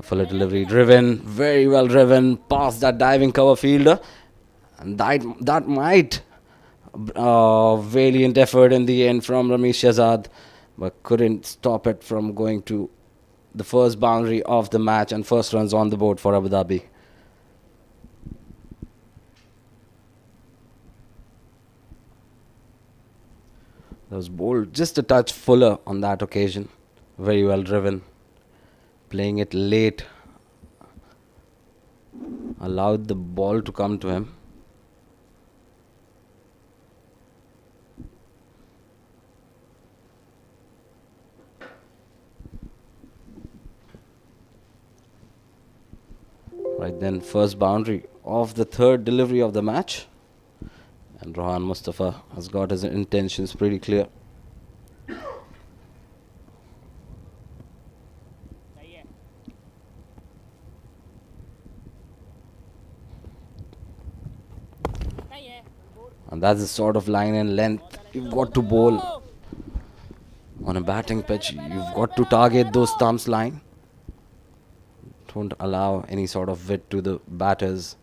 Fuller delivery driven, very well driven past that diving cover fielder. And that might valiant effort in the end from Ramesh Shahzad, but couldn't stop it from going to the first boundary of the match and first runs on the board for Abu Dhabi. That was bowled just a touch fuller on that occasion. Very well driven. Playing it late. Allowed the ball to come to him. Right then, first boundary of the third delivery of the match. And Rohan Mustafa has got his intentions pretty clear. And that's the sort of line and length you've got to bowl on a batting pitch. You've got to target those stumps line. Don't allow any sort of width to the batters.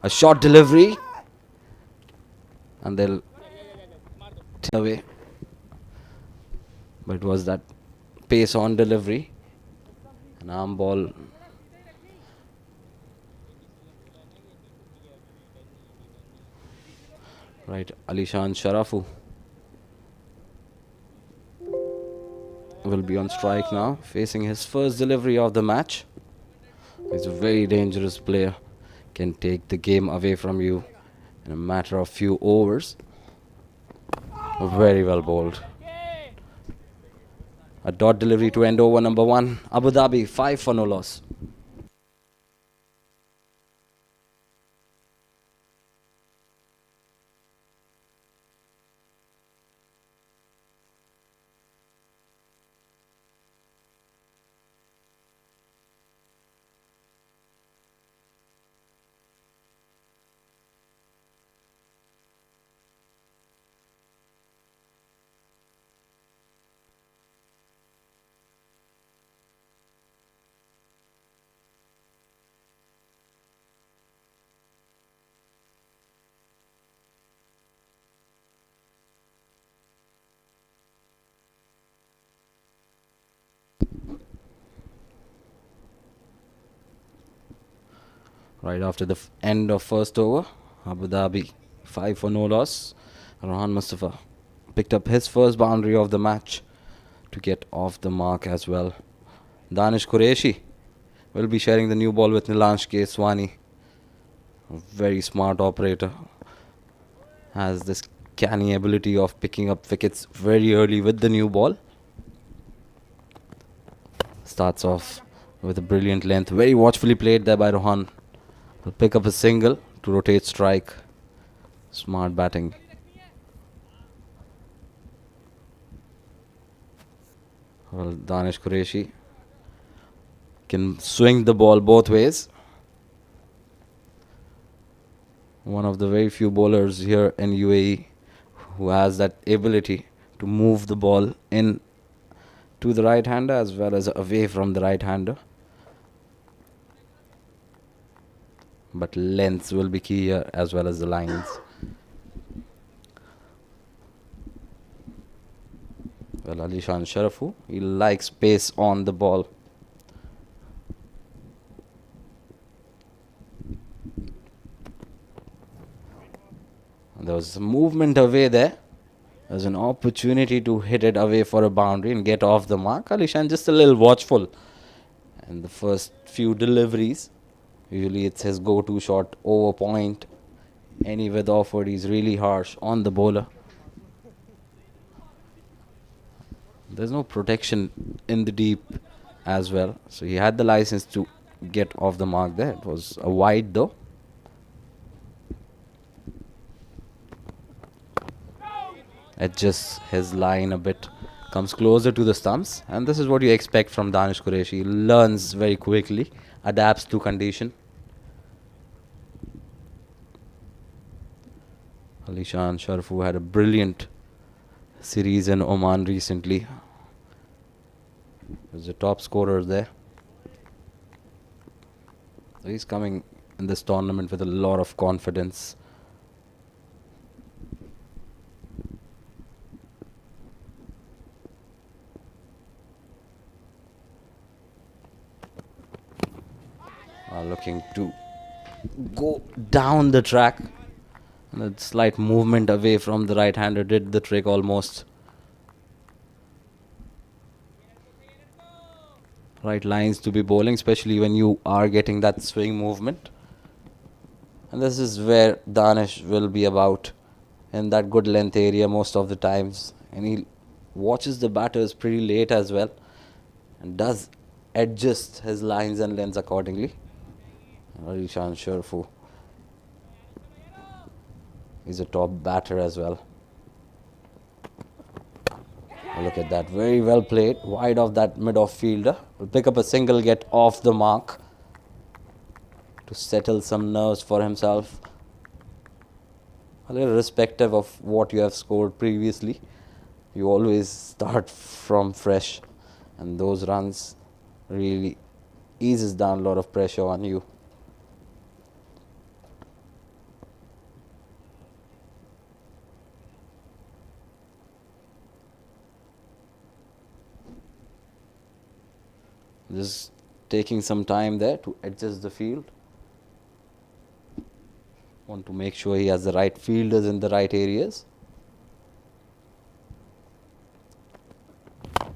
A short delivery. And they'll take away. But it was that pace on delivery. An arm ball. Right, Ali-Sharafu will be on strike now, facing his first delivery of the match. He's a very dangerous player. Can take the game away from you in a matter of few overs. Very well bowled. A dot delivery to end over number 1. Abu Dhabi 5 for no loss. Right after the end of first over, Abu Dhabi 5 for no loss. Rohan Mustafa picked up his first boundary of the match to get off the mark as well. Danish Kesi will be sharing the new ball with Danish Kesi. A very smart operator. Has this canny ability of picking up wickets very early with the new ball. Starts off with a brilliant length. Very watchfully played there by Rohan. Will pick up a single to rotate strike. Smart batting. Well, Danish Kesi can swing the ball both ways. One of the very few bowlers here in UAE who has that ability to move the ball in to the right hander as well as away from the right hander. But lengths will be key here as well as the lines. Well, Ali-Sharafu, he likes pace on the ball. And there was some movement away there. There's an opportunity to hit it away for a boundary and get off the mark. Ali-Shan just a little watchful. And the first few deliveries, usually it's his go-to shot over point. Any width offered, he's really harsh on the bowler. There's no protection in the deep as well. So he had the license to get off the mark there. It was a wide though. Adjusts his line a bit. Comes closer to the stumps. And this is what you expect from Danish Kesi. He learns very quickly. Adapts to condition. Ali-Sharafu had a brilliant series in Oman recently. He's the top scorer there. So he's coming in this tournament with a lot of confidence. Looking to go down the track. And a slight movement away from the right-hander did the trick almost. Right lines to be bowling, especially when you are getting that swing movement. And this is where Danish will be about, in that good length area most of the times. And he watches the batters pretty late as well, and does adjust his lines and lengths accordingly. Ali-Sharafu is a top batter as well. Look at that, very well played, wide of that mid-off fielder. Will pick up a single, get off the mark to settle some nerves for himself. A little irrespective of what you have scored previously, you always start from fresh, and those runs really eases down a lot of pressure on you. Just taking some time there to adjust the field. Want to make sure he has the right fielders in the right areas.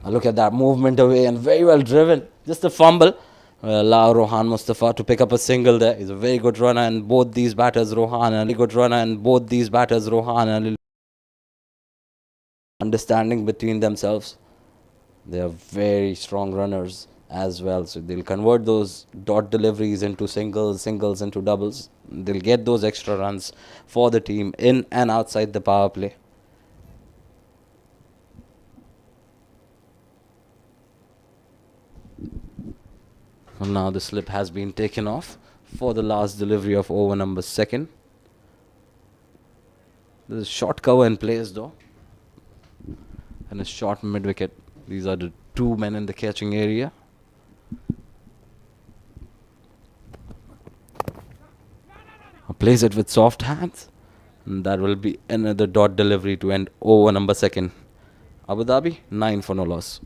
Look at that movement away, and very well driven. Just a fumble. Allow Rohan Mustafa to pick up a single there. He's a very good runner, and both these batters, Rohan and understanding between themselves. They are very strong runners as well, so they'll convert those dot deliveries into singles into doubles. They'll get those extra runs for the team in and outside the power play. And now the slip has been taken off for the last delivery of over number 2. There's a short cover in place though, and a short mid wicket. These are the 2 men in the catching area. Plays it with soft hands, and that will be another dot delivery to end over number 2. Abu Dhabi 9 for no loss.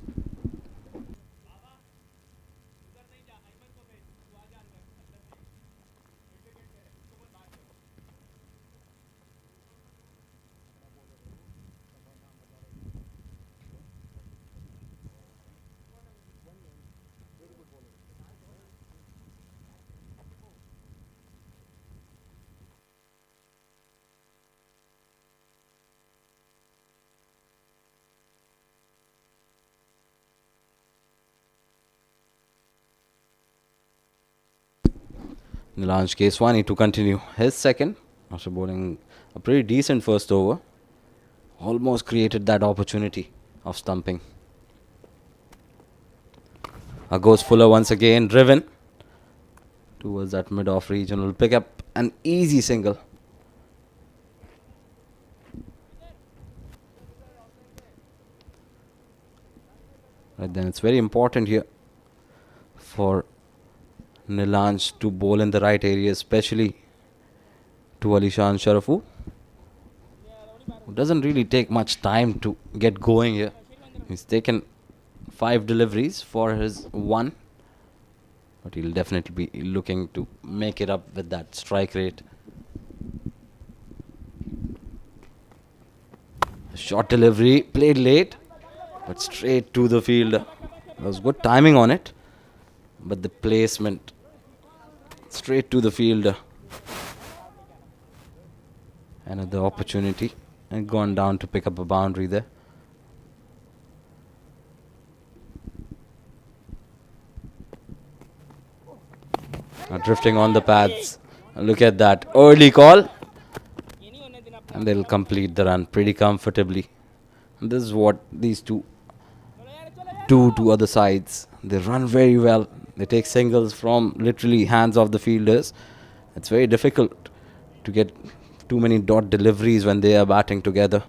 Danish Kesi to continue his second after bowling a pretty decent first over. Almost created that opportunity of stumping. Goes Fuller once again, driven towards that mid-off region. Will pick up an easy single. Right then, it's very important here for Nilanj to bowl in the right area, especially to Ali-Sharafu, who doesn't really take much time to get going here. He's taken 5 deliveries for his 1, but he'll definitely be looking to make it up with that strike rate. Short delivery, played late, but straight to the fielder. There was good timing on it, but the placement straight to the fielder. Another opportunity, and gone down to pick up a boundary there. Drifting on the pads. Look at that early call, and they'll complete the run pretty comfortably. And this is what these two do to other sides. They run very well. They take singles from literally hands of the fielders. It's very difficult to get too many dot deliveries when they are batting together.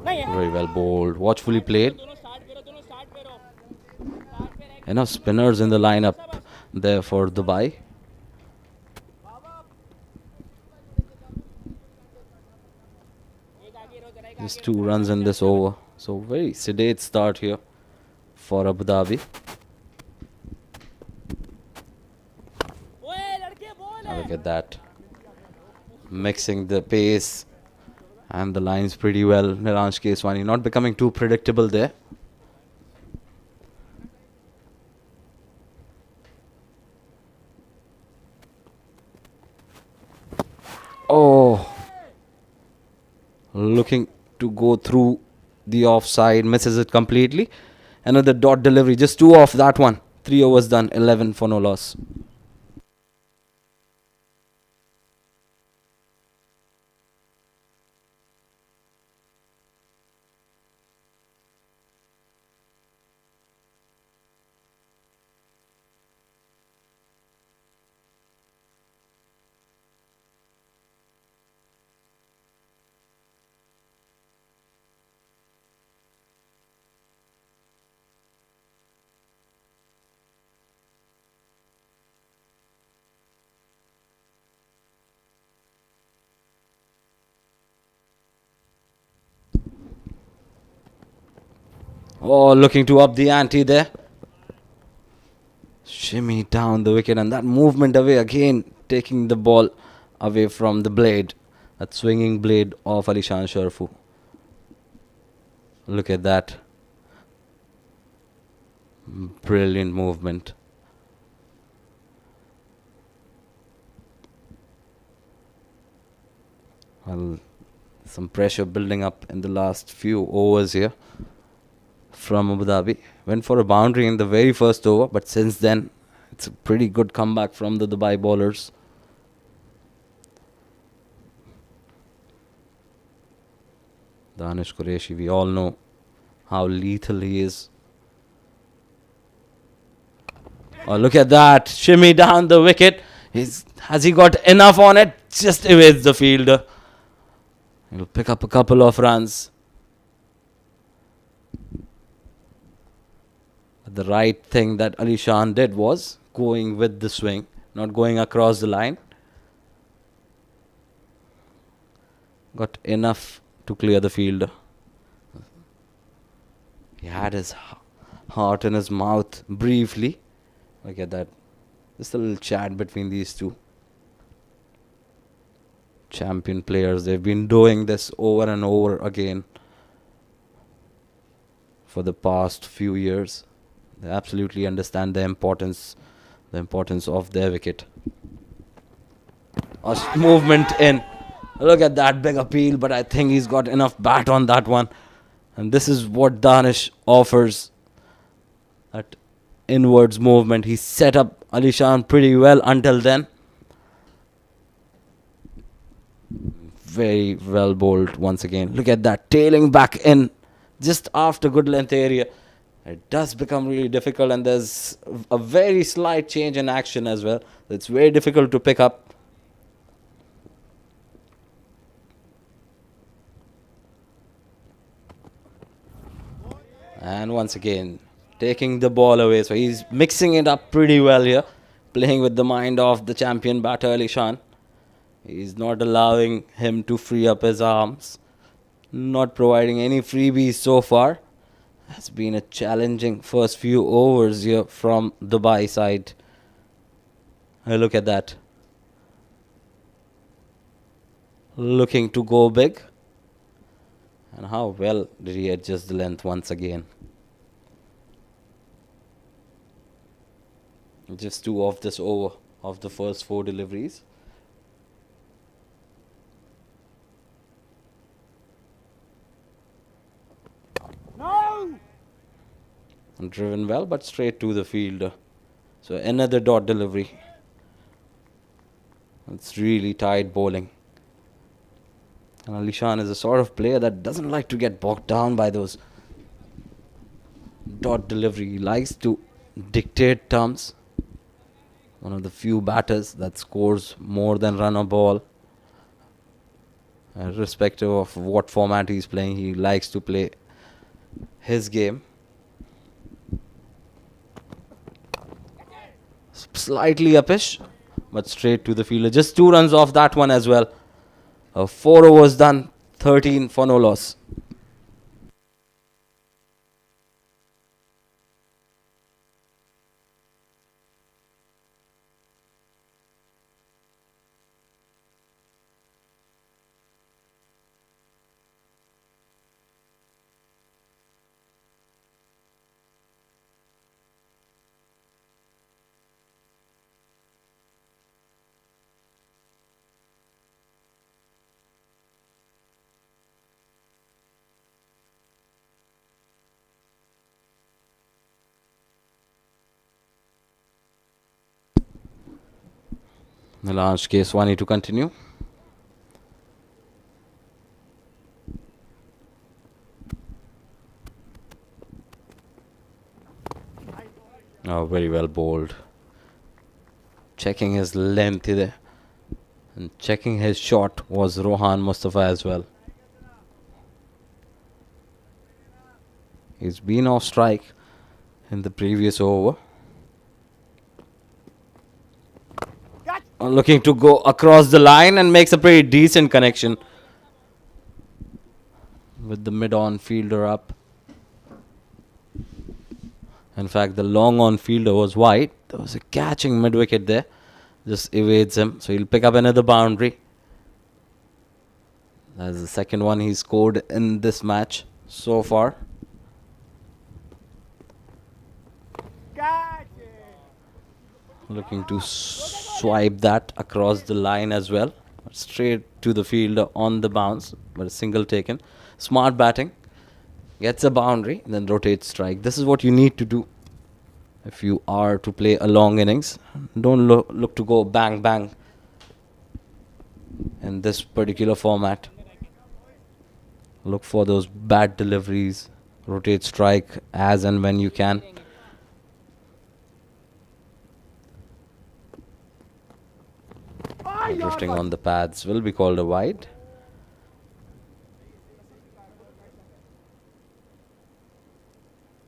Very well bowled. Watchfully played. Enough spinners in the lineup there for Dubai. Just 2 runs in this over. So very sedate start here for Abu Dhabi. Look at that. Mixing the pace and the lines pretty well. Danish Kesi not becoming too predictable there. Oh, looking to go through the offside, misses it completely. Another dot delivery, just 2 off that one. 3 overs done, 11 for no loss. Oh, looking to up the ante there. Shimmy down the wicket, and that movement away again, taking the ball away from the blade. That swinging blade of Ali-Sharafu. Look at that. Brilliant movement. Well, some pressure building up in the last few overs here from Abu Dhabi. Went for a boundary in the very first over, but since then, it's a pretty good comeback from the Dubai bowlers. Danish Kesi, we all know how lethal he is. Oh, look at that. Shimmy down the wicket. Has he got enough on it? Just evades the fielder. He'll pick up a couple of runs. But the right thing that Ali Shan did was going with the swing, not going across the line. Got enough to clear the fielder. He had his heart in his mouth briefly. Look at that. Just a little chat between these two champion players. They've been doing this over and over again for the past few years. They absolutely understand the importance of their wicket. Movement in. Look at that big appeal, but I think he's got enough bat on that one. And this is what Danish offers. That inwards movement. He set up Ali Shan pretty well until then. Very well bowled once again. Look at that. Tailing back in just after good length area. It does become really difficult, and there's a very slight change in action as well. It's very difficult to pick up. And once again, taking the ball away. So he's mixing it up pretty well here. Playing with the mind of the champion batter Ali Shan. He's not allowing him to free up his arms. Not providing any freebies so far. Has been a challenging first few overs here from Dubai side. Look at that. Looking to go big. And how well did he adjust the length once again. Just 2 off this over of the first 4 deliveries. No! Driven well, but straight to the fielder. So another dot delivery. It's really tight bowling. And Ali Shan is a sort of player that doesn't like to get bogged down by those dot delivery. He likes to dictate terms. One of the few batters that scores more than run a ball. Irrespective of what format he's playing, he likes to play his game. Slightly uppish, but straight to the fielder. Just 2 runs off that one as well. 4 overs done, 13 for no loss. Danish Kesi to continue. Oh, very well bowled. Checking his length there. And checking his shot was Rohan Mustafa as well. He's been off strike in the previous over. Looking to go across the line and makes a pretty decent connection with the mid-on fielder up. In fact, the long-on fielder was wide. There was a catching mid-wicket there. Just evades him. So he'll pick up another boundary. That's the second one he scored in this match so far. Looking to swipe that across the line as well. Straight to the fielder on the bounce. But a single taken. Smart batting. Gets a boundary. Then rotates strike. This is what you need to do if you are to play a long innings. Don't look to go bang bang in this particular format. Look for those bad deliveries. Rotate strike as and when you can. Drifting on the pads will be called a wide.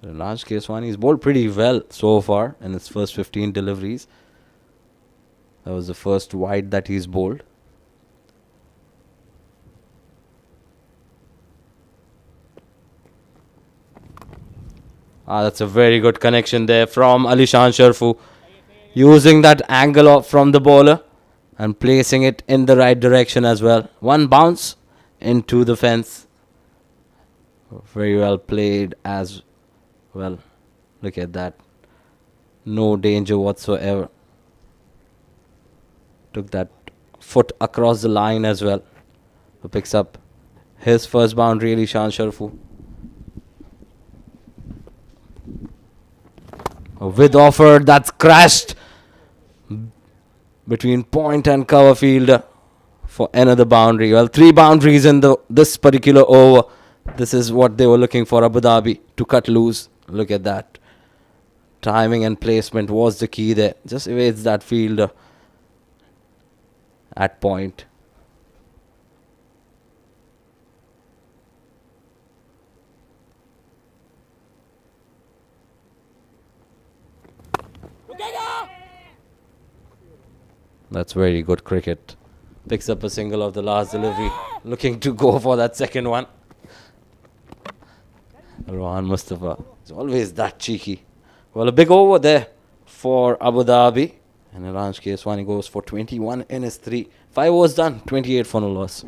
Danish Kesi is bowled pretty well so far in his first 15 deliveries. That was the first wide that he's bowled. That's a very good connection there from Ali-Sharafu. Using that angle from the bowler and placing it in the right direction as well. One bounce into the fence. Very well played as well. Look at that. No danger whatsoever. Took that foot across the line as well. Who picks up his first boundary, Ali-Sharafu. With offer, that's crashed between point and cover field for another boundary. Well, 3 boundaries in this particular over. This is what they were looking for, Abu Dhabi, to cut loose. Look at that. Timing and placement was the key there. Just evades that fielder at point. That's very good cricket. Picks up a single of the last delivery. Looking to go for that second one. Rohan Mustafa is always that cheeky. Well, a big over there for Abu Dhabi. And Danish Kesi goes for 21 in his 3. 5 overs done, 28 for no loss.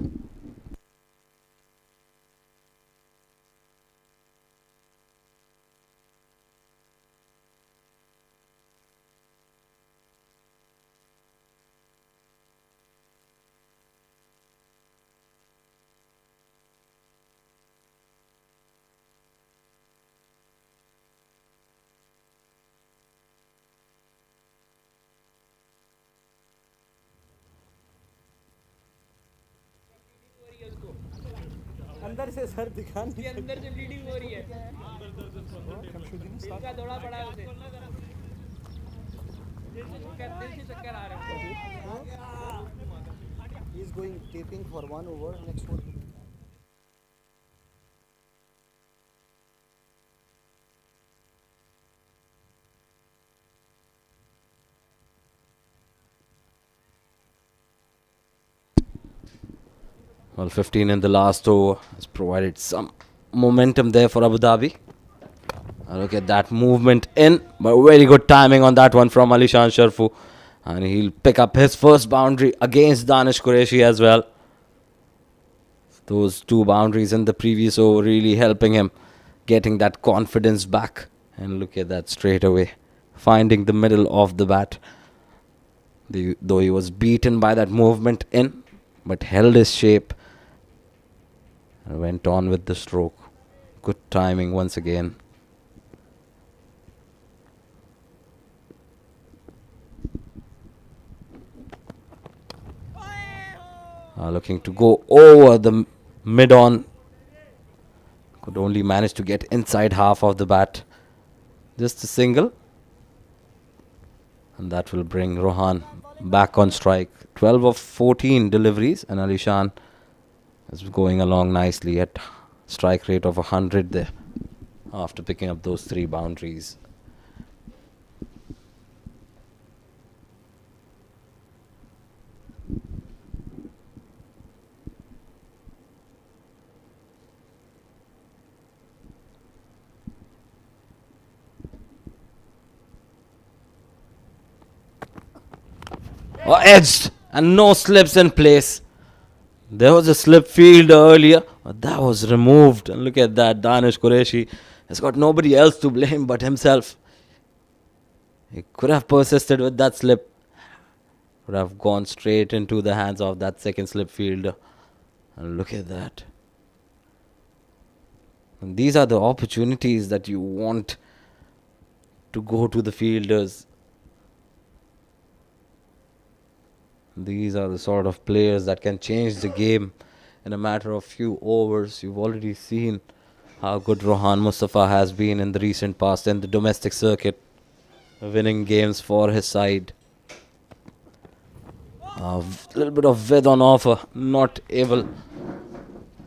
अंदर से sir दिखाने के अंदर से bleeding हो रही है इनका दौड़ा पड़ा है उसे दिल से चक्कर आ रहे हैं He's going taping for 1 over. Next one. Well, 15 in the last over has provided some momentum there for Abu Dhabi. Look at that movement in, but very good timing on that one from Ali-Sharafu. And he'll pick up his first boundary against Danish Kesi as well. Those two boundaries in the previous over really helping him getting that confidence back. And look at that straight away, finding the middle of the bat. Though he was beaten by that movement in, but held his shape and went on with the stroke. Good timing once again. Looking to go over the mid-on. Could only manage to get inside half of the bat. Just a single. And that will bring Rohan back on strike. 12 of 14 deliveries. And Alishan is going along nicely at strike rate of 100 there. After picking up those three boundaries. Edged and no slips in place. There was a slip field earlier, but that was removed. And look at that, Danish Kesi has got nobody else to blame but himself. He could have persisted with that slip. Would have gone straight into the hands of that second slip fielder. And look at that. And these are the opportunities that you want to go to the fielders. These are the sort of players that can change the game in a matter of few overs. You've already seen how good Rohan Mustafa has been in the recent past in the domestic circuit, winning games for his side. A little bit of width on offer, not able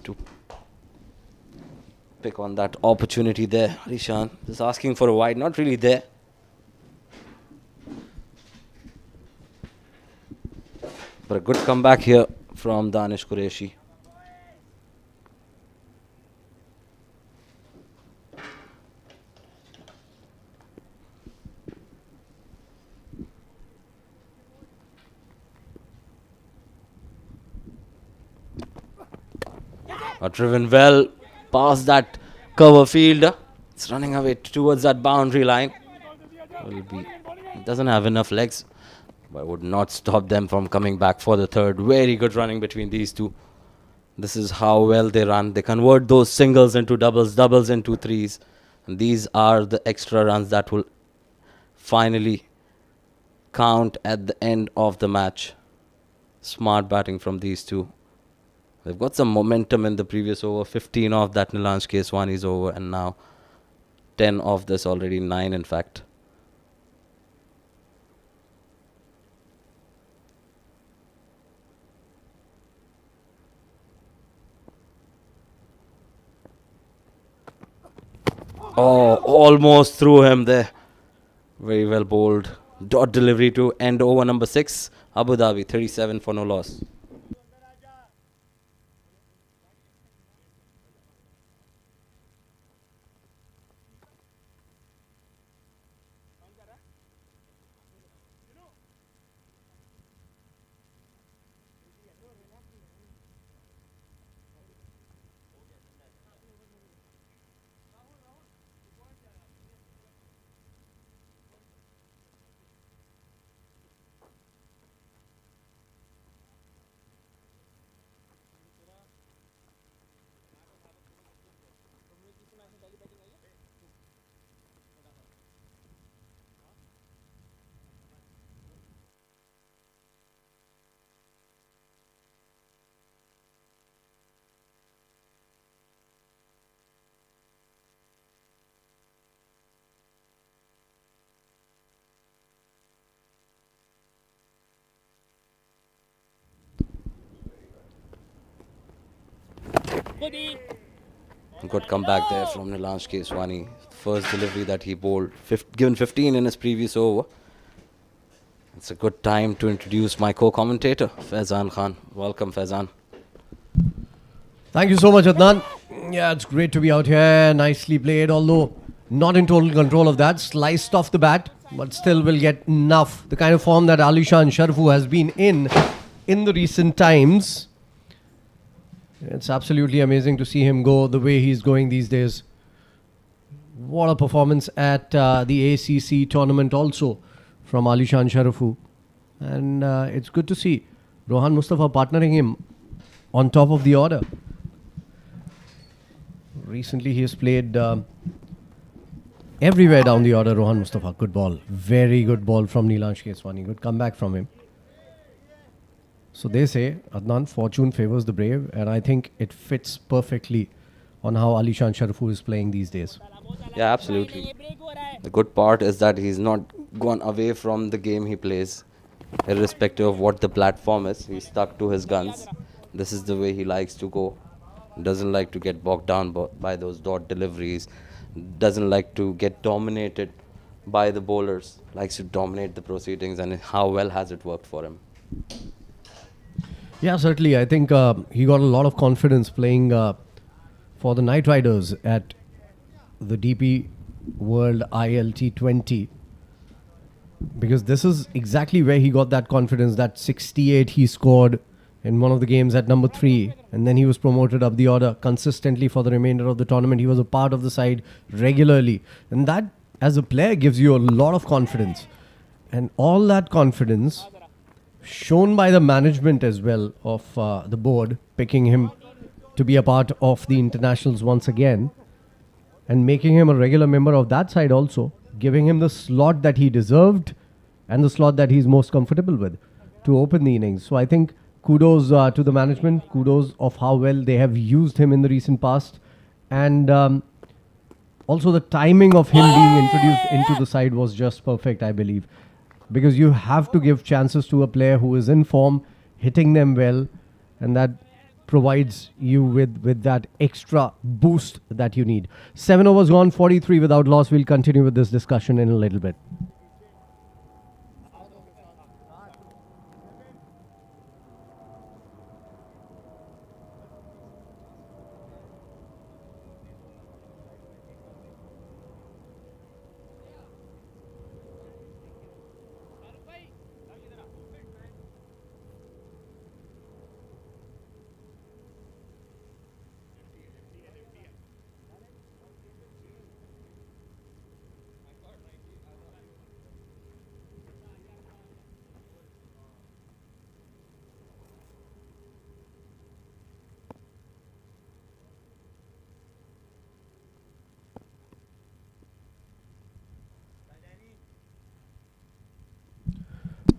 to pick on that opportunity there. Rishan just asking for a wide, not really there. But a good comeback here from Danish Kesi. Driven well past that cover fielder. It's running away towards that boundary line. It doesn't have enough legs, but would not stop them from coming back for the third. Very good running between these two. This is how well they run. They convert those singles into doubles, doubles into threes. And these are the extra runs that will finally count at the end of the match. Smart batting from these two. They've got some momentum in the previous over. 15 of that Danish Kesi one is over, and now 10 of this already, 9 in fact. Oh, almost threw him there. Very well bowled. Dot delivery to end over number 6. Abu Dhabi 37 for no loss. Good comeback there from Danish Kesi. First delivery that he bowled, given 15 in his previous over. It's a good time to introduce my co-commentator, Faizan Khan. Welcome, Faizan. Thank you so much, Adnan. Yeah, it's great to be out here. Nicely played, although not in total control of that. Sliced off the bat, but still will get enough. The kind of form that Ali-Sharafu has been in the recent times. It's absolutely amazing to see him go the way he's going these days. What a performance at the ACC tournament also from Ali-Sharafu. And it's good to see Rohan Mustafa partnering him on top of the order. Recently he has played everywhere down the order. Rohan Mustafa, good ball. Very good ball from Danish Kesi. Good comeback from him. So they say, Adnan, fortune favors the brave, and I think it fits perfectly on how Ali-Sharafu is playing these days. Yeah, absolutely. The good part is that he's not gone away from the game he plays, irrespective of what the platform is. He's stuck to his guns. This is the way he likes to go. Doesn't like to get bogged down by those dot deliveries. Doesn't like to get dominated by the bowlers. Likes to dominate the proceedings, and how well has it worked for him? Yeah, certainly. I think he got a lot of confidence playing for the Knight Riders at the DP World ILT20. Because this is exactly where he got that confidence. That 68 he scored in one of the games at number 3. And then he was promoted up the order consistently for the remainder of the tournament. He was a part of the side regularly. And that, as a player, gives you a lot of confidence. And all that confidence shown by the management as well of the board, picking him to be a part of the internationals once again and making him a regular member of that side also, giving him the slot that he deserved and the slot that he's most comfortable with to open the innings. So I think kudos to the management, kudos of how well they have used him in the recent past, and also the timing of him being introduced into the side was just perfect, I believe. Because you have to give chances to a player who is in form, hitting them well, and that provides you with that extra boost that you need. 7 overs gone, 43 without loss. We'll continue with this discussion in a little bit.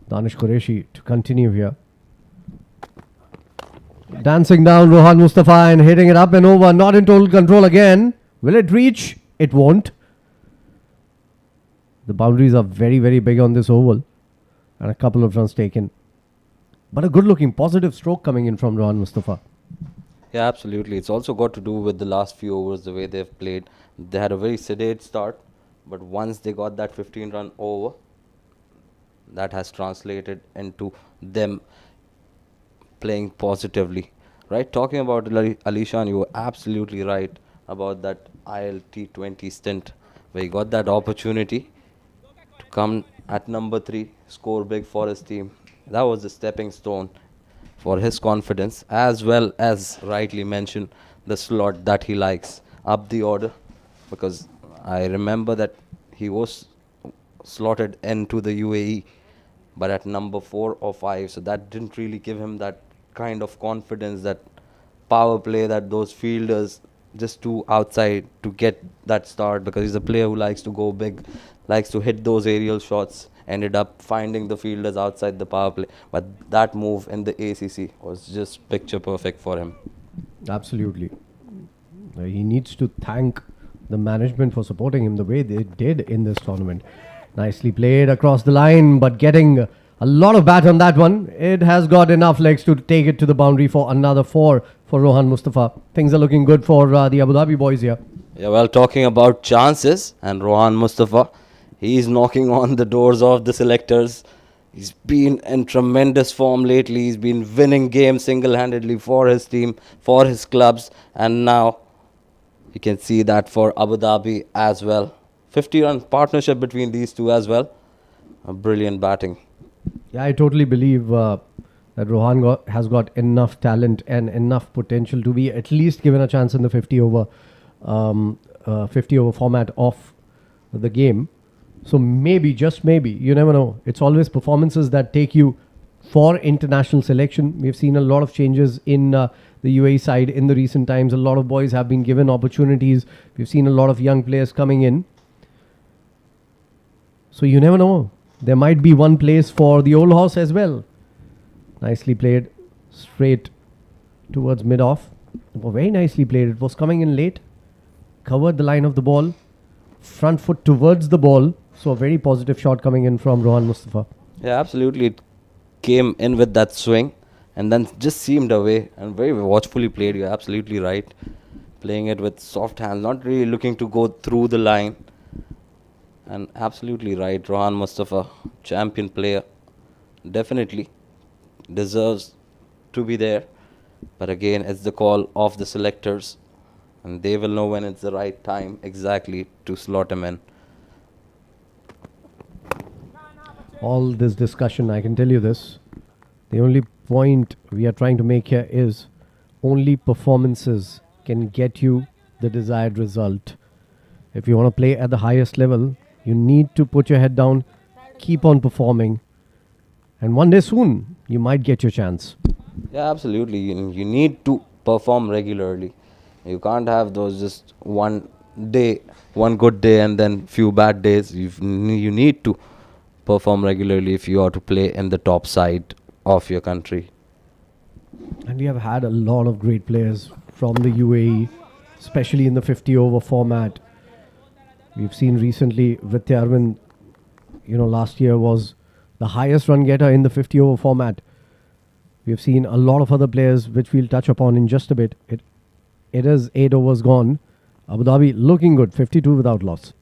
Danish Qureshi to continue here. Dancing down Rohan Mustafa and hitting it up and over. Not in total control again. Will it reach? It won't. The boundaries are very, very big on this oval. And a couple of runs taken. But a good looking positive stroke coming in from Rohan Mustafa. Yeah, absolutely. It's also got to do with the last few overs, the way they've played. They had a very sedate start. But once they got that 15-run over, that has translated into them playing positively. Right? Talking about Alishan, you were absolutely right about that ILT20 stint where he got that opportunity to come at number 3, score big for his team. That was a stepping stone for his confidence, as well as rightly mentioned the slot that he likes up the order, because I remember that he was slotted into the UAE but at number 4 or 5, so that didn't really give him that kind of confidence, that power play that those fielders just do outside to get that start, because he's a player who likes to go big, likes to hit those aerial shots, ended up finding the fielders outside the power play. But that move in the ACC was just picture perfect for him. Absolutely. He needs to thank the management for supporting him the way they did in this tournament. Nicely played across the line, but getting A lot of bat on that one. It has got enough legs to take it to the boundary for another 4 for Rohan Mustafa. Things are looking good for the Abu Dhabi boys here. Yeah, well, talking about chances and Rohan Mustafa, he's knocking on the doors of the selectors. He's been in tremendous form lately. He's been winning games single-handedly for his team, for his clubs, and now you can see that for Abu Dhabi as well. 50-run partnership between these two as well. A brilliant batting. Yeah, I totally believe that Rohan has got enough talent and enough potential to be at least given a chance in the 50 over format of the game. So maybe, just maybe, you never know. It's always performances that take you for international selection. We've seen a lot of changes in the UAE side in the recent times. A lot of boys have been given opportunities. We've seen a lot of young players coming in. So you never know. There might be one place for the old horse as well. Nicely played, straight towards mid-off. Very nicely played. It was coming in late, covered the line of the ball, front foot towards the ball. So a very positive shot coming in from Rohan Mustafa. Yeah, absolutely. It came in with that swing and then just seemed away, and very watchfully played. You're absolutely right. Playing it with soft hands, not really looking to go through the line. And absolutely right, Rohan Mustafa, champion player, definitely deserves to be there. But again, it's the call of the selectors, and they will know when it's the right time exactly to slot him in. All this discussion, I can tell you this. The only point we are trying to make here is only performances can get you the desired result. If you want to play at the highest level, you need to put your head down, keep on performing, and one day soon, you might get your chance. Yeah, absolutely. You need to perform regularly. You can't have those just one day, one good day and then few bad days. You need to perform regularly if you are to play in the top side of your country. And we have had a lot of great players from the UAE, especially in the 50 over format. We've seen recently Vidyarvin, last year was the highest run getter in the 50 over format. We've seen a lot of other players, which we'll touch upon in just a bit. It is 8 overs gone. Abu Dhabi looking good, 52 without loss.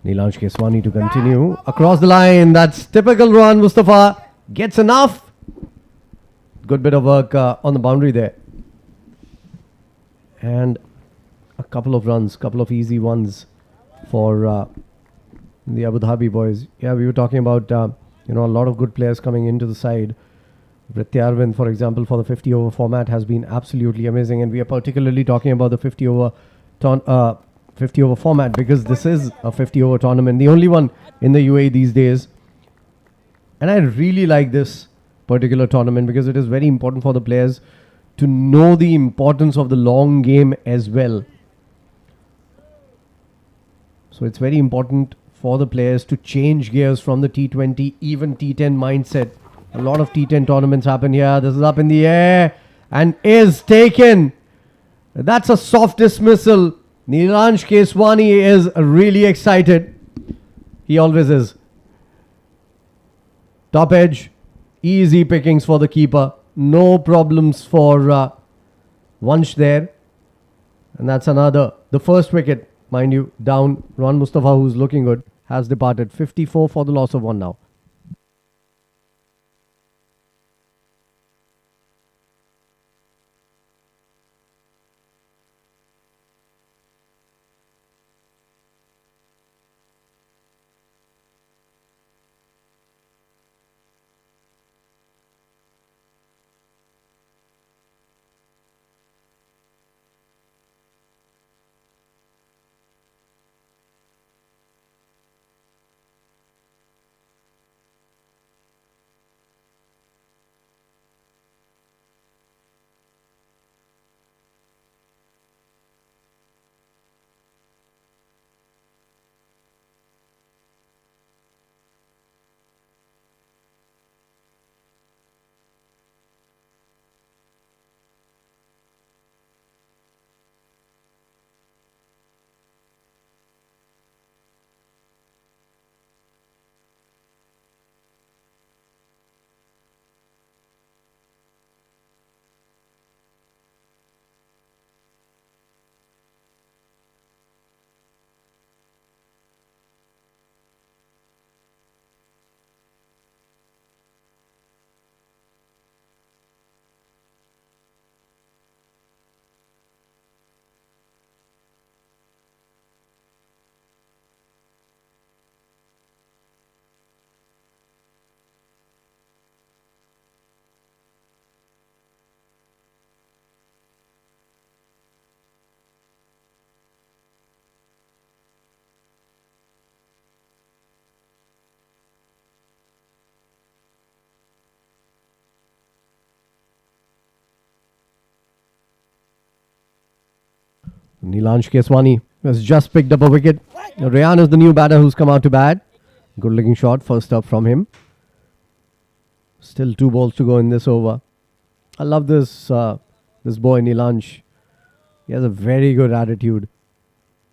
Danish Kesi to continue across the line. That's typical Rohan Mustafa. Gets enough. Good bit of work on the boundary there. And a couple of runs, couple of easy ones for the Abu Dhabi boys. Yeah, we were talking about a lot of good players coming into the side. Vidyarvin, for example, for the 50 over format has been absolutely amazing, and we are particularly talking about the 50 over 50 over format because this is a 50 over tournament, the only one in the UAE these days. And I really like this particular tournament because it is very important for the players to know the importance of the long game as well. So it's very important for the players to change gears from the T20, even T10 mindset. A lot of T10 tournaments happen here. This is up in the air and is taken. That's a soft dismissal. Danish Kesi is really excited. He always is. Top edge. Easy pickings for the keeper. No problems for Vansh there. And that's the first wicket, mind you, down. Rohan Mustafa, who's looking good, has departed. 54 for the loss of 1 now. Nilansh Keswani has just picked up a wicket. Rayan is the new batter who's come out to bat. Good looking shot, first up from him. Still 2 balls to go in this over. I love this this boy Nilansh. He has a very good attitude.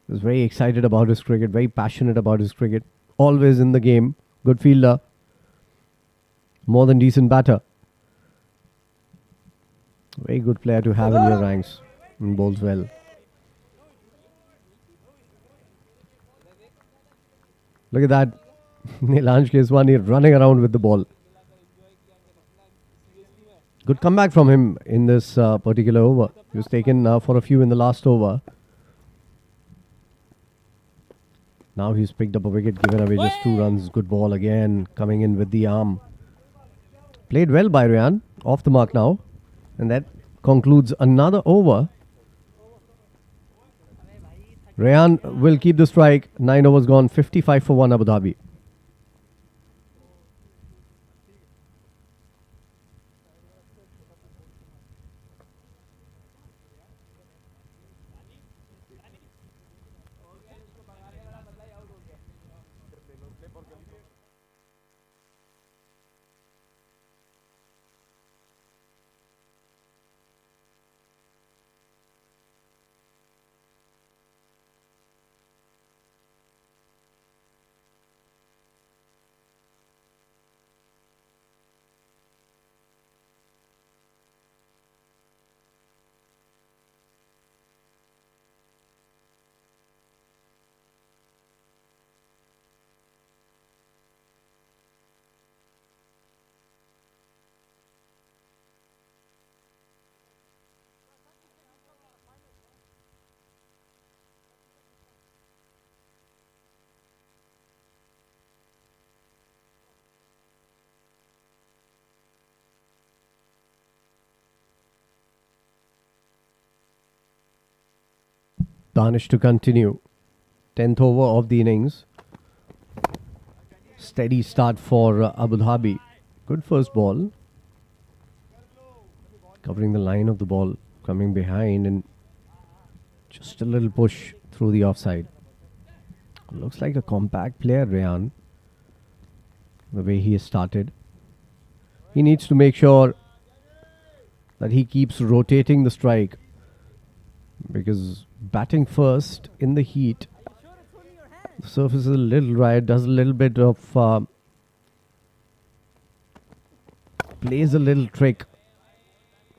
He's very excited about his cricket, very passionate about his cricket. Always in the game. Good fielder. More than decent batter. Very good player to have in your ranks. And bowls well. Look at that. Nilansh Keswani running around with the ball. Good comeback from him in this particular over. He was taken for a few in the last over. Now he's picked up a wicket, given away just 2 runs. Good ball again, coming in with the arm. Played well by Rayan. Off the mark now. And that concludes another over. Rayan will keep the strike. 9 overs gone. 55 for 1 Abu Dhabi. Danish to continue. 10th over of the innings. Steady start for Abu Dhabi. Good first ball. Covering the line of the ball. Coming behind and just a little push through the offside. Looks like a compact player, Rayan. The way he has started. He needs to make sure that he keeps rotating the strike. Because batting first in the heat, the surface is a little dry. It does a little bit of plays a little trick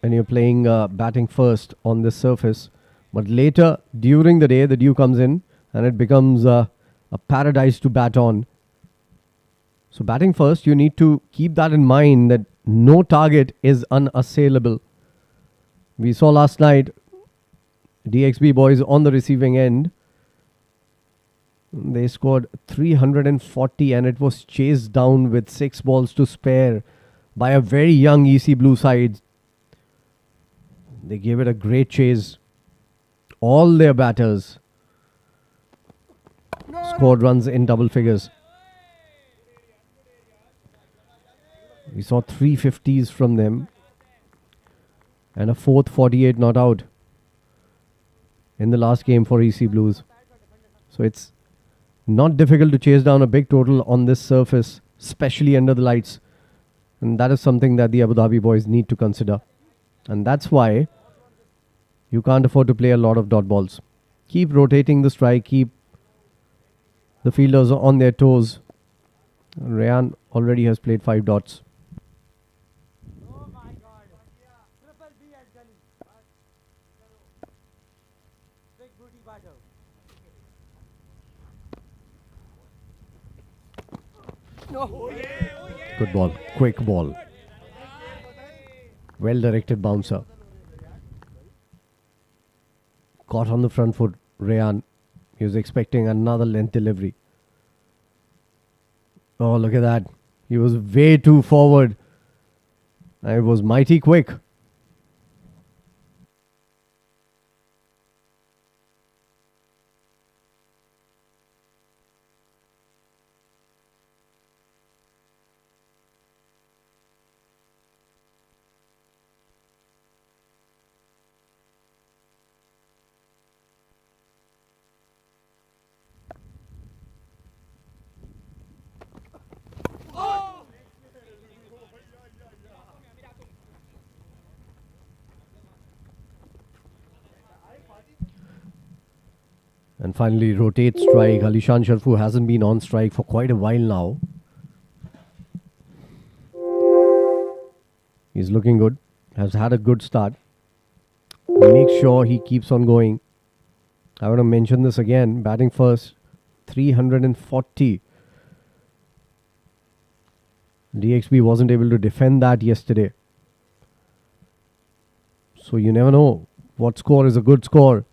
when you're playing batting first on this surface. But later during the day, the dew comes in and it becomes a paradise to bat on. So batting first, you need to keep that in mind, that no target is unassailable. We saw last night DXB boys on the receiving end. They scored 340 and it was chased down with 6 balls to spare by a very young EC Blue side. They gave it a great chase. All their batters scored runs in double figures. We saw 350s from them and a 4th 48 not out in the last game for EC Blues. So it's not difficult to chase down a big total on this surface, especially under the lights. And that is something that the Abu Dhabi boys need to consider. And that's why you can't afford to play a lot of dot balls. Keep rotating the strike, keep the fielders on their toes. Rayan already has played 5 dots. Good ball, quick ball. Well directed bouncer. Caught on the front foot, Rayan. He was expecting another length delivery. Oh, look at that. He was way too forward. And it was mighty quick. And finally rotates strike. Ali-Sharafu hasn't been on strike for quite a while now. He's looking good. Has had a good start. Make sure he keeps on going. I want to mention this again. Batting first, 340. DXB wasn't able to defend that yesterday. So you never know what score is a good score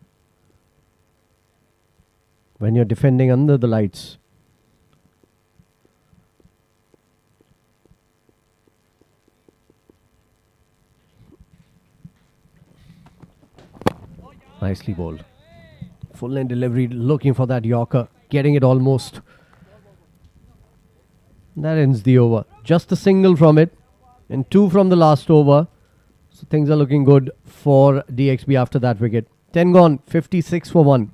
when you're defending under the lights. Nicely bowled. Full length delivery, looking for that Yorker, getting it almost. That ends the over. Just a single from it and 2 from the last over. So things are looking good for DXB after that wicket. 10 gone, 56 for 1.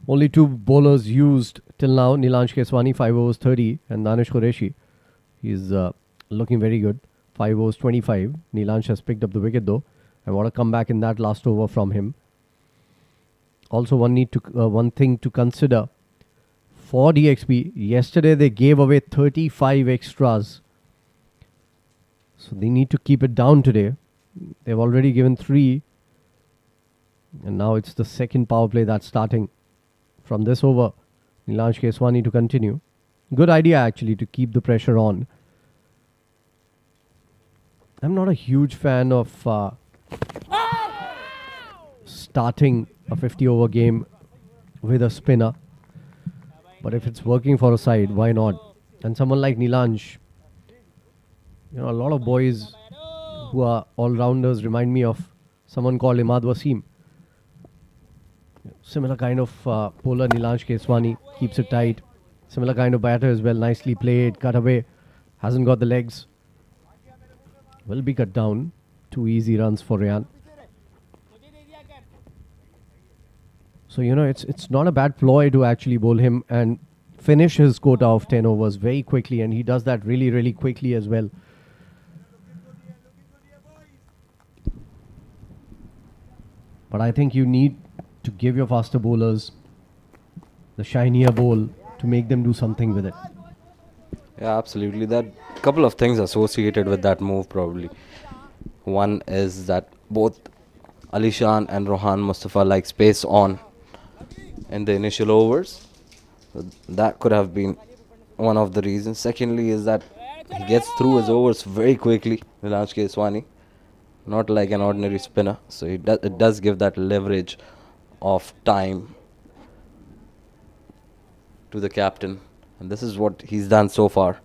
Only 2 bowlers used till now. Danish Kesi, 5 overs 30, and Danish Kesi. He's looking very good. 5 overs 25. Danish has picked up the wicket though. And what a comeback in that last over from him. Also one thing to consider for DXB. Yesterday they gave away 35 extras. So they need to keep it down today. They've already given 3. And now it's the second power play that's starting. From this over, Danish Kesi to continue. Good idea actually to keep the pressure on. I'm not a huge fan of starting a 50 over game with a spinner. But if it's working for a side, why not? And someone like Nilansh, a lot of boys who are all-rounders remind me of someone called Imad Wasim. Similar kind of bowler, Danish Kesi, keeps it tight. Similar kind of batter as well, nicely played, cut away, hasn't got the legs. Will be cut down. 2 easy runs for Ryan. So, it's not a bad ploy to actually bowl him and finish his quota of 10 overs very quickly. And he does that really, really quickly as well. But I think you need to give your faster bowlers the shinier bowl to make them do something with it. Yeah, absolutely. That couple of things associated with that move probably. One is that both Alishan and Rohan Mustafa like space on in the initial overs. So that could have been one of the reasons. Secondly is that he gets through his overs very quickly, Danish Kesi, not like an ordinary spinner. So it does give that leverage of time to the captain. And this is what he's done so far.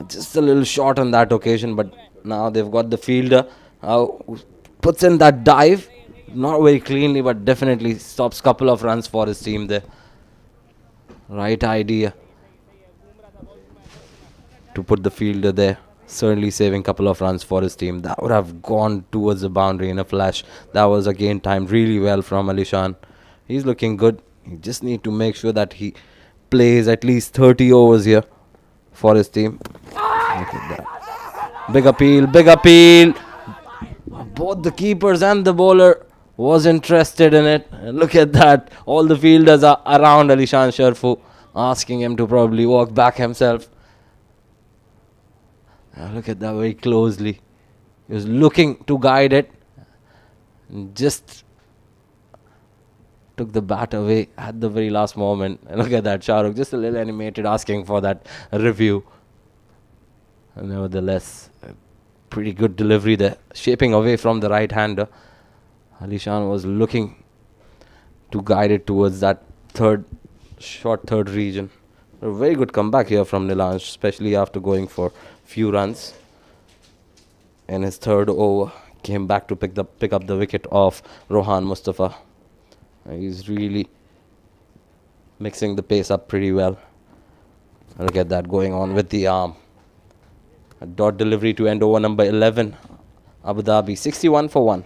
Just a little short on that occasion, but now they've got the fielder who puts in that dive. Not very cleanly, but definitely stops couple of runs for his team there. Right idea to put the fielder there. Certainly saving couple of runs for his team. That would have gone towards the boundary in a flash. That was again timed really well from Alishan. He's looking good. He just need to make sure that he plays at least 30 overs here for his team. Look at that. Big appeal, big appeal. Both the keepers and the bowler was interested in it. And look at that. All the fielders are around Ali-Sharafu, asking him to probably walk back himself. Look at that very closely. He was looking to guide it. Just took the bat away at the very last moment. And look at that, Shahrukh, just a little animated, asking for that review. And nevertheless, pretty good delivery there. Shaping away from the right-hander. Alishan was looking to guide it towards that short third region. A very good comeback here from Nilansh, especially after going for few runs. In his third over, came back to pick up the wicket of Rohan Mustafa. He's really mixing the pace up pretty well. Look at that going on with the arm. A dot delivery to end over number 11. Abu Dhabi 61 for 1.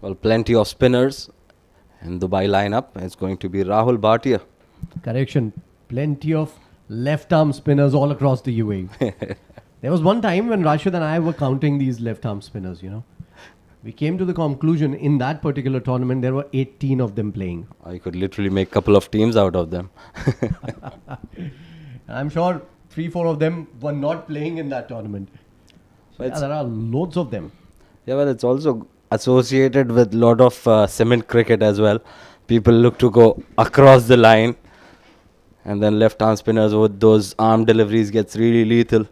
Well, plenty of spinners in Dubai lineup. It's going to be Rahul Bhatia. Correction. Plenty of left arm spinners all across the UAE. There was one time when Rashid and I were counting these left arm spinners, you know. We came to the conclusion in that particular tournament there were 18 of them playing. I could literally make a couple of teams out of them. I'm sure 3-4 of them were not playing in that tournament. So But there are loads of them. yeah, well, it's also associated with a lot of cement cricket as well. People look to go across the line, and then left-arm spinners with those arm deliveries gets really lethal.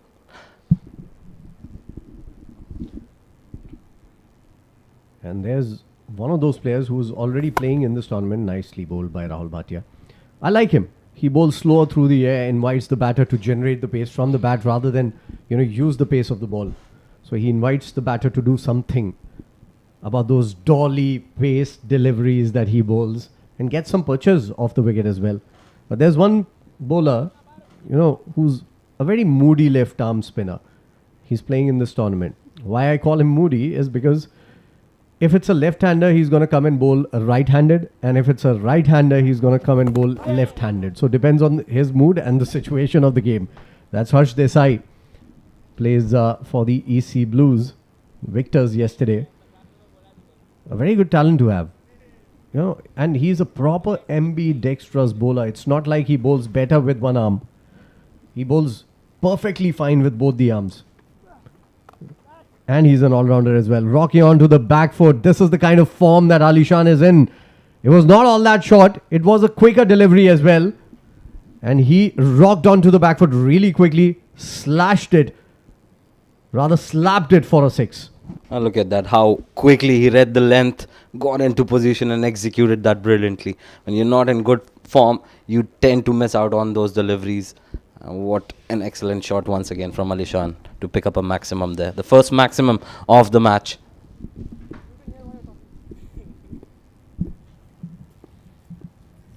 And there's one of those players who's already playing in this tournament, nicely bowled by Rahul Bhatia. I like him. He bowls slower through the air, invites the batter to generate the pace from the bat rather than, use the pace of the ball. So he invites the batter to do something about those dolly pace deliveries that he bowls and gets some perches off the wicket as well. But there's one bowler, who's a very moody left arm spinner. He's playing in this tournament. Why I call him moody is because if it's a left-hander, he's going to come and bowl right-handed. And if it's a right-hander, he's going to come and bowl left-handed. So it depends on his mood and the situation of the game. That's Harsh Desai. Plays for the EC Blues. Victors yesterday. A very good talent to have. And he's a proper ambidextrous bowler. It's not like he bowls better with one arm. He bowls perfectly fine with both the arms. And he's an all-rounder as well. Rocking onto the back foot. This is the kind of form that Ali Shan is in. It was not all that short. It was a quicker delivery as well. And he rocked onto the back foot really quickly. Slashed it. Rather slapped it for a 6. And look at that, how quickly he read the length, got into position and executed that brilliantly. When you're not in good form, you tend to miss out on those deliveries. What an excellent shot once again from Ali Shan to pick up a maximum there. The first maximum of the match.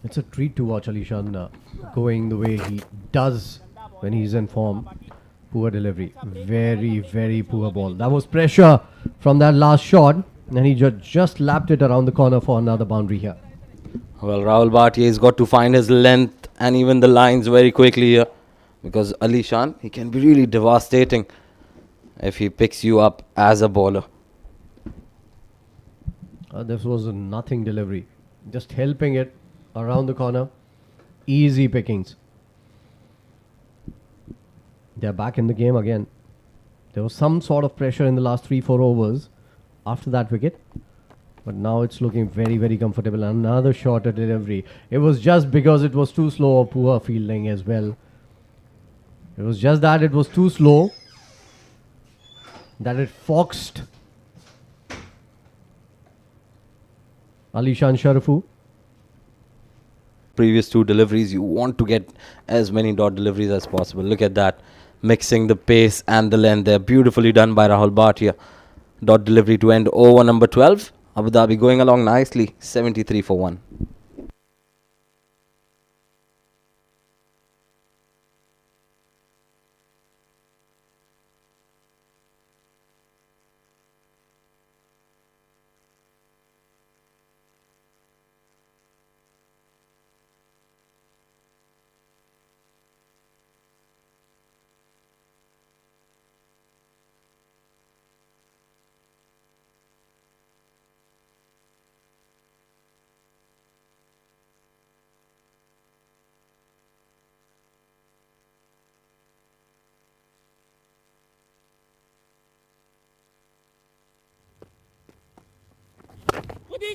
It's a treat to watch Ali Shan going the way he does when he's in form. Poor delivery. Very, very poor ball. That was pressure from that last shot. And he just lapped it around the corner for another boundary here. Well, Rahul Bhatia has got to find his length and even the lines very quickly here. Because Ali Shan, he can be really devastating if he picks you up as a bowler. This was a nothing delivery. Just helping it around the corner. Easy pickings. They're back in the game again. There was some sort of pressure in the last 3-4 overs after that wicket. But now it's looking very, very comfortable. Another shorter delivery. It was just because it was too slow or poor fielding as well. It was just that it was too slow, that it foxed Ali-Sharafu. Previous two deliveries, you want to get as many dot deliveries as possible. Look at that, mixing the pace and the length there. Beautifully done by Rahul Bhatia. Dot delivery to end over number 12. Abu Dhabi going along nicely, 73 for 1.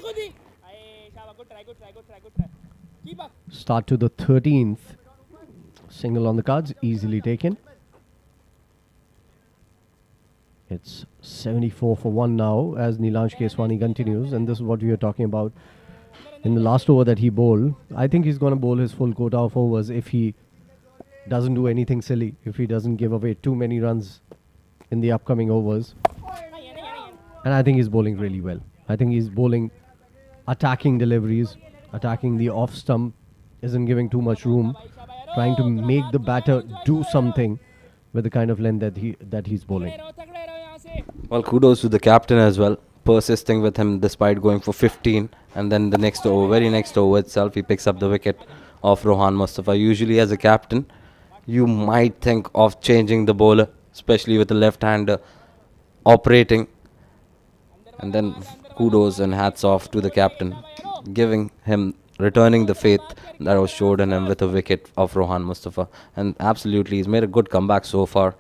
Kudi. Aye, Shaba, good try. Keep up. Start to the 13th. Single on the cards, easily taken. It's 74 for 1 now as Nilansh Keswani continues. And this is what we were talking about in the last over that he bowled. I think he's going to bowl his full quota of overs if he doesn't do anything silly. If he doesn't give away too many runs in the upcoming overs. And I think he's bowling really well. I think he's bowling attacking deliveries, attacking the off stump, isn't giving too much room, trying to make the batter do something with the kind of length that he's bowling. Well, kudos to the captain as well. persisting with him despite going for 15. And then the next over, very next over itself, he picks up the wicket of Rohan Mustafa. Usually as a captain, you might think of changing the bowler, especially with the left-hander operating. And then kudos and hats off to the captain, giving him, returning the faith that was showed in him with a wicket of Rohan Mustafa. And absolutely, he's made a good comeback so far.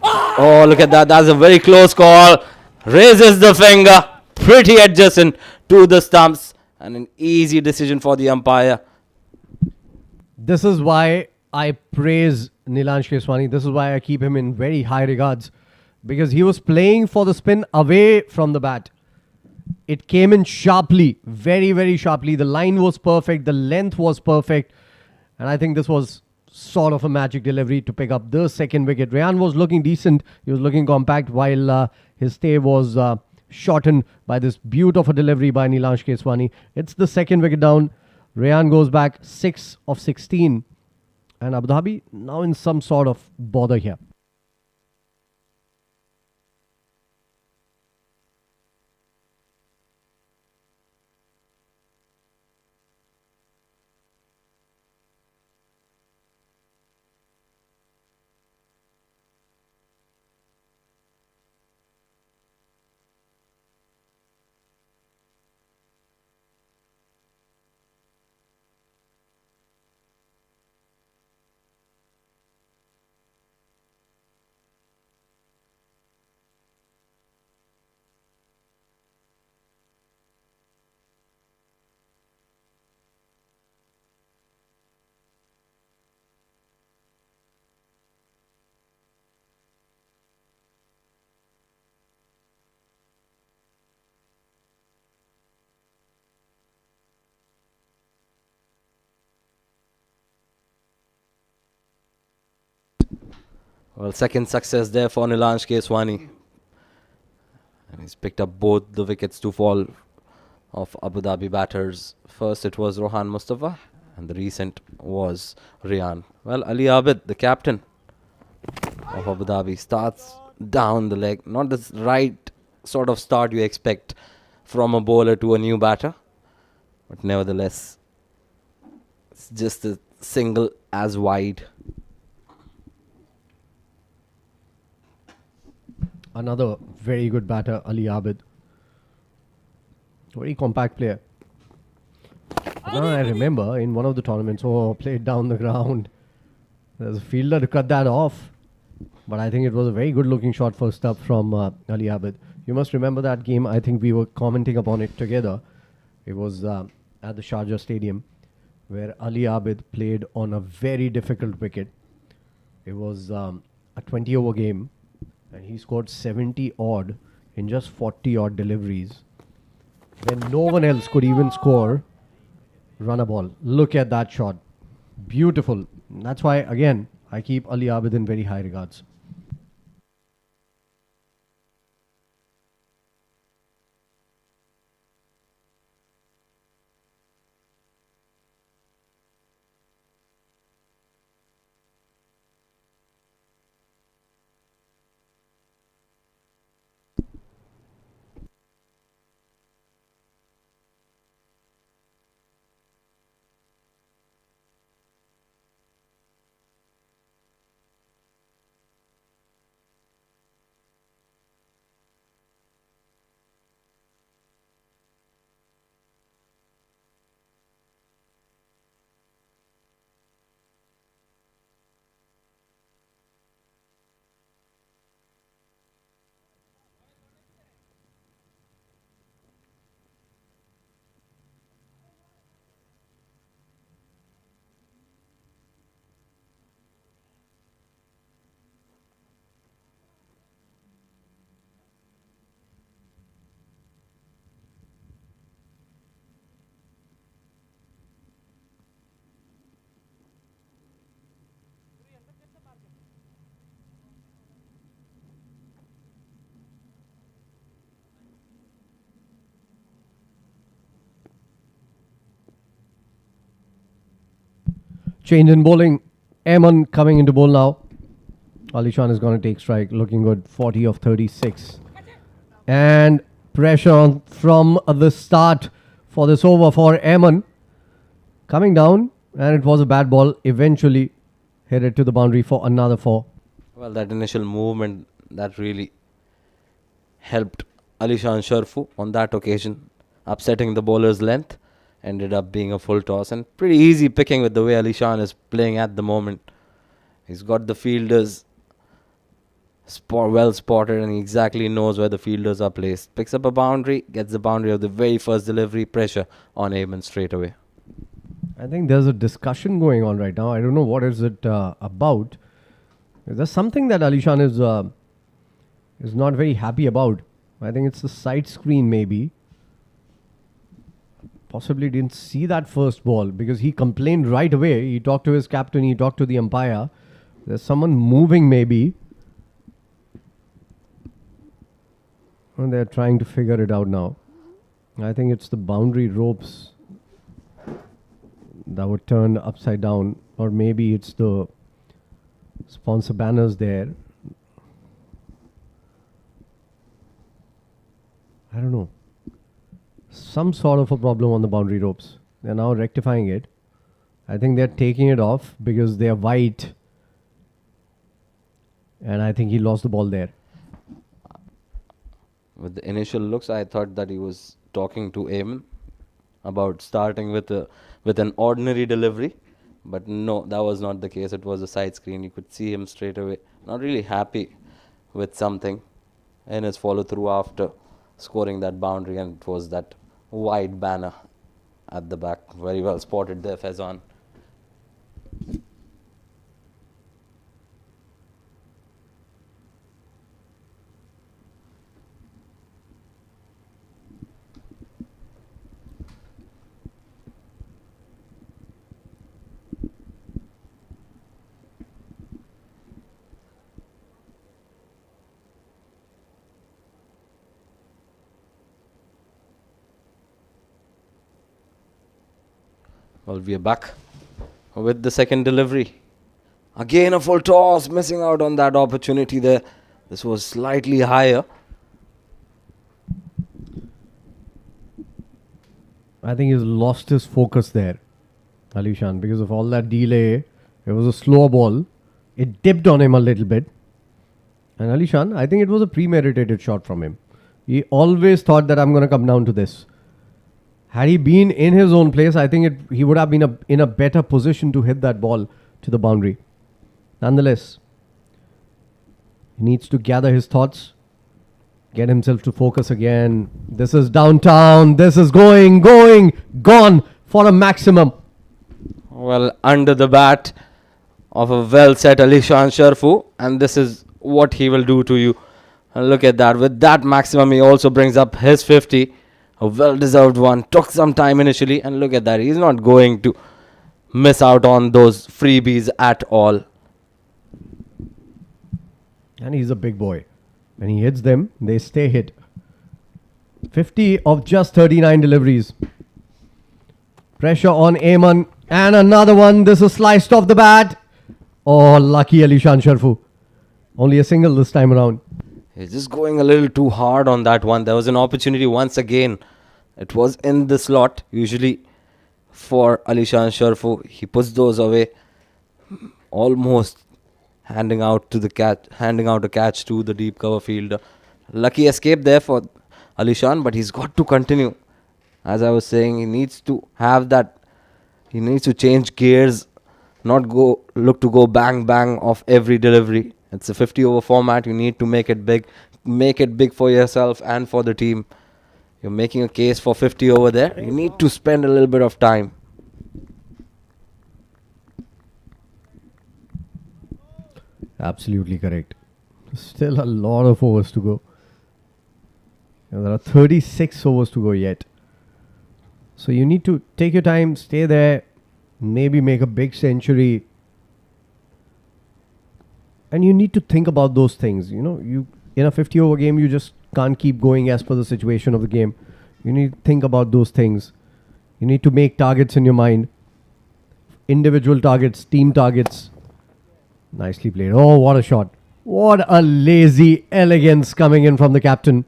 Oh, look at that. That's a very close call. Raises the finger. Pretty adjacent to the stumps. And an easy decision for the umpire. This is why I praise Nilansh Keswani. This is why I keep him in very high regards. Because he was playing for the spin away from the bat. It came in sharply. Very, very sharply. The line was perfect. The length was perfect. And I think this was sort of a magic delivery to pick up the second wicket. Rehan was looking decent. He was looking compact while his stay was shortened by this beautiful delivery by Nilansh Keswani. It's the second wicket down. Rehan goes back 6 of 16. And Abu Dhabi now in some sort of bother here. Well, second success there for Nilansh Keswani. And he's picked up both the wickets to fall of Abu Dhabi batters. First it was Rohan Mustafa and the recent was Rehan. Well, Ali Abid, the captain of Abu Dhabi, starts down the leg. Not the right sort of start you expect from a bowler to a new batter. But nevertheless, it's just a single as wide. Another very good batter, Ali Abid. Very compact player. Now I remember in one of the tournaments, played down the ground. There's a fielder to cut that off. But I think it was a very good looking shot first up from Ali Abid. You must remember that game. I think we were commenting upon it together. It was at the Sharjah Stadium where Ali Abid played on a very difficult wicket. It was a 20 over game. And he scored 70 odd in just 40 odd deliveries. When no one else could even score, run a ball. Look at that shot. Beautiful. That's why, again, I keep Ali Abid in very high regards. Change in bowling. Ajman coming into bowl now. Ali Shan is going to take strike. Looking good. 40 of 36. And pressure from the start for this over for Emirates. Coming down, and it was a bad ball. Eventually headed to the boundary for another 4. Well, that initial movement that really helped Ali-Sharafu on that occasion, upsetting the bowler's length, ended up being a full toss and pretty easy picking with the way Ali-Shan is playing at the moment. He's got the fielders well spotted and he exactly knows where the fielders are placed. Picks up a boundary, gets the boundary of the very first delivery, pressure on Ajman straight away. I think there's a discussion going on right now. I don't know what is it about. There's something that Ali-Shan is not very happy about. I think it's the side screen maybe. Possibly didn't see that first ball because he complained right away. He talked to his captain, he talked to the umpire. There's someone moving maybe. And they're trying to figure it out now. I think it's the boundary ropes that were turned upside down, or maybe it's the sponsor banners there. I don't know. Some sort of a problem on the boundary ropes. They're now rectifying it. I think they're taking it off because they're white. And I think he lost the ball there. With the initial looks, I thought that he was talking to Ajman about starting with an ordinary delivery. But no, that was not the case. It was a side screen. You could see him straight away. Not really happy with something in his follow-through after scoring that boundary. And it was that wide banner at the back. Very well spotted there, Faizan. Well, we are back with the second delivery. Again a full toss, missing out on that opportunity there. This was slightly higher. I think he's lost his focus there, Ali-Shan, because of all that delay. It was a slow ball. It dipped on him a little bit. And Ali-Shan, I think it was a premeditated shot from him. He always thought that I'm going to come down to this. Had he been in his own place, I think he would have been in a better position to hit that ball to the boundary. Nonetheless, he needs to gather his thoughts, get himself to focus again. This is downtown. This is gone for a maximum. Well, under the bat of a well-set Ali-Sharafu, and this is what he will do to you. And look at that. With that maximum, he also brings up his 50. A well-deserved one. Took some time initially, and look at that. He's not going to miss out on those freebies at all. And he's a big boy. When he hits them, they stay hit. 50 of just 39 deliveries. Pressure on Ajman. And another one. This is sliced off the bat. Oh, lucky Ali-Sharafu. Only a single this time around. He's just going a little too hard on that one. There was an opportunity once again. It was in the slot. Usually for Ali-Sharafu, he puts those away. Almost handing out a catch to the deep cover fielder. Lucky escape there for Ali-Shan, but he's got to continue. As I was saying, he needs to have that. He needs to change gears, not look to go bang bang off every delivery. It's a 50 over format. You need to make it big. Make it big for yourself and for the team. You're making a case for 50 over there. You need to spend a little bit of time. Absolutely correct. Still a lot of overs to go. There are 36 overs to go yet. So you need to take your time, stay there, maybe make a big century. And you need to think about those things. You know, in a 50 over game, you just can't keep going as per the situation of the game. You need to think about those things. You need to make targets in your mind. Individual targets, team targets. Nicely played. Oh, what a shot. What a lazy elegance coming in from the captain.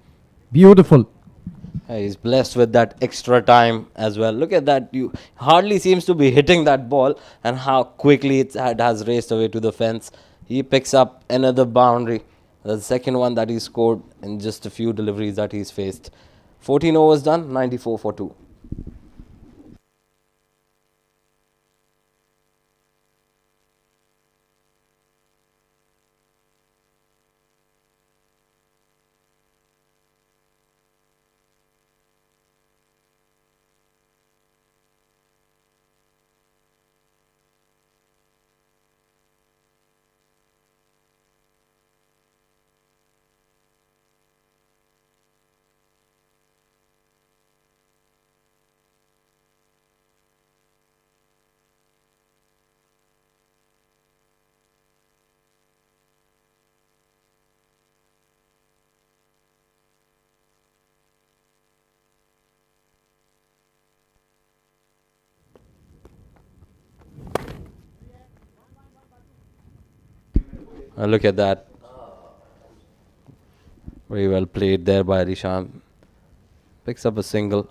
Beautiful. He's blessed with that extra time as well. Look at that. You hardly seems to be hitting that ball, and how quickly it has raced away to the fence. He picks up another boundary. The second one that he scored in just a few deliveries that he's faced. 14 overs done, 94 for 2. Look at that. Very well played there by Rishan. Picks up a single.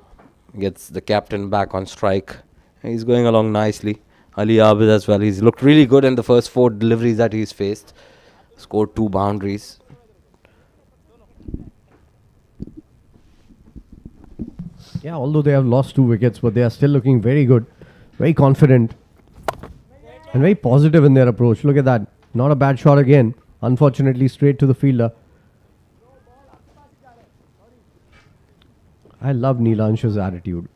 Gets the captain back on strike. He's going along nicely. Ali Abid as well. He's looked really good in the first 4 deliveries that he's faced. Scored 2 boundaries. Yeah, although they have lost 2 wickets, but they are still looking very good, very confident, and very positive in their approach. Look at that. Not a bad shot again. Unfortunately, straight to the fielder. I love Neelansh's attitude.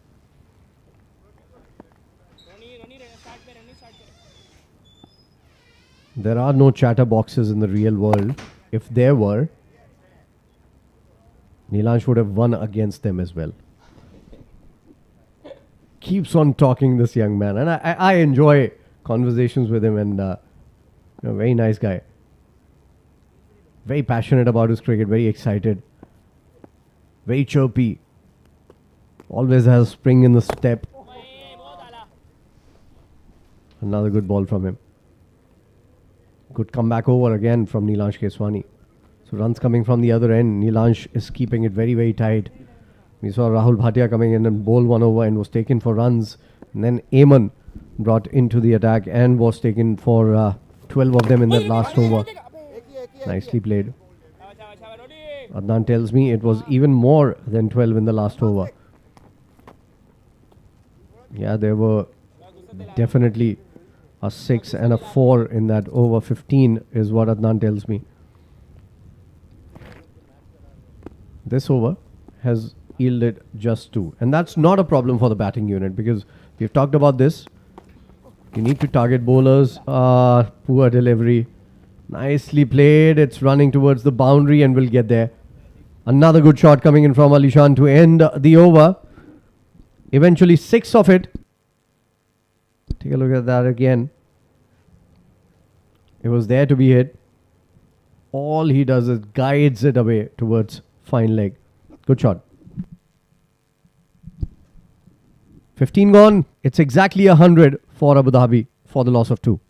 There are no chatterboxes in the real world. If there were, Neelansh would have won against them as well. Keeps on talking, this young man, and I enjoy conversations with him, and very nice guy. Very passionate about his cricket, very excited, very chirpy. Always has spring in the step. Another good ball from him. Good comeback over again from Neelansh Keswani. So runs coming from the other end. Neelansh is keeping it very, very tight. We saw Rahul Bhatia coming in and bowl 1 over and was taken for runs. And then Ajman brought into the attack and was taken for 12 of them in that last over. Nicely played. Adnan tells me it was even more than 12 in the last over. Yeah, there were definitely a 6 and a 4 in that over 15 is what Adnan tells me. This over has yielded just 2. And that's not a problem for the batting unit, because we've talked about this. You need to target bowlers. Poor delivery. Nicely played. It's running towards the boundary and will get there. Another good shot coming in from Alishan to end the over. Eventually 6 of it. Take a look at that again. It was there to be hit. All he does is guides it away towards fine leg. Good shot. 15 gone. It's exactly 100 for Abu Dhabi for the loss of 2.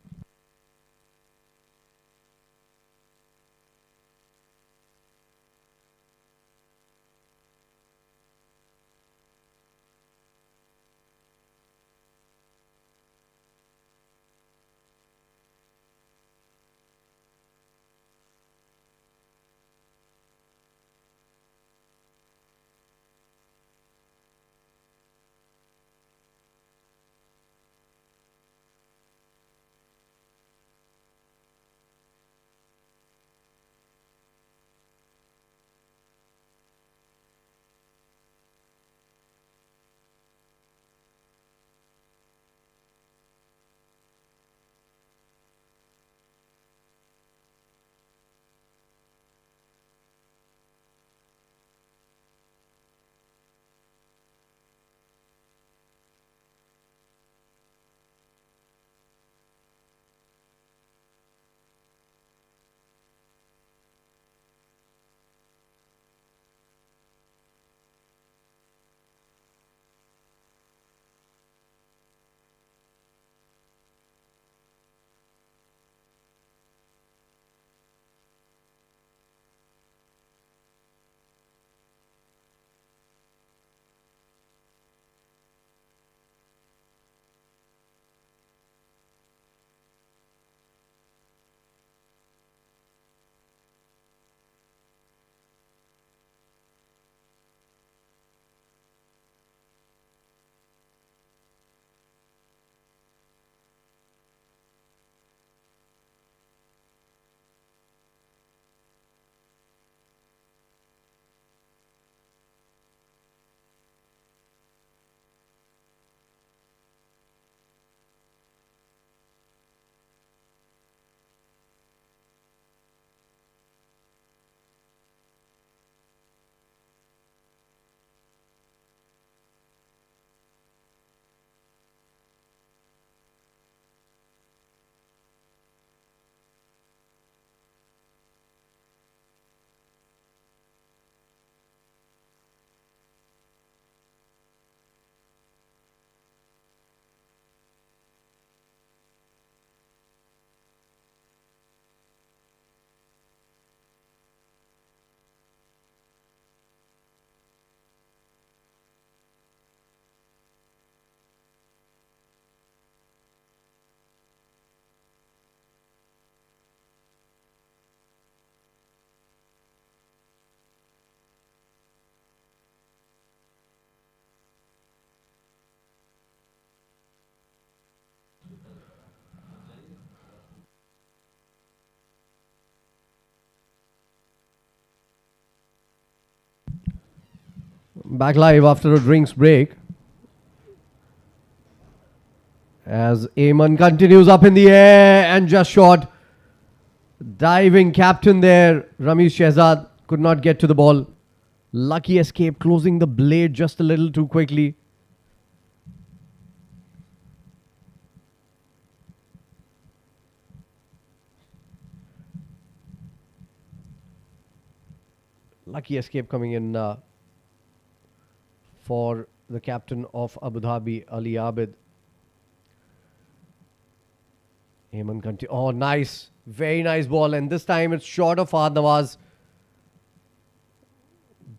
Back live after a drinks break. As Ajman continues up in the air and just shot. Diving captain there, Ramesh Shehzad could not get to the ball. Lucky escape, closing the blade just a little too quickly. Lucky escape coming in for the captain of Abu Dhabi, Ali Abid. Ajman continue. Oh, nice. Very nice ball. And this time it's short of Fahad Nawaz.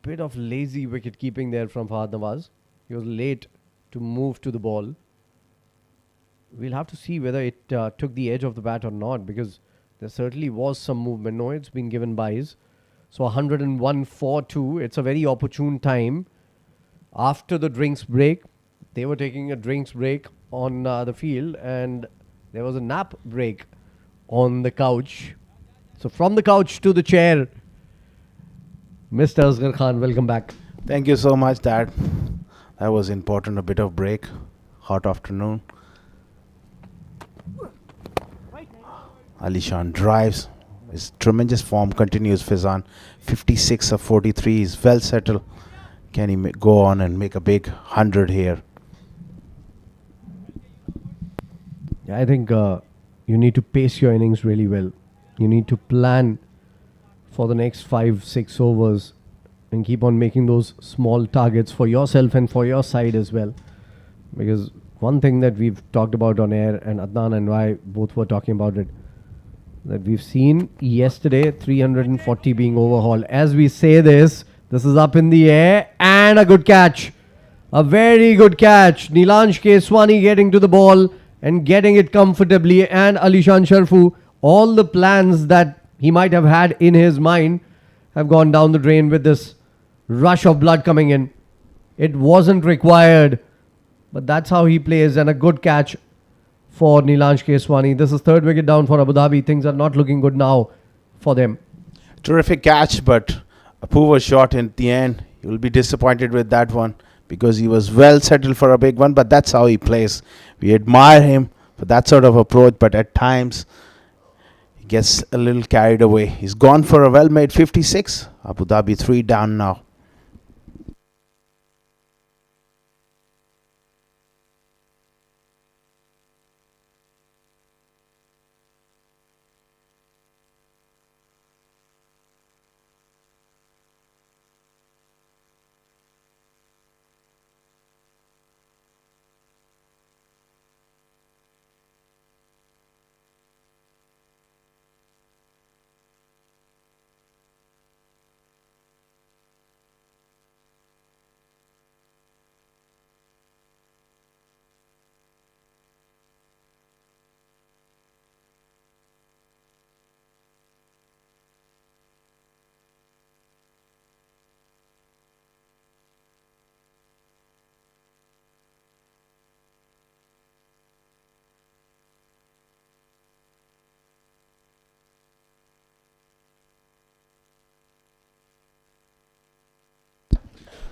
Bit of lazy wicket keeping there from Fahad Nawaz. He was late to move to the ball. We'll have to see whether it took the edge of the bat or not, because there certainly was some movement. No, it's been given byes. So 101 for 2. It's a very opportune time. After the drinks break, they were taking a drinks break on the field, and there was a nap break on the couch. So from the couch to the chair, Mr. Asghar Khan, welcome back. Thank you so much, Dad. That was important, a bit of break. Hot afternoon. Ali-Sharafu drives. His tremendous form continues, Faizan. 56 of 43 is well settled. Can he go on and make a big 100 here? Yeah, I think you need to pace your innings really well. You need to plan for the next 5-6 overs and keep on making those small targets for yourself and for your side as well. Because one thing that we've talked about on air, and Adnan and I both were talking about it, that we've seen yesterday 340 being overhauled. As we say this is up in the air and a good catch. A very good catch. Ali-Sharafu getting to the ball and getting it comfortably, and Ali-Sharafu, all the plans that he might have had in his mind have gone down the drain with this rush of blood coming in. It wasn't required, but that's how he plays, and a good catch for Ali-Sharafu. This is third wicket down for Abu Dhabi. Things are not looking good now for them. Terrific catch, but a poor shot in the end. You'll be disappointed with that one, because he was well settled for a big one, but that's how he plays. We admire him for that sort of approach, but at times he gets a little carried away. He's gone for a well-made 56. Abu Dhabi 3 down now.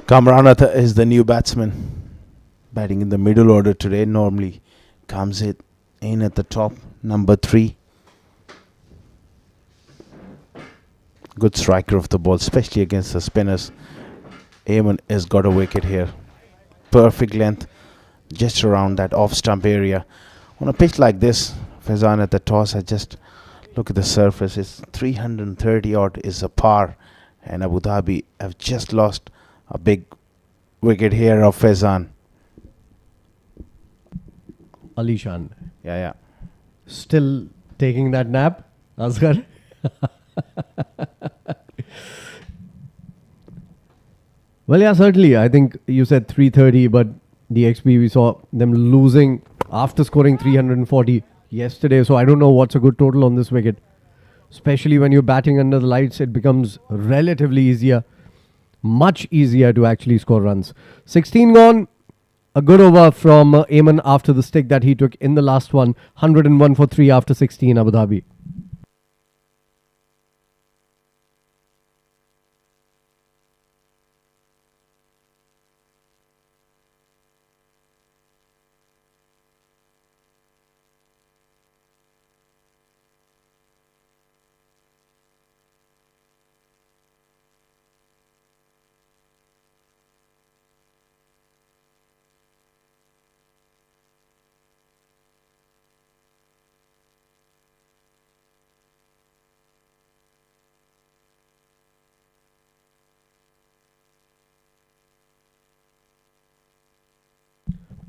Kamran is the new batsman, batting in the middle order today. Normally comes in at the top, number 3. Good striker of the ball, especially against the spinners. Ajman has got a wicket here. Perfect length, just around that off-stump area. On a pitch like this, Faizan at the toss, I just look at the surface. It's 330 odd is a par, and Abu Dhabi have just lost a big wicket here of Faizan. Ali-Sharafu Yeah. still taking that nap, Asghar. Well, yeah, certainly. I think you said 330, but the XP, we saw them losing after scoring 340 yesterday. So I don't know what's a good total on this wicket. Especially when you're batting under the lights, it becomes relatively easier. Much easier to actually score runs. 16 gone. A good over from Ajman after the stick that he took in the last one. 101 for 3 after 16, Abu Dhabi.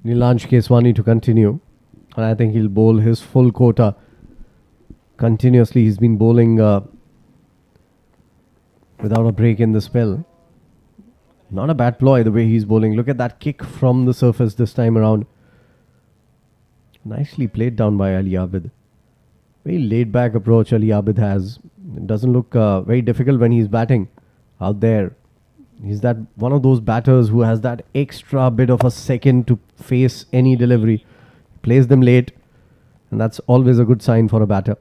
Nilanj Keswani to continue. And I think he'll bowl his full quota. Continuously, he's been bowling without a break in the spell. Not a bad ploy the way he's bowling. Look at that kick from the surface this time around. Nicely played down by Ali Abid. Very laid back approach Ali Abid has. It doesn't look very difficult when he's batting out there. He's that one of those batters who has that extra bit of a second to face any delivery. Plays them late, and that's always a good sign for a batter.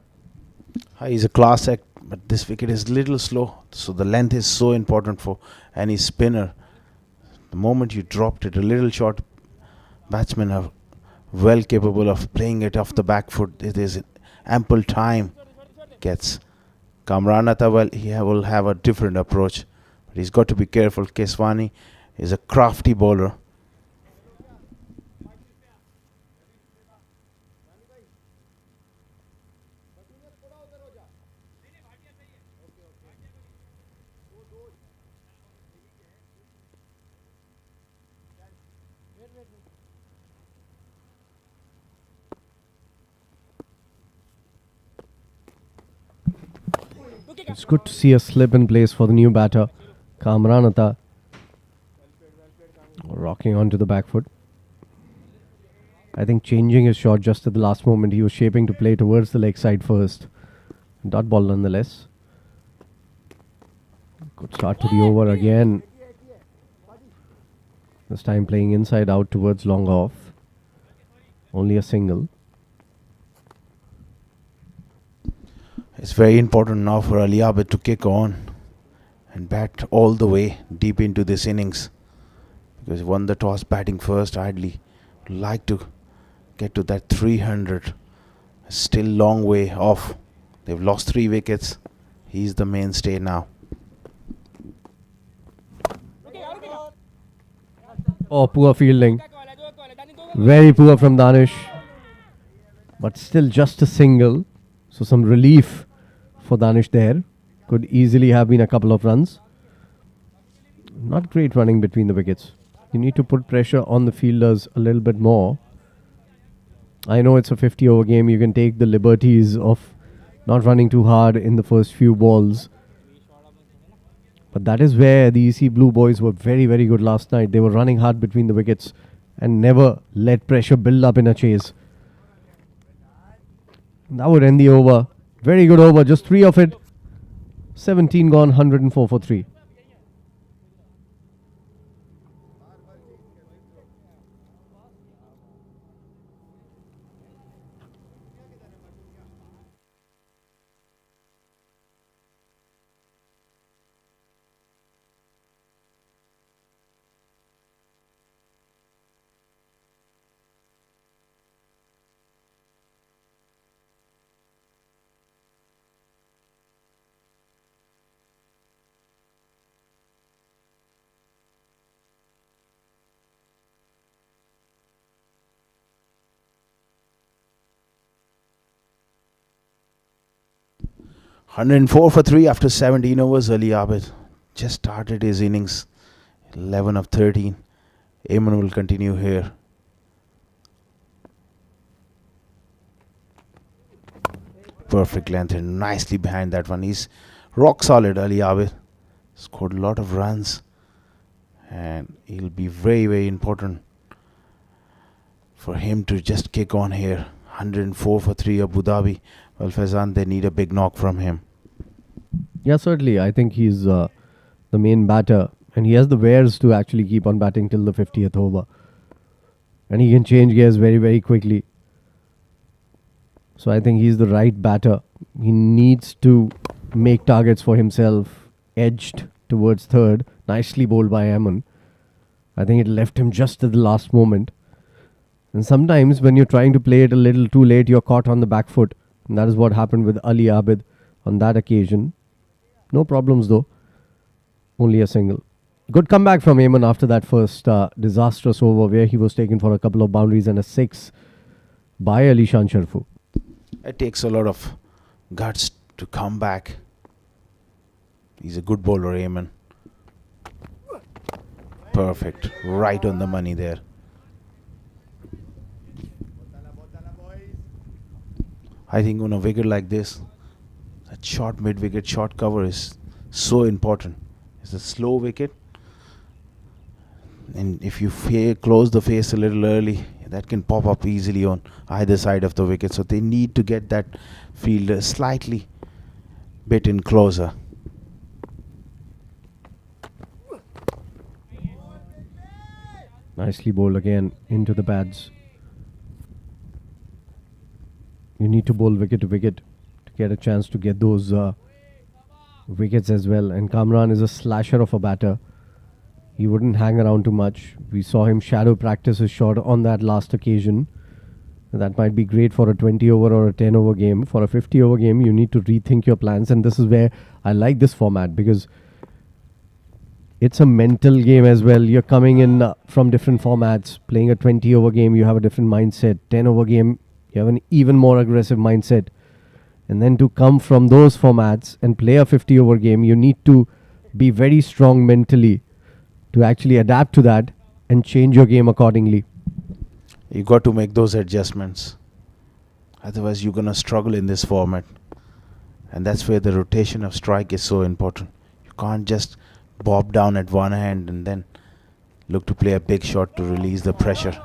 He's a class act, but this wicket is little slow, so the length is so important for any spinner. The moment you dropped it a little short, batsmen are well capable of playing it off the back foot. It is ample time. Gets Kamran, well, he will have a different approach, but he's got to be careful. Keswani is a crafty bowler. It's good to see a slip in place for the new batter, Kamran, rocking onto the back foot. I think changing his shot just at the last moment. He was shaping to play towards the leg side first. Dot ball nonetheless. Good start to the over again. This time playing inside out towards long off. Only a single. It's very important now for Ali Abid to kick on and bat all the way deep into this innings, because he won the toss batting first. I'd like to get to that 300. Still long way off. They've lost 3 wickets. He's the mainstay now. Oh, poor fielding. Very poor from Danish. But still just a single. So some relief for Danish there. Could easily have been a couple of runs. Not great running between the wickets. You need to put pressure on the fielders a little bit more. I know it's a 50-over game. You can take the liberties of not running too hard in the first few balls. But that is where the EC Blue boys were very, very good last night. They were running hard between the wickets and never let pressure build up in a chase. That would end the over. Very good over. Just 3 of it. 17 gone, 104 for 3. $104 for 3 after 17 overs. Ali Abid just started his innings. 11 of 13. Ajman will continue here. Perfect length and nicely behind that one. He's rock solid, Ali Abid. Scored a lot of runs. And it'll be very, very important for him to just kick on here. 104 for 3 Abu Dhabi. Well, Faizan, they need a big knock from him. Yeah, certainly. I think he's the main batter. And he has the wares to actually keep on batting till the 50th over. And he can change gears very, very quickly. So I think he's the right batter. He needs to make targets for himself. Edged towards third. Nicely bowled by Ajman. I think it left him just at the last moment. And sometimes when you're trying to play it a little too late, you're caught on the back foot. And that is what happened with Ali Abid on that occasion. No problems though. Only a single. Good comeback from Ajman after that first disastrous over where he was taken for a couple of boundaries and a 6 by Ali-Sharafu. It takes a lot of guts to come back. He's a good bowler, Ajman. Perfect. Right on the money there. I think on a wicket like this, that short mid-wicket, short cover is so important. It's a slow wicket, and if you close the face a little early, that can pop up easily on either side of the wicket. So they need to get that fielder slightly bit in closer. Nicely bowled again into the pads. You need to bowl wicket to wicket to get a chance to get those wickets as well. And Kamran is a slasher of a batter. He wouldn't hang around too much. We saw him shadow practice his shot on that last occasion. That might be great for a 20 over or a 10 over game. For a 50 over game, you need to rethink your plans. And this is where I like this format, because it's a mental game as well. You're coming in from different formats. Playing a 20 over game, you have a different mindset. 10 over game, you have an even more aggressive mindset. And then to come from those formats and play a 50 over game, you need to be very strong mentally to actually adapt to that and change your game accordingly. You got to make those adjustments. Otherwise, you're going to struggle in this format. And that's where the rotation of strike is so important. You can't just bob down at one hand and then look to play a big shot to release the pressure.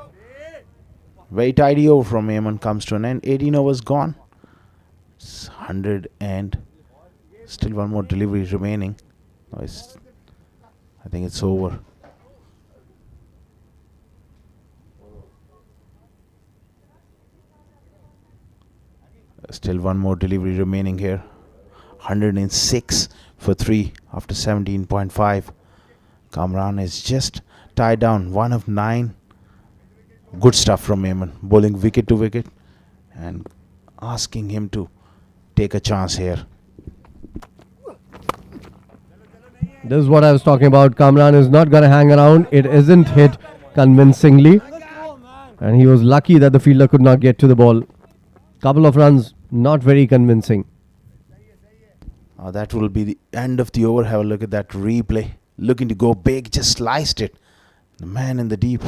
Very tidy over from Ajman comes to an end. 18 overs gone. It's 100 and still one more delivery remaining. No, I think it's over. Still one more delivery remaining here. 106 for 3 after 17.5. Kamran is just tied down. 1 of 9. Good stuff from Ajman. Bowling wicket to wicket and asking him to take a chance here. This is what I was talking about. Kamran is not going to hang around. It isn't hit convincingly. And he was lucky that the fielder could not get to the ball. Couple of runs, not very convincing. That will be the end of the over. Have a look at that replay. Looking to go big, just sliced it. The man in the deep.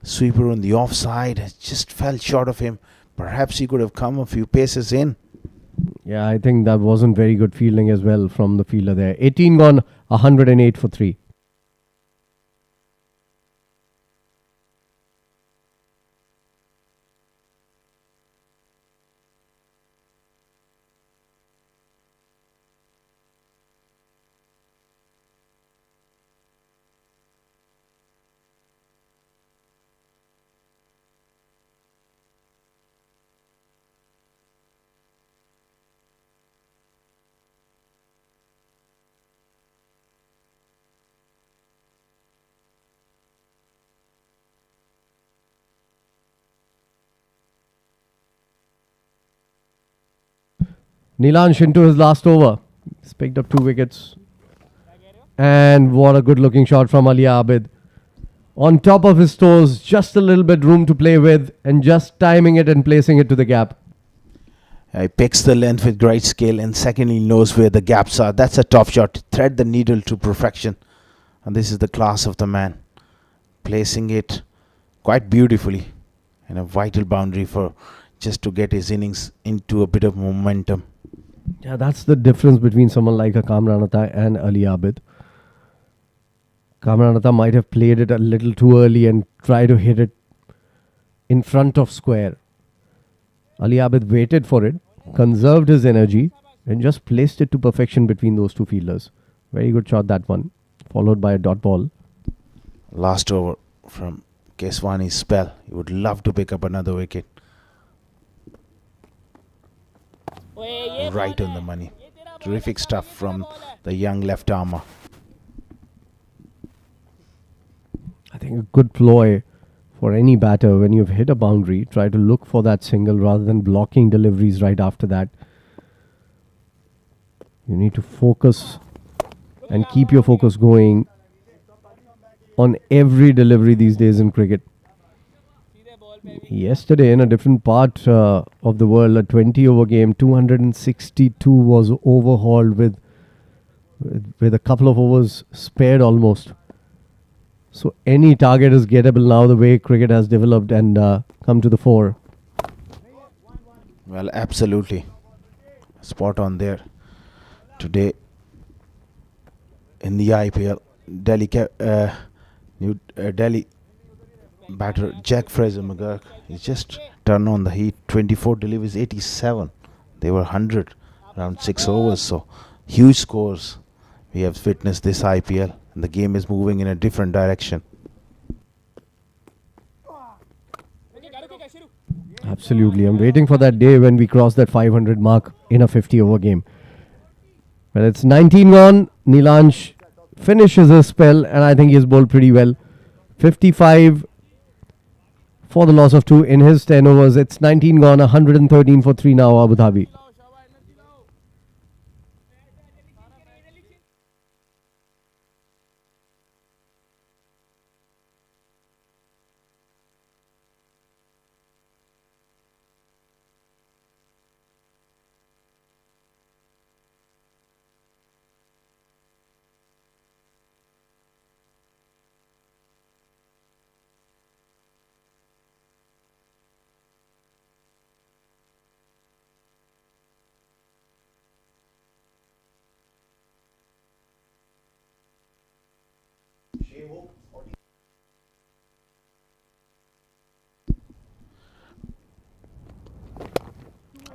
Sweeper on the offside just fell short of him. Perhaps he could have come a few paces in. Yeah, I think that wasn't very good fielding as well from the fielder there. 18 gone, 108 for 3. Nilansh into his last over. He's picked up 2 wickets. And what a good looking shot from Abid. On top of his toes, just a little bit room to play with and just timing it and placing it to the gap. He picks the length with great skill and secondly knows where the gaps are. That's a top shot. Thread the needle to perfection. And this is the class of the man. Placing it quite beautifully in a vital boundary for just to get his innings into a bit of momentum. Yeah, that's the difference between someone like a Kamran and Ali Abid. Kamran might have played it a little too early and tried to hit it in front of square. Ali Abid waited for it, conserved his energy and just placed it to perfection between those two fielders. Very good shot, that one, followed by a dot ball. Last over from Keswani's spell. He would love to pick up another wicket. Right on the money. Terrific stuff from the young left armour. I think a good ploy for any batter when you've hit a boundary, try to look for that single rather than blocking deliveries right after that. You need to focus and keep your focus going on every delivery these days in cricket. Yesterday, in a different part of the world, a 20 over game, 262 was overhauled with a couple of overs spared almost. So any target is gettable now the way cricket has developed and come to the fore. Well, absolutely. Spot on there. Today in the IPL, Delhi batter Jack Fraser McGurk, he just turned on the heat. 24 deliveries, 87. They were 100 around 6 overs. So huge scores we have witnessed this IPL. And the game is moving in a different direction. Absolutely. I'm waiting for that day when we cross that 500 mark in a 50 over game. Well, it's 19 gone. Nilansh finishes his spell, and I think he's bowled pretty well. 55 for the loss of 2 in his 10 overs. It's 19 gone, 113 for 3 now, Abu Dhabi.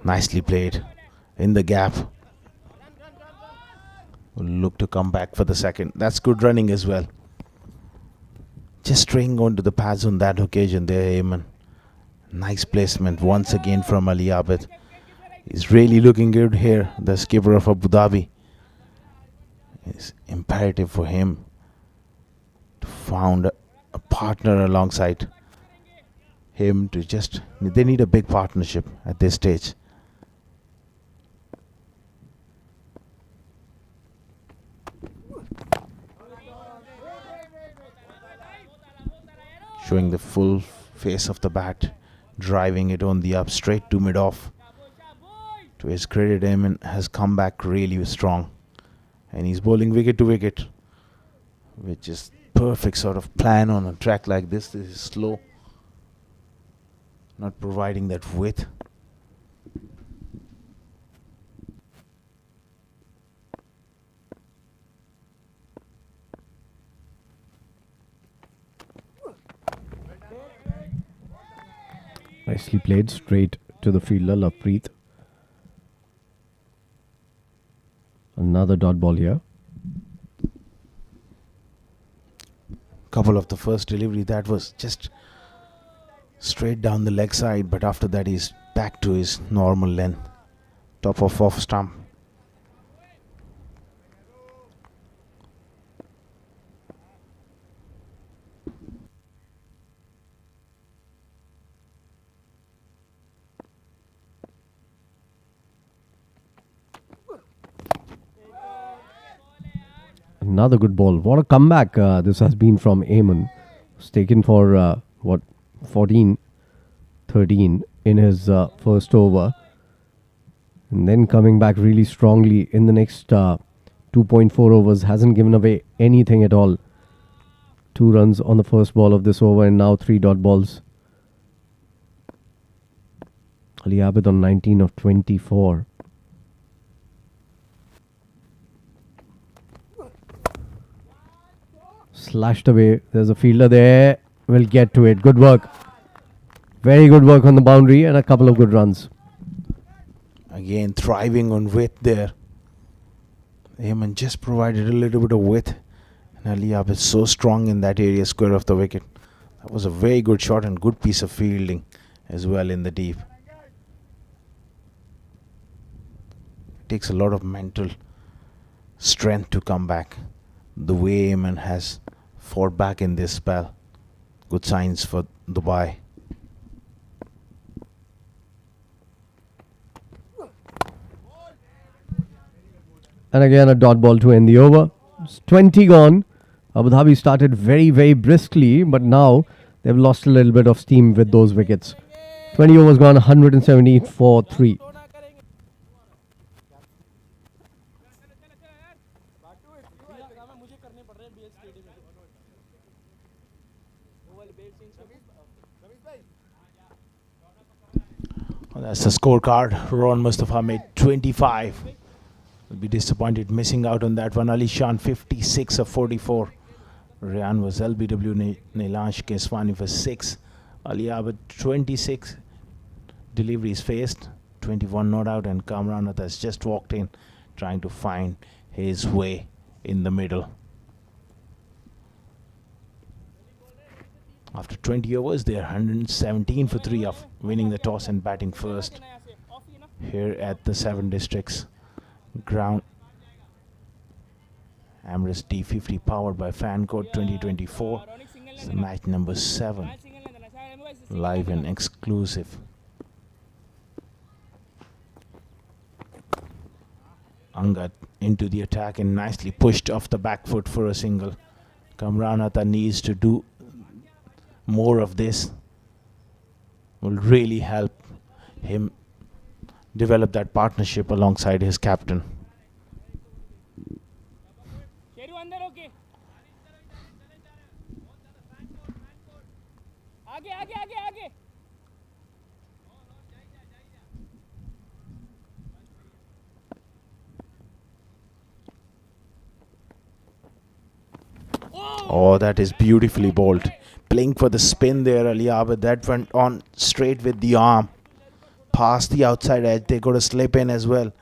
Nicely played in the gap. Will look to come back for the second. That's good running as well. Just straying onto the pads on that occasion there, Ayman. Nice placement once again from Ali Abid. He's really looking good here, the skipper of Abu Dhabi. It's imperative for him to find a partner alongside him to just... They need a big partnership at this stage. Showing the full face of the bat, driving it on the up straight to mid-off. To his credit, Ayman has come back really strong. And he's bowling wicket to wicket, which is perfect sort of plan on a track like this. This is slow, not providing that width. Nicely played straight to the fielder, Lovepreet. Another dot ball here. Couple of the first delivery, that was just straight down the leg side, but after that he's back to his normal length. Top of off stump. Another good ball. What a comeback this has been from Ayman. It's taken for 14, 13 in his first over. And then coming back really strongly in the next 2.4 overs. Hasn't given away anything at all. 2 runs on the first ball of this over and now 3 dot balls. Ali Abid on 19 of 24. Slashed away. There's a fielder there. We'll get to it. Good work. Very good work on the boundary and a couple of good runs. Again, thriving on width there. Ayman just provided a little bit of width. And Ali Abid is so strong in that area, square of the wicket. That was a very good shot and good piece of fielding as well in the deep. It takes a lot of mental strength to come back. The way Ayman has fought back in this spell. Good signs for Dubai. And again a dot ball to end the over. It's 20 gone. Abu Dhabi started very, very briskly, but now they've lost a little bit of steam with those wickets. 20 overs gone, 117 for 3. Well, That's the scorecard. Ron Mustafa made 25. Will be disappointed missing out on that one. Ali Shan 56 of 44. Ryan was LBW. Neelansh Keswani for 6. Ali Abid 26 deliveries faced, 21 not out, and Kamran has just walked in trying to find his way in the middle. After 20 overs, they are 117 for 3 of winning the toss and batting first here at the 7 districts ground. Emirates D50 powered by Fan Code 2024. It's match number 7, live and exclusive. Angad into the attack and nicely pushed off the back foot for a single. Kamran needs to do more of this. Will really help him develop that partnership alongside his captain. Oh, that is beautifully bowled. Playing for the spin there, Ali Abid. That went on straight with the arm. Past the outside edge. They got a slip in as well.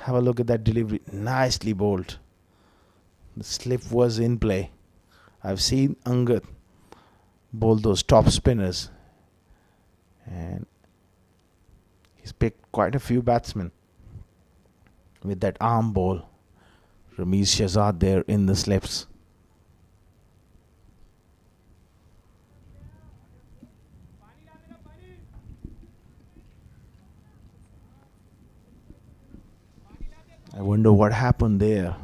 Have a look at that delivery. Nicely bowled. The slip was in play. I've seen Angad bowl those top spinners. And he's picked quite a few batsmen with that arm ball. Ramiz Shahzad there in the slips. I wonder what happened there.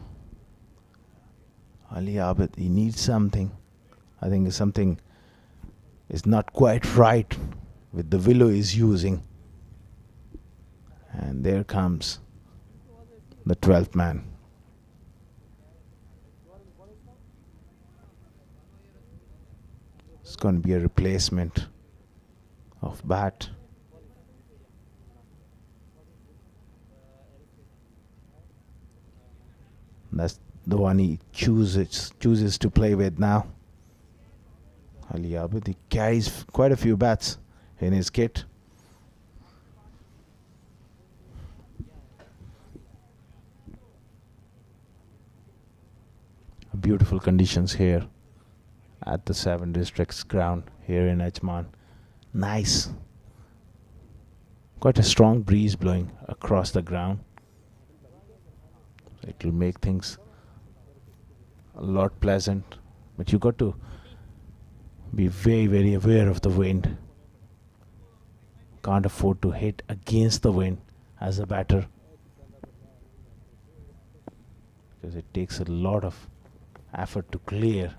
Ali Abid, he needs something. I think something is not quite right with the willow he's using. And there comes the 12th man. It's going to be a replacement of bat. That's the one he chooses to play with now. Ali Abid, he carries quite a few bats in his kit. Beautiful conditions here at the 7 districts ground here in Ajman. Nice. Quite a strong breeze blowing across the ground. It will make things a lot pleasant, but you got to be very, very aware of the wind. Can't afford to hit against the wind as a batter, because it takes a lot of effort to clear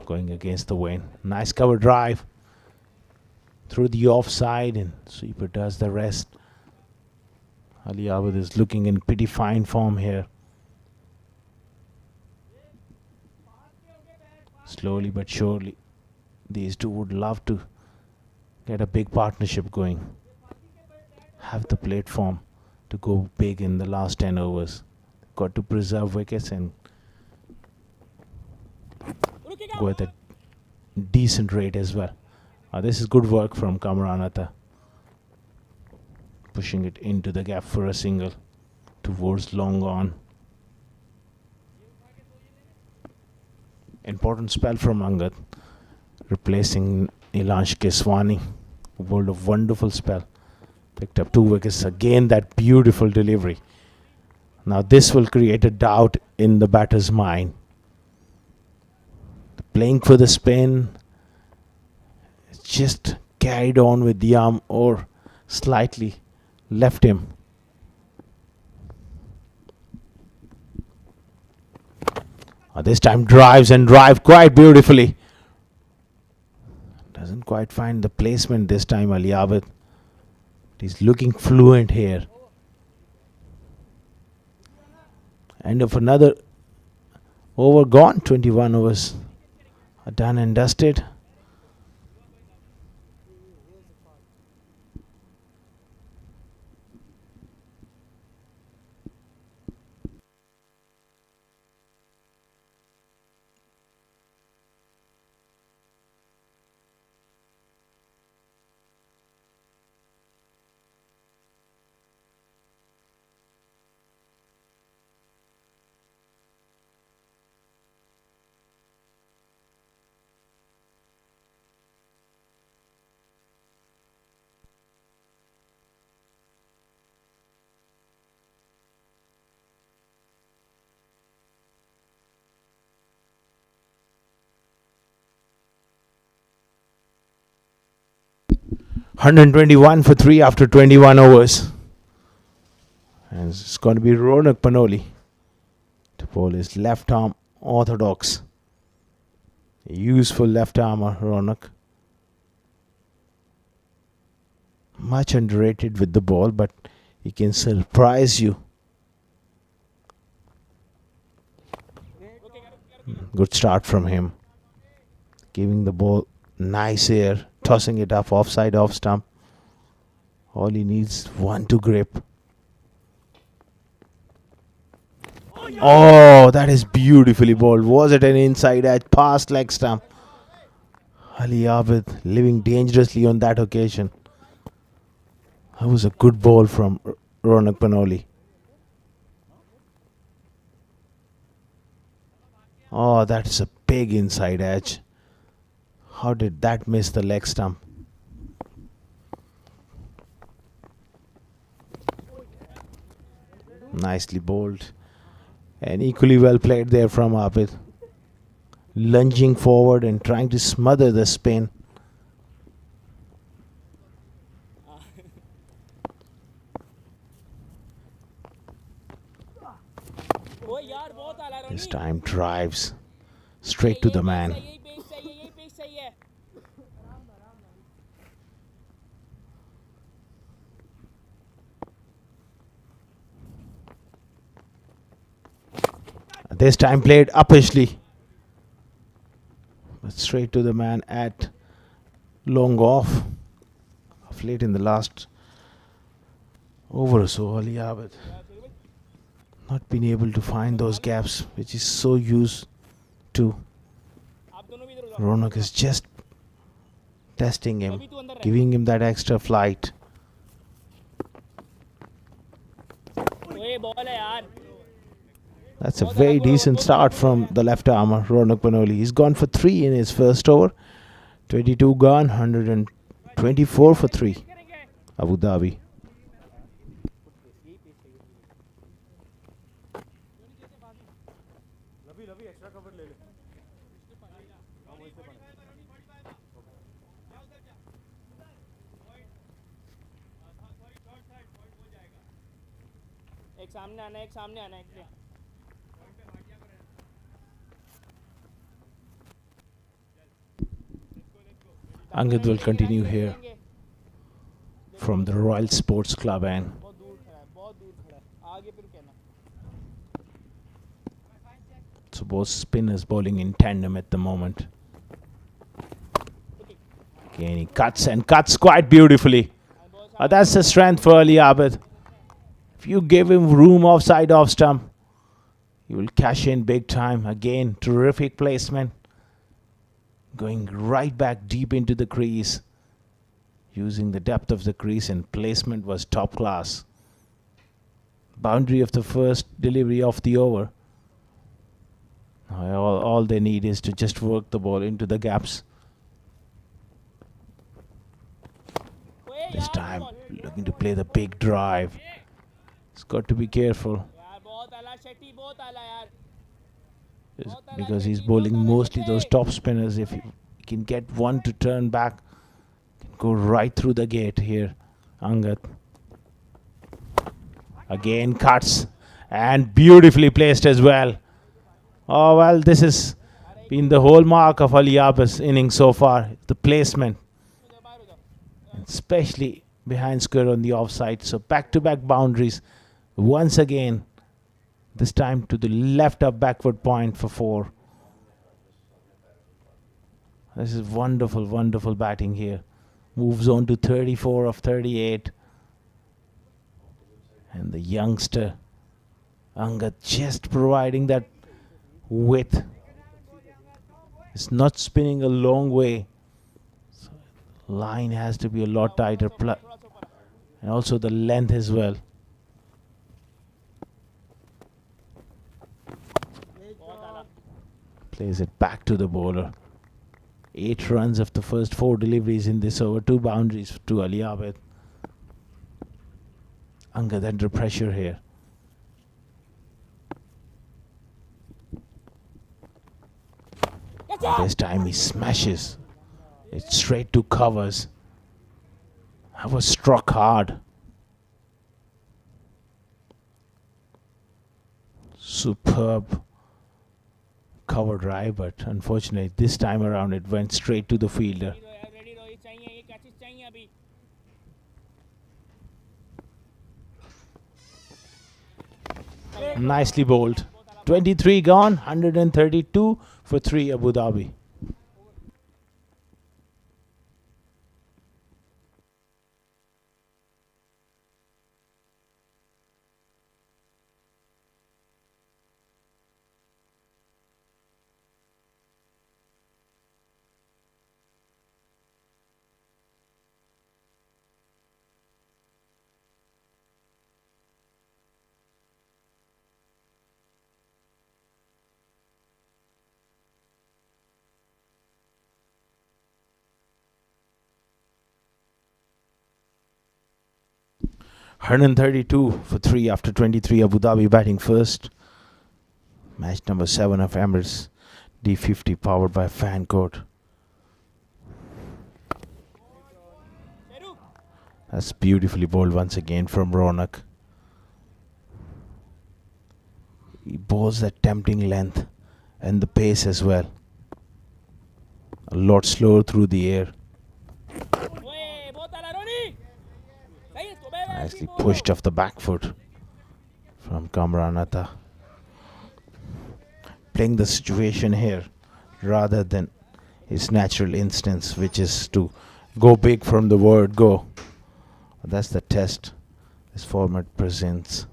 going against the wind. Nice cover drive through the offside, and sweeper does the rest. Ali Abid is looking in pretty fine form here. Slowly but surely, these two would love to get a big partnership going. Have the platform to go big in the last 10 overs. Got to preserve wickets and go at a decent rate as well. This is good work from Kamran. Pushing it into the gap for a single towards long on. Important spell from Angad, replacing Neelansh Keswani, who bowled a wonderful spell. Picked up 2 wickets. Again, that beautiful delivery. Now this will create a doubt in the batter's mind. Playing for the spin, just carried on with the arm or slightly left him. This time drive quite beautifully. Doesn't quite find the placement this time, Ali Abid. He's looking fluent here. End of another over gone. 21 overs are done and dusted. 121 for 3 after 21 overs. And it's going to be Ronak Panoli to bowl his left arm orthodox. A useful left armer, Ronak. Much underrated with the ball, but he can surprise you. Good start from him. Giving the ball nice air, tossing it up offside off stump. All he needs one to grip. Oh, that is beautifully bowled. Was it an inside edge past leg stump? Ali Abid living dangerously on that occasion. That was a good ball from Ronak Panoli. Oh, that's a big inside edge. How did that miss the leg stump? Nicely bowled. And equally well played there from Abid. Lunging forward and trying to smother the spin. This time drives straight to the man. This time played uppishly. But straight to the man at long off. Of late in the last over or so, Ali Abid not been able to find those gaps which is so used to. Ronak is just testing him, giving him that extra flight. That's a very decent start from the left armer, Ronak Panoli. He's gone for 3 in his first over. 22 gone, 124 for 3. Abu Dhabi. एक सामने आना एक Angad will continue here from the Royal Sports Club and so both spinners bowling in tandem at the moment. Again he cuts and cuts quite beautifully. That's the strength for Ali Abid. If you give him room offside off stump, he will cash in big time. Again, terrific placement. Going right back deep into the crease. Using the depth of the crease and placement was top class. Boundary of the first delivery of the over. All they need is to just work the ball into the gaps. This time looking to play the big drive. It's got to be careful. Because he's bowling mostly those top spinners. If he can get one to turn back, can go right through the gate here. Angad. Again cuts and beautifully placed as well. Oh well, this has been the hallmark of Ali Abid's innings so far. The placement. Especially behind square on the offside. So back-to-back boundaries. Once again. This time to the left up backward point for 4. This is wonderful, wonderful batting here. Moves on to 34 of 38. And the youngster, Angad, just providing that width. It's not spinning a long way. So line has to be a lot tighter. And also the length as well. Plays it back to the bowler. 8 runs of the first 4 deliveries in this over. 2 boundaries to Ali Abid. Angad under pressure here. This time he smashes it straight to covers. I was struck hard. Superb cover drive, but unfortunately this time around it went straight to the fielder. ready Rohit चाहिए ये catches चाहिए अभी Nicely bowled. 23 gone, 132 for 3 Abu Dhabi. (132 for 3 after 23 Abu Dhabi batting first. Match number 7 of Emirates D50 powered by Fan Court. That's beautifully bowled once again from Ronak. He bowls that tempting length and the pace as well. A lot slower through the air. ओए बहुत आला रोनी सही इसको बे Nicely pushed off the back foot from Kamran. Playing the situation here rather than his natural instincts, which is to go big from the word go. That's the test this format presents.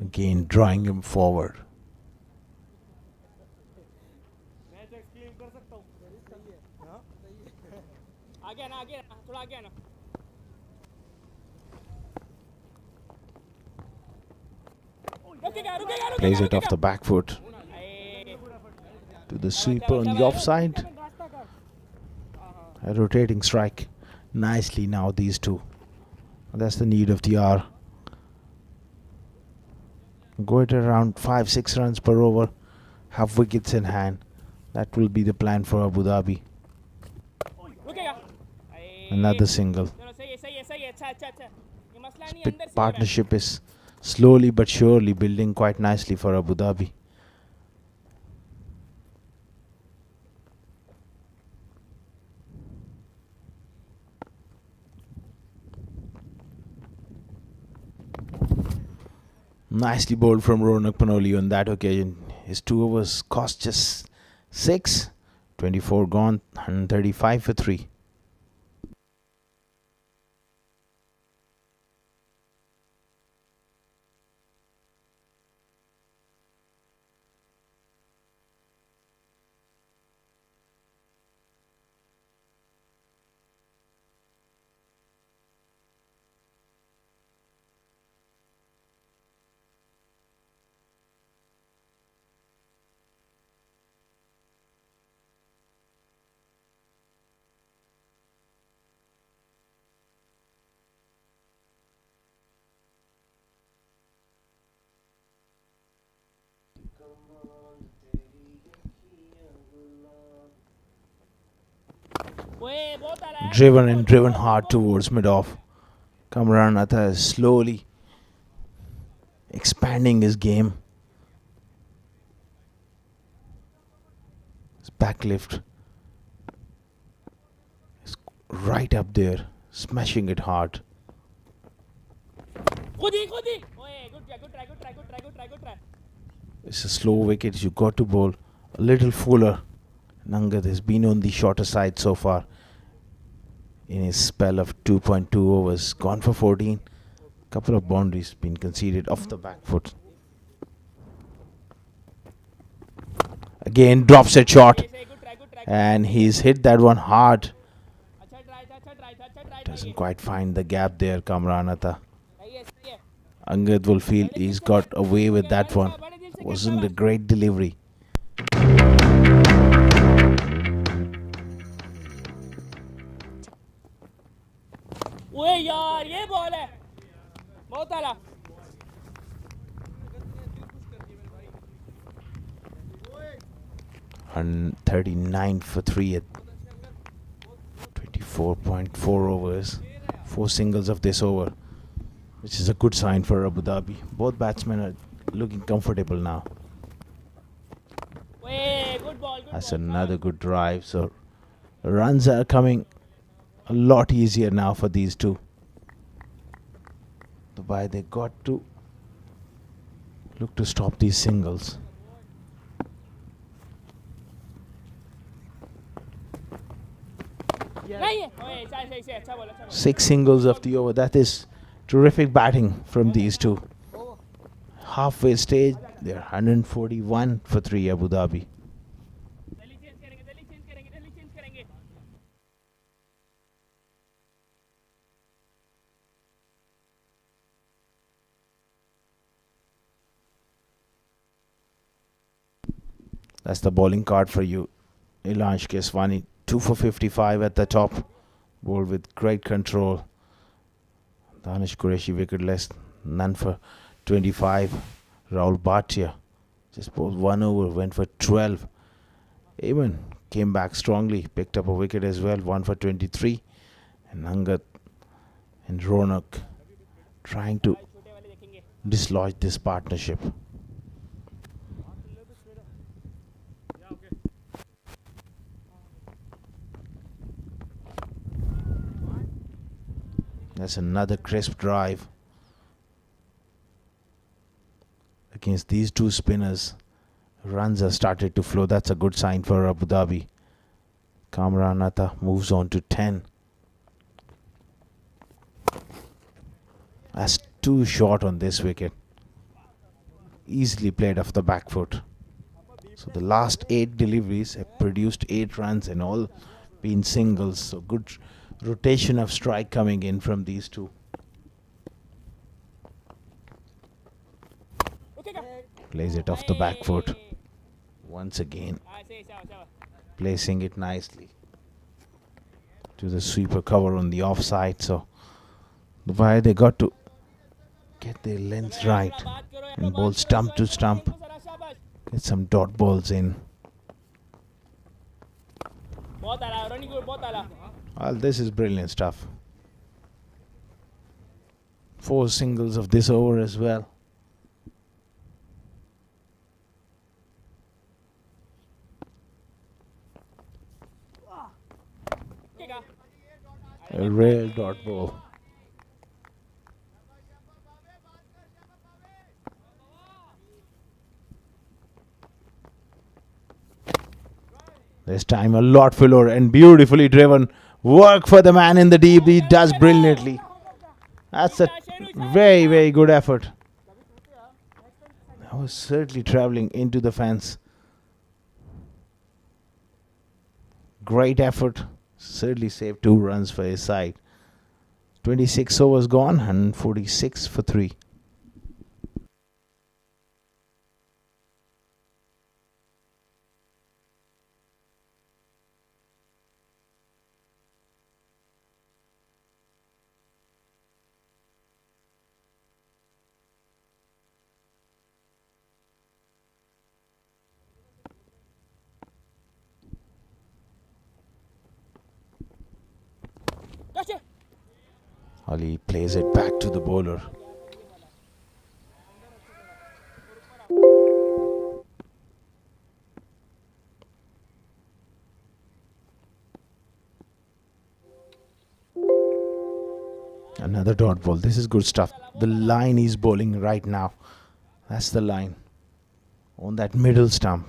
Again drawing him forward. आगे ना थोड़ा आगे ना रुकेगा Plays it off the back foot to the sweeper on the offside. A rotating strike. Nicely now these two. That's the need of the hour. Go at around 5-6 runs per over. Have wickets in hand. That will be the plan for Abu Dhabi. Another single. Split partnership is slowly but surely building quite nicely for Abu Dhabi. Nicely bowled from Ronak Panoli on that occasion. His 2 overs cost just 6. 24 gone, 135 for 3. Driven hard towards mid-off. Kamran is slowly expanding his game. His back lift is right up there, smashing it hard. Good try. It's a slow wicket. You got to bowl a little fuller. Angad has been on the shorter side so far in his spell of 2.2 overs. Gone for 14. Couple of boundaries been conceded off the back foot. Again drops a shot, and he's hit that one hard. Doesn't quite find the gap there, Kamran. Angad will feel he's got away with that one. Wasn't a great delivery. ओए यार ये ball है बहुत आला 139 for 3. 4.4 overs, 4 singles of this over, which is a good sign for Abu Dhabi. Both batsmen are looking comfortable now. Way, good ball, good That's ball. another good drive. So runs are coming a lot easier now for these two. Dubai, they got to look to stop these singles. नहीं है ओए सही सही से अच्छा बोला अच्छा बोला 6 singles of the over. That is terrific batting from these two. Halfway stage, they're 141 for 3 Abu Dhabi. Delhi change करेंगे दिल्ली चेंज करेंगे दिल्ली चेंज करेंगे That's the bowling card for you. Danish Kesi, 2 for 55 at the top. Bowled with great control. Danish Qureshi wicketless, none for 25. Rahul Bhatia just bowled 1 over, went for 12. Ajman came back strongly, picked up a wicket as well, 1 for 23. And Angad and Ronak trying to छोटे वाले देखेंगे dislodge this partnership. That's another crisp drive against these two spinners. Runs have started to flow. That's a good sign for Abu Dhabi. Kamran moves on to 10. That's too short on this wicket. Easily played off the back foot. So the last 8 deliveries have produced 8 runs and all been singles. So good rotation of strike coming in from these two. रुकेगा Plays it off the back foot once again, सही सही सही placing it nicely to the sweeper cover on the offside. So Dubai, they got to get their length right बात करो यार and bowl stump to stump, शाबाश get some dot balls in. बहुत आला running बहुत आला Well, this is brilliant stuff. 4 singles of this over as well. रुकेगा A real dot ball. This time a lot fuller and beautifully driven. Work for the man in the deep. He does brilliantly. That's a very, very good effort. I was certainly travelling into the fence. Great effort. Certainly saved 2 runs for his side. 26 overs gone, 146 for 3. कैसे Ali plays it back to the bowler. Another dot ball. This is good stuff. The line he's bowling right now. That's the line. On that middle stump.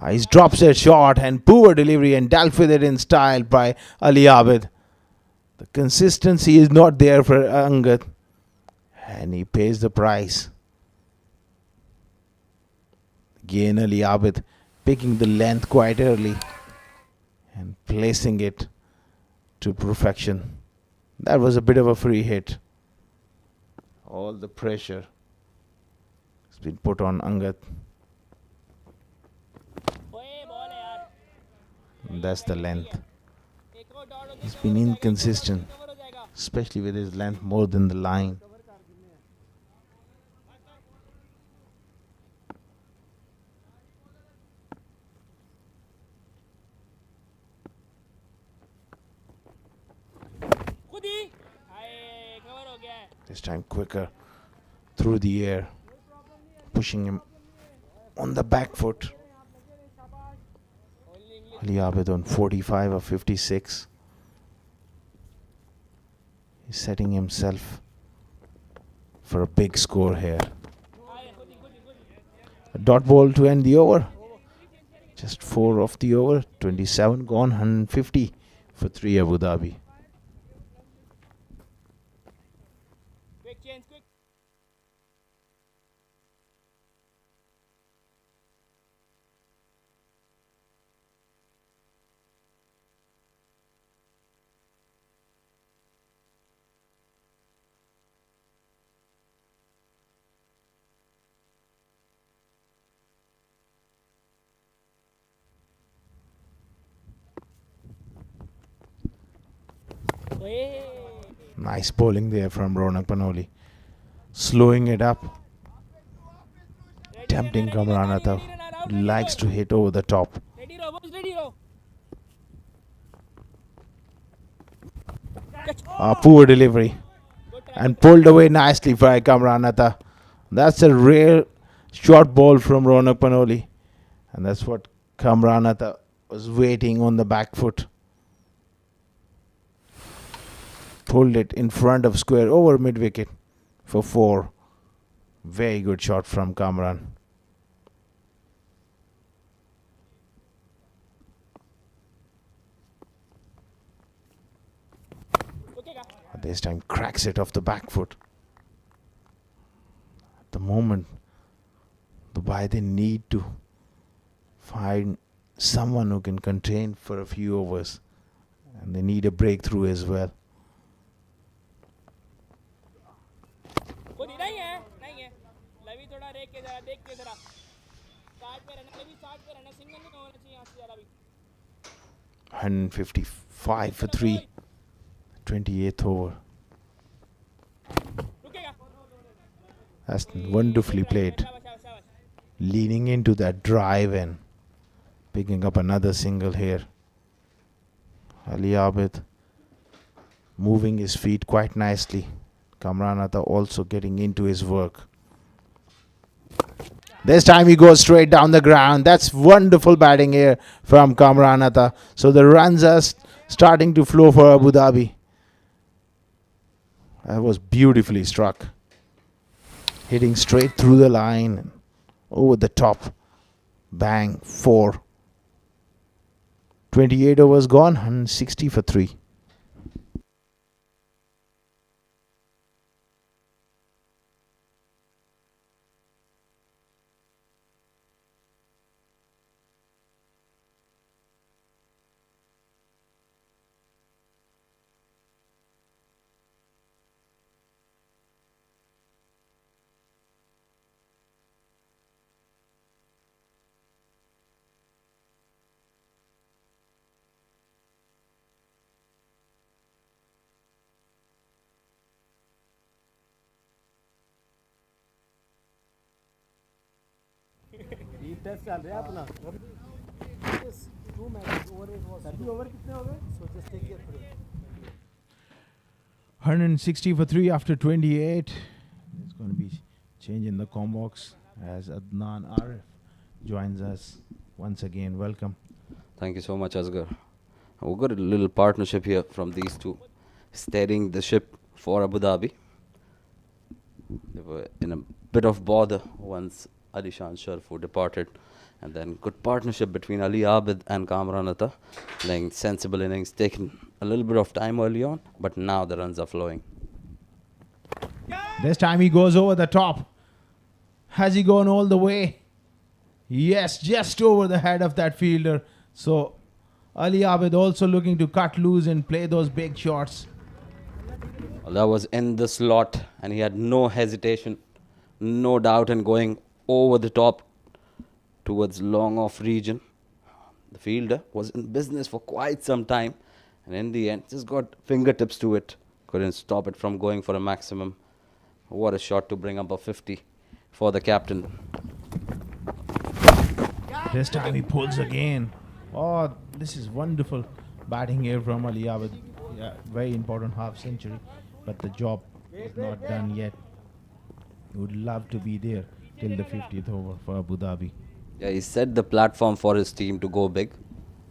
He drops it short and poor delivery and dealt with it in style by Ali Abid. The consistency is not there for Angad. And he pays the price. Again Ali Abid picking the length quite early and placing it to perfection. That was a bit of a free hit. All the pressure has been put on Angad. ओए ball है यार And that's the length. एक और dot He's been inconsistent, cover हो जाएगा especially with his length more than the line. खुद ही हाय cover हो गया है This time quicker through the air, pushing him on the back foot. Ali Abid on 45 or 56. He's setting himself for a big score here. A dot ball to end the over. Just 4 of the over. 27 gone, 150 for 3 Abu Dhabi. quick change quick ओए Nice bowling there from Ronak Panoli. Slowing it up. Tempting Kamran Atta. Likes to hit over the top. Ready रहो boss ready रहो Poor delivery. And pulled away nicely by Kamran Atta. That's a rare short ball from Ronak Panoli. And that's what Kamran Atta was waiting on the back foot. Pulled it in front of square over mid wicket for 4. Very good shot from Kamran. रुकेगा This time cracks it off the back foot. At the moment, Dubai, they need to find someone who can contain for a few overs. And they need a breakthrough as well. खुद ही नहीं है लवी थोड़ा rake के जरा देख के जरा start पे रहना लवी स्टार्ट पे रहना सिंगल नहीं होना चाहिए यहाँ से जरा भी 155 for 3. 28th over. रुकेगा That's wonderfully played. शाबाश शाबाश शाबाश Leaning into that drive and picking up another single here. Ali Abid moving his feet quite nicely. Kamran Atta also getting into his work. This time he goes straight down the ground. That's wonderful batting here from Kamran Atta. So the runs are starting to flow for Abu Dhabi. That was beautifully struck. Hitting straight through the line. Over the top. Bang. 4. 28 overs gone. 160 for 3. Test चल रहा है अपना Yes, 2 matches over it was 30 over कितने हो गए so just take your through 160 for 3 after 28. There's going to be change in the com box as Adnan Arif joins us once again. Welcome. Thank you so much, Asghar. We've got a little partnership here from these two, steadying the ship for Abu Dhabi. They were in a bit of bother once Ali-Sharafu departed, and then good partnership between Ali Abid and Kamran Atta, playing sensible innings, taking a little bit of time early on, but now the runs are flowing. This time he goes over the top. Has he gone all the way? Yes, just over the head of that fielder. So Ali Abid also looking to cut loose and play those big shots. Well, that was in the slot, and he had no hesitation, no doubt in going over the top towards long off region. The fielder was in business for quite some time, and in the end just got fingertips to it. Couldn't stop it from going for a maximum. What a shot to bring up a 50 for the captain. This time he pulls again. Oh, this is wonderful batting here from Ali Abid. yeah, very important half century, but the job is not done yet. He would love to be there till the 50th over for Abu Dhabi. Yeah, he set the platform for his team to go big.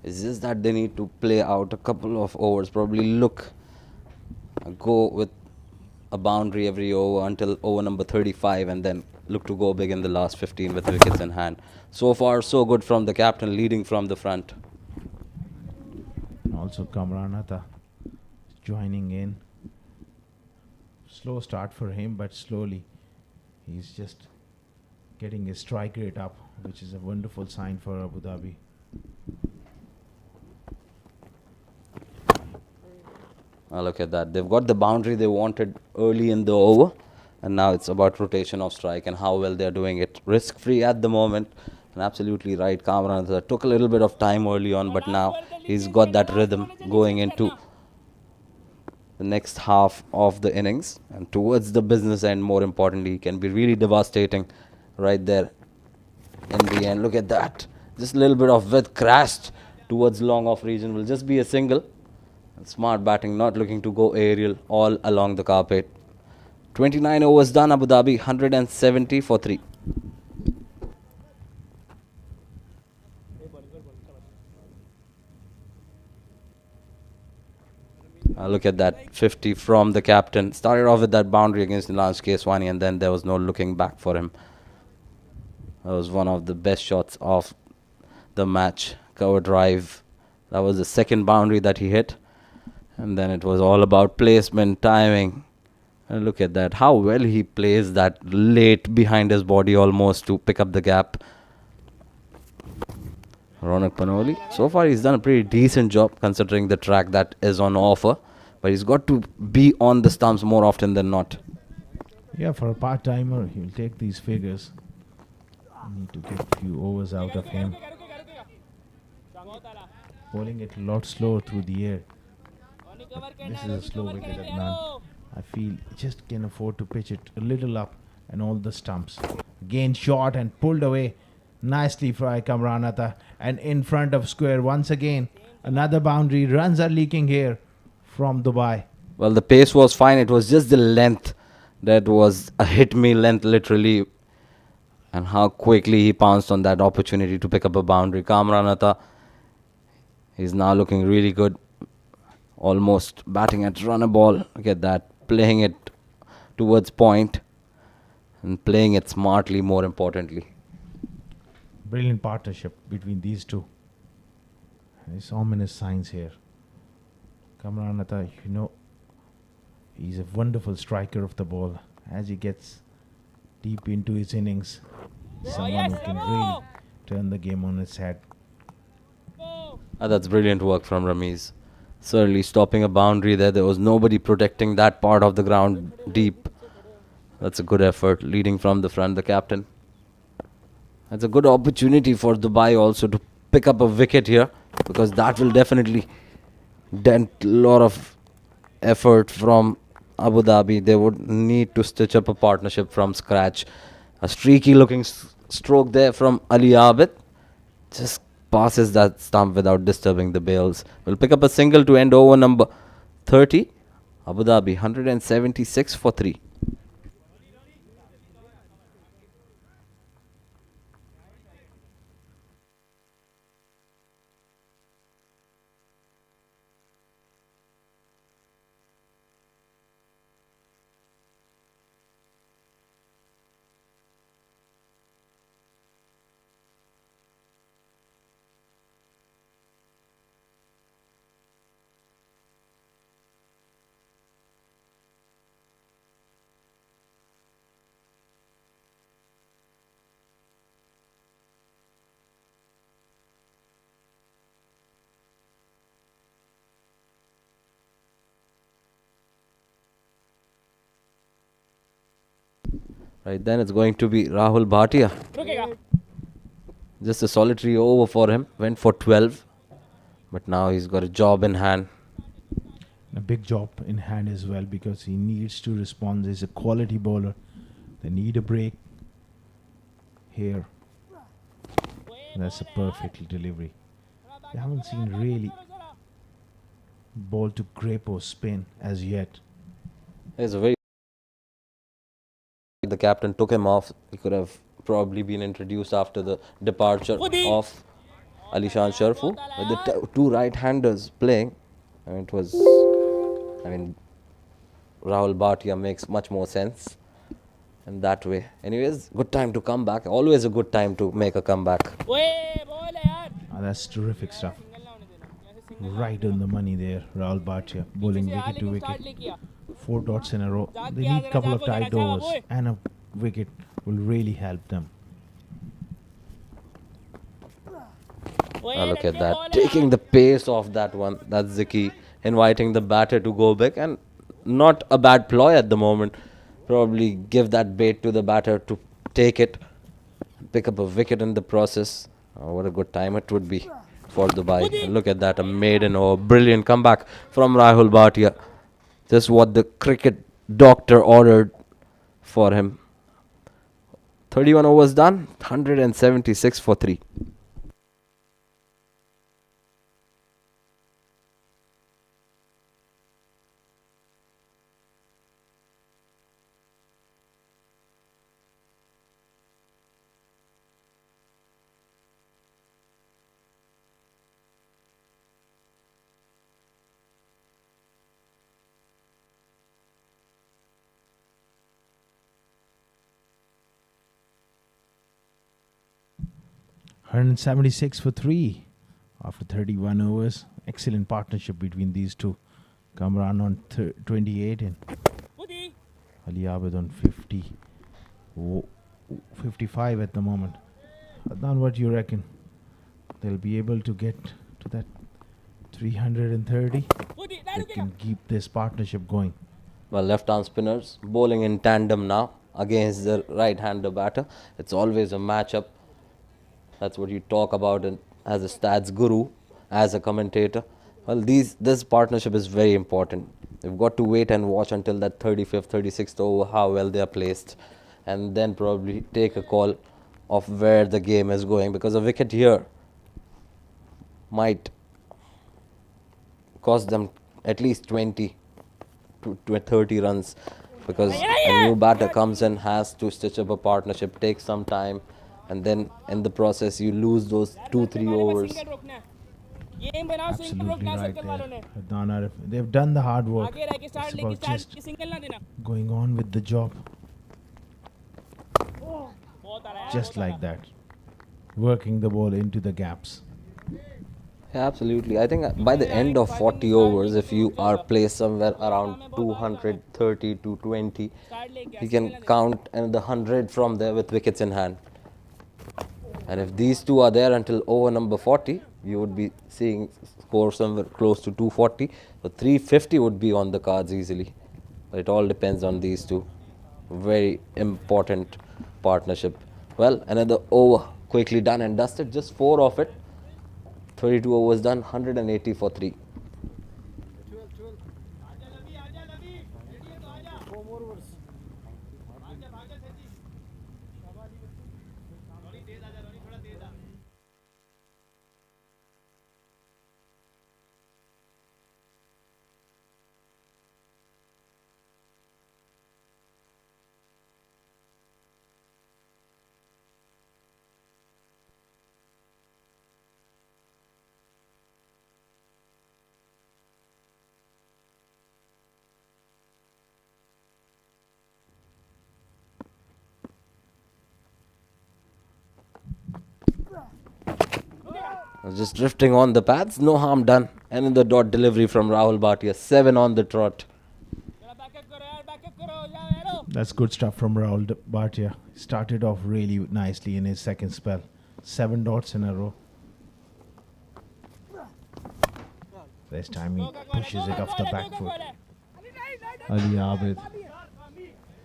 It's just that they need to play out a couple of overs, probably go with a boundary every over until over number 35, and then look to go big in the last 15 with wickets in hand. So far, so good from the captain, leading from the front. And also Kamran joining in. Slow start for him, but slowly he's just getting his strike rate up, which is a wonderful sign for Abu Dhabi. Look at that. They've got the boundary they wanted early in the over, and now it's about rotation of strike and how well they're doing it. Risk-free at the moment, and absolutely right. Kamran took a little bit of time early on, but now he's got that rhythm going into the next half of the innings, and towards the business end, more importantly, he can be really devastating right there in the end. Look at that. Just a little bit of width crashed towards long off region. Will just be a single. And smart batting, not looking to go aerial all along the carpet. 29 overs done, Abu Dhabi, 170 for 3. Look at that, 50 from the captain. Started off with that boundary against Danish Kesi, and then there was no looking back for him. That was one of the best shots of the match. Cover drive. That was the second boundary that he hit. And then it was all about placement, timing. And look at that, how well he plays that late behind his body almost to pick up the gap. Ronak Panoli. So far he's done a pretty decent job considering the track that is on offer. But he's got to be on the stumps more often than not. Yeah, for a part-timer, he'll take these figures. Need to get a few overs out of him. Bowling it a lot slower through the air. This is a slow wicket, Ajman. I feel just can afford to pitch it a little up and all the stumps. Again shot and pulled away nicely by Kamran. And in front of square once again. Another boundary. Runs are leaking here from Dubai. Well, the pace was fine. It was just the length that was a hit-me length literally. And how quickly he pounced on that opportunity to pick up a boundary. Kamran is now looking really good. Almost batting at runner ball. Look at that. Playing it towards point. And playing it smartly, more importantly. Brilliant partnership between these two. There's ominous signs here. Kamran you know, he's a wonderful striker of the ball. As he gets deep into his innings, someone who can really turn the game on its head. That's brilliant work from Ramiz. Certainly stopping a boundary there. There was nobody protecting that part of the ground deep. That's a good effort. Leading from the front, the captain. That's a good opportunity for Dubai also to pick up a wicket here, because that will definitely dent a lot of effort from Abu Dhabi. They would need to stitch up a partnership from scratch. A streaky looking stroke there from Abid. Just passes that stump without disturbing the bails. Will pick up a single to end over number 30. Abu Dhabi 176 for 3. Right, then it's going to be Rahul Bhatia. Just a solitary over for him. Went for 12. But now he's got a job in hand. A big job in hand as well, because he needs to respond. He's a quality bowler. They need a break here. That's a perfect delivery. We haven't seen really ball to Grepo spin as yet. It's a very. The captain took him off. He could have probably been introduced after the departure of Ali-Sharafu with the two right-handers playing. And it was. I mean, Rahul Bhatia makes much more sense in that way. Anyways, good time to come back. Always a good time to make a comeback. That's terrific stuff. Right on the money there, Rahul Bhatia bowling wicket to wicket. 4 dots in a row. They need a couple of tight overs and a wicket will really help them. Look at that. Taking the pace off that one. That's the key. Inviting the batter to go big, and not a bad ploy at the moment. Probably give that bait to the batter to take it, pick up a wicket in the process. What a good time it would be for Dubai. And look at that, a maiden over. Brilliant comeback from Rahul Bhatia. Just what the cricket doctor ordered for him. 31 overs done, 176 for 3. And 76 for 3 after 31 overs. Excellent partnership between these two. Kamran on 28 and Ali Abid on 50. 55 at the moment. Adnan, what do you reckon? They'll be able to get to that 330? They can keep this partnership going. Well, left-arm spinners bowling in tandem now against the right-hander batter. It's always a matchup. That's what you talk about as a stats guru, as a commentator. Well, this partnership is very important. You've got to wait and watch until that 35th, 36th over how well they are placed, and then probably take a call of where the game is going, because a wicket here might cost them at least 20 to 30 runs, because a new batter comes in, has to stitch up a partnership, takes some time, and then in the process you lose those 2-3 overs. Absolutely right there, Adnan Arif. They've done the hard work. It's about just going on with the job. Just like that. Working the ball into the gaps. Yeah, absolutely. I think by the end of 40 overs, if you are placed somewhere around 230 to 20, you can count another 100 from there with wickets in hand. And if these two are there until over number 40, you would be seeing score somewhere close to 240. So 350 would be on the cards easily. But it all depends on these two. Very important partnership. Well, another over quickly done and dusted. Just 4 of it. 32 overs done, 180 for 3. Just drifting on the pads, no harm done. And in the dot delivery from Rahul Bhatia, 7 on the trot. That's good stuff from Rahul Bhatia. Started off really nicely in his second spell. 7 dots in a row. This time he pushes it off the back foot. Ali Abid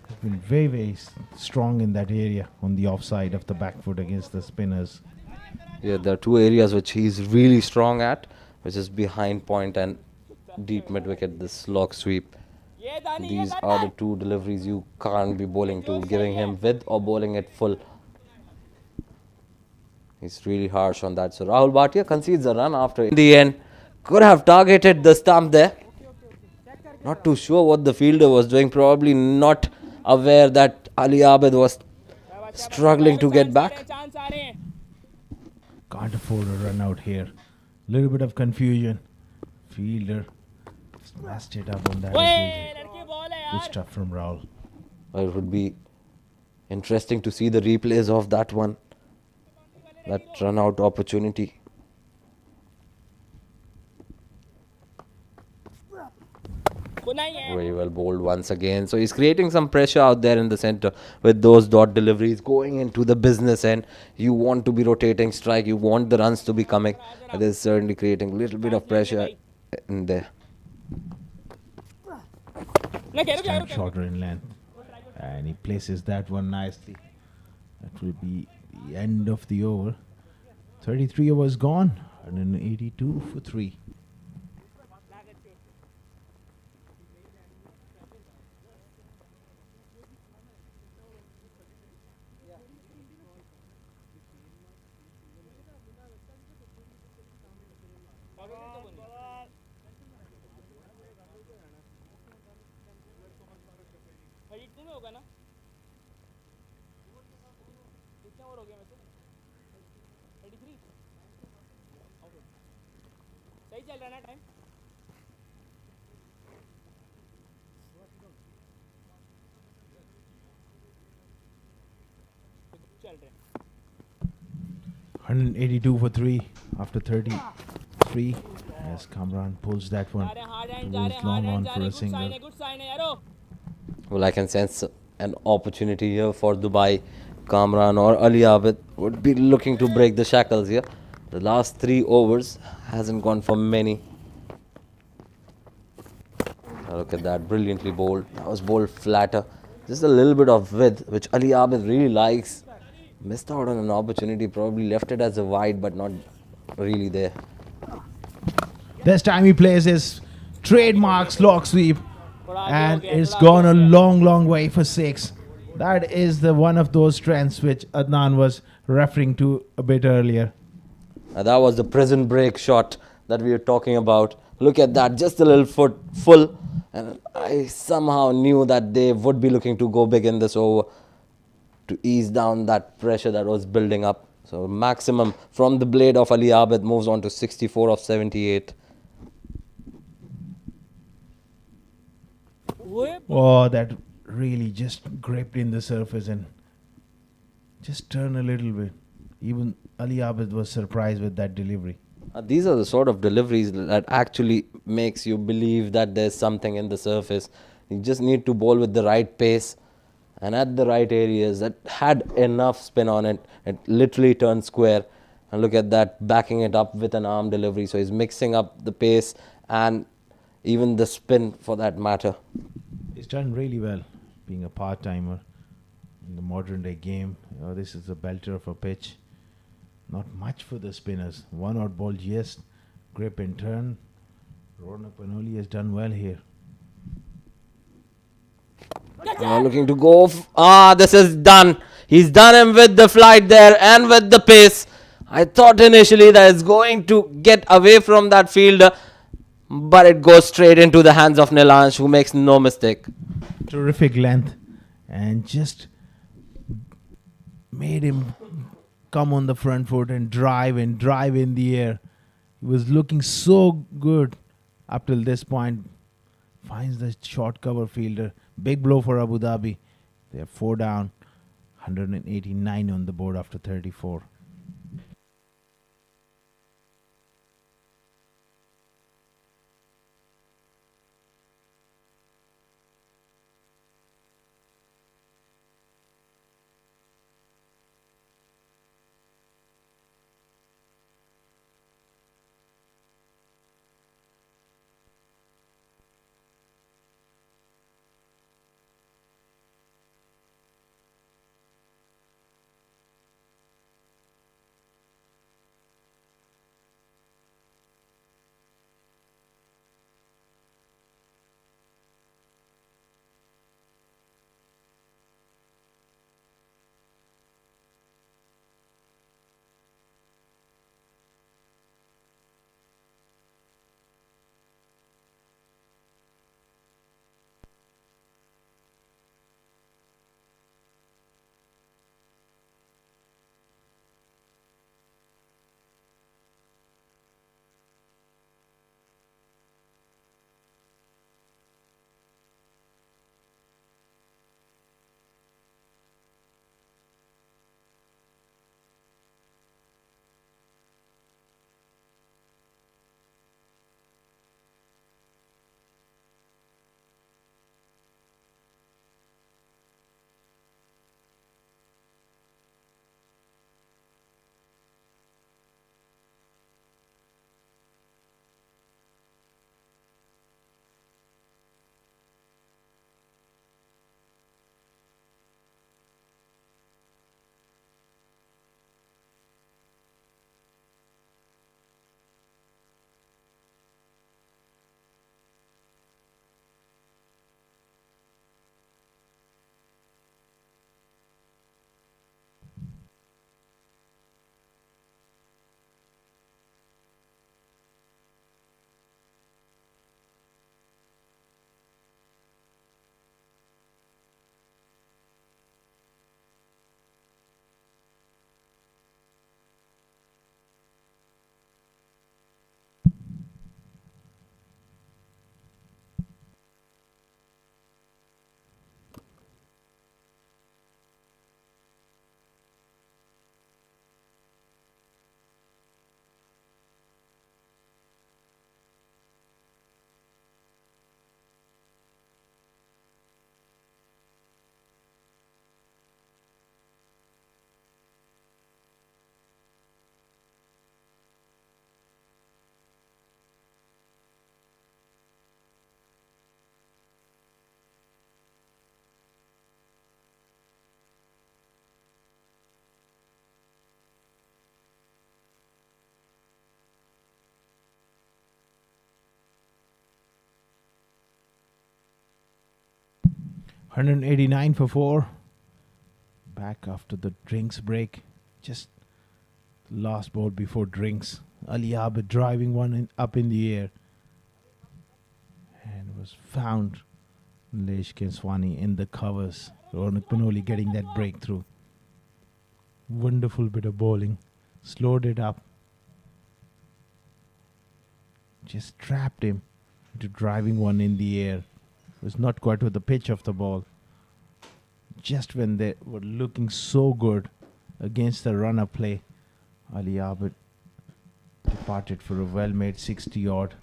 has been very, very strong in that area on the offside of the back foot against the spinners. Yeah, there are 2 areas which he's really strong at, which is behind point and deep mid wicket, the slog sweep. These are the 2 deliveries you can't be bowling to, giving him with or bowling it full. He's really harsh on that. So Rahul Bhatia concedes a run after. In the end, Could have targeted the stump there. Not too sure what the fielder was doing. Probably not aware that Ali Abid was struggling to get back. Chance आ रहे हैं Can't afford a run out here. Little bit of confusion. Fielder smashed it up on that ओए occasion. लड़की ball है Good यार stuff from Raul. It would be interesting to see the replays of that one. That run out opportunity. खुना ही है Very well bowled once again. So he's creating some pressure out there in the center with those dot deliveries going into the business end. You want to be rotating strike. You want the runs to be coming. That is certainly creating a little bit of pressure in there. ना खेलो Time shorter in length. And he places that one nicely. That will be the end of the over. 33 overs gone. 182 for 3. खरीदने में होगा ना कितना over हो गया वैसे 33 okay सही चल रहा है ना टाइम चल रहे हैं 182 for 3 after 33 as Kamran pulls that one. जा रहे हैं हार्ड हैंड The जा ball's रहे हैं long हार्ड on हैंड जा for रहे a हैं गुड साइन single. है गुड साइन है यारो Well, I can sense an opportunity here for Dubai. Kamran or Ali Abid would be looking to break the shackles here. The last 3 overs hasn't gone for many. Look at that, brilliantly bowled. That was bowled flatter. Just a little bit of width, which Ali Abid really likes. Missed out on an opportunity, probably left it as a wide, but not really there. This time he plays his trademark slog sweep. थोड़ा आगे हो And गया, it's थोड़ा gone a आगे हो गया। long, long way for 6. That is the one of those strengths which Adnan was referring to a bit earlier. That was the prison break shot that we were talking about. Look at that, just a little foot full. And I somehow knew that they would be looking to go big in this over to ease down that pressure that was building up. So maximum from the blade of Ali Abid moves on to 64 of 78. ओए Oh, that really just gripped in the surface and just turned a little bit. Even Ali Abid was surprised with that delivery. These are the sort of deliveries that actually makes you believe that there's something in the surface. You just need to bowl with the right pace and at the right areas. That had enough spin on it. It literally turned square. And look at that, backing it up with an arm delivery. So he's mixing up the pace and even the spin for that matter. He's done really well being a part-timer in the modern day game. This is a belter of a pitch. Not much for the spinners. One odd ball, yes. Grip and turn. Ronak Panoli has done well here. Now looking to go off. This is done. He's done him with the flight there and with the pace. I thought initially that it's going to get away from that fielder, but it goes straight into the hands of Nilansh, who makes no mistake. Terrific length and just made him come on the front foot and drive in the air. He was looking so good up till this point. Finds the short cover fielder. Big blow for Abu Dhabi. They are 4 down. 189 on the board after 34. 189 for 4. Back after the drinks break. Just last ball before drinks. Ali Abid driving one up in the air. And was found. Leish Kenswani in the covers. Ronak Panoli getting that breakthrough. Wonderful bit of bowling. Slowed it up. Just trapped him into driving one in the air. Was not quite with the pitch of the ball. Just when they were looking so good against the runner play, Ali Abid departed for a well-made 60 odd.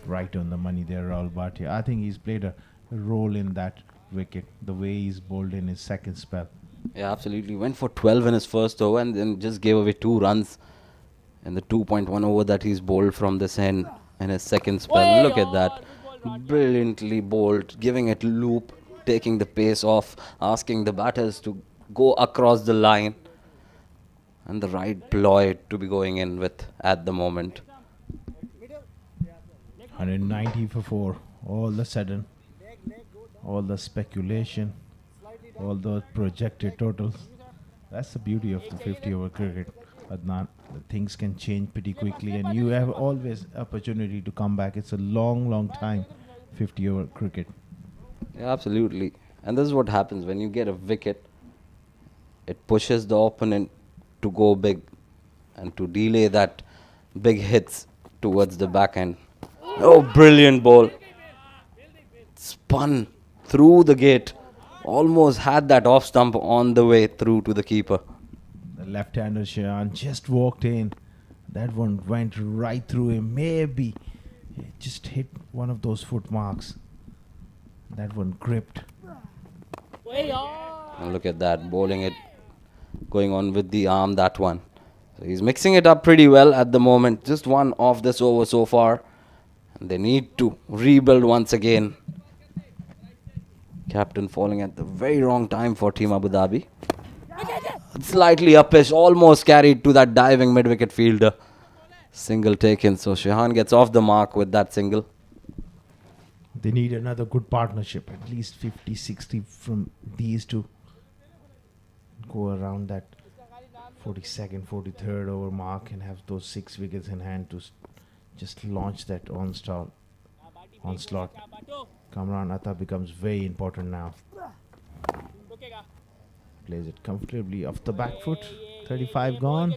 Right on the money there, Rahul Bhatia. I think he's played a role in that wicket, the way he's bowled in his second spell. Yeah, absolutely. Went for 12 in his first over and then just gave away 2 runs in the 2.1 over that he's bowled from this end in his second spell. Look at that. Brilliantly bowled, giving it loop, taking the pace off, asking the batters to go across the line. And the right ploy to be going in with at the moment. 190 for 4. All of a sudden, all the speculation, all the projected totals. That's the beauty of the 50-over cricket, Adnan. Things can change pretty quickly and you have always opportunity to come back. It's a long, long time, 50-over cricket. Yeah, absolutely. And this is what happens when you get a wicket. It pushes the opponent to go big and to delay that big hits towards the back end. Oh, brilliant ball. Spun through the gate. Almost had that off stump on the way through to the keeper. The left-hander Shahan just walked in. That one went right through him. Maybe it just hit one of those foot marks. That one gripped. And look at that, bowling it, going on with the arm, that one. So he's mixing it up pretty well at the moment. Just one off this over so far. And they need to rebuild once again. Captain falling at the very wrong time for Team Abu Dhabi. Slightly uppish, almost carried to that diving mid-wicket fielder. Single taken, so Shahan gets off the mark with that single. They need another good partnership, at least 50, 60 from these two. Go around that 42nd, 43rd over mark and have those 6 wickets in hand to just launch that onslaught. Kamran Atta becomes very important now. Plays it comfortably off the back foot. 35 gone.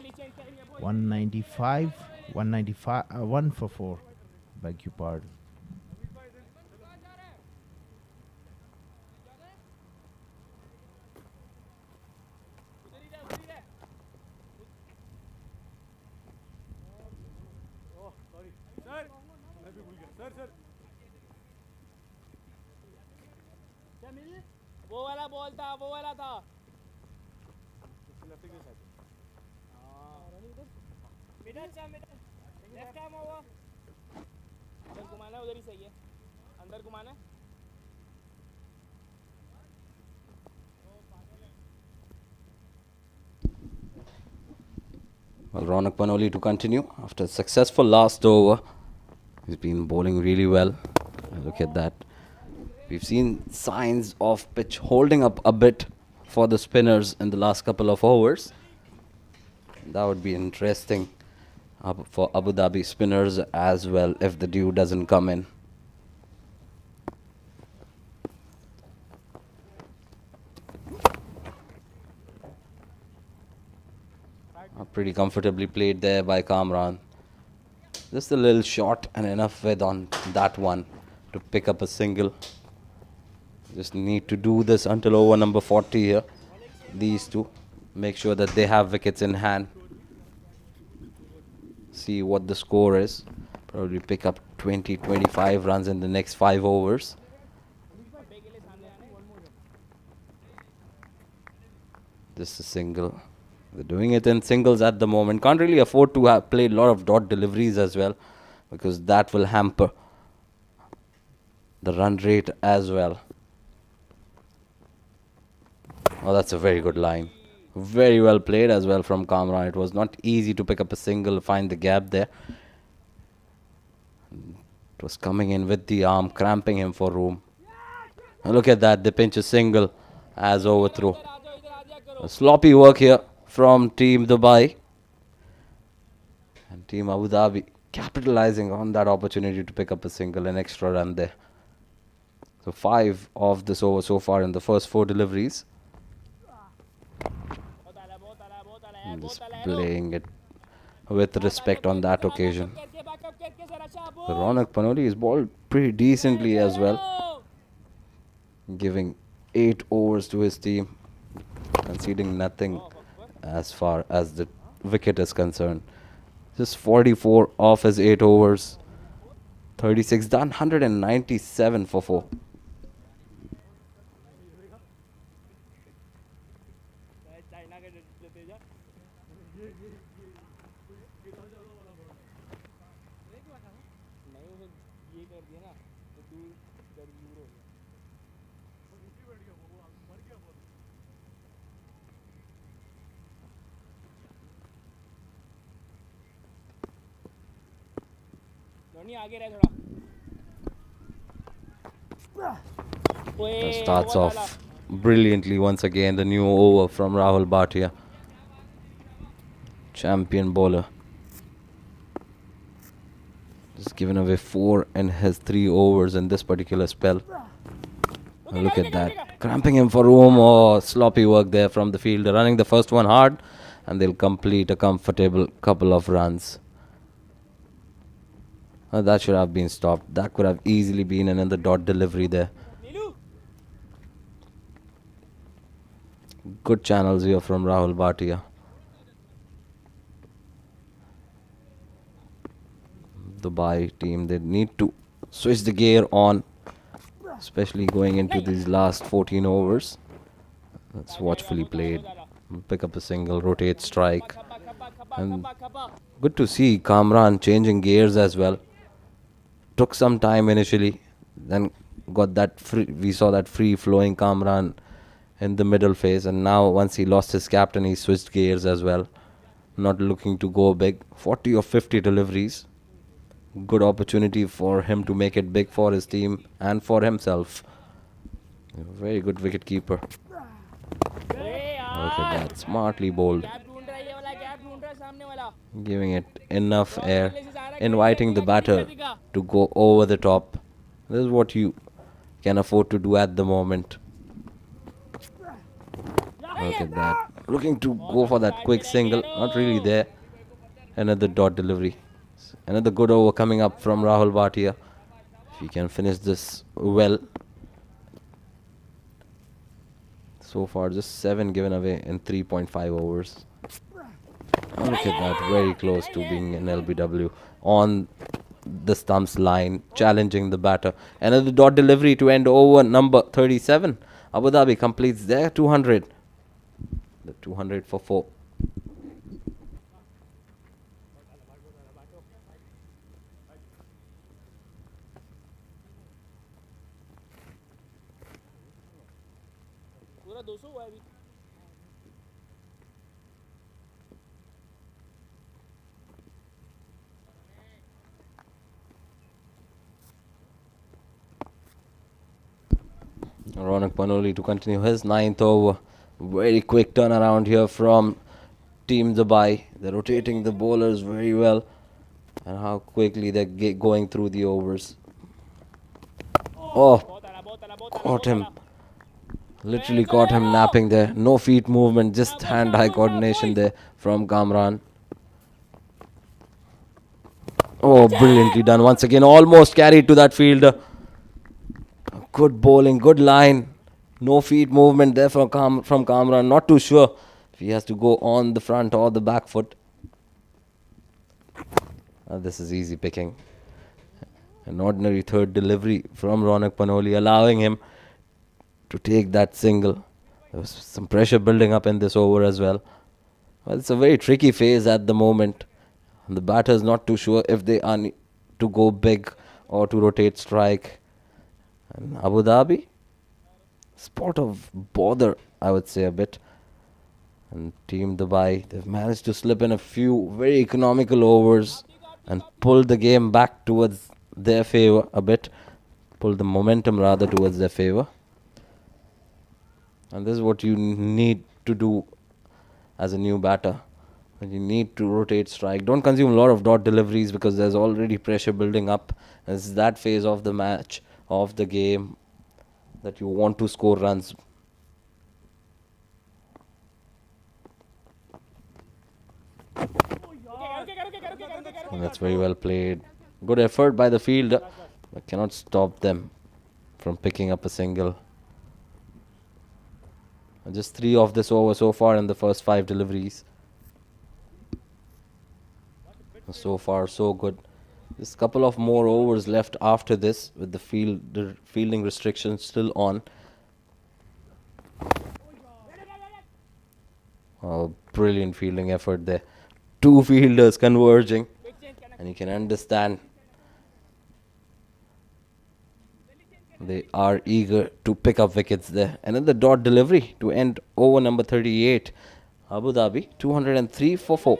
195. 1 for 4. Beg your pardon. वो वाला ball था, वो वाला था। Middle चा middle, left arm हुआ। अंदर घुमाना उधर ही सही है, अंदर घुमाना। Well, Ronak Panoli to continue after a successful last over. He's been bowling really well. Look at that. We've seen signs of pitch holding up a bit for the spinners in the last couple of overs. That would be interesting for Abu Dhabi spinners as well if the dew doesn't come in. Pretty comfortably played there by Kamran. Just a little short and enough width on that one to pick up a single. Just need to do this until over number 40 here. These two. Make sure that they have wickets in hand. See what the score is. Probably pick up 20, 25 runs in the next 5 overs. Just a single. They're doing it in singles at the moment. Can't really afford to have played a lot of dot deliveries as well, because that will hamper the run rate as well. Oh, that's a very good line. Very well played as well from Kamran. It was not easy to pick up a single, find the gap there. It was coming in with the arm, cramping him for room. And look at that, they pinch a single as overthrow. A sloppy work here from Team Dubai. And Team Abu Dhabi capitalizing on that opportunity to pick up a single, an extra run there. So 5 of this over so far in the first 4 deliveries. And just playing it with respect on that occasion. Ronak Panoli is bowled pretty decently as well, giving 8 overs to his team, conceding nothing as far as the wicket is concerned. Just 44 off his 8 overs. 36 done, 197 for 4. Starts off brilliantly once again. The new over from Rahul Bhatia, champion bowler. Just given away 4 in his 3 overs in this particular spell. And look at that, cramping him for room. Oh, sloppy work there from the fielder, running the first one hard, and they'll complete a comfortable couple of runs. That should have been stopped. That could have easily been another dot delivery there. Good channels here from Rahul Bhatia. Dubai team, they need to switch the gear on, especially going into these last 14 overs. That's watchfully played. Pick up a single, rotate, strike. And good to see Kamran changing gears as well. Took some time initially, then got that free, we saw that free flowing Kamran in the middle phase, and now once he lost his captain, he switched gears as well. Not looking to go big. 40 or 50 deliveries. Good opportunity for him to make it big for his team and for himself. Very good wicket keeper. Look at that, smartly bowled. Giving it enough air, inviting the batter to go over the top. This is what you can afford to do at the moment. Look at that, looking to go for that quick single, not really there. Another dot delivery. Another good over coming up from Rahul Bhatia. If he can finish this well. So far just 7 given away in 3.5 overs. Oh, look at that, very close to being an LBW on the stumps line, challenging the batter. Another dot delivery to end over number 37. Abu Dhabi completes their 200. The 200 for 4. Ronak Panoli to continue his 9th over. Very quick turnaround here from Team Dubai. They're rotating the bowlers very well. And how quickly they're going through the overs. Oh, caught him. Literally caught him napping there. No feet movement, just hand-eye coordination there from Kamran. Oh, brilliantly done once again. Almost carried to that fielder. Good bowling, good line. No feet movement there from Kamran. Not too sure if he has to go on the front or the back foot. This is easy picking. An ordinary third delivery from Ronak Panoli, allowing him to take that single. There was some pressure building up in this over as well. Well, it's a very tricky phase at the moment. The batter is not too sure if they are to go big or to rotate strike. And Abu Dhabi, spot of bother, I would say a bit. And Team Dubai, they've managed to slip in a few very economical overs and pull the game back towards their favor a bit, pulled the momentum rather towards their favor. And this is what you need to do as a new batter. You need to rotate strike. Don't consume a lot of dot deliveries because there's already pressure building up. And it's that phase of the match, of the game, that you want to score runs. And that's very well played. Good effort by the fielder, but cannot stop them from picking up a single. And just 3 of this over so far in the first 5 deliveries. So far, so good. Just a couple of more overs left after this with the fielding restrictions still on. Oh, brilliant fielding effort there. 2 fielders converging. And you can understand they are eager to pick up wickets there. Another dot delivery to end over number 38. Abu Dhabi 203 for 4.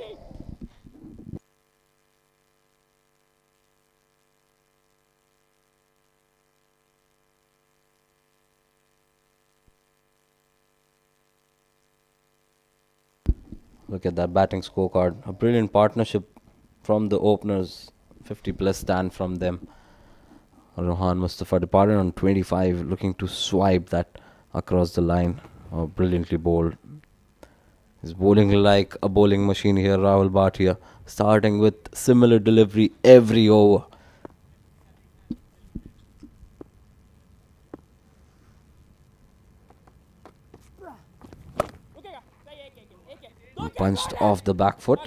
Look at that batting scorecard. A brilliant partnership from the openers. 50 plus stand from them. Mustafa departed on 25, looking to swipe that across the line. Oh, brilliantly bowled. He's bowling like a bowling machine here, Rahul Bhatia. Starting with similar delivery every over. Punched off the back foot.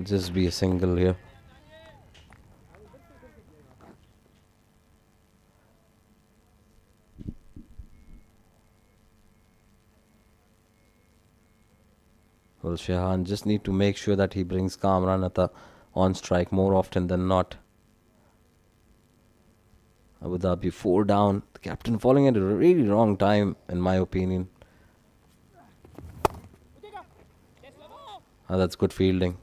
Just be a single here. Well, Shahan just need to make sure that he brings Kamran on strike more often than not. Abu Dhabi 4 down. The captain falling at a really wrong time, in my opinion. That's good fielding.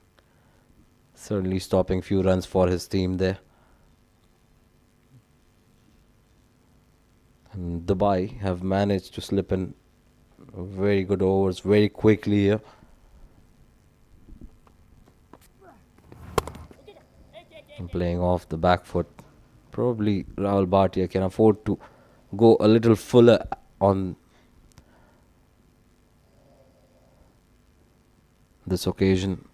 Certainly stopping few runs for his team there. And Dubai have managed to slip in very good overs very quickly here. And playing off the back foot. Probably Rahul Bhatia can afford to go a little fuller on this occasion.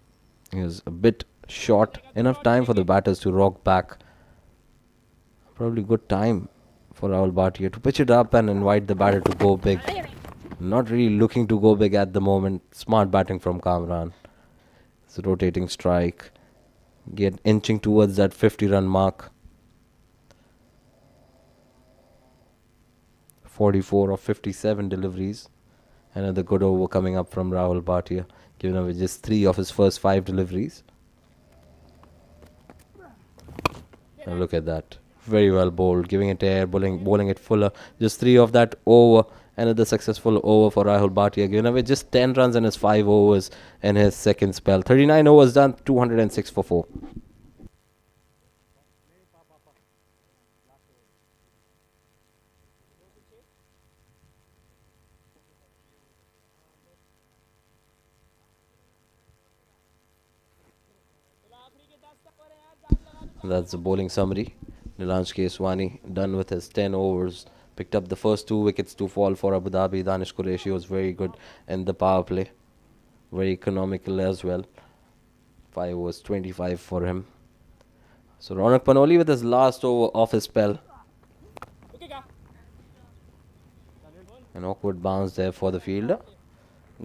He is a bit short. Enough time for the batters to rock back. Probably good time for Rahul Bhatia to pitch it up and invite the batter to go big. Not really looking to go big at the moment. Smart batting from Kamran. It's a rotating strike. Get inching towards that 50-run mark. 44 of 57 deliveries. Another good over coming up from Rahul Bhatia, given away just 3 of his first 5 deliveries. And look at that. Very well bowled, giving it air, bowling it fuller. Just 3 of that over. Another successful over for Rahul Bhatia, giving away just 10 runs in his 5 overs in his second spell. 39 overs done, 206 for 4. That's the bowling summary. Danish Kesi done with his 10 overs. Picked up the first 2 wickets to fall for Abu Dhabi. Danish Kesi was very good in the power play. Very economical as well. 5 overs, 25 for him. So Ronak Panoli with his last over of his spell. An awkward bounce there for the fielder.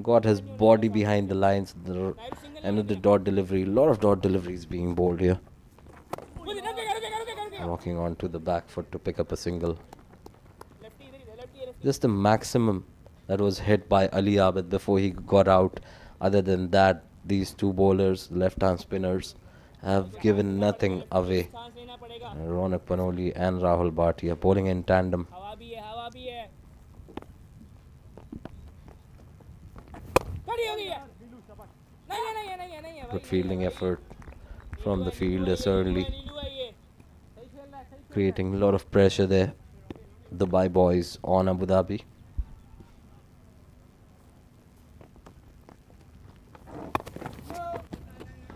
Got his body behind the lines. Another dot delivery. A lot of dot deliveries being bowled here. Rocking onto the back foot to pick up a single. Just the maximum that was hit by Ali Abid before he got out. Other than that, these 2 bowlers, left-hand spinners, have given nothing away. Ronak Panoli and Rahul Bhatia bowling in tandem. Good fielding effort from the fielder, certainly नीलू है ये सही खेल रहा है सही खेल creating a lot of pressure there. Dubai boys on Abu Dhabi.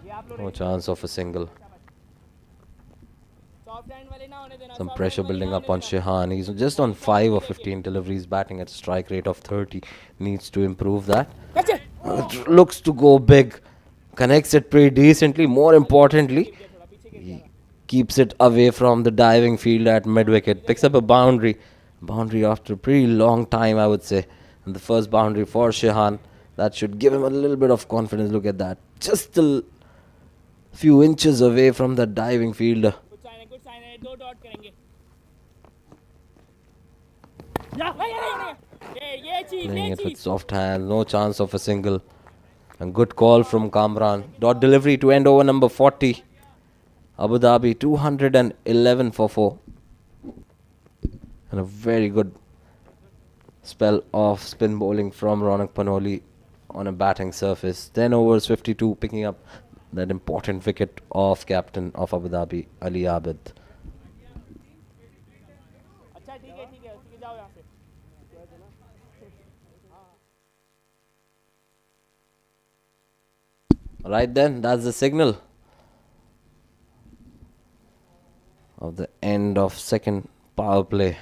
ये आप लोग No chance of a single. Soft hand वाले ना होने देना Some soft pressure hand वाले building ना up होने on देना। Shehan. He's just on 5 or 15 deliveries, batting at a strike rate of 30. Needs to improve that. Gotcha! It looks to go big. Connects it pretty decently. More importantly, he keeps it away from the diving field at mid wicket. Picks up a boundary. Boundary after a pretty long time, I would say. And the first boundary for Shehan. That should give him a little bit of confidence. Look at that. Just a few inches away from the diving fielder. Good sign है 2 dot करेंगे या ये चीज Playing ये it with चीज soft hands, no chance of a single. And good call from Kamran. Dot delivery to end over number 40. Abu Dhabi 211 for 4. And a very good spell of spin bowling from Ronak Panoli on a batting surface. 10 overs 52, picking up that important wicket of captain of Abu Dhabi, Ali Abid. अच्छा ठीक है जाओ यहाँ से Right then, that's the signal of the end of second power play.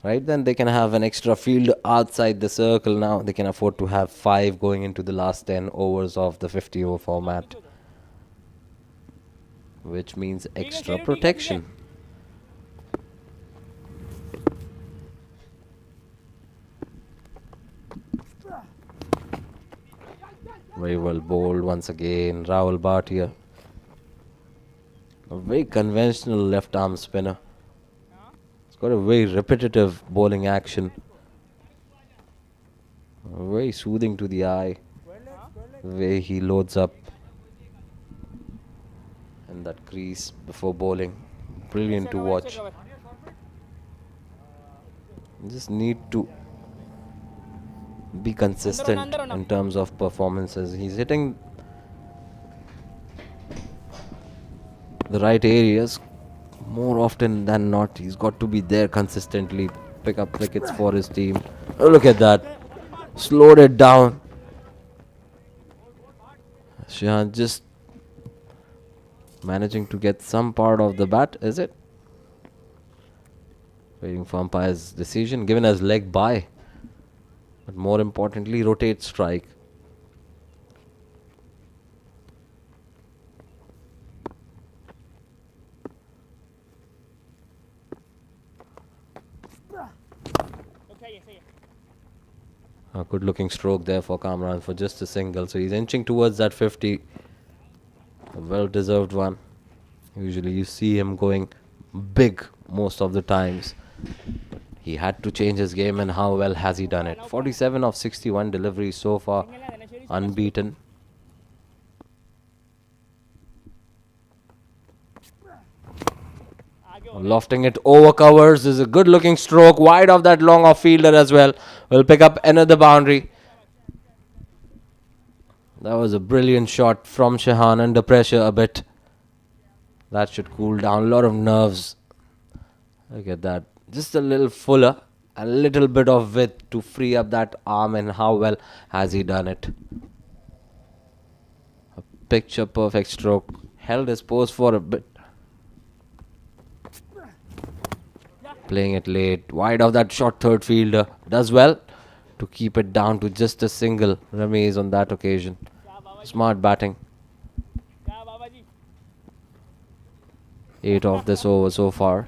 Right then, they can have an extra field outside the circle now. They can afford to have 5 going into the last 10 overs of the 50 over format, which means extra protection. Very well bowled once again. Rahul Bhatia. A very conventional left arm spinner. It's got a very repetitive bowling action. Very soothing to the eye. The way he loads up in that crease before bowling. Brilliant to watch. You just need to be consistent in terms of performances. He's hitting the right areas more often than not. He's got to be there consistently, pick up wickets for his team. Oh, look at that. Slowed it down. Shehan just managing to get some part of the bat, is it? Waiting for umpire's decision, given as leg by. But more importantly, rotate strike. A good looking stroke there for Kamran for just a single. So he's inching towards that 50. A well deserved one. Usually you see him going big most of the times. He had to change his game, and how well has he done it? 47 of 61 deliveries so far, unbeaten. Lofting it over covers is a good looking stroke, wide of that long off fielder as well. Will pick up another boundary. That was a brilliant shot from Shehan, under pressure a bit. That should cool down a lot of nerves. Look at that. Just a little fuller, a little bit of width to free up that arm, and how well has he done it? A picture perfect stroke. Held his pose for a bit. Playing it late, wide of that short third fielder. Does well to keep it down to just a single. Remains on that occasion. Smart batting. 8 of this over so far.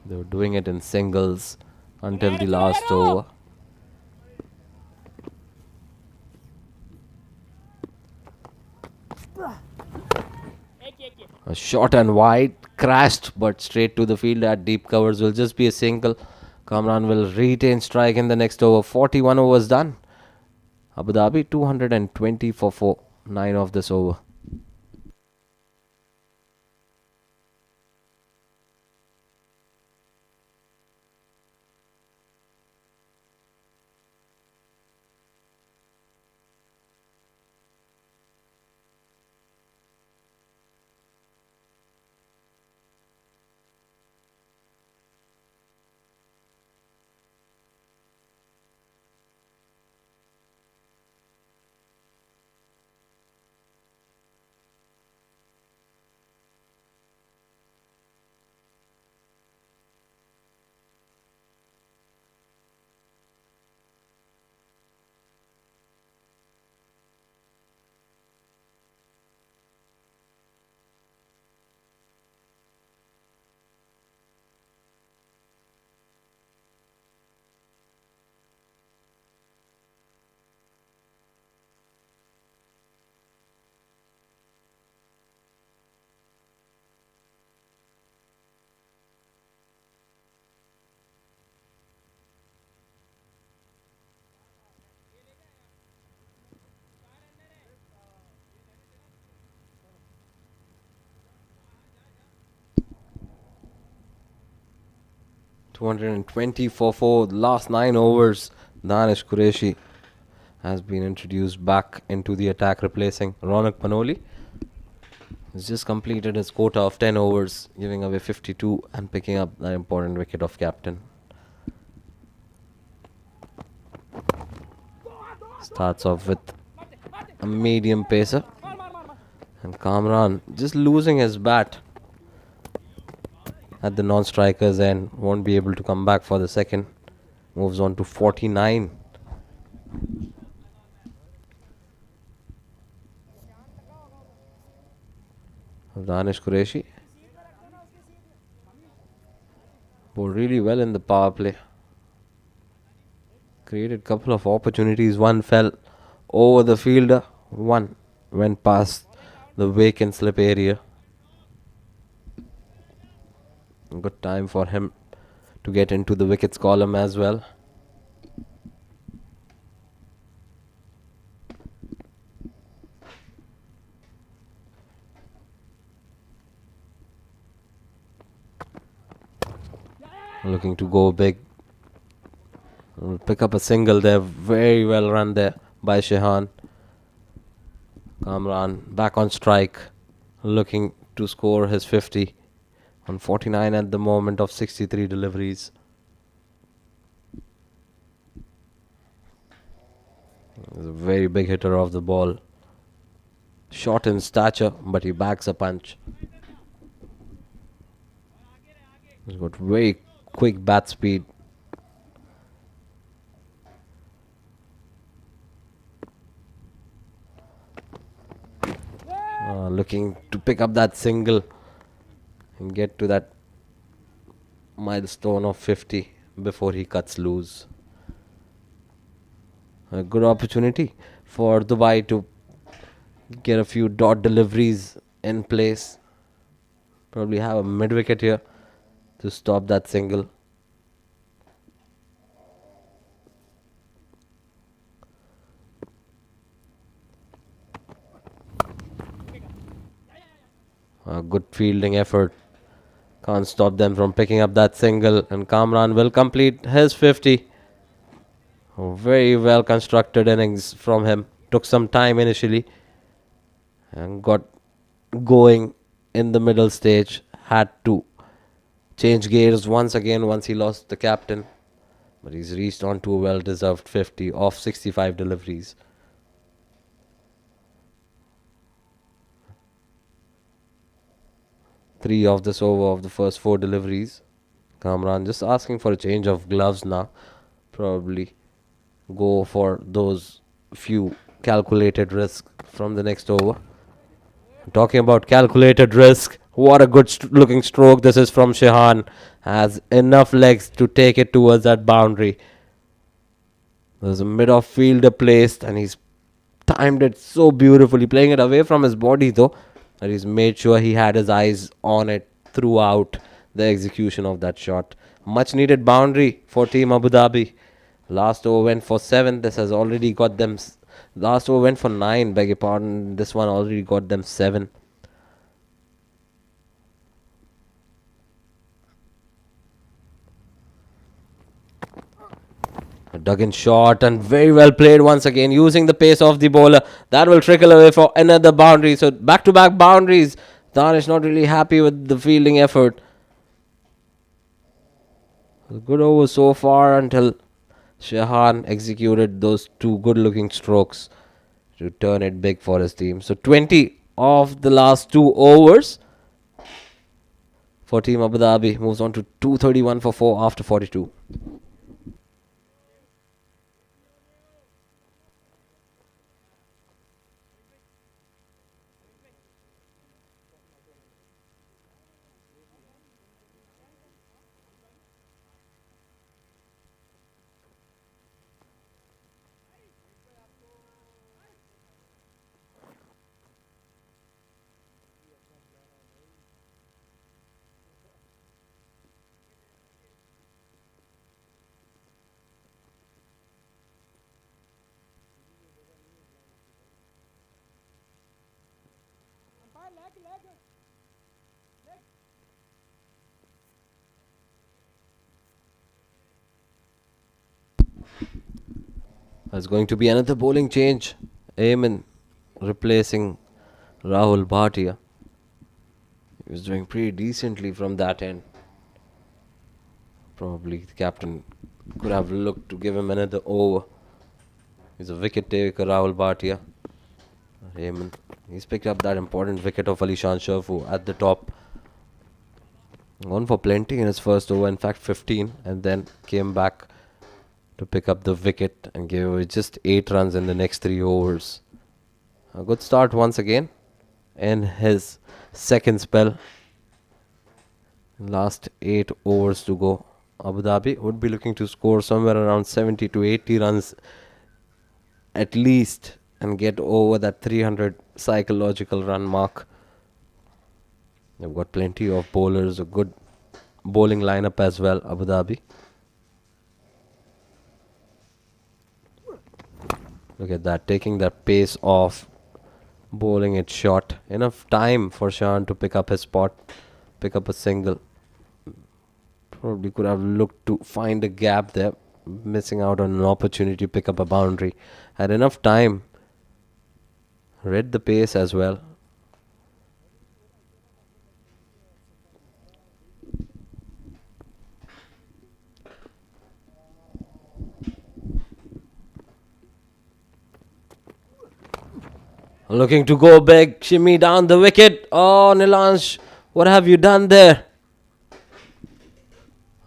They were doing it in singles until the last over. A short and wide, crashed but straight to the field at deep covers. Will just be a single. Kamran will retain strike in the next over. 41 overs done. Abu Dhabi 220 for 4. 9 of this over. 220 for 4. Last 9 overs. Danish Kesi has been introduced back into the attack, replacing Ronak Panoli. He's just completed his quota of 10 overs, giving away 52 and picking up the important wicket of captain. Starts off with a medium pacer. And Kamran just losing his bat at the non-strikers end. Won't be able to come back for the second. Moves on to 49. Danish Kesi bowled really well in the power play. Created a couple of opportunities. One fell over the fielder. One went past the vacant slip area. Good time for him to get into the wickets column as well. Looking to go big. Pick up a single there. Very well run there by Shehan. Kamran back on strike. Looking to score his 50 on 49 at the moment of 63 deliveries. He's a very big hitter of the ball. Short in stature, but he backs a punch. He's got very quick bat speed. Looking to pick up that single and get to that milestone of 50 before he cuts loose. A good opportunity for Dubai to get a few dot deliveries in place. Probably have a mid-wicket here to stop that single. A good fielding effort. Can't stop them from picking up that single. And Kamran will complete his 50. A very well constructed innings from him. Took some time initially. And got going in the middle stage. Had to change gears once again once he lost the captain. But he's reached on to a well-deserved 50 off 65 deliveries. Three of this over of the first 4 deliveries. Kamran just asking for a change of gloves now. Probably go for those few calculated risks from the next over. Talking about calculated risk, what a good looking stroke this is from Shehan. Has enough legs to take it towards that boundary. There's a mid-off fielder placed and he's timed it so beautifully. Playing it away from his body though. And he's made sure he had his eyes on it throughout the execution of that shot. Much needed boundary for Team Abu Dhabi. Last over went for 7. This has already got them. Last over went for 9, beg your pardon. This one already got them 7. A dug-in shot and very well played once again, using the pace of the bowler. That will trickle away for another boundary. So back-to-back boundaries. Danish not really happy with the fielding effort. A good over so far until Shehan executed those 2 good-looking strokes to turn it big for his team. So 20 of the last 2 overs for Team Abu Dhabi. Moves on to 231 for 4 after 42. There's going to be another bowling change. Ayman replacing Rahul Bhatia. He was doing pretty decently from that end. Probably the captain could have looked to give him another over. He's a wicket taker, Rahul Bhatia. Ayman, he's picked up that important wicket of Ali-Sharafu at the top. Gone for plenty in his first over, in fact 15, and then came back to pick up the wicket and gave away just 8 runs in the next 3 overs. A good start once again in his second spell. Last 8 overs to go. Abu Dhabi would be looking to score somewhere around 70 to 80 runs at least and get over that 300 psychological run mark. They've got plenty of bowlers, a good bowling lineup as well, Abu Dhabi. Look at that, taking that pace off, bowling it short. Enough time for Shan to pick up his spot, pick up a single. Probably could have looked to find a gap there, missing out on an opportunity to pick up a boundary. Had enough time, read the pace as well. Looking to go big, shimmy down the wicket. Oh, Nilansh, what have you done there?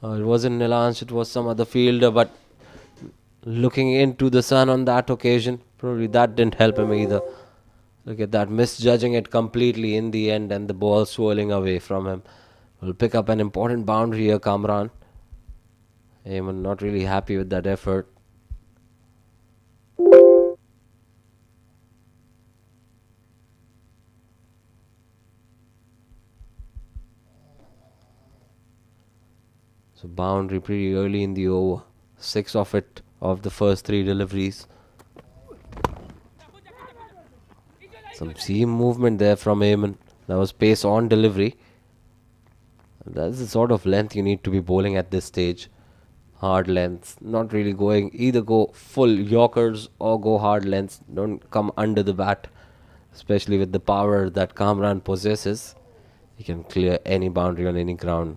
Oh, it wasn't Nilansh, it was some other fielder, but looking into the sun on that occasion, probably that didn't help him either. Look at that, misjudging it completely in the end and the ball swirling away from him. Will pick up an important boundary here, Kamran. Ayman not really happy with that effort. So boundary pretty early in the over. 6 of it of the first 3 deliveries. Some seam movement there from Ayman. That was pace on delivery. That's the sort of length you need to be bowling at this stage. Hard lengths. Not really going, either go full Yorkers or go hard lengths. Don't come under the bat. Especially with the power that Kamran possesses. He can clear any boundary on any ground.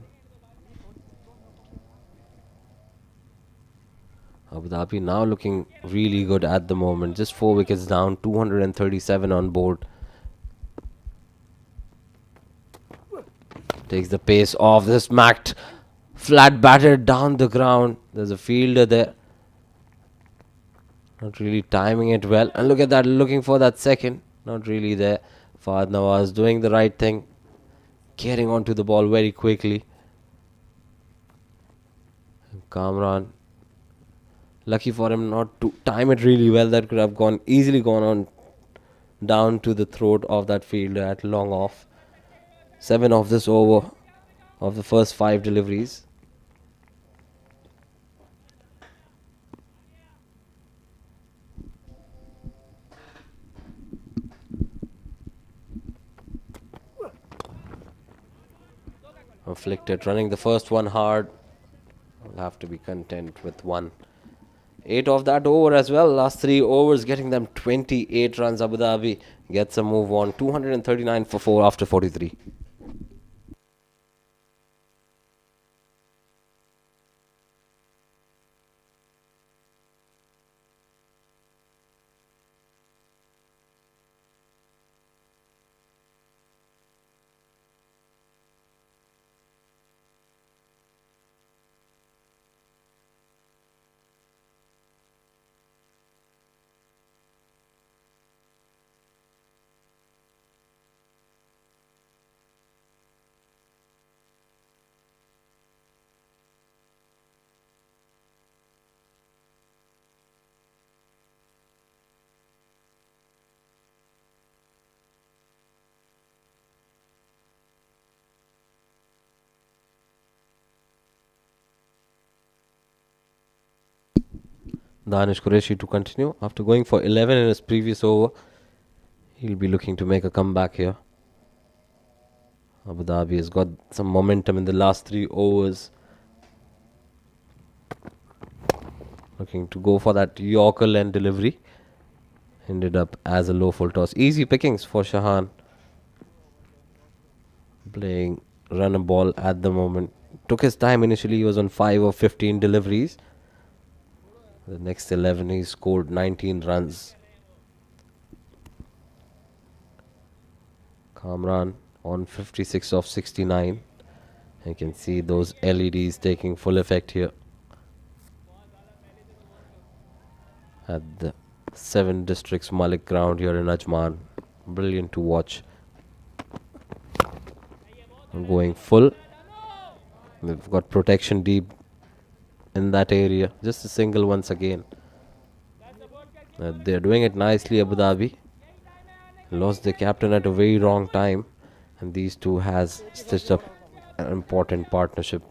Abu Dhabi now looking really good at the moment. Just 4 wickets down, 237 on board. Takes the pace off, this smacked, flat batted down the ground. There's a fielder there. Not really timing it well. And look at that, looking for that second. Not really there. Fahad Nawaz doing the right thing. Getting onto the ball very quickly. And Kamran, lucky for him not to time it really well. That could have easily gone on down to the throat of that fielder at long off. 7 of this over of the first 5 deliveries. Afflicted, running the first one hard. Will have to be content with 1. 8 of that over as well. Last 3 overs getting them 28 runs. Abu Dhabi gets a move on. 239 for 4 after 43. Danish Kesi to continue. After going for 11 in his previous over, he'll be looking to make a comeback here. Abu Dhabi has got some momentum in the last 3 overs. looking to go for that Yorker length delivery. Ended up as a low full toss. Easy pickings for Shahan. Playing run a ball at the moment. Took his time initially. He was on 5 of 15 deliveries. The next 11 he scored 19 runs. Kamran on 56 of 69. You can see those LEDs taking full effect here at the 7 Districts Malik ground here in Ajman. Brilliant to watch. Going full. We've got protection deep in that area. Just a single once again. They're doing it nicely, Abu Dhabi. Lost the captain at a very wrong time, and these two has stitched up an important partnership.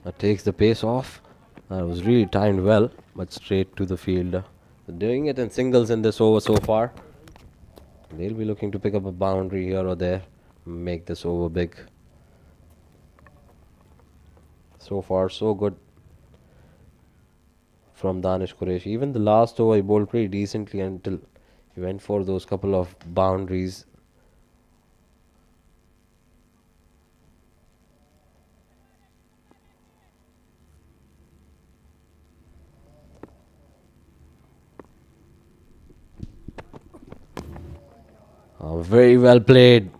That takes the pace off. That was really timed well, but straight to the fielder. Doing it in singles in this over so far. They'll be looking to pick up a boundary here or there, make this over big. So far, so good from Danish Kesi. Even the last over, he bowled pretty decently until he went for those couple of boundaries. Very well played.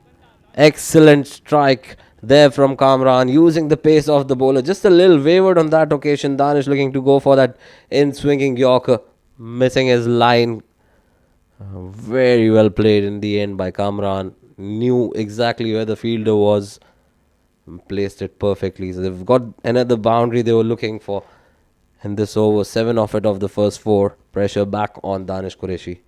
Excellent strike there from Kamran, using the pace of the bowler. Just a little wavered on that occasion. Danish looking to go for that in-swinging Yorker, missing his line. Very well played in the end by Kamran. Knew exactly where the fielder was. Placed it perfectly. So they've got another boundary they were looking for in this over. 7 of it of the first 4. Pressure back on Danish Kesi.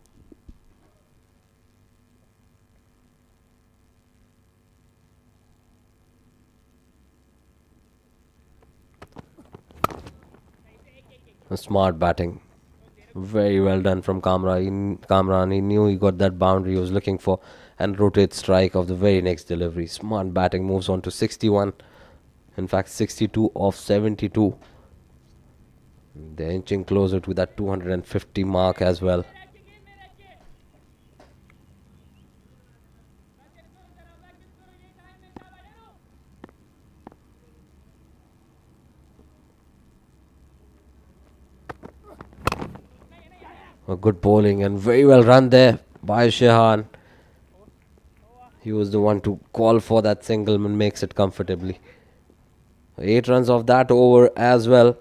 Smart batting. Very well done from Kamran. He knew he got that boundary he was looking for and rotates strike of the very next delivery. Smart batting, moves on to 61. In fact, 62 of 72. They're inching closer to that 250 mark as well. A good bowling and very well run there by Shahan. He was the one to call for that single and makes it comfortably. 8 runs of that over as well.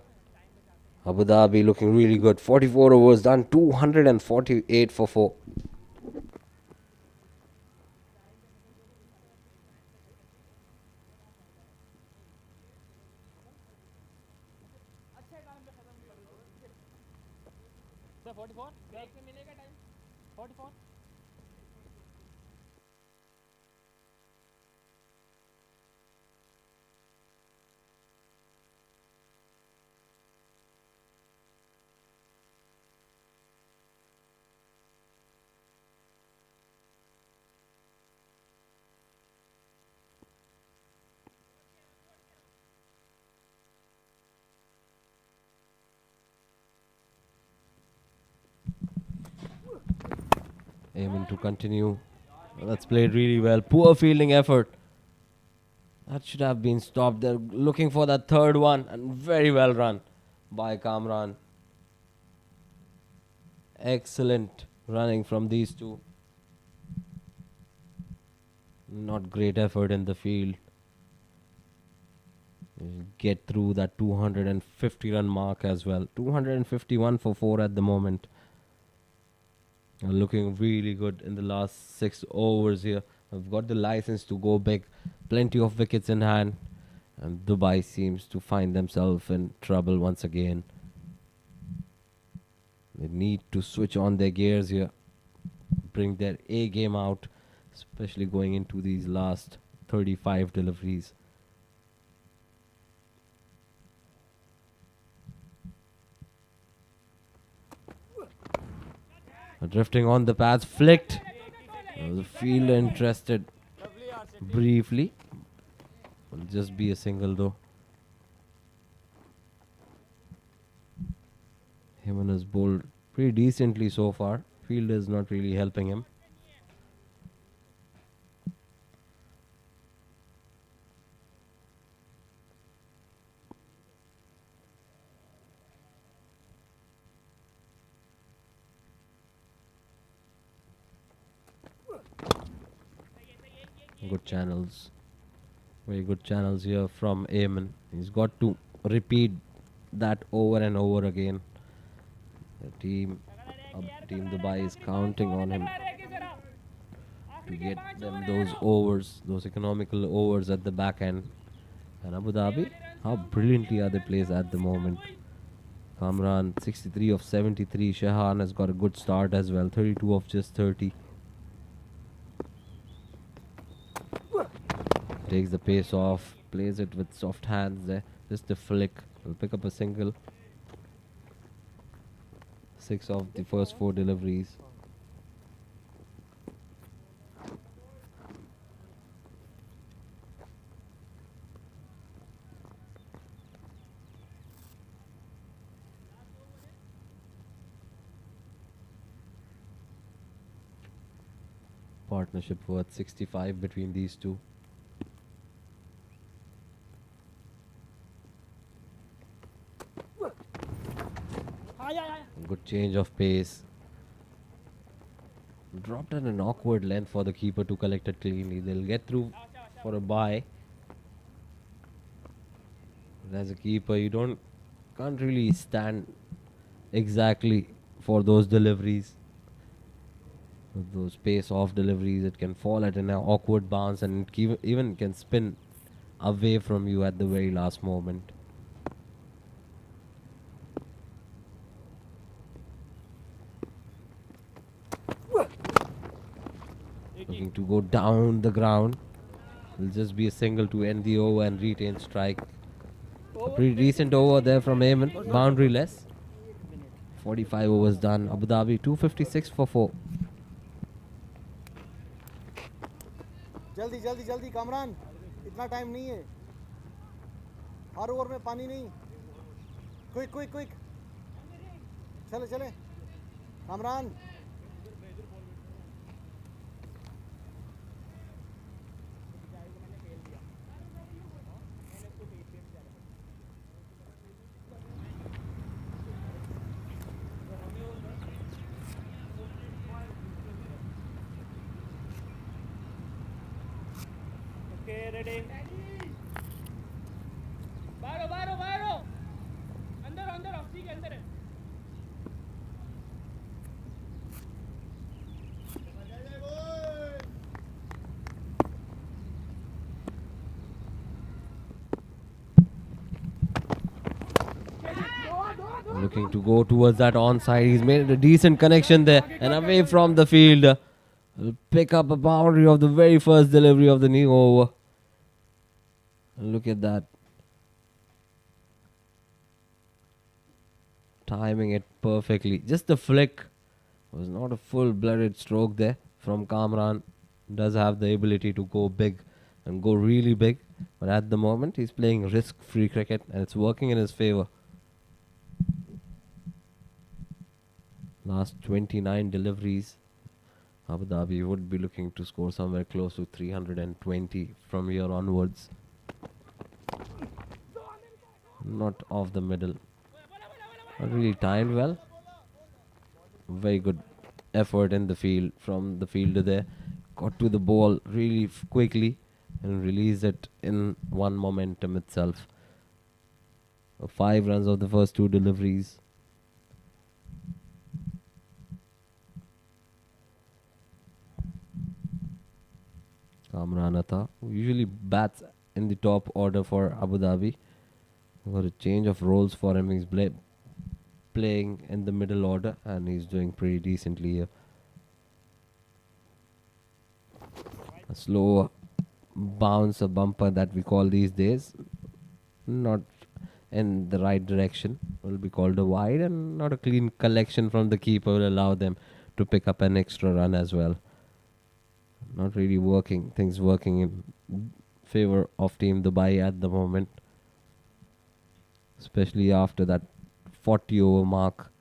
Abu Dhabi looking really good. 44 overs done, 248 for 4. Sir 44 break में मिलेगा time 44 Aiming to continue. That's played really well. Poor fielding effort. That should have been stopped. They're looking for that third one, and very well run by Kamran. Excellent running from these two. Not great effort in the field. Get through that 250 run mark as well. 251 for 4 at the moment. Looking really good in the last 6 overs here. I've got the license to go big. Plenty of wickets in hand. And Dubai seems to find themselves in trouble once again. They need to switch on their gears here. Bring their A game out. Especially going into these last 35 deliveries. Drifting on the pads, flicked. The fielder interested briefly. Will just be a single though. Him has bowled pretty decently so far. Fielder is not really helping him. Good channels. Very good channels here from Ayman. He's got to repeat that over and over again. The team Dubai is counting on him to get them those overs, those economical overs at the back end. And Abu Dhabi, how brilliantly are they placed at the moment. Kamran, 63 of 73. Shahan has got a good start as well, 32 of just 30. Takes the pace off, plays it with soft hands there. Just a flick, will pick up a single. 6 of the first 4 deliveries. Partnership worth 65 between these two. Good change of pace. Dropped at an awkward length for the keeper to collect it cleanly. They'll get through for a bye. But as a keeper, you can't really stand exactly for those deliveries. With those pace off deliveries, it can fall at an awkward bounce and it even can spin away from you at the very last moment. Looking to go down the ground. Will just be a single to end the over and retain strike. A pretty decent over there from Ayman. Boundaryless. 45 overs done. Abu Dhabi 256 for 4. जल्दी जल्दी जल्दी कामरान, इतना time नहीं है, हर over में पानी नहीं, quick quick quick, चले चले कामरान. ready. बाहरो बाहरो बाहरो अंदर अंदर ठीक है अंदर है. Looking to go towards that onside. He's made a decent connection there and away from the field. Will pick up a boundary of the very first delivery of the new over. Look at that. Timing it perfectly. Just the flick. Was not a full-blooded stroke there from Kamran. Does have the ability to go big and go really big. But at the moment, he's playing risk-free cricket and it's working in his favor. Last 29 deliveries. Abu Dhabi would be looking to score somewhere close to 320 from here onwards. Not off the middle. Not really timed well. Very good effort in the field from the fielder there. Got to the ball really quickly and released it in one momentum itself. 5 runs of the first 2 deliveries. Kamran Atta, who usually bats in the top order for Abu Dhabi. Got a change of roles for him. He's playing in the middle order and he's doing pretty decently here. A slow bounce, a bumper that we call these days. Not in the right direction. Will be called a wide and not a clean collection from the keeper will allow them to pick up an extra run as well. Not really working. Things working in favor of Team Dubai at the moment. Especially after that 40 over mark.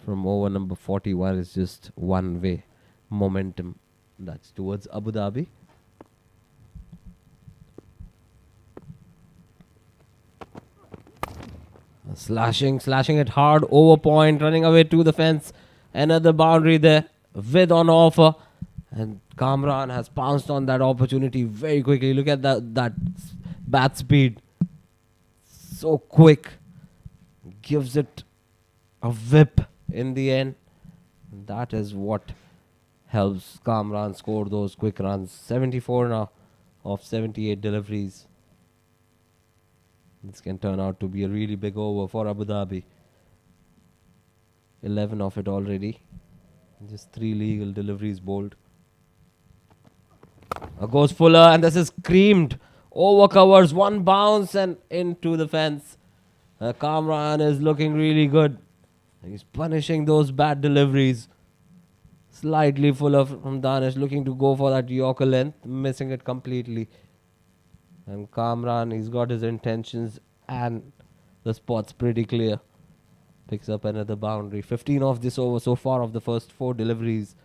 From over number 41 is just one way momentum. That's towards Abu Dhabi. Slashing it hard, over point, running away to the fence. Another boundary there, with on offer. And Kamran has pounced on that opportunity very quickly. Look at that bat speed. So quick. Gives it a whip in the end. That is what helps Kamran score those quick runs. 74 now of 78 deliveries. This can turn out to be a really big over for Abu Dhabi. 11 of it already. Just 3 legal deliveries bowled. Goes Fuller, and this is creamed. Over covers, one bounce and into the fence. Kamran is looking really good. He's punishing those bad deliveries. Slightly Fuller from Danish, looking to go for that Yorker length, missing it completely. And Kamran, he's got his intentions and the spot's pretty clear. Picks up another boundary. 15 of this over so far of the first 4 deliveries.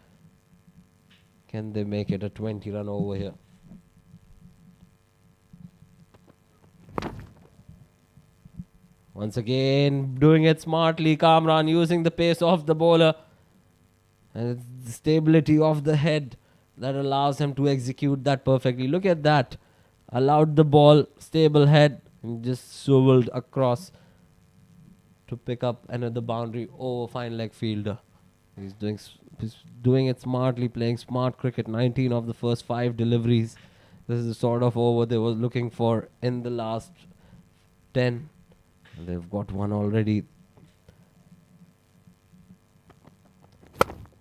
Can they make it a 20 run over here? Once again, doing it smartly. Kamran using the pace of the bowler. And it's the stability of the head that allows him to execute that perfectly. Look at that. Allowed the ball, stable head, and just swiveled across to pick up another boundary over fine leg fielder. He's doing it smartly, playing smart cricket. 19 of the first 5 deliveries. This is the sort of over they were looking for in the last 10. And they've got one already.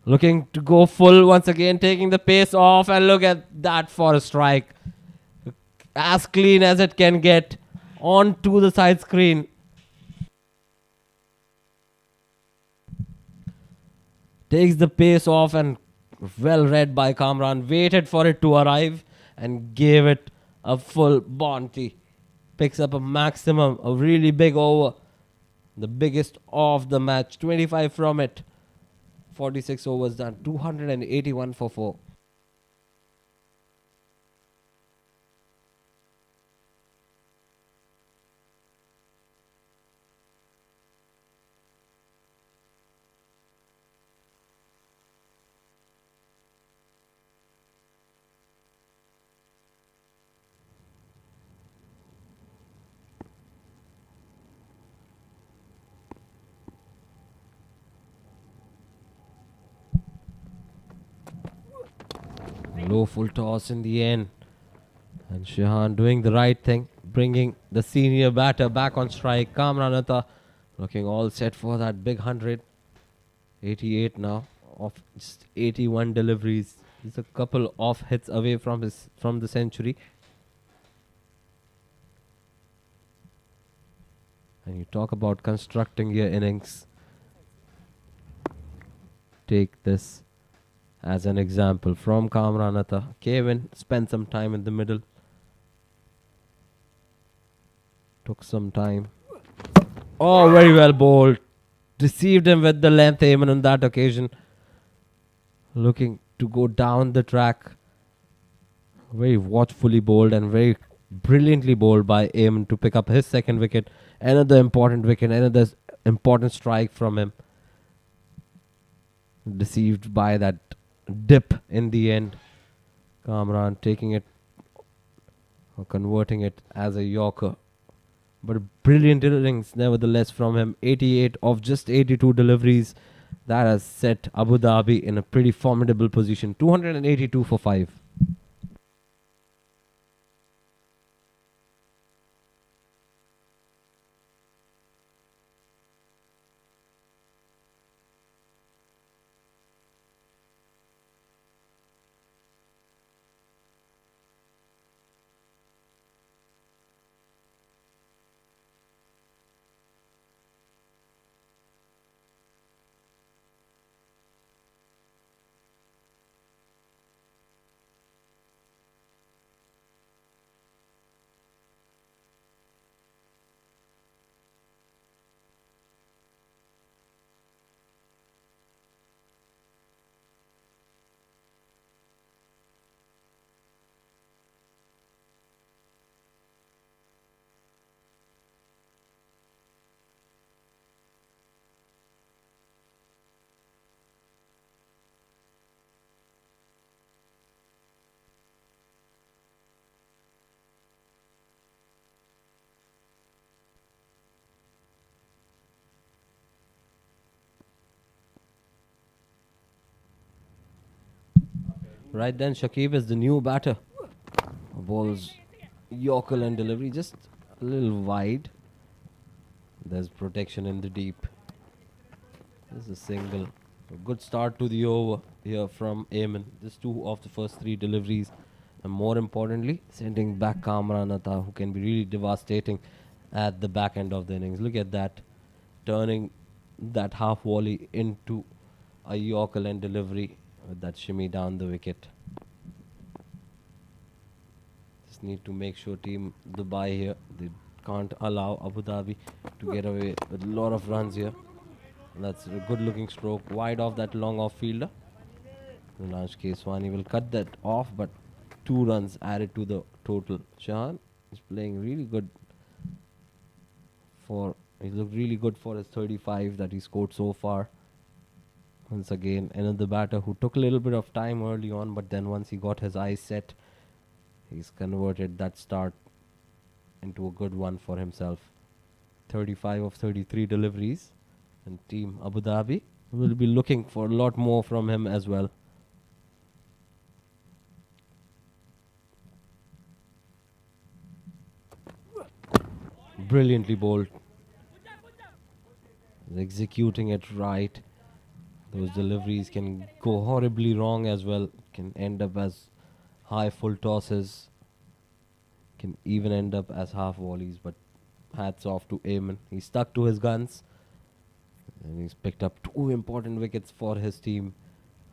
Looking to go full once again, taking the pace off, and look at that for a strike. As clean as it can get onto the side screen. Takes the pace off, and well read by Kamran. Waited for it to arrive and gave it a full bounty. Picks up a maximum, a really big over. The biggest of the match. 25 from it. 46 overs done. 281 for 4. Low full toss in the end. And Shehan doing the right thing. Bringing the senior batter back on strike. Kamran Atta looking all set for that big 100. 88 now of just 81 deliveries. He's a couple off hits away from the century. And you talk about constructing your innings. Take this as an example from Kamran Atta. Kevin spent some time in the middle. Took some time. Oh, very well bowled. Deceived him with the length, Ayman, on that occasion. Looking to go down the track. Very watchfully bowled and very brilliantly bowled by Ayman to pick up his second wicket. Another important wicket, another important strike from him. Deceived by that dip in the end. Kamran taking it or converting it as a Yorker. But brilliant innings nevertheless from him. 88 of just 82 deliveries. That has set Abu Dhabi in a pretty formidable position. 282 for 5. Right then, Shakib is the new batter. Ball's Yorker and delivery just a little wide. There's protection in the deep. This is a single. A good start to the over here from Ayman. Just 2 of the first 3 deliveries. And more importantly, sending back Kamran, who can be really devastating at the back end of the innings. Look at that. Turning that half volley into a Yorker and delivery with that shimmy down the wicket. Just need to make sure Team Dubai here, they can't allow Abu Dhabi to get away with a lot of runs here. That's a good looking stroke wide off that long off fielder. Danish Kesi will cut that off, but 2 runs added to the total. Shahan is playing really good he looked really good for his 35 that he scored so far. Once again, another batter who took a little bit of time early on, but then once he got his eyes set, he's converted that start into a good one for himself. 35 of 33 deliveries, and Team Abu Dhabi will be looking for a lot more from him as well. Brilliantly bowled. Executing it right. Those deliveries can go horribly wrong as well. Can end up as high full tosses. Can even end up as half volleys. But hats off to Ayman. He stuck to his guns. And he's picked up 2 important wickets for his team.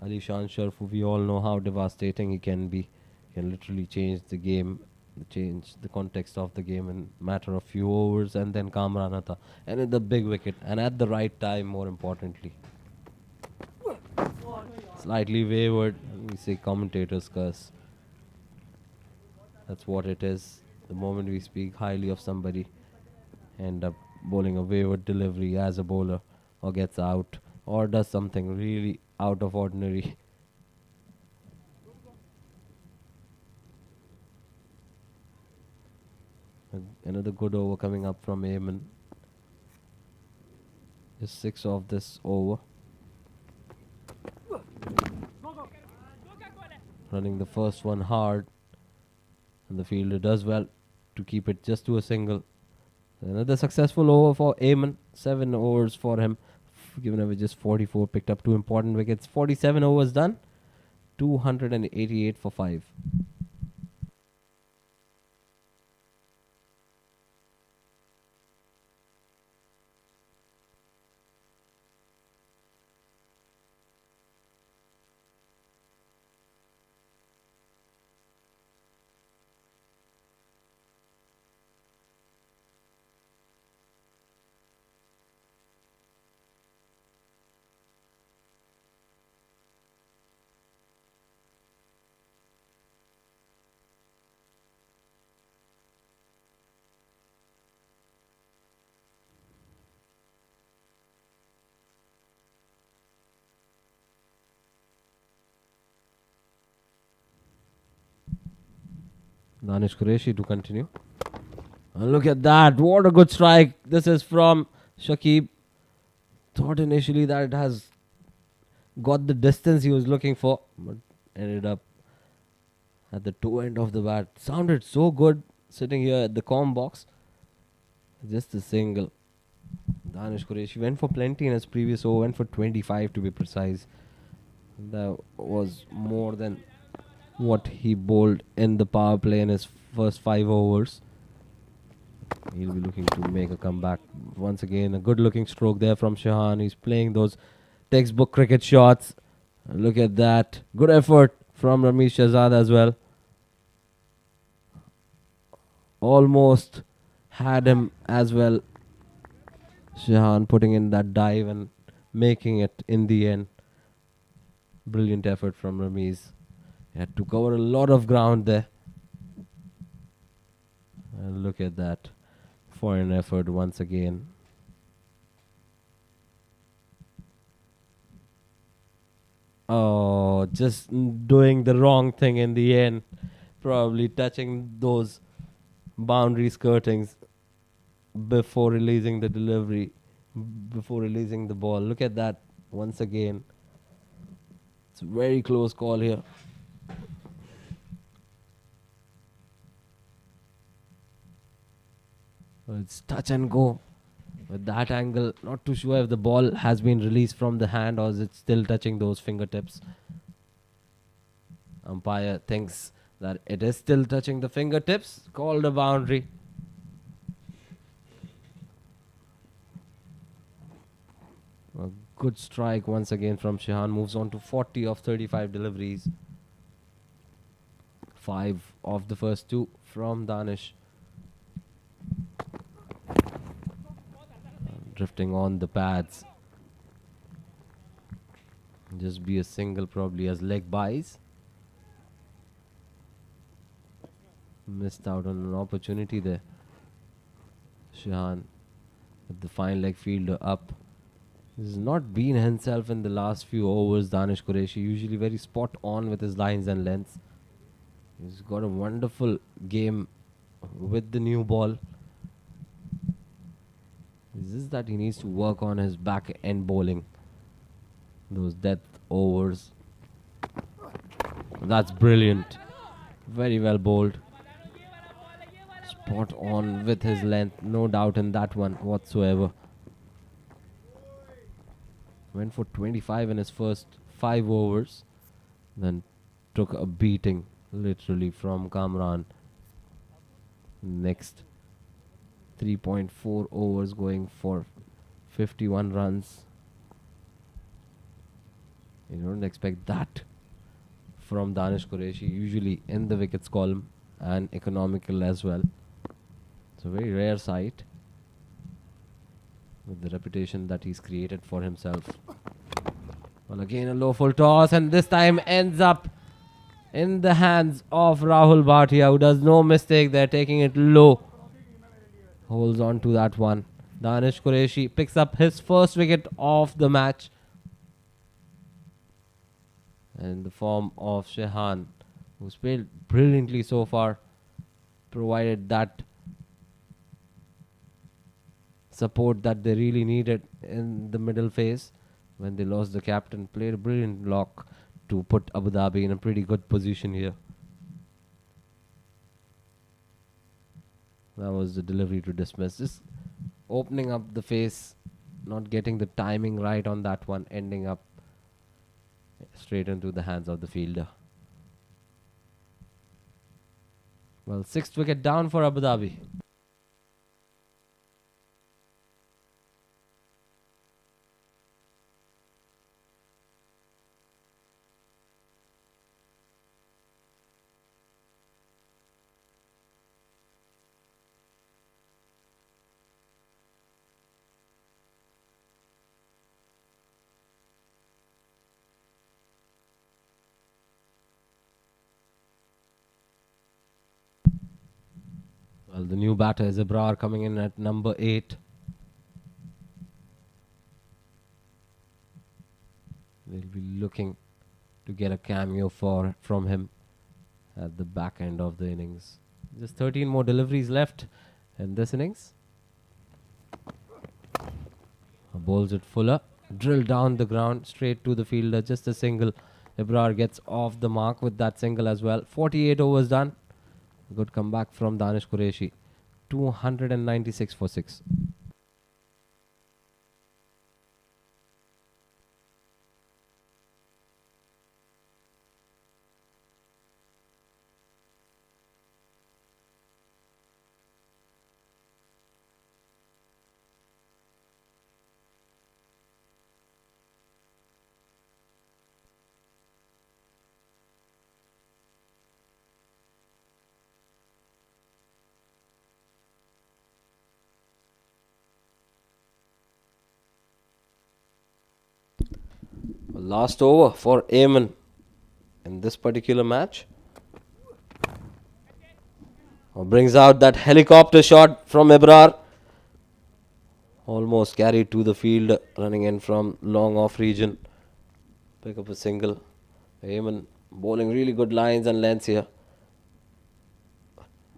Ali-Sharafu, we all know how devastating he can be. He can literally change the game, change the context of the game in matter of few overs. And then Kamran, and at the big wicket, and at the right time, more importantly. Slightly wayward, we say commentators curse. That's what it is. The moment we speak highly of somebody, end up bowling a wayward delivery as a bowler, or gets out, or does something really out of ordinary. Another good over coming up from Ayman. Just 6 of this over. Running the first one hard, and the fielder does well to keep it just to a single. Another successful over for Ayman. 7 overs for him, given away just 44. Picked up 2 important wickets. 47 overs done. 288 for 5. Danish Kesi to continue. And look at that. What a good strike. This is from Shakib. Thought initially that it has got the distance he was looking for, but ended up at the toe end of the bat. Sounded so good sitting here at the comm box. Just a single. Danish Kesi went for plenty in his previous over. Went for 25 to be precise. That was more than what he bowled in the power play in his first 5 overs. He'll be looking to make a comeback. Once again, a good looking stroke there from Shahan. He's playing those textbook cricket shots. Look at that. Good effort from Ramesh Shahzad as well. Almost had him as well. Shahan putting in that dive and making it in the end. Brilliant effort from Ramesh. He had to cover a lot of ground there. And look at that. Foreign effort once again. Oh, just doing the wrong thing in the end. Probably touching those boundary skirtings before releasing the delivery, before releasing the ball. Look at that once again. It's a very close call here. It's touch and go. With that angle, not too sure if the ball has been released from the hand or is it still touching those fingertips. Umpire thinks that it is still touching the fingertips. Called a boundary. A good strike once again from Shehan. Moves on to 40 of 35 deliveries. 5 of the first 2 from Danish. Drifting on the pads. Just be a single probably as leg buys. Missed out on an opportunity there. Shehan with the fine leg fielder up. He's not been himself in the last few overs. Danish Qureshi usually very spot on with his lines and lengths. He's got a wonderful game with the new ball. It's just that he needs to work on his back end bowling. Those death overs. That's brilliant. Very well bowled. Spot on with his length. No doubt in that one whatsoever. Went for 25 in his first 5 overs. Then took a beating literally from Kamran. Next 3.4 overs going for 51 runs. You don't expect that from Danish Qureshi, usually in the wickets column and economical as well. It's a very rare sight with the reputation that he's created for himself. Well, again a low full toss, and this time ends up in the hands of Rahul Bhatia, who does no mistake there, taking it low. Holds on to that one. Danish Qureshi picks up his first wicket of the match. In the form of Shehan, who's played brilliantly so far. Provided that support that they really needed in the middle phase. When they lost the captain, played a brilliant lock to put Abu Dhabi in a pretty good position here. That was the delivery to dismiss. Just opening up the face, not getting the timing right on that one, ending up straight into the hands of the fielder. Well, 6th wicket down for Abu Dhabi. Well, the new batter is Ibrar coming in at number 8. They'll be looking to get a cameo from him at the back end of the innings. Just 13 more deliveries left in this innings. Bowls it fuller. Drill down the ground straight to the fielder. Just a single. Ibrar gets off the mark with that single as well. 48 overs done. Good comeback from Danish Qureshi. 296 for 6. Last over for Ajman in this particular match. Brings out that helicopter shot from Ibrar. Almost carried to the field, running in from long off region. Pick up a single. Ajman bowling really good lines and lengths here.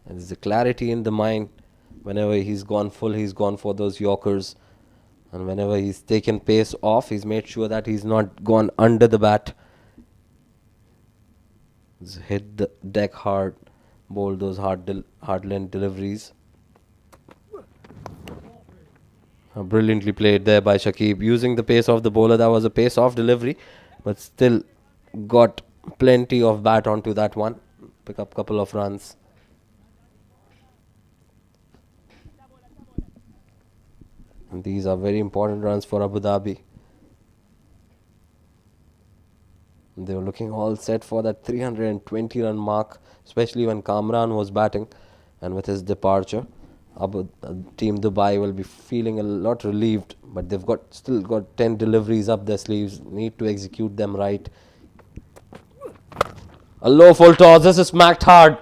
And there's a clarity in the mind. Whenever he's gone full, he's gone for those Yorkers. And whenever he's taken pace off, he's made sure that he's not gone under the bat. Just hit the deck hard, bowl those hard length deliveries. Brilliantly played there by Shakib, using the pace of the bowler. That was a pace off delivery, but still got plenty of bat onto that one. Pick up couple of runs. And these are very important runs for Abu Dhabi. They were looking all set for that 320 run mark, especially when Kamran was batting. And with his departure, Team Dubai will be feeling a lot relieved, but they've still got 10 deliveries up their sleeves. Need to execute them right. A low full toss. This is smacked hard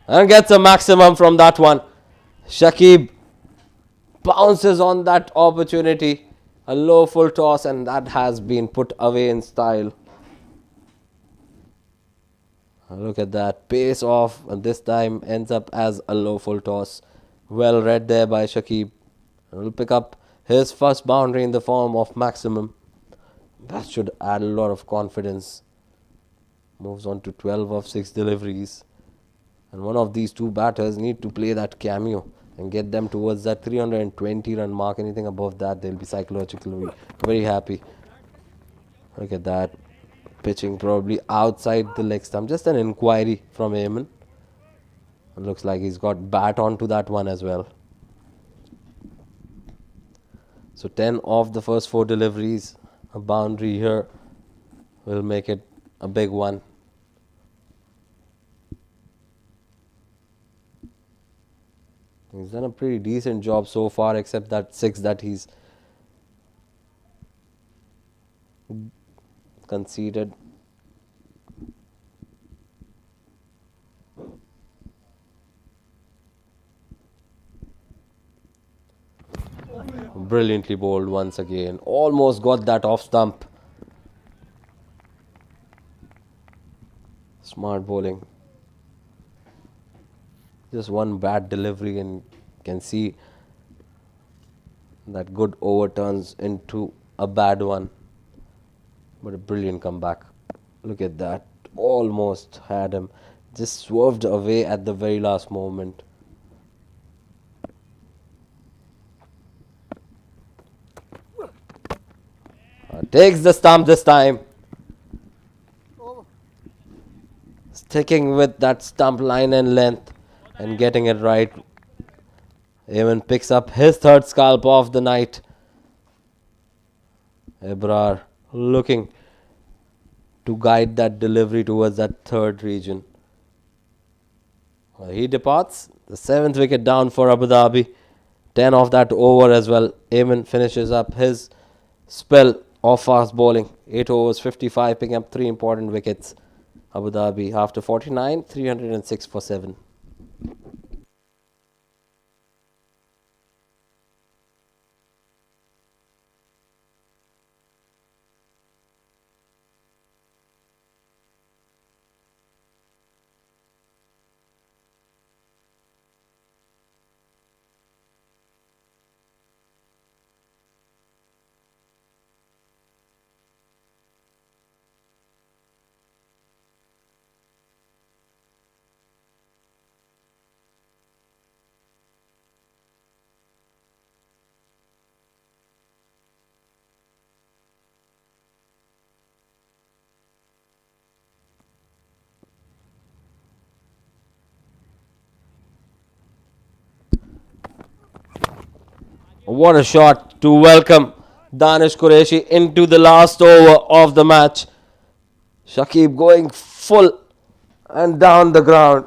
and gets a maximum from that one. Shakib bounces on that opportunity. A low full toss, and that has been put away in style. Look at that, pace off, and this time ends up as a low full toss. Well read there by Shakib. Will pick up his first boundary in the form of maximum. That should add a lot of confidence. Moves on to 12 of 6 deliveries. And one of these two batters need to play that cameo and get them towards that 320 run mark. Anything above that, they'll be psychologically very happy. Look at that. Pitching probably outside the leg stump. Just an inquiry from Ajman. It looks like he's got bat onto that one as well. So 10 of the first 4 deliveries. A boundary here will make it a big one. He's done a pretty decent job so far, except that 6 that he's conceded. Brilliantly bowled once again. Almost got that off stump. Smart bowling. Just one bad delivery and can see that good over turns into a bad one. But a brilliant comeback. Look at that. Almost had him. Just swerved away at the very last moment. Takes the stump this time. Sticking with that stump line and length and getting it right. Even picks up his third scalp of the night. Ebrar looking to guide that delivery towards that third region. He departs. The 7th wicket down for Abu Dhabi. 10 of that over as well. Ajman finishes up his spell of fast bowling. 8 overs, 55, picking up 3 important wickets. Abu Dhabi after 49, 306 for 7. What a shot to welcome Danish Kesi into the last over of the match. Shakib going full and down the ground.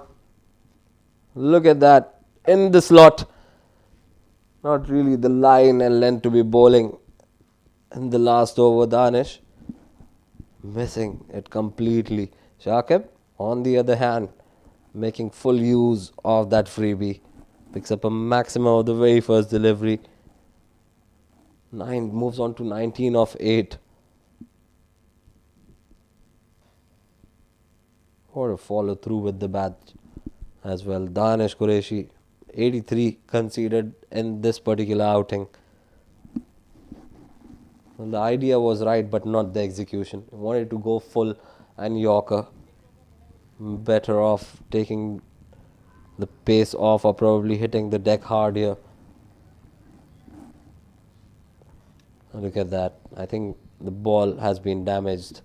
Look at that. In the slot. Not really the line and length to be bowling in the last over. Danish missing it completely. Shakib, on the other hand, making full use of that freebie. Picks up a maximum of the very first delivery. 9 moves on to 19 of 8. What a follow through with the bat as well. Danish Kesi, 83 conceded in this particular outing. Well, the idea was right, but not the execution. He wanted to go full and Yorker. better off taking the pace off or probably hitting the deck hard here. Look at that. I think the ball has been damaged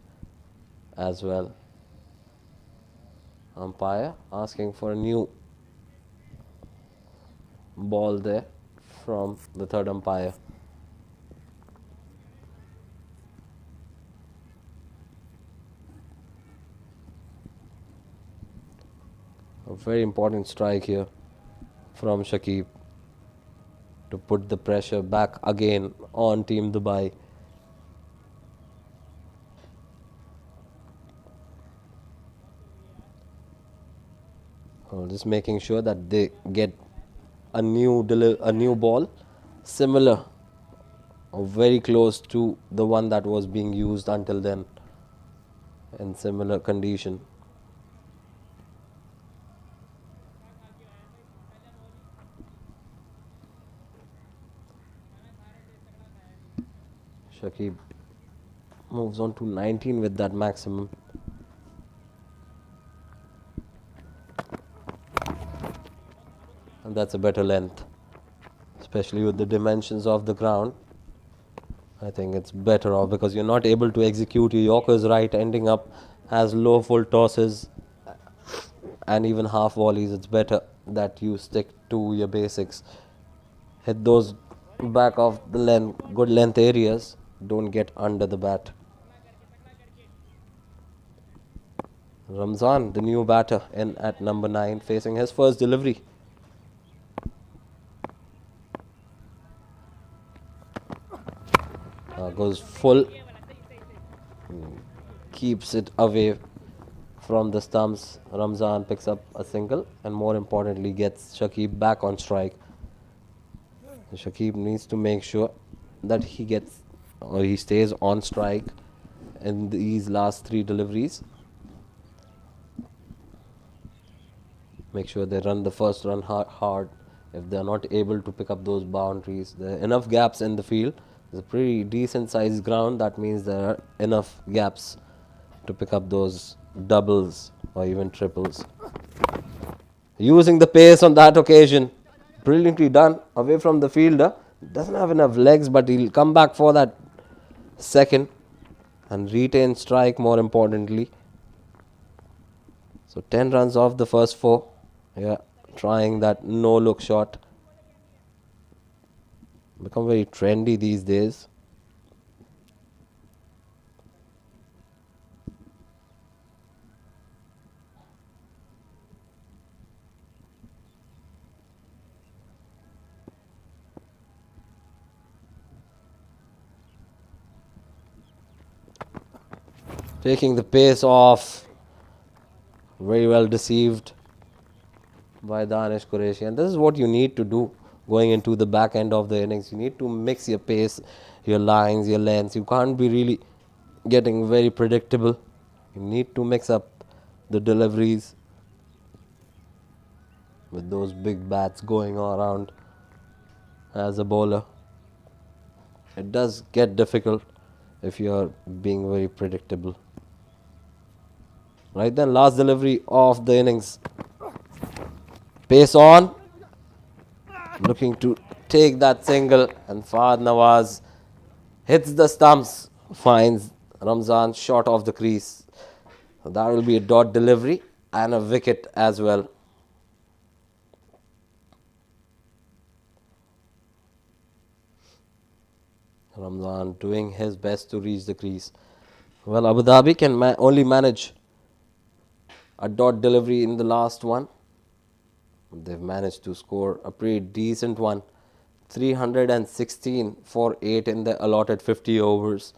as well. Umpire asking for a new ball there from the third umpire. A very important strike here from Shakib to put the pressure back again on Team Dubai. Just making sure that they get a new ball similar or very close to the one that was being used until then in similar condition. Shakib moves on to 19 with that maximum. And that's a better length, especially with the dimensions of the ground. I think it's better off because you're not able to execute your Yorkers right, ending up as low full tosses and even half volleys. It's better that you stick to your basics. Hit those back of the length, good length areas. Don't get under the bat. Ramzan, the new batter, in at number 9, facing his first delivery. Goes full, keeps it away from the stumps. Ramzan picks up a single and more importantly gets Shakib back on strike. Shakib needs to make sure that he gets or he stays on strike in these last 3 deliveries. Make sure they run the first run hard. If they are not able to pick up those boundaries, there are enough gaps in the field. It's a pretty decent sized ground. That means there are enough gaps to pick up those doubles or even triples. Using the pace on that occasion. Brilliantly done away from the fielder. Doesn't have enough legs, but he'll come back for that second and retain strike more importantly. So 10 runs off the first 4. Yeah, trying that no look shot. Become very trendy these days. Taking the pace off. Very well deceived by Danish Kesi. And this is what you need to do going into the back end of the innings. You need to mix your pace, your lines, your lengths. You can't be really getting very predictable. You need to mix up the deliveries with those big bats going around as a bowler. It does get difficult if you're being very predictable. Right then, last delivery of the innings. Pace on. Looking to take that single, and Fahad Nawaz hits the stumps, finds Ramzan short of the crease. So that will be a dot delivery and a wicket as well. Ramzan doing his best to reach the crease. Well, Abu Dhabi can only manage a dot delivery in the last one. They've managed to score a pretty decent one. 316 for 8 in the allotted 50 overs.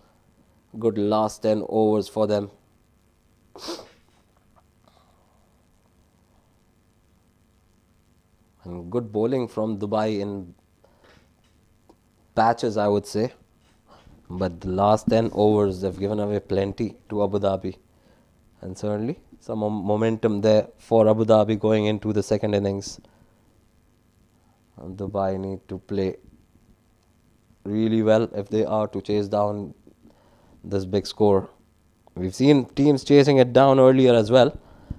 Good last 10 overs for them. And good bowling from Dubai in patches, I would say. But the last 10 overs, they've given away plenty to Abu Dhabi. And certainly some momentum there for Abu Dhabi going into the second innings. And Dubai need to play really well if they are to chase down this big score. We've seen teams chasing it down earlier as well,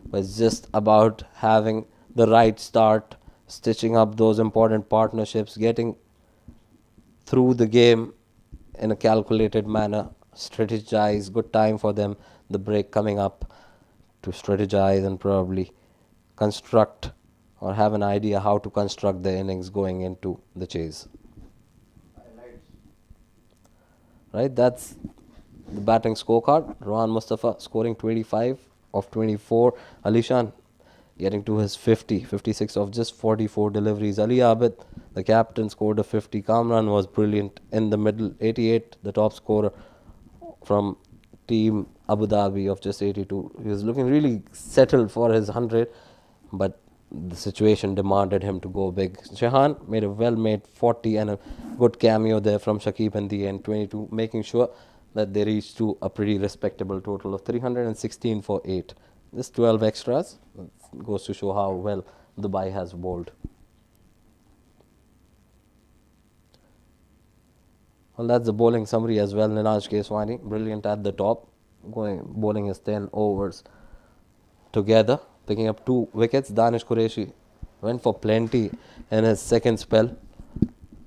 but it's just about having the right start, stitching up those important partnerships, getting through the game in a calculated manner, strategize, good time for them, the break coming up to strategize and probably construct or have an idea how to construct the innings going into the chase. Right, that's the batting scorecard. Rohan Mustafa scoring 25 of 24. Alishan getting to his 50, 56 of just 44 deliveries. Ali Abid, the captain, scored a 50. Kamran was brilliant in the middle, 88, the top scorer from team Abu Dhabi of just 82. He was looking really settled for his 100, but the situation demanded him to go big. Shahan made a well-made 40 and a good cameo there from Shakib in the end, 22, making sure that they reached to a pretty respectable total of 316 for 8. Just 12 extras. That goes to show how well Dubai has bowled. Well, that's the bowling summary as well. Danish Kesi, brilliant at the top, bowling his 10 overs together, picking up 2 wickets. Danish Qureshi went for plenty in his second spell,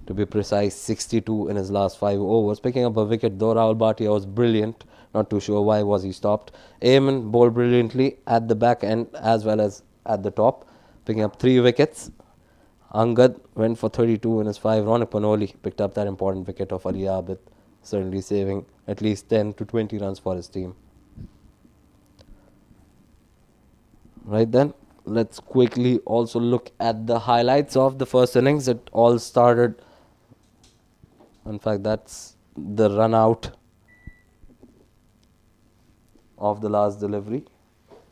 to be precise 62 in his last 5 overs, picking up a wicket, though Rahul Bhatia was brilliant. Not too sure why was he stopped. Ayman bowled brilliantly at the back end as well as at the top, picking up 3 wickets. Angad went for 32 in his 5. Ronak Panoli picked up that important wicket of Ali Abid, certainly saving at least 10 to 20 runs for his team. Right then, let's quickly also look at the highlights of the first innings. It all started, in fact, that's the run out of the last delivery.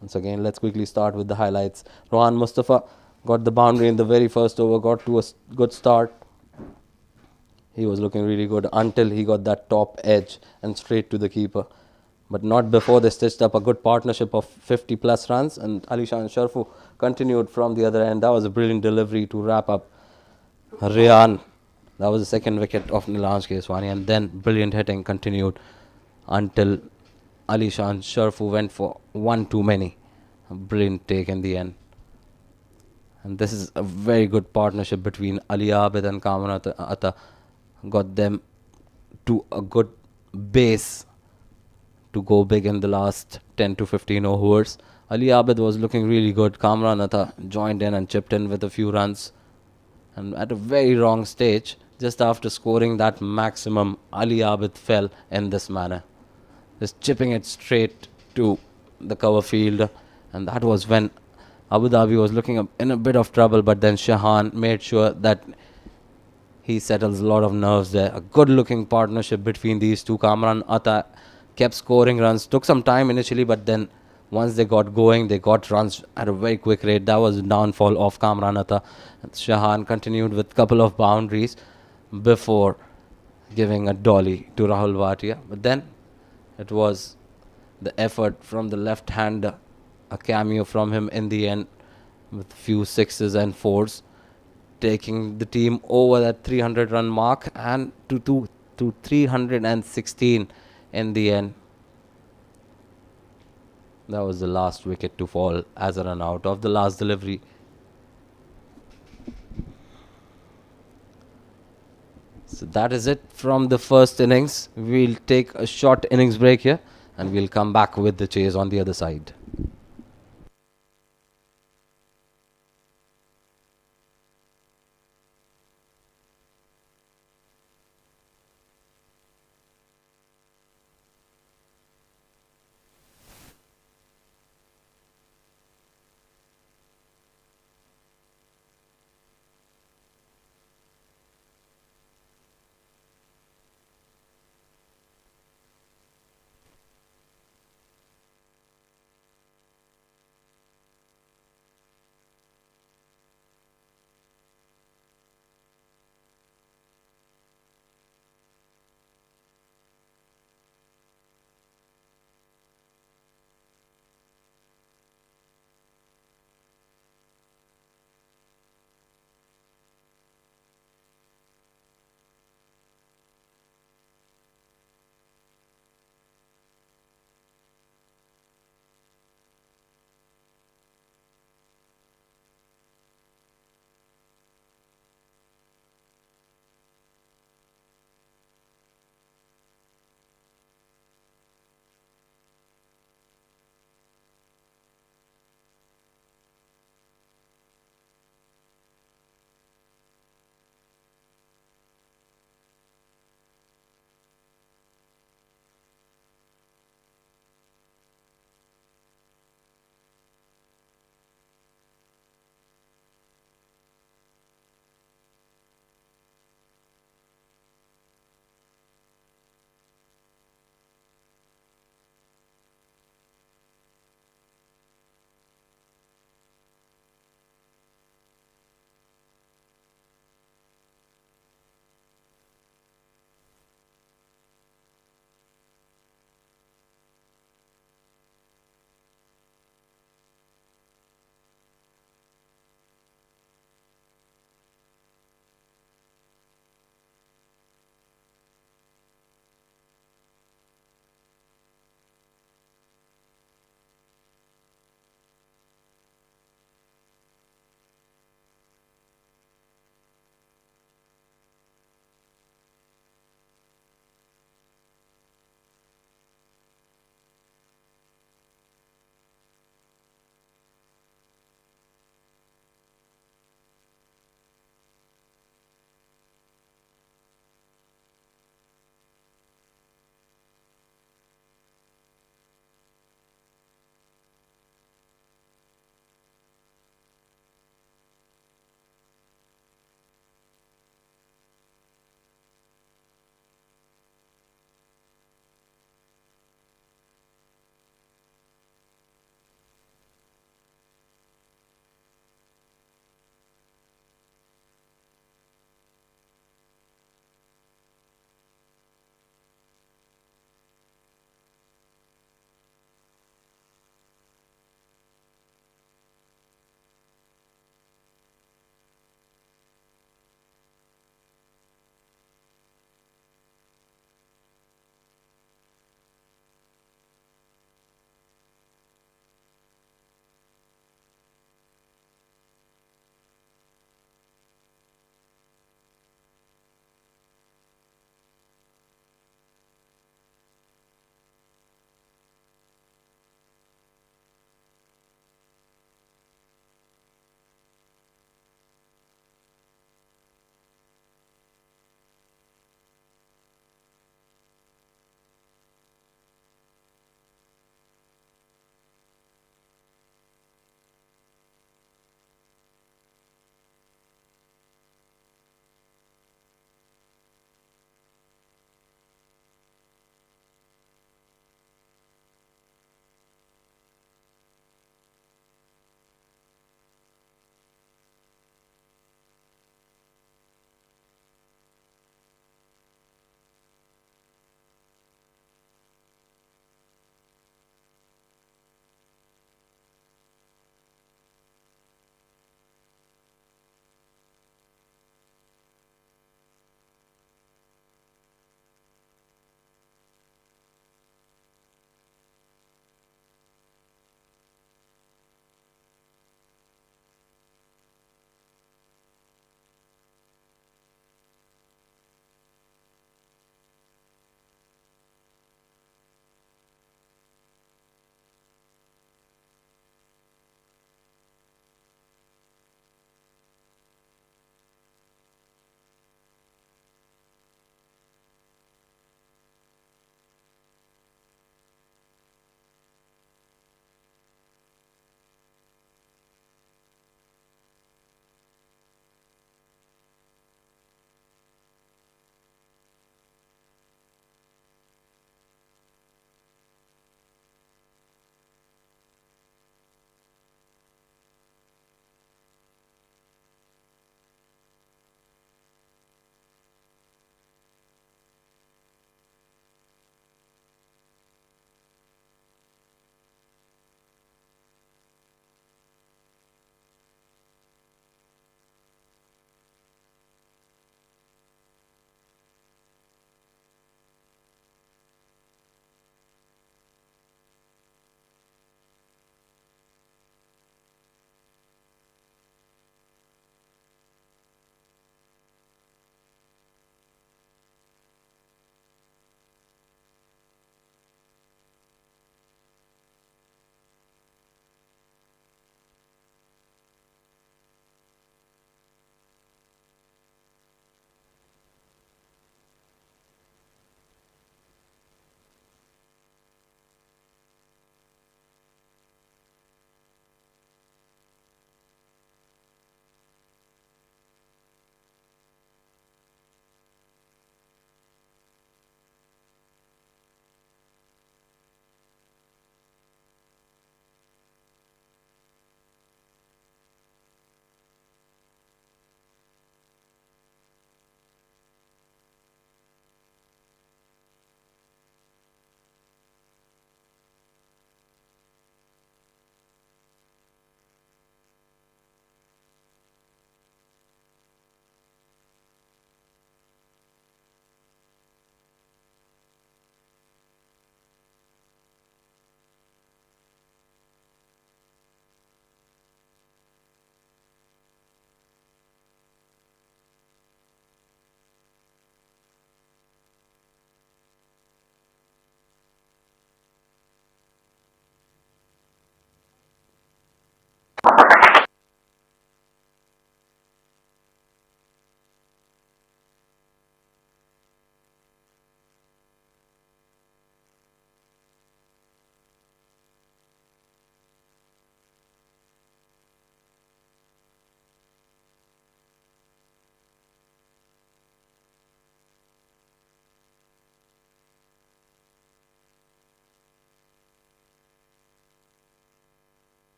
Once again, let's quickly start with the highlights. Rohan Mustafa got the boundary in the very first over, got to a good start. He was looking really good until he got that top edge and straight to the keeper. But not before they stitched up a good partnership of 50 plus runs, and Ali-Sharafu continued from the other end. That was a brilliant delivery to wrap up Rian. That was the second wicket of Danish Kesi, and then brilliant hitting continued until Ali-Sharafu went for one too many. A brilliant take in the end. And this is a very good partnership between Ali Abid and Kamran Atta. Got them to a good base to go big in the last 10 to 15 overs. Ali Abid was looking really good. Kamran Atta joined in and chipped in with a few runs. And at a very wrong stage, just after scoring that maximum, Ali Abid fell in this manner, just chipping it straight to the cover field. And that was when Abu Dhabi was looking in a bit of trouble, but then Shahan made sure that he settles a lot of nerves there. A good looking partnership between these two. Kamran Atta kept scoring runs, took some time initially, but then once they got going, they got runs at a very quick rate. That was the downfall of Kamran Atta. Shahan continued with a couple of boundaries before giving a dolly to Rahul Bhatia. But then it was the effort from the left hander, a cameo from him in the end with a few 6s and 4s, taking the team over that 300 run mark and to 316 in the end. That was the last wicket to fall as a run out of the last delivery. So that is it from the first innings. We'll take a short innings break here and we'll come back with the chase on the other side.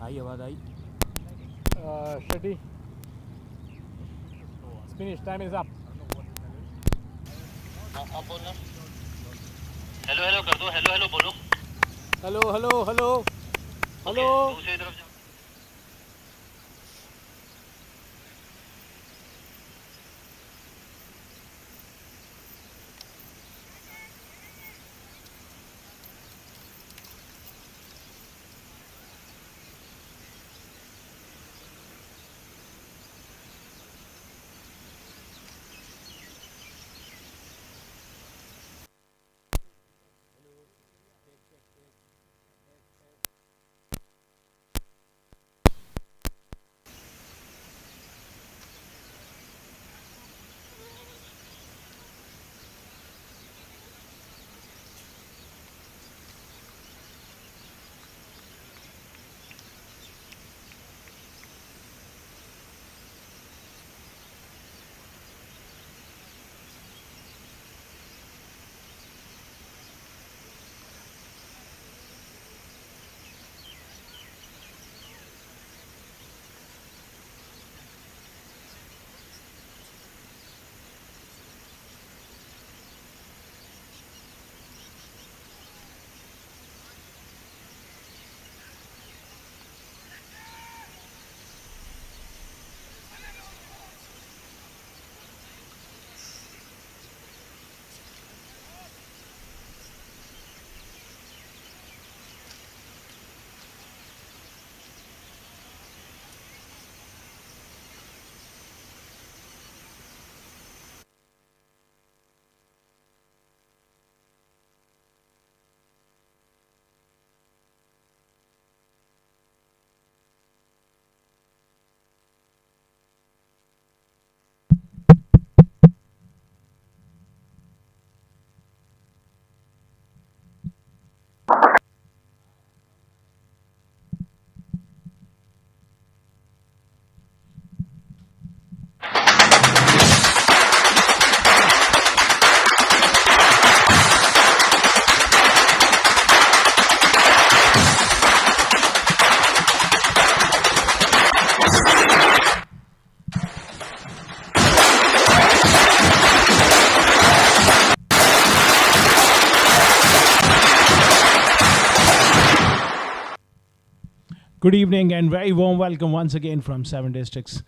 आई आवाज आई Shetty. It's finished. Time is up. Hello hello कर दो hello hello बोलो Hello, hello, hello. Hello. दूसरी तरफ जाओ Good evening and very warm welcome once again from 7 Districts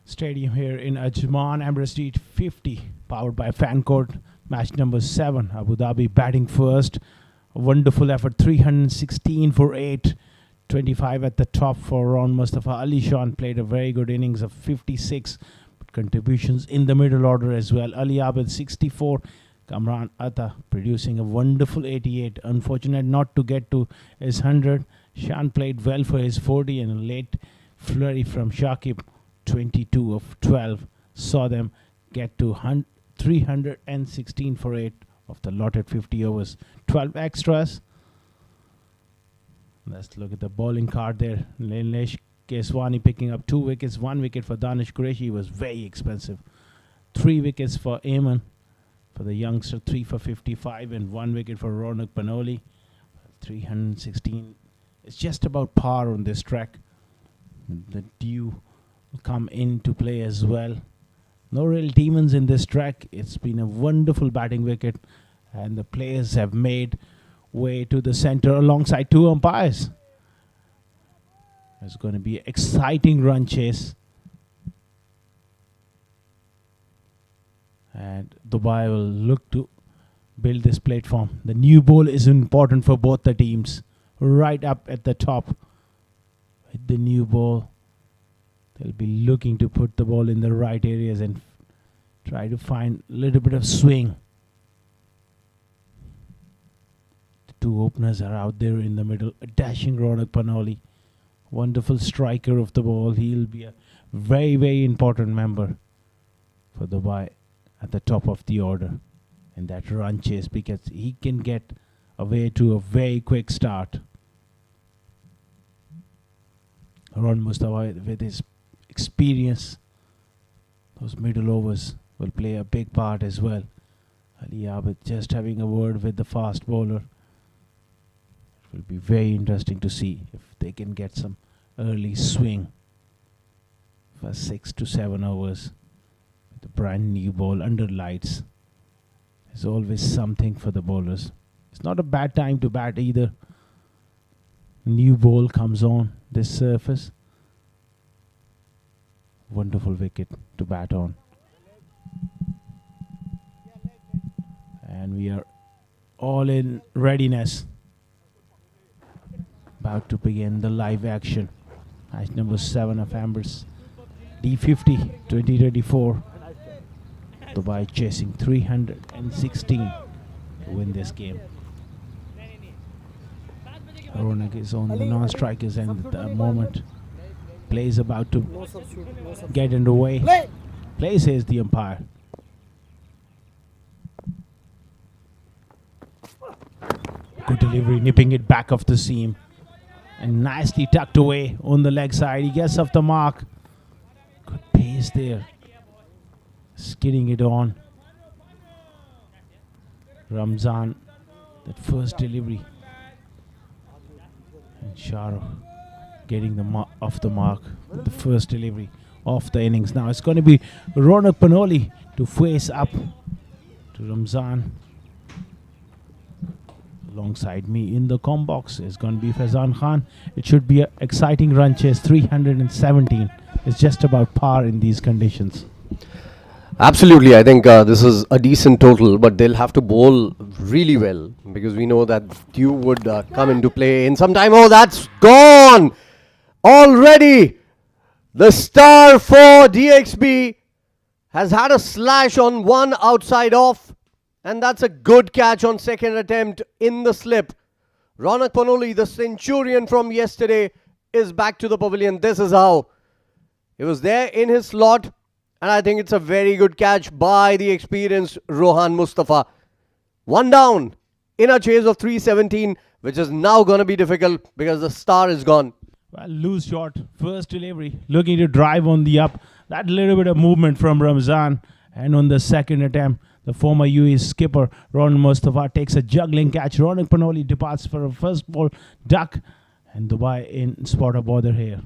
Stadium here in Ajman, Emirates D50, powered by Fan Court. Match number 7, Abu Dhabi batting first. A wonderful effort, 316 for 8. 25 at the top for Mustafa. Ali-Sharafu played a very good innings of 56. But contributions in the middle order as well. Abid 64. Kamran producing a wonderful 88. Unfortunate not to get to his 100. Shan played well for his 40 and a late flurry from Shakib, 22 of 12, saw them get to 316 for 8 of the allotted 50 overs. 12 extras. Let's look at the bowling card there. Danish Kesi picking up 2 wickets. 1 wicket for Danish Kesi was very expensive. 3 wickets for Ajman, for the youngster, 3 for 55, and 1 wicket for Ronak Panoli. 316. It's just about par on this track. The dew will come into play as well. No real demons in this track. It's been a wonderful batting wicket, and the players have made way to the center alongside 2 umpires. It's going to be an exciting run chase. And Dubai will look to build this platform. The new ball is important for both the teams. Right up at the top with the new ball, they'll be looking to put the ball in the right areas and try to find a little bit of swing. The 2 openers are out there in the middle. A dashing Ronak Panoli, wonderful striker of the ball. He'll be a very, very important member for Dubai at the top of the order in that run chase, because he can get away to a very quick start. Ron Mustafa, with his experience, those middle overs will play a big part as well. Ali Abid just having a word with the fast bowler. It will be very interesting to see if they can get some early swing for 6 to 7 overs with a brand new ball under lights. There's always something for the bowlers. It's not a bad time to bat either. New ball comes on this surface. Wonderful wicket to bat on. And we are all in readiness. About to begin the live action. Match number 7 of Emirates D50 2024. Dubai chasing 316 to win this game. Ronak is on the non-strikers end at the moment. Play is about to get underway. Play says the umpire. Good delivery, nipping it back off the seam. And nicely tucked away on the leg side. He gets off the mark. Good pace there. Skidding it on. Ramzan, that first delivery. And Shahrukh getting the off the mark with the first delivery of the innings. Now it's going to be Ronak Panoli to face up to Ramzan. Alongside me in the com box is going to be Faizan Khan. It should be an exciting run chase. 317 is just about par in these conditions. Absolutely, I think this is a decent total, but they'll have to bowl really well because we know that Dew would come into play in some time. Oh, that's gone already. The star for DXB has had a slash on one outside off, and that's a good catch on second attempt in the slip. Ronak Panoli, the centurion from yesterday, is back to the pavilion. This is how. He was there in his slot. And I think it's a very good catch by the experienced Rohan Mustafa. One down in a chase of 317, which is now going to be difficult because the star is gone. Well, loose shot, first delivery, looking to drive on the up. That little bit of movement from Ramzan. And on the second attempt, the former UAE skipper, Ron Mustafa, takes a juggling catch. Ronak Panoli departs for a first ball duck. And Dubai in spot of bother here.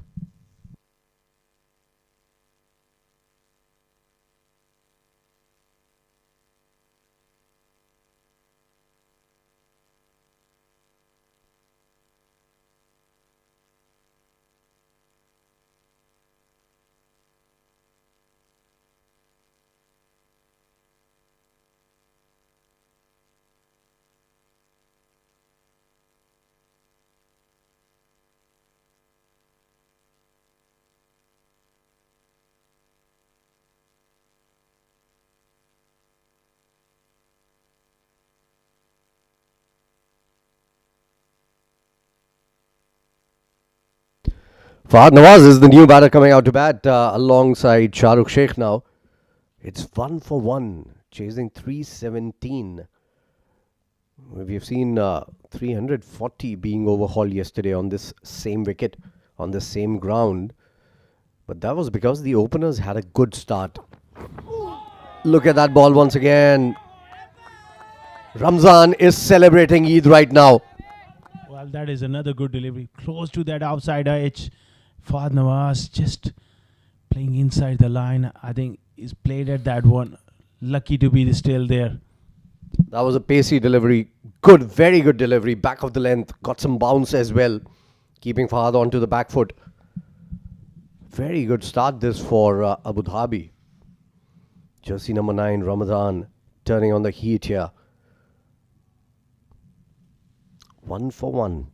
Fahad Nawaz is the new batter coming out to bat alongside Shahrukh Sheikh now. It's 1 for 1, chasing 317. We've seen 340 being overhauled yesterday on this same wicket, on the same ground. But that was because the openers had a good start. Look at that ball once again. Ramzan is celebrating Eid right now. Well, that is another good delivery. Close to that outside edge. Fahad Nawaz just playing inside the line. I think he's played at that one. Lucky to be still there. That was a pacey delivery. Good, very good delivery. Back of the length. Got some bounce as well. Keeping Fahad onto the back foot. Very good start this for Abu Dhabi. Jersey number 9, Ramadan, turning on the heat here. 1 for 1.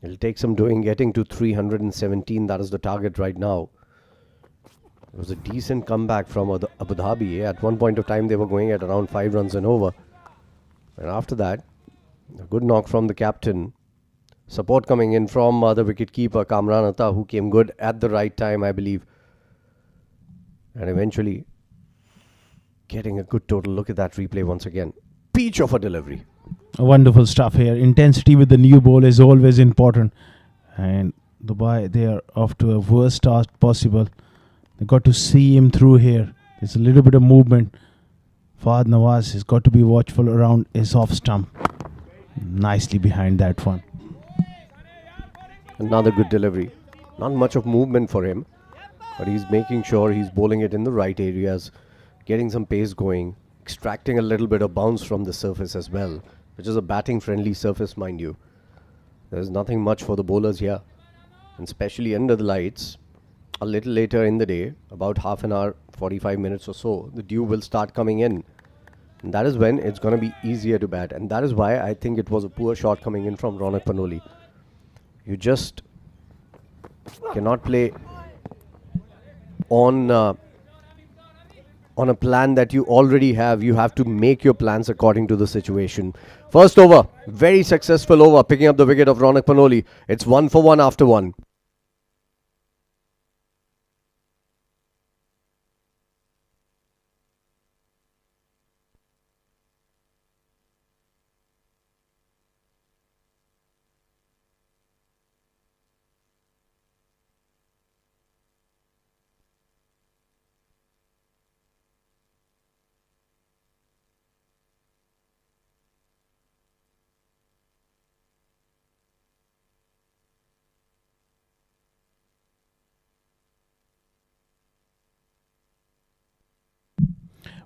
It'll take some doing getting to 317. That is the target right now. It was a decent comeback from Abu Dhabi. At one point of time, they were going at around 5 runs and over. And after that, a good knock from the captain. Support coming in from the wicketkeeper, Kamran, who came good at the right time, I believe. And eventually, getting a good total. Look at that replay once again. Peach of a delivery. Wonderful stuff here. Intensity with the new ball is always important. And Dubai, they are off to a worst start possible. They got to see him through here. There's a little bit of movement. Fahad Nawaz has got to be watchful around his off stump. Nicely behind that one. Another good delivery. Not much of movement for him, but he's making sure he's bowling it in the right areas, getting some pace going, extracting a little bit of bounce from the surface as well, which is a batting friendly surface, mind you. There's nothing much for the bowlers here, and especially under the lights. A little later in the day, about half an hour, 45 minutes or so, the dew will start coming in. And that is when it's going to be easier to bat. And that is why I think it was a poor shot coming in from Ronak Panoli. You just cannot play on a plan that you already have. You have to make your plans according to the situation. First over, very successful over, picking up the wicket of Ronak Panoli. It's 1 for 1 after 1.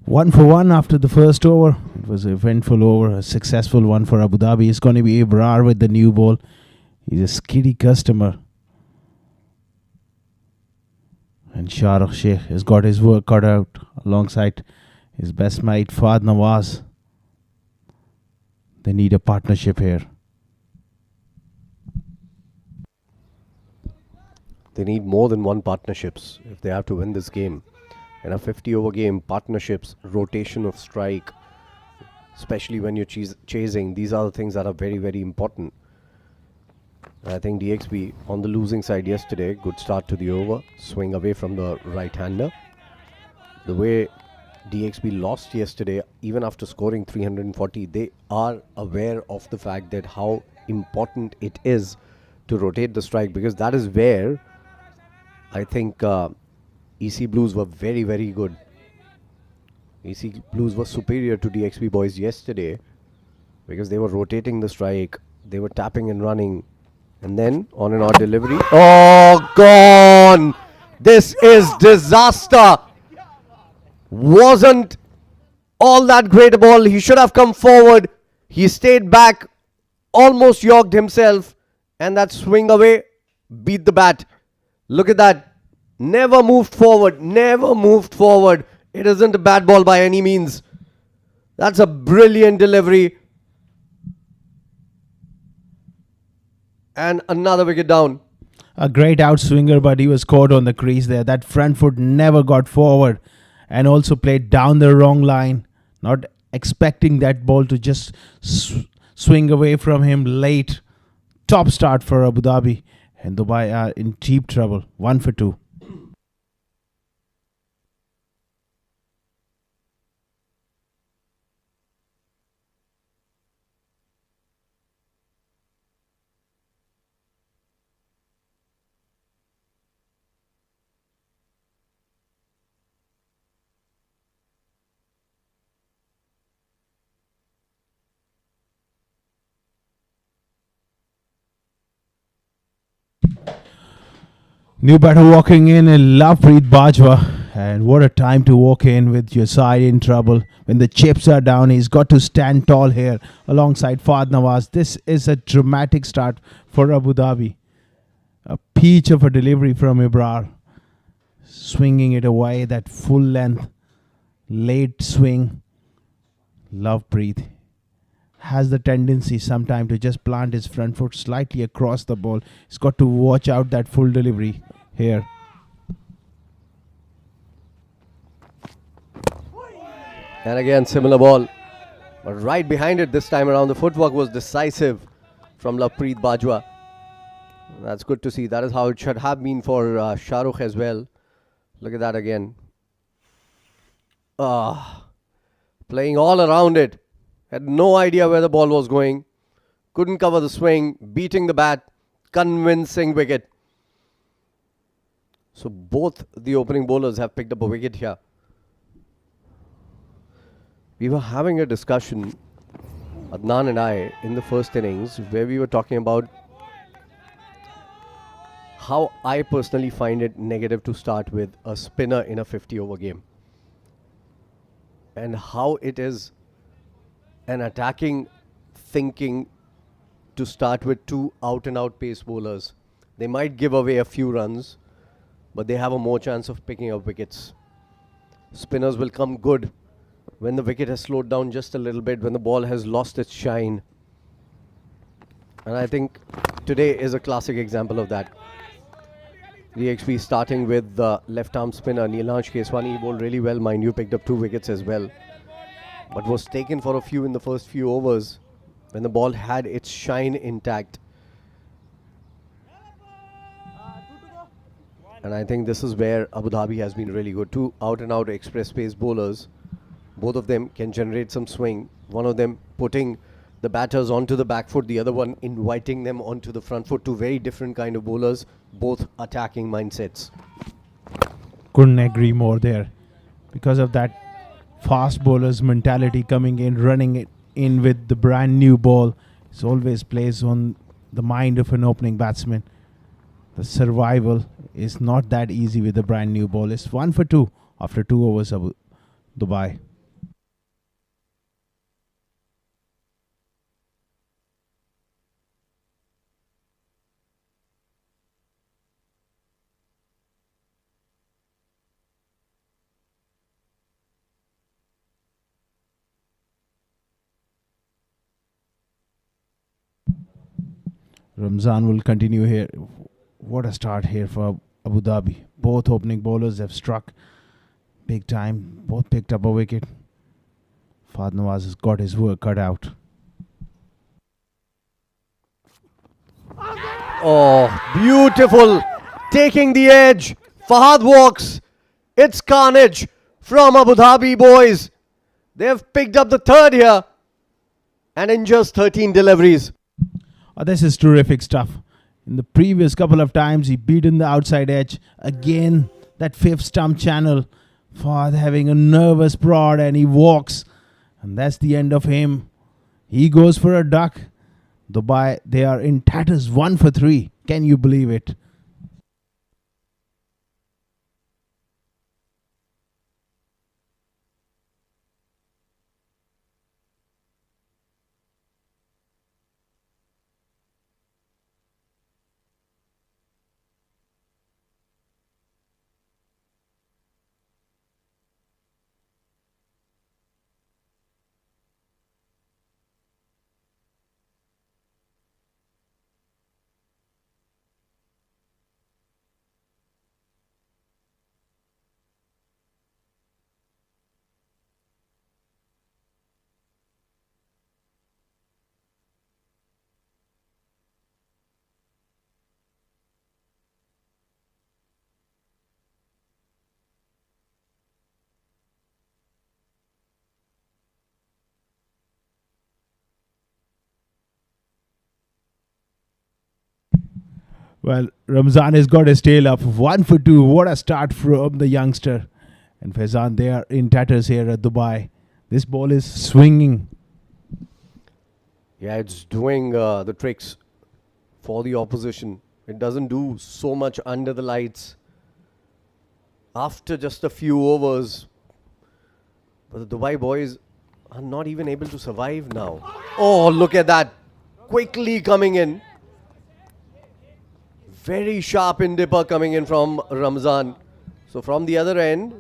One for one after the first over. It was an eventful over, a successful one for Abu Dhabi. It's going to be Ibrar with the new ball. He's a skiddy customer. And Shahrukh Sheikh has got his work cut out alongside his best mate Fahad Nawaz. They need a partnership here. They need more than one partnerships if they have to win this game. In a 50-over game, partnerships, rotation of strike, especially when you're chasing, these are the things that are very, very important. I think DXB on the losing side yesterday, good start to the over, swing away from the right-hander. The way DXB lost yesterday, even after scoring 340, they are aware of the fact that how important it is to rotate the strike, because that is where I think EC Blues were very, very good. EC Blues were superior to DXB boys yesterday because they were rotating the strike, they were tapping and running, and then on and odd delivery. Oh, gone! This is disaster! Wasn't all that great a ball. He should have come forward. He stayed back, almost yorked himself, and that swing away beat the bat. Look at that. Never moved forward. Never moved forward. It isn't a bad ball by any means. That's a brilliant delivery. And another wicket down. A great outswinger, but he was caught on the crease there. That front foot never got forward and also played down the wrong line. Not expecting that ball to just swing away from him late. Top start for Abu Dhabi. And Dubai are in deep trouble. 1 for 2. New batter walking in and Lovepreet Bajwa. And what a time to walk in with your side in trouble. When the chips are down, he's got to stand tall here alongside Fahad Nawaz. This is a dramatic start for Abu Dhabi. A peach of a delivery from Ibrar. Swinging it away, that full length, late swing. Lovepreet has the tendency sometime to just plant his front foot slightly across the ball. He's got to watch out that full delivery here. And again, similar ball. But right behind it this time around, the footwork was decisive from Lovepreet Bajwa. That's good to see. That is how it should have been for Shahrukh as well. Look at that again. Playing all around it. Had no idea where the ball was going. Couldn't cover the swing. Beating the bat. Convincing wicket. So both the opening bowlers have picked up a wicket here. We were having a discussion, Adnan and I, in the first innings, where we were talking about how I personally find it negative to start with a spinner in a 50-over game, and how it is an attacking thinking to start with two out-and-out pace bowlers. They might give away a few runs, but they have a more chance of picking up wickets. Spinners will come good when the wicket has slowed down just a little bit, when the ball has lost its shine. And I think today is a classic example of that. DXP starting with the left-arm spinner, Danish Kesi. He bowled really well, mind you, picked up 2 wickets as well, but was taken for a few in the first few overs when the ball had its shine intact. And I think this is where Abu Dhabi has been really good. 2 out-and-out express pace bowlers. Both of them can generate some swing. One of them putting the batters onto the back foot, the other one inviting them onto the front foot. 2 very different kind of bowlers, both attacking mindsets. Couldn't agree more there. Because of that fast bowler's mentality coming in, running it in with the brand new ball, it always plays on the mind of an opening batsman. The survival is not that easy with the brand new ball. It's 1 for 2 after 2 overs of Dubai. Ramzan will continue here. What a start here for Abu Dhabi. Both opening bowlers have struck big time. Both picked up a wicket. Fahad Nawaz has got his work cut out. Oh, beautiful. Taking the edge. Fahad walks. It's carnage from Abu Dhabi, boys. They've picked up the 3rd here. And in just 13 deliveries. Oh, this is terrific stuff. In the previous couple of times, he beaten the outside edge. Again, that 5th stump channel. Fahad having a nervous prod and he walks. And that's the end of him. He goes for a duck. Dubai, they are in tatters, 1 for 3. Can you believe it? Well, Ramzan has got his tail up. 1 for 2. What a start from the youngster. And Faizan, they are in tatters here at Dubai. This ball is swinging. Yeah, it's doing the tricks for the opposition. It doesn't do so much under the lights. After just a few overs. But the Dubai boys are not even able to survive now. Oh, look at that. Quickly coming in. Very sharp in dipper coming in from Ramzan. So from the other end,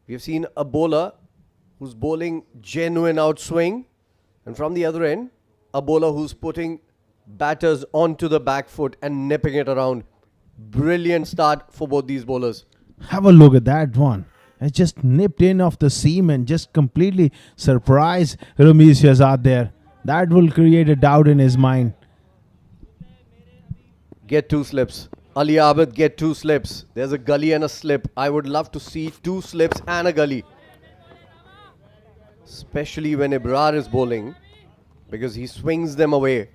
we have seen a bowler who's bowling genuine outswing. And from the other end, a bowler who's putting batters onto the back foot and nipping it around. Brilliant start for both these bowlers. Have a look at that one. It just nipped in off the seam and just completely surprised Ramiz Shahzad there. That will create a doubt in his mind. Get 2 slips. Ali Abid, get 2 slips. There's a gully and a slip. I would love to see 2 slips and a gully. Especially when Ibrar is bowling, because he swings them away.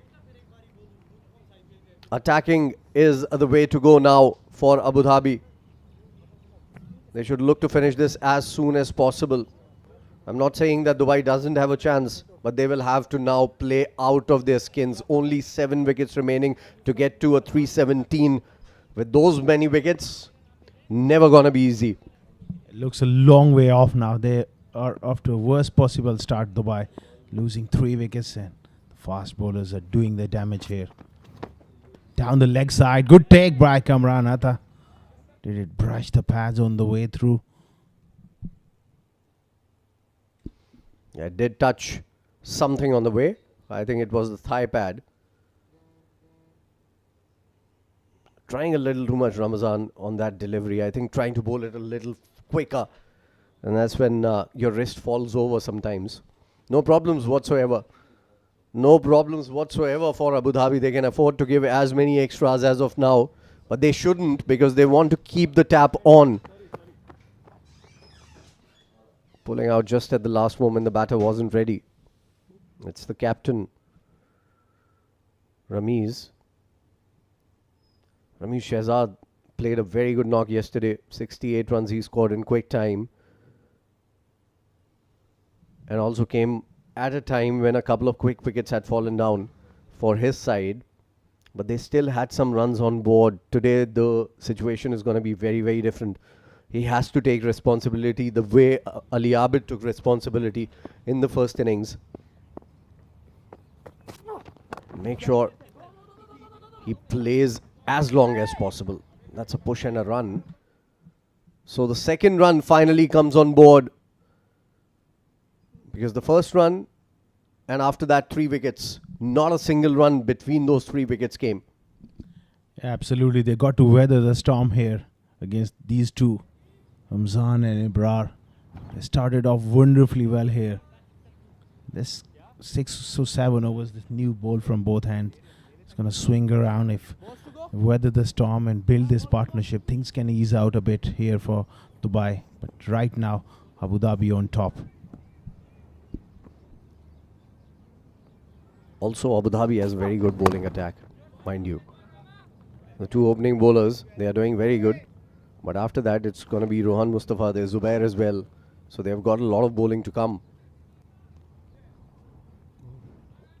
attacking is the way to go now for Abu Dhabi. They should look to finish this as soon as possible. I'm not saying that Dubai doesn't have a chance, but they will have to now play out of their skins. Only 7 wickets remaining to get to a 317. With those many wickets, never gonna be easy. It looks a long way off now. They are off to a worst possible start, Dubai. Losing 3 wickets, and the fast bowlers are doing the damage here. Down the leg side. Good take by Kamran. Atta. Did it brush the pads on the way through? Yeah, it did touch something on the way. I think it was the thigh pad. Trying a little too much, Ramazan, on that delivery. I think trying to bowl it a little quicker. And that's when your wrist falls over sometimes. No problems whatsoever. No problems whatsoever for Abu Dhabi. They can afford to give as many extras as of now. But they shouldn't, because they want to keep the tap on. Pulling out just at the last moment. The batter wasn't ready. It's the captain, Ramiz Shehzad played a very good knock yesterday. 68 runs he scored in quick time. And also came at a time when a couple of quick wickets had fallen down for his side. But they still had some runs on board. Today the situation is going to be very, very different. He has to take responsibility the way Ali Abid took responsibility in the first innings. Make sure he plays as long as possible. That's a push and a run. So the second run finally comes on board. Because the first run and after that 3 wickets, not a single run between those 3 wickets came. Absolutely. They got to weather the storm here against these two, Ramzan and Ibrar. They started off wonderfully well here. This 6 or 7 overs, this new ball from both hands. It's going to swing around. If weather the storm and build this partnership, things can ease out a bit here for Dubai. But right now, Abu Dhabi on top. Also, Abu Dhabi has a very good bowling attack, mind you. The 2 opening bowlers, they are doing very good. But after that, it's going to be Rohan Mustafa. There's Zubair as well. So they've got a lot of bowling to come.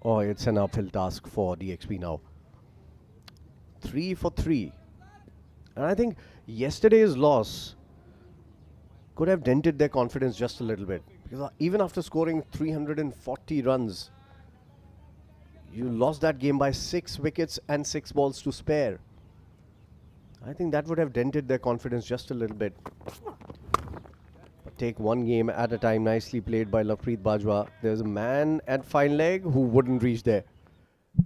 Oh, it's an uphill task for DXP now. 3 for 3. And I think yesterday's loss could have dented their confidence just a little bit. Because even after scoring 340 runs, you lost that game by 6 wickets and 6 balls to spare. I think that would have dented their confidence just a little bit. But take one game at a time. Nicely played by Lovepreet Bajwa. There's a man at fine leg who wouldn't reach there.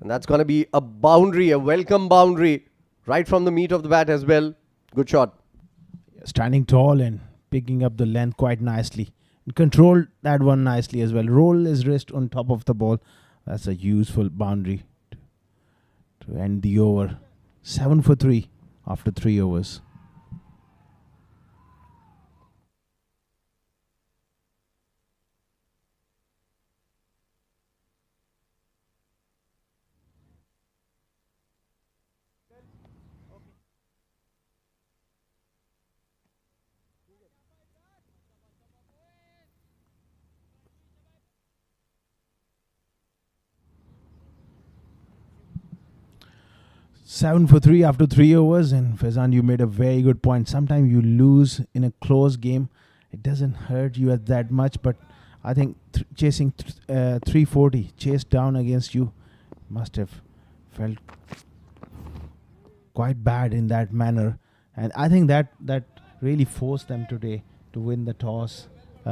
And that's going to be a boundary, a welcome boundary, right from the meat of the bat as well. Good shot. Standing tall and picking up the length quite nicely. And controlled that one nicely as well. Roll his wrist on top of the ball. That's a useful boundary to end the over. 7 for 3 after 3 overs. Seven for 3 after 3 overs, and Faizan, you made a very good point. Sometimes you lose in a close game. It doesn't hurt you at that much, but I think chasing 340, chased down against you, must have felt quite bad in that manner. And I think that really forced them today to win the toss. They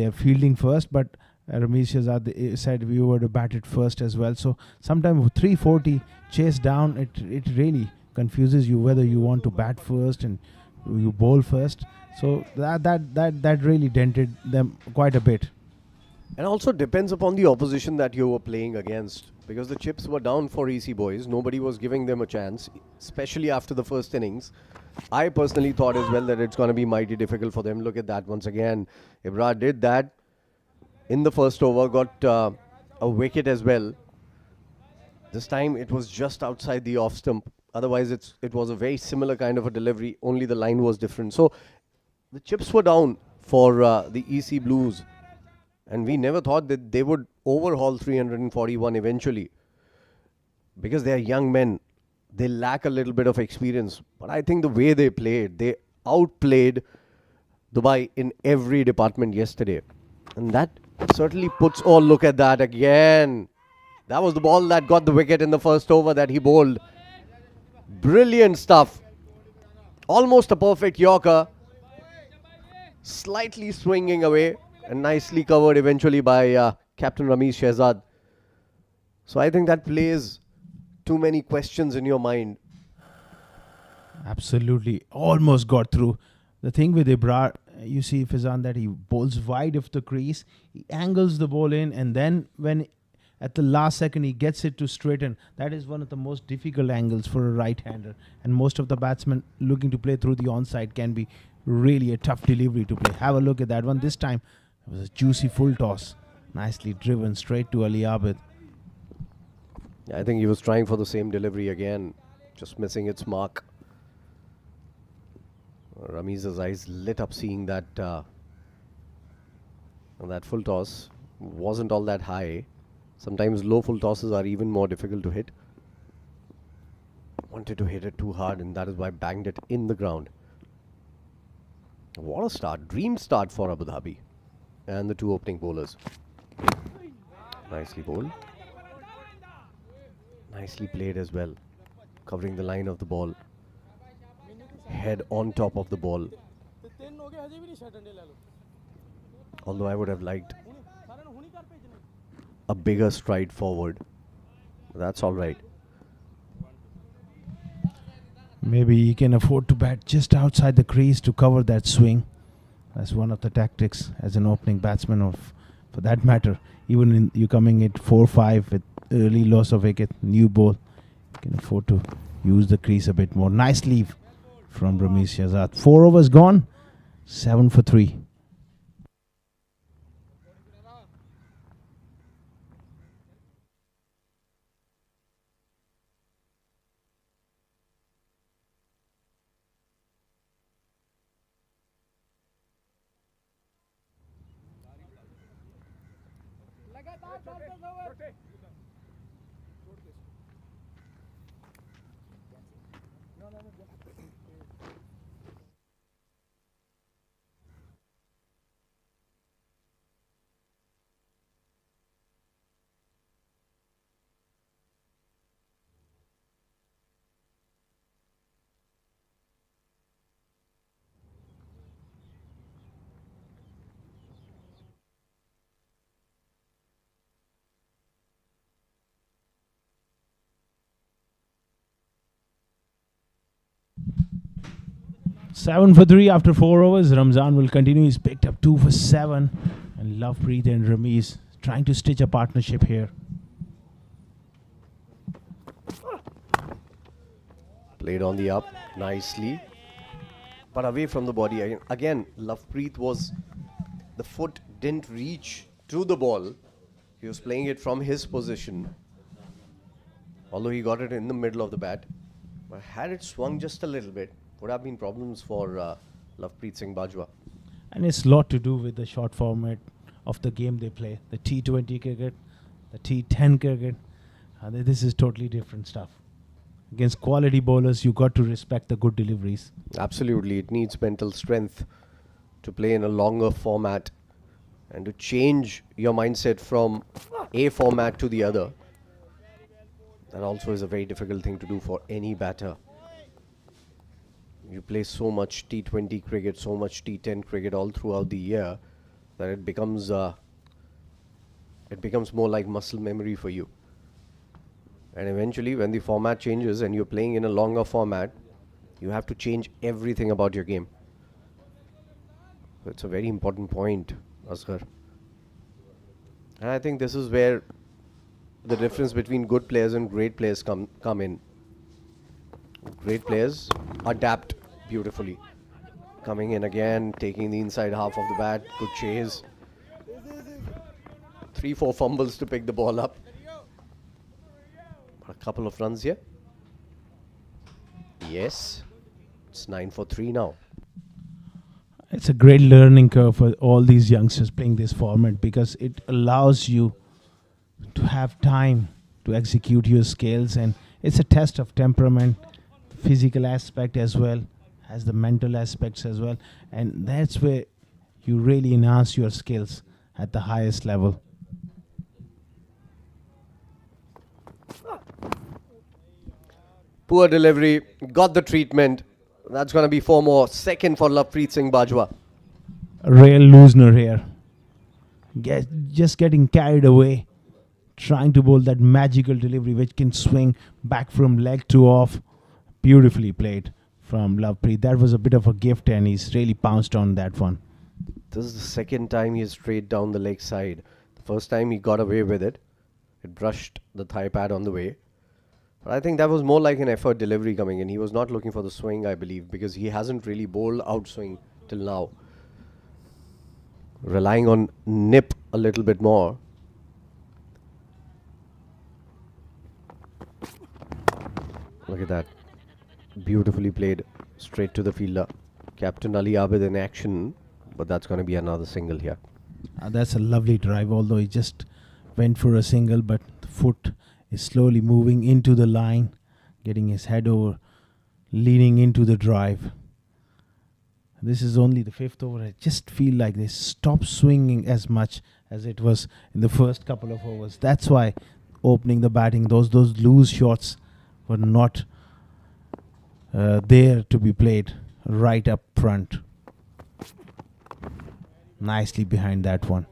are fielding first, but Ramiz Shehzad said we were to bat it first as well. So sometimes 340 chase down, it really confuses you whether you want to bat first and you bowl first. So that really dented them quite a bit. And also depends upon the opposition that you were playing against. Because the chips were down for EC boys. Nobody was giving them a chance, especially after the first innings. I personally thought as well that it's going to be mighty difficult for them. Look at that once again. Ibra did that in the first over, got a wicket as well. This time it was just outside the off stump. Otherwise, it was a very similar kind of a delivery, only the line was different. So the chips were down for the EC Blues. And we never thought that they would overhaul 341 eventually. Because they are young men, they lack a little bit of experience. But I think the way they played, they outplayed Dubai in every department yesterday. And that certainly puts, oh, look at that again. That was the ball that got the wicket in the first over that he bowled. Brilliant stuff. Almost a perfect Yorker. Slightly swinging away and nicely covered eventually by Captain Ramesh Shehzad. So I think that plays too many questions in your mind. Absolutely. Almost got through. The thing with Ibrar, you see Fizan that he bowls wide of the crease. He angles the ball in, and then when at the last second he gets it to straighten. That is one of the most difficult angles for a right-hander. And most of the batsmen looking to play through the onside can be really a tough delivery to play. Have a look at that one. This time it was a juicy full toss. Nicely driven straight to Ali Abid. I think he was trying for the same delivery again, just missing its mark. Ramiz's eyes lit up seeing that that full toss wasn't all that high. Sometimes low full tosses are even more difficult to hit. Wanted to hit it too hard, and that is why banged it in the ground. What a start. Dream start for Abu Dhabi and the two opening bowlers. Nicely bowled. Nicely played as well. Covering the line of the ball. Head on top of the ball. Although I would have liked a bigger stride forward. That's all right. Maybe he can afford to bat just outside the crease to cover that swing. That's one of the tactics as an opening batsman, or for that matter, even in you coming at 4-5 with early loss of wicket, new ball, you can afford to use the crease a bit more. Nice leave from Ramesh Shehzad. 4 overs gone, 7 for 3. Seven for 3 after 4 overs. Ramzan will continue. He's picked up 2 for 7. And Lovepreet and Ramesh trying to stitch a partnership here. Played on the up nicely. But away from the body. Again, Lovepreet was... The foot didn't reach to the ball. He was playing it from his position. Although he got it in the middle of the bat. But had it swung just a little bit, would have been problems for Lovepreet Singh Bajwa. And it's a lot to do with the short format of the game they play. The T20 cricket, the T10 cricket. This is totally different stuff. Against quality bowlers, you got to respect the good deliveries. Absolutely. It needs mental strength to play in a longer format and to change your mindset from a format to the other. That also is a very difficult thing to do for any batter. You play so much T20 cricket, so much T10 cricket all throughout the year that it becomes more like muscle memory for you. And eventually when the format changes and you're playing in a longer format, you have to change everything about your game. So it's a very important point, Asghar. And I think this is where the difference between good players and great players come in. Great players adapt beautifully. Coming in again, taking the inside half of the bat, good chase. 3-4 fumbles to pick the ball up. couple of runs here. Yes. It's 9 for 3 now. It's a great learning curve for all these youngsters playing this format because it allows you to have time to execute your skills, and it's a test of temperament, physical aspect as well as the mental aspects as well, and that's where you really enhance your skills at the highest level. Poor delivery, got the treatment. That's going to be 4 more. Second for Lovepreet Singh Bajwa. A real loosener here. Just getting carried away, trying to bowl that magical delivery which can swing back from leg to off. Beautifully played from Lovepreet. That was a bit of a gift and he's really pounced on that one. This is the second time he's straight down the leg side. The first time he got away with it. It brushed the thigh pad on the way. But I think that was more like an effort delivery coming in. He was not looking for the swing, I believe, because he hasn't really bowled outswing till now. Relying on nip a little bit more. Look at that. Beautifully played straight to the fielder. Captain Ali Abid in action. But that's going to be another single here. That's a lovely drive, although he just went for a single, but the foot is slowly moving into the line, getting his head over, leaning into the drive. This is only the 5th over. I just feel like they stopped swinging as much as it was in the first couple of overs. That's why opening the batting, those loose shots were not there to be played right up front. Nicely behind that one.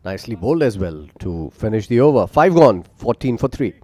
Nicely bowled as well to finish the over. 5 gone, 14 for 3.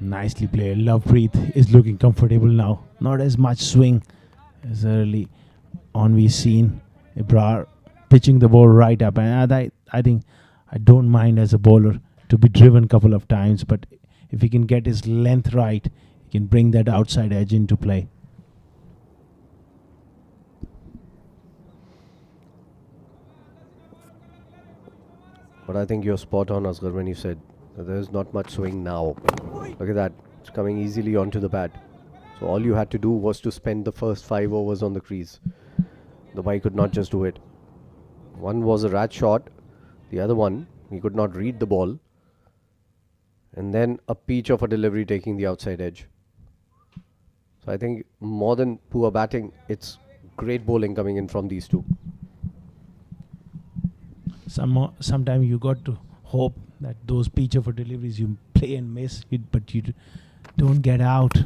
Nicely played. Lovepreet is looking comfortable now. Not as much swing as early on we've seen. Ibrar pitching the ball right up. And I think I don't mind as a bowler to be driven a couple of times. But if he can get his length right, he can bring that outside edge into play. But I think you're spot on, Asghar, when you said there's not much swing now. Look at that. It's coming easily onto the pad. So all you had to do was to spend the first 5 overs on the crease. The boy could not just do it. One was a rat shot. The other one, he could not read the ball. And then a peach of a delivery taking the outside edge. So I think more than poor batting, it's great bowling coming in from these two. Sometimes you got to hope that those peach of a deliveries you play and miss it, but you don't get out.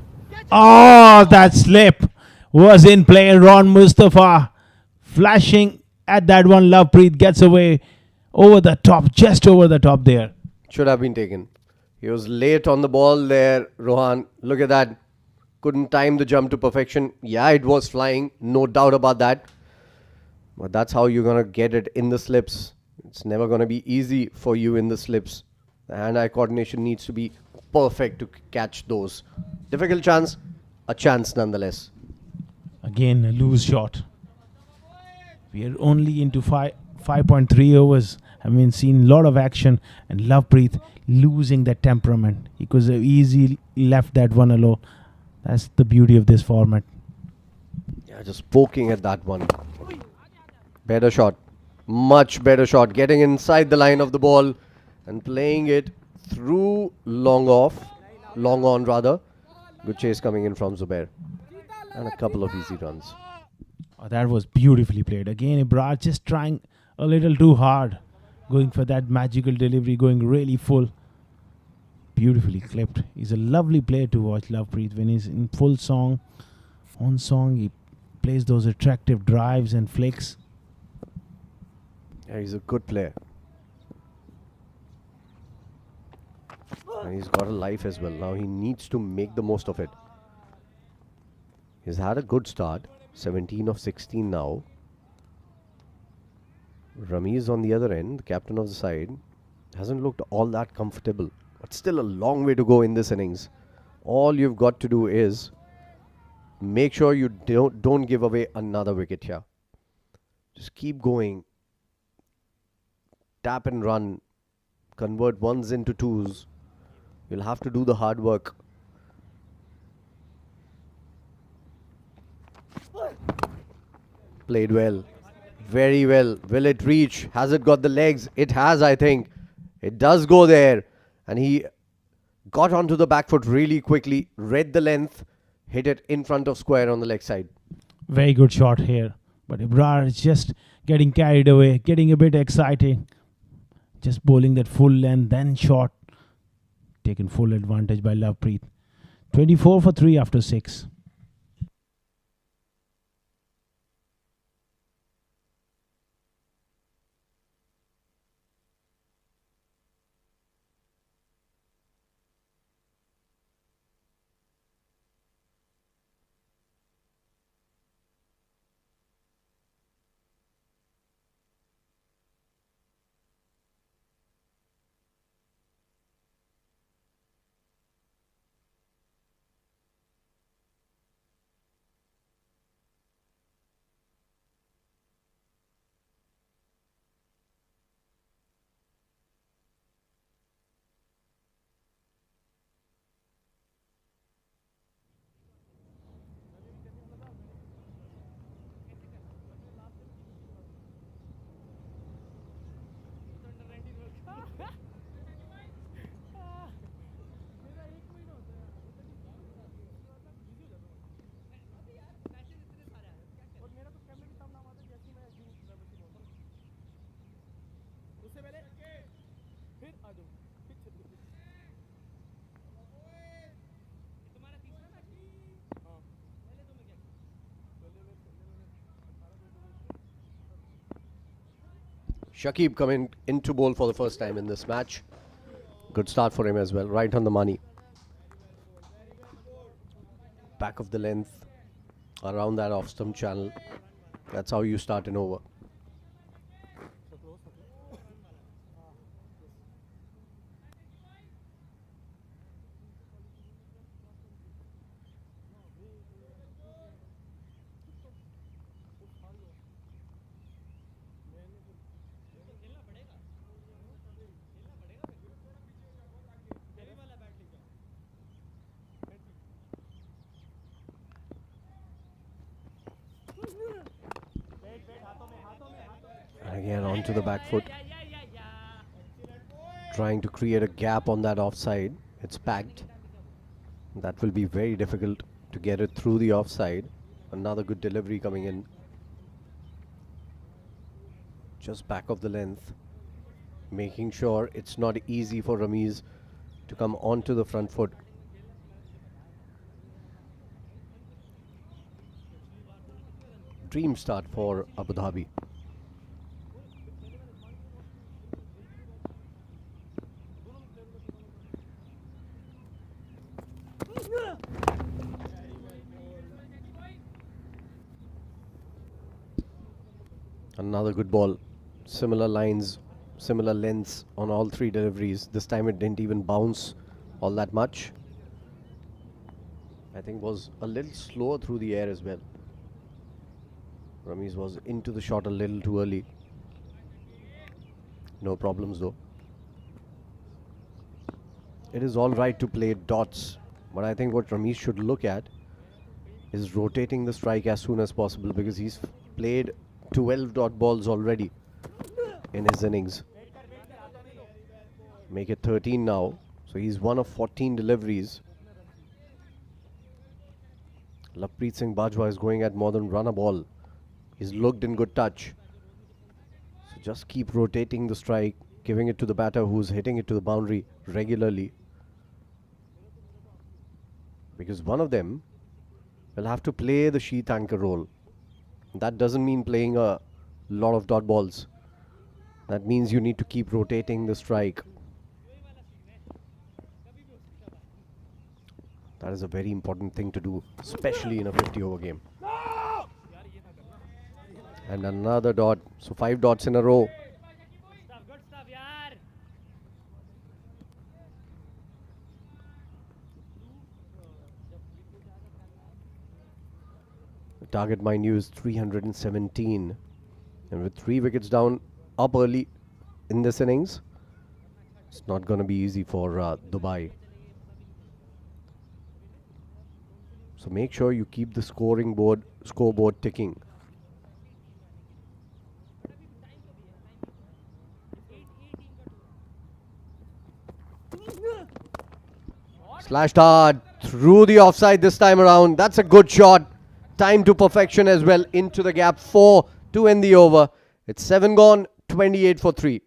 Oh, that slip was in play. Ron Mustafa flashing at that one. Lovepreet gets away over the top, just over the top there. Should have been taken. He was late on the ball there, Rohan. Look at that. Couldn't time the jump to perfection. Yeah, it was flying. No doubt about that. But that's how you're going to get it in the slips. It's never going to be easy for you in the slips. The hand-eye coordination needs to be perfect to catch those. Difficult chance, a chance nonetheless. Again, a loose shot. We are only into 5.3 overs. I mean, seen a lot of action, and Lovepreet losing that temperament. He could have easily left that one alone. That's the beauty of this format. Yeah, just poking at that one. Better shot. Much better shot. Getting inside the line of the ball and playing it through long on rather. Good chase coming in from Zubair. And a couple of easy runs. Oh, that was beautifully played. Again, Ibrar just trying a little too hard. going for that magical delivery, going really full. Beautifully clipped. He's a lovely player to watch, Lovepreet. When he's in full song, on song, he plays those attractive drives and flicks. Yeah, he's a good player. And he's got a life as well. Now he needs to make the most of it. He's had a good start. 17 of 16 now. Ramiz on the other end, the captain of the side, hasn't looked all that comfortable. But still a long way to go in this innings. All you've got to do is make sure you don't give away another wicket here. Just keep going. Tap and run. Convert ones into twos. You'll have to do the hard work. Played well. Very well. Will it reach? Has it got the legs? It has, I think. It does go there. And he got onto the back foot really quickly. Read the length. Hit it in front of square on the leg side. Very good shot here. But Ibrar is just getting carried away. Getting a bit exciting. Just bowling that full length. Then shot. Taken full advantage by Lovepreet. 24 for 3 after 6. Shakib coming into bowl for the first time in this match. Good start for him as well. Right on the money. Back of the length. Around that off-stump channel. That's how you start an over. Again onto the back foot. Trying to create a gap on that offside. It's packed. That will be very difficult to get it through the offside. Another good delivery coming in. Just back of the length. Making sure it's not easy for Ramiz to come onto the front foot. Dream start for Abu Dhabi. Another good ball. Similar lines, similar lengths on all three deliveries. This time it didn't even bounce all that much. I think was a little slower through the air as well. Ramiz was into the shot a little too early. No problems though. It is all right to play dots, but I think what Ramiz should look at is rotating the strike as soon as possible, because he's played 12 dot balls already in his innings. Make it 13 now. So he's one of 14 deliveries. Lovepreet Singh Bajwa is going at more than run a ball. He's looked in good touch. So Just keep rotating the strike, giving it to the batter who's hitting it to the boundary regularly. Because one of them will have to play the sheath anchor role. That doesn't mean playing a lot of dot balls. That means you need to keep rotating the strike. That is a very important thing to do, especially in a 50-over game. And another dot. So 5 dots in a row. The target, mind you, is 317. And with 3 wickets down, up early in this innings, it's not going to be easy for Dubai. So make sure you keep the scoreboard ticking. Slashed hard through the offside this time around. That's a good shot. Time to perfection as well into the gap. 4 to end the over. It's 7 gone, 28 for 3.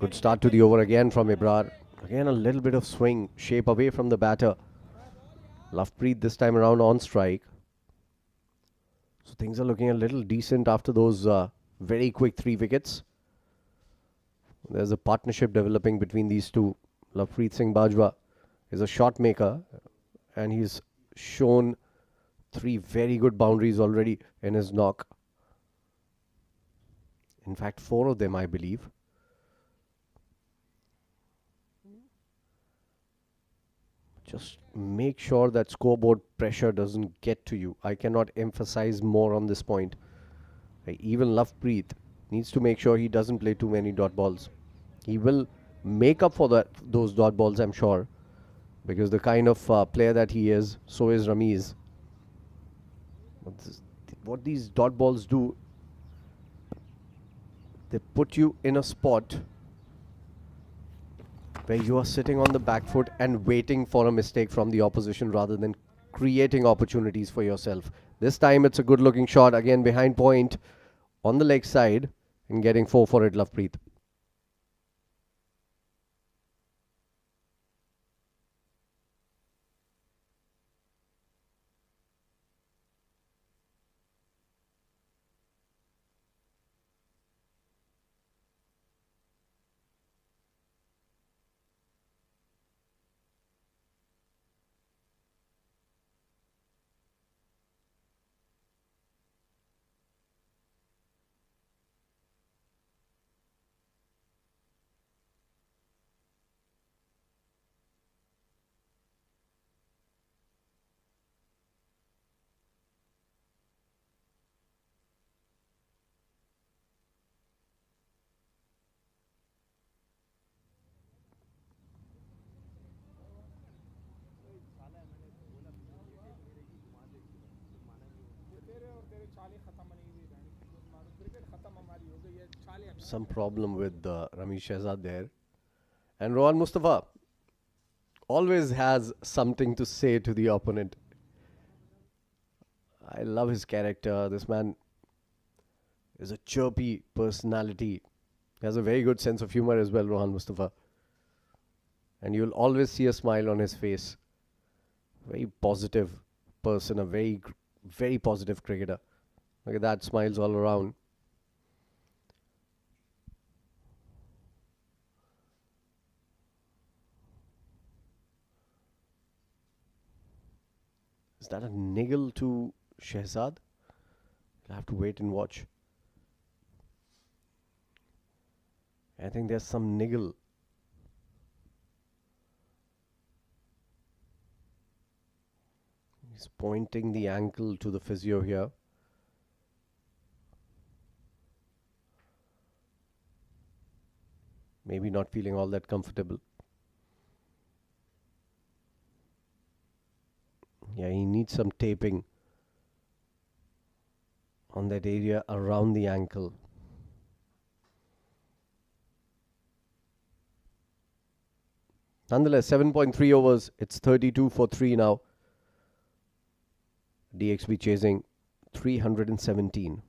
Good start to the over again from Ibrar. Again, a little bit of swing, shape away from the batter. Lovepreet this time around on strike. So things are looking a little decent after those very quick 3 wickets. There's a partnership developing between these two. Lovepreet Singh Bajwa is a shot maker, and he's shown 3 very good boundaries already in his knock. In fact, 4 of them, I believe. Just make sure that scoreboard pressure doesn't get to you. I cannot emphasize more on this point. Even Lovepreet needs to make sure he doesn't play too many dot balls. He will make up for those dot balls, I'm sure, because the kind of player that he is, so is Ramiz. What these dot balls do, they put you in a spot where you are sitting on the back foot and waiting for a mistake from the opposition rather than creating opportunities for yourself. This time it's a good looking shot, again behind point on the leg side, and getting 4 for it, Lovepreet. Some problem with Ramesh Shehzad there. And Rohan Mustafa always has something to say to the opponent. I love his character. This man is a chirpy personality. He has a very good sense of humor as well, Rohan Mustafa. And you'll always see a smile on his face. Very positive person, a very, very positive cricketer. Look at that, smiles all around. Is that a niggle to Shehzad? You'll have to wait and watch. I think there's some niggle. He's pointing the ankle to the physio here. Maybe not feeling all that comfortable. Yeah, he needs some taping on that area around the ankle. Nonetheless, 7.3 overs. It's 32 for 3 now. DXB chasing 317.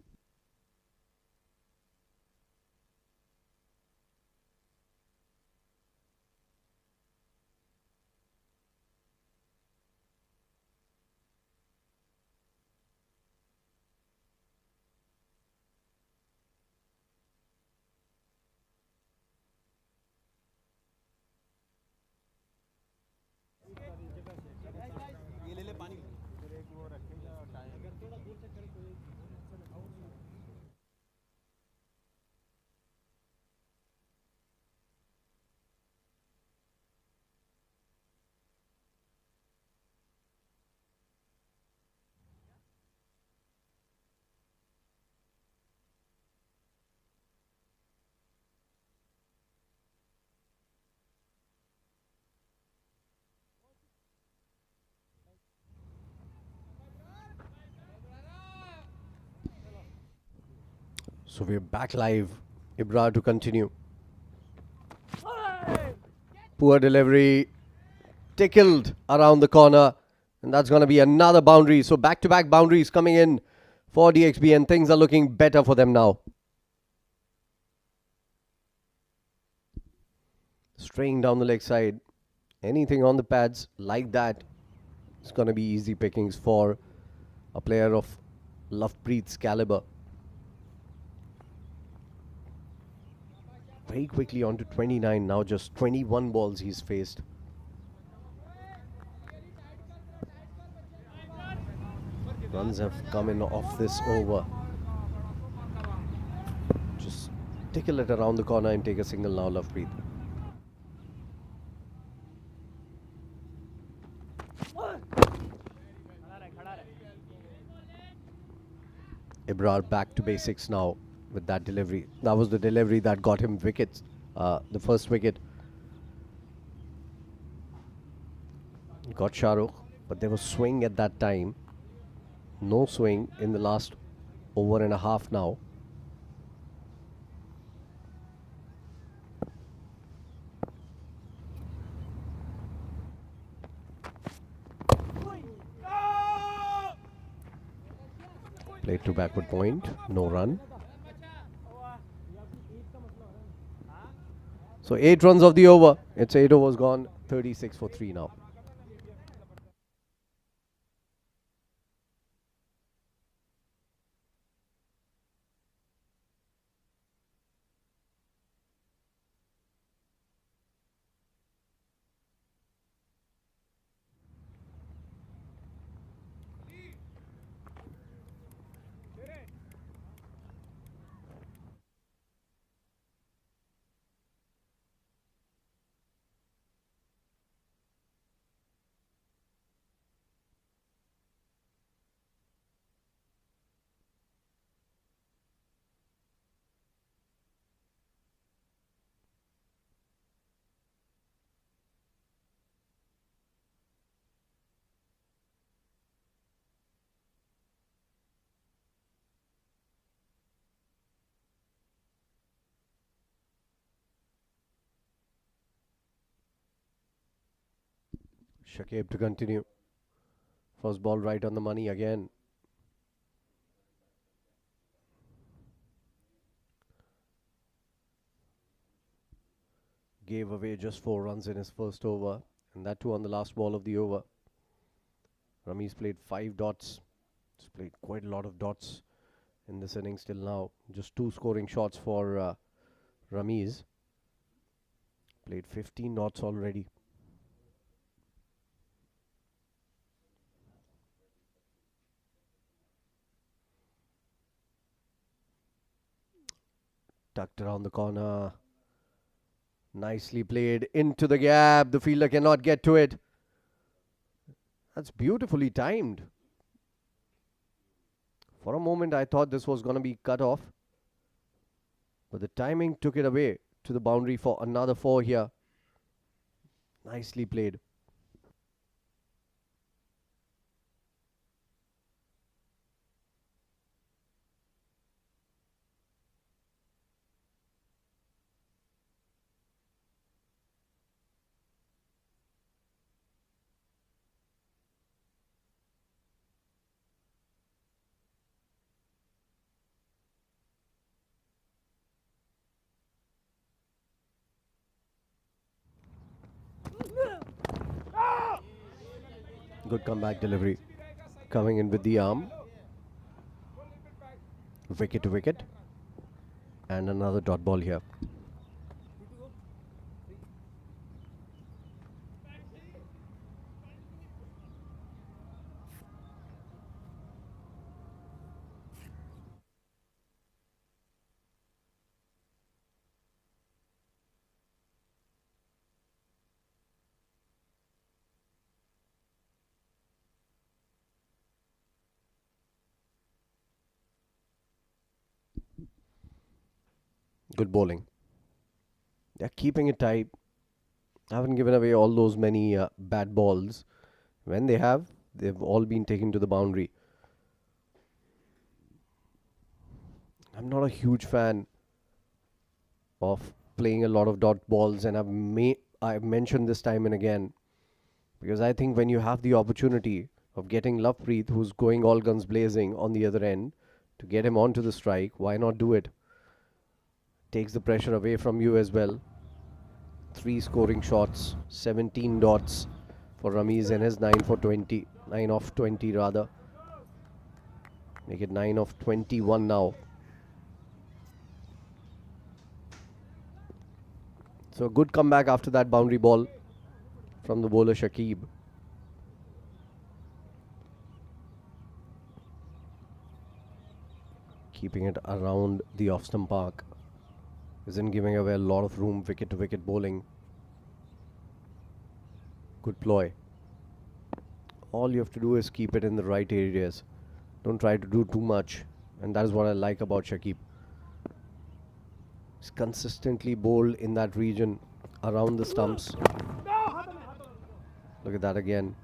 So we're back live. Ibra to continue. Poor delivery. Tickled around the corner. And that's going to be another boundary. So back-to-back boundaries coming in for DXB. And things are looking better for them now. Straying down the leg side. Anything on the pads like that, it's going to be easy pickings for a player of Lovepreet's caliber. Very quickly on to 29 now, just 21 balls he's faced. Runs have come in off this over. Just tickle it around the corner and take a single now, Lovepreet. Ibrar back to basics now with that delivery. That was the delivery that got him wickets, the first wicket. Got Shahrukh, but there was swing at that time. No swing in the last over and a half now. Played to backward point, no run. So 8 runs of the over. It's 8 overs gone, 36 for 3 now. Shakib to continue. First ball right on the money again. Gave away just 4 runs in his first over, and that too on the last ball of the over. Rami's played 5 dots. He's played quite a lot of dots in this innings till now. Just 2 scoring shots for Rami's. Played 15 dots already. Tucked around the corner. Nicely played into the gap. The fielder cannot get to it. That's beautifully timed. For a moment, I thought this was going to be cut off. But the timing took it away to the boundary for another 4 here. Nicely played. Good comeback delivery. Coming in with the arm. Wicket to wicket. And another dot ball here. Good bowling. They're keeping it tight. Haven't given away all those many bad balls. When they have, they've all been taken to the boundary. I'm not a huge fan of playing a lot of dot balls, and I've mentioned this time and again, because I think when you have the opportunity of getting Lovepreet, who's going all guns blazing on the other end, to get him onto the strike, why not do it? Takes the pressure away from you as well. 3 scoring shots, 17 dots for Ramiz and his 9 for 20. 9 off 20 rather. Make it 9 off 21 now. So a good comeback after that boundary ball from the bowler Shakib. Keeping it around the off-stump park. Isn't giving away a lot of room. Wicket to wicket bowling. Good ploy. All you have to do is keep it in the right areas. Don't try to do too much. And that is what I like about Shakib. He's consistently bowled in that region around the stumps. Look at that again.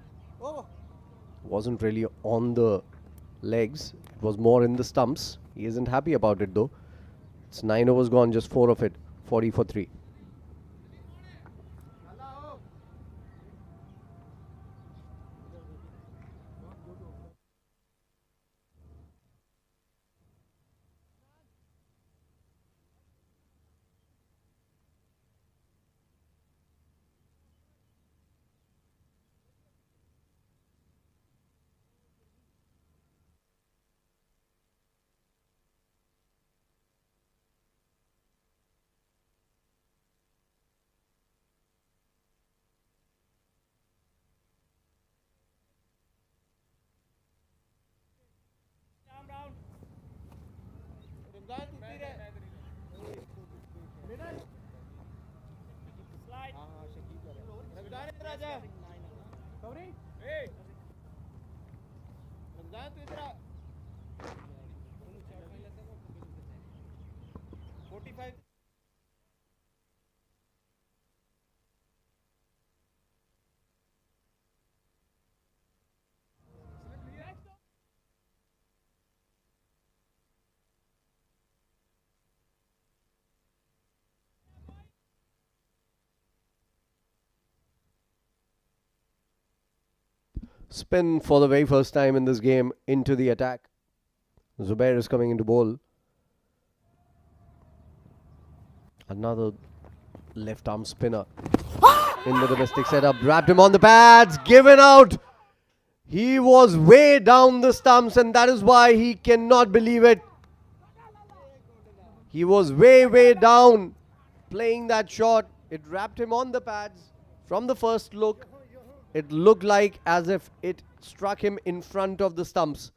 Wasn't really on the legs. It was more in the stumps. He isn't happy about it though. It's 9 overs gone, just 4 of it. 40 for 3. Spin for the very first time in this game into the attack. Zubair is coming into bowl. Another left arm spinner in the domestic setup. Wrapped him on the pads. Given out. He was way down the stumps, and that is why he cannot believe it. He was way down playing that shot. It wrapped him on the pads. From the first look, it looked like as if it struck him in front of the stumps.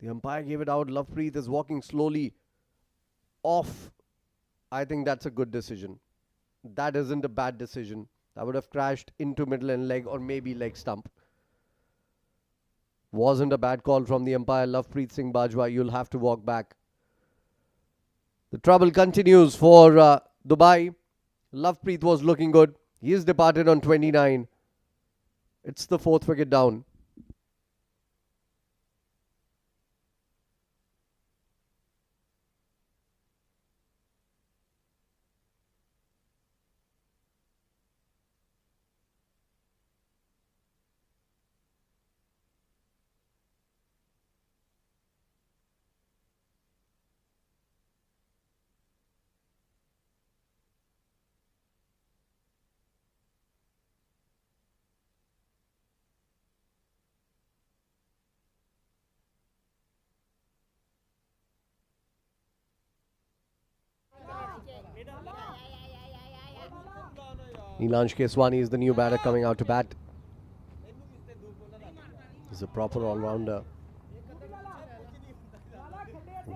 The umpire gave it out. Lovepreet is walking slowly off, I think that's a good decision. That isn't a bad decision. That would have crashed into middle and leg or maybe leg stump. Wasn't a bad call from the umpire. Lovepreet Singh Bajwa, you'll have to walk back. The trouble continues for Dubai. Lovepreet was looking good. He is departed on 29. It's the 4th wicket down. Nilansh Keswani is the new batter coming out to bat. He's a proper all-rounder.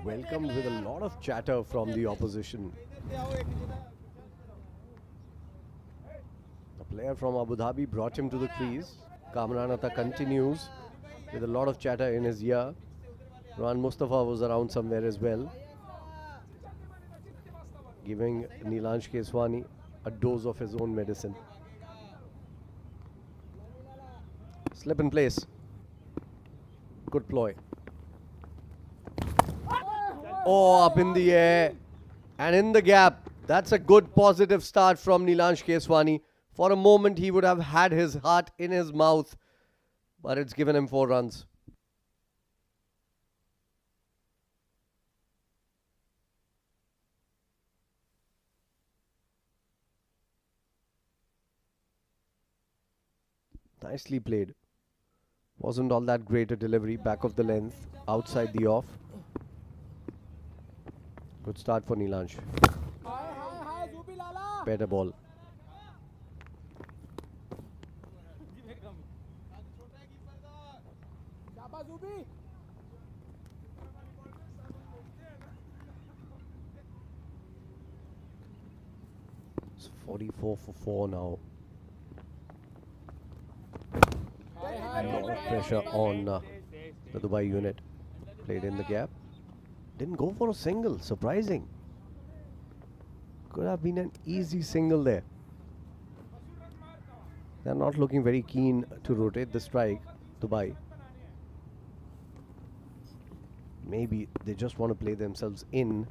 Welcomed with a lot of chatter from the opposition. A player from Abu Dhabi brought him to the crease. Kamran continues with a lot of chatter in his ear. Mustafa was around somewhere as well, giving Nilansh Keswani a dose of his own medicine. Slip in place. Good ploy. Oh, up in the air and in the gap. That's a good positive start from Nilansh Keswani. For a moment he would have had his heart in his mouth, but it's given him 4 runs. Nicely played. Wasn't all that great a delivery. Back of the length, outside the off. Good start for Nilansh. Better ball. It's 44 for 4 now. A lot of pressure on the Dubai unit. Played in the gap. Didn't go for a single. Surprising. Could have been an easy single there. They're not looking very keen to rotate the strike, Dubai. Maybe they just want to play themselves in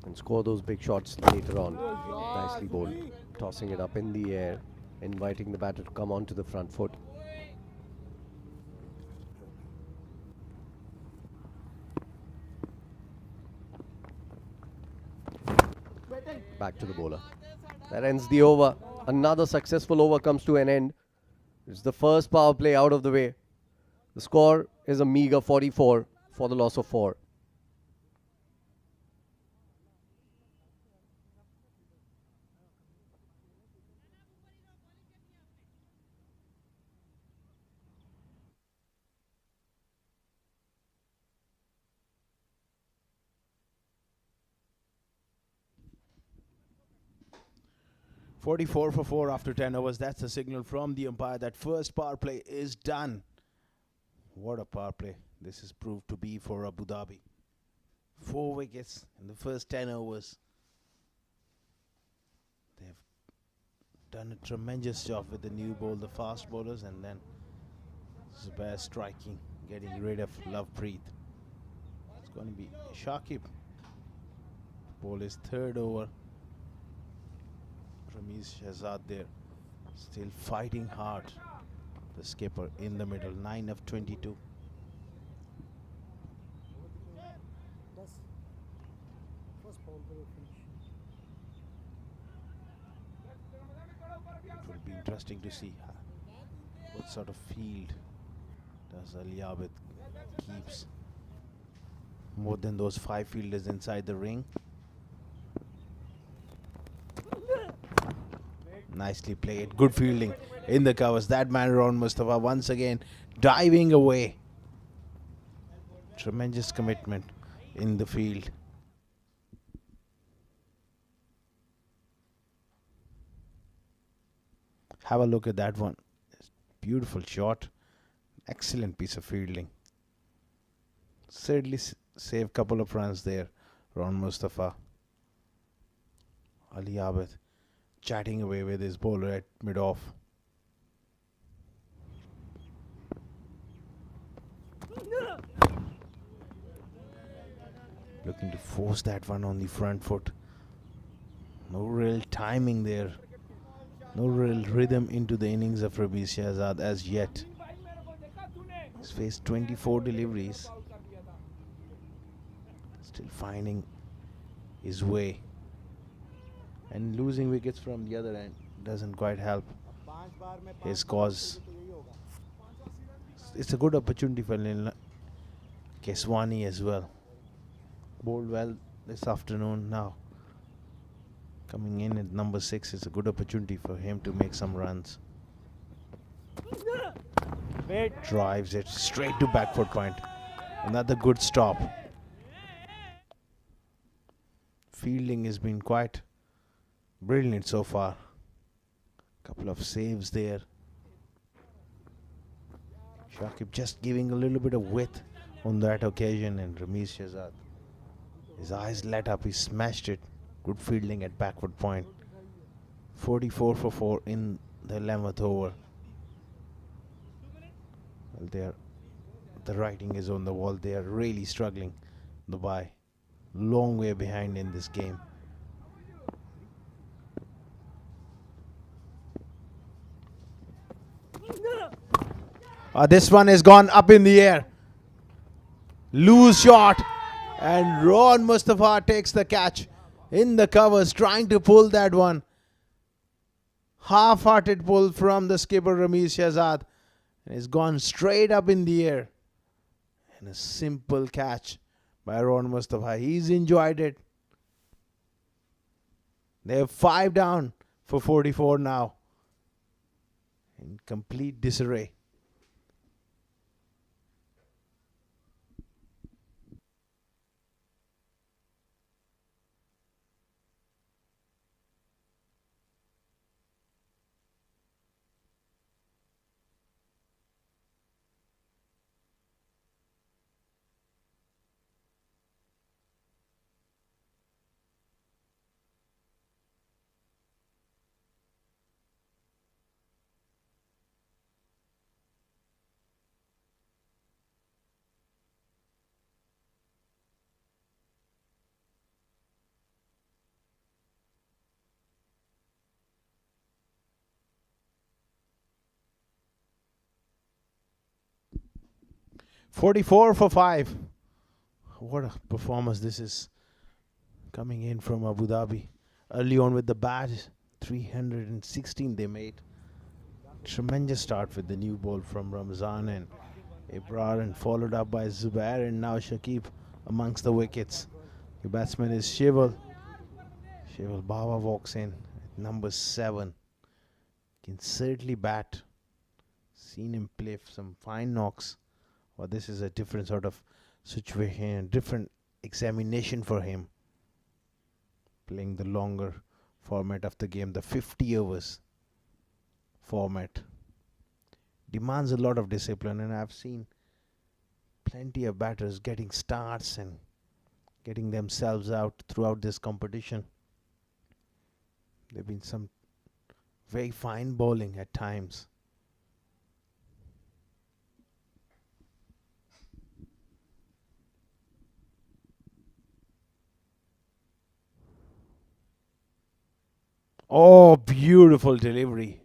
and score those big shots later on. Nicely bowled. Tossing it up in the air. Inviting the batter to come onto the front foot. Back to the bowler. That ends the over. Another successful over comes to an end. It's the first power play out of the way. The score is a meager 44 for the loss of 4. "44 for 4 after 10 overs. That's a signal from the umpire that first power play is done. What a power play this has proved to be for Abu Dhabi. 4 wickets in the first 10 overs. They've done a tremendous job with the new ball, the fast bowlers, and then Zubair striking, getting rid of Lovepreet. It's going to be Shakib. Ball is 3rd over. Ramiz Shahzad there, still fighting hard. The skipper in the middle, 9 of 22. It will be interesting to see what sort of field does Ali-Abid keeps. More than those 5 fielders inside the ring. Nicely played. Good fielding in the covers. That man around Mustafa once again diving away. Tremendous commitment in the field. Have a look at that one. Beautiful shot. Excellent piece of fielding. Certainly save couple of runs there. Ron Mustafa. Ali Abid chatting away with his bowler at mid-off. Looking to force that one on the front foot. No real timing there. No real rhythm into the innings of Rabi Shahzad as yet. He's faced 24 deliveries. Still finding his way. And losing wickets from the other end doesn't quite help his cause. It's a good opportunity for Keswani as well. Bowled well this afternoon now. Coming in at number 6 is a good opportunity for him to make some runs. Drives it straight to back foot point. Another good stop. Fielding has been quite brilliant so far. Couple of saves there. Shakib just giving a little bit of width on that occasion, and Ramesh Shahzad, his eyes lit up, he smashed it. Good fielding at backward point. 44 for 4 in the 11th over. Well, the writing is on the wall. They are really struggling. Dubai, long way behind in this game. This one has gone up in the air. Loose shot. And Ron Mustafa takes the catch in the covers, trying to pull that one. Half-hearted pull from the skipper Ramesh Shahzad. And it's gone straight up in the air. And a simple catch by Ron Mustafa. He's enjoyed it. They have 5 down for 44 now. In complete disarray. "44 for 5. What a performance this is. Coming in from Abu Dhabi. Early on with the bat, 316 they made. Tremendous start with the new ball from Ramzan and Ibrar, and followed up by Zubair, and now Shakib amongst the wickets. The batsman is Shival. Shival Baba walks in at number 7. Can certainly bat. Seen him play some fine knocks. But this is a different sort of situation, different examination for him. Playing the longer format of the game, the 50 overs format. Demands a lot of discipline, and I've seen plenty of batters getting starts and getting themselves out throughout this competition. There have been some very fine bowling at times. Oh, beautiful delivery.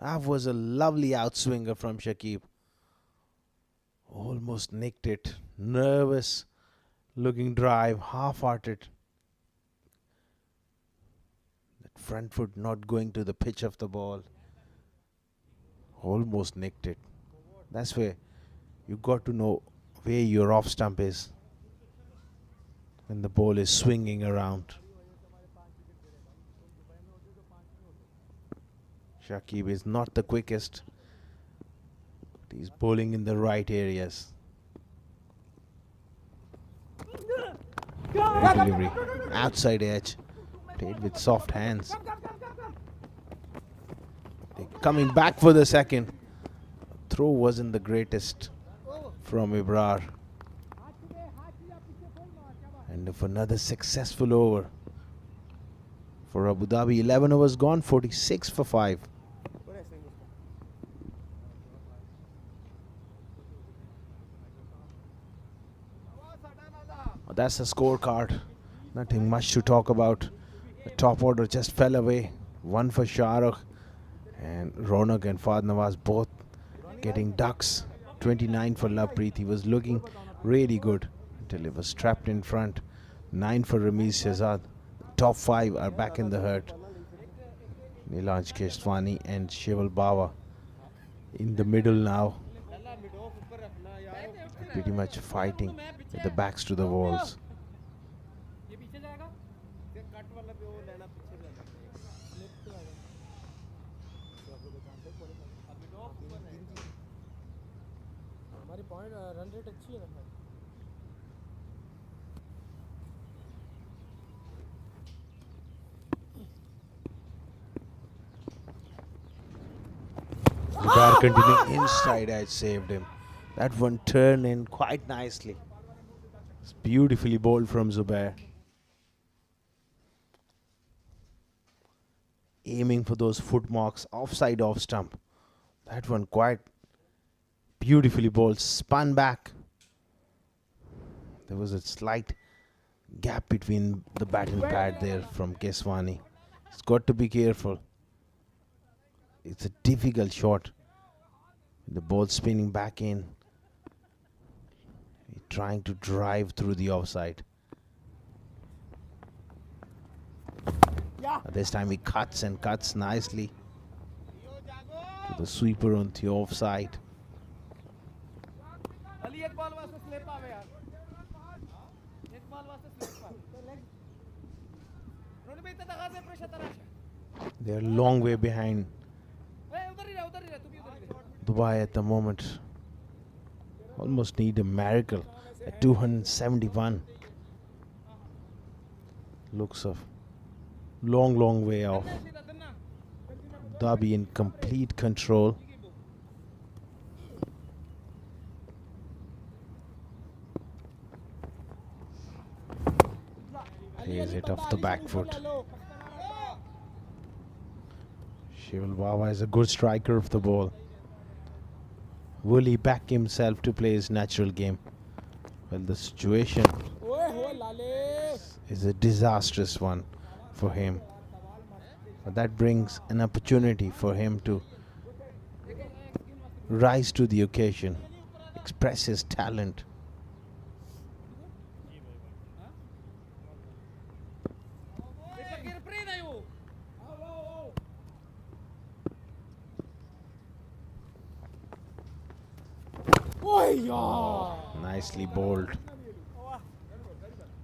That was a lovely outswinger from Shakib. Almost nicked it. Nervous looking drive, half-hearted. That front foot not going to the pitch of the ball. Almost nicked it. That's where you got to know where your off stump is when the ball is swinging around. Shakib is not the quickest, but he's bowling in the right areas. Great delivery, outside edge, played with soft hands. They coming back for the second. Throw wasn't the greatest from Ibrar. And if another successful over for Abu Dhabi. 11 overs gone, 46 for 5. That's the scorecard. Nothing much to talk about. The top order just fell away. One for Shahrukh, and Ronak and Fad Nawaz both getting ducks. 29 for Lovepreet. He was looking really good until he was trapped in front. 9 for Ramiz Shehzad. Top 5 are back in the herd. Neelanj Keswani and Shival Bawa in the middle now. Pretty much fighting with the backs to the walls. Zubair continuing inside edge saved him. That one turned in quite nicely. It's beautifully bowled from Zubair. Aiming for those foot marks offside off stump. That one quite beautifully bowled. Spun back. There was a slight gap between the batting pad there from Keswani. He's got to be careful. It's a difficult shot. The ball spinning back in. Trying to drive through the offside. This time he cuts and cuts nicely to the sweeper on the offside. They're a long way behind Dubai at the moment. Almost need a miracle at 271. Looks of long way off. Dhabi in complete control. Here's it off the back foot. Shival Bawa is a good striker of the ball. Will he back himself to play his natural game? Well, the situation is a disastrous one for him. But that brings an opportunity for him to rise to the occasion, express his talent. Nicely bowled.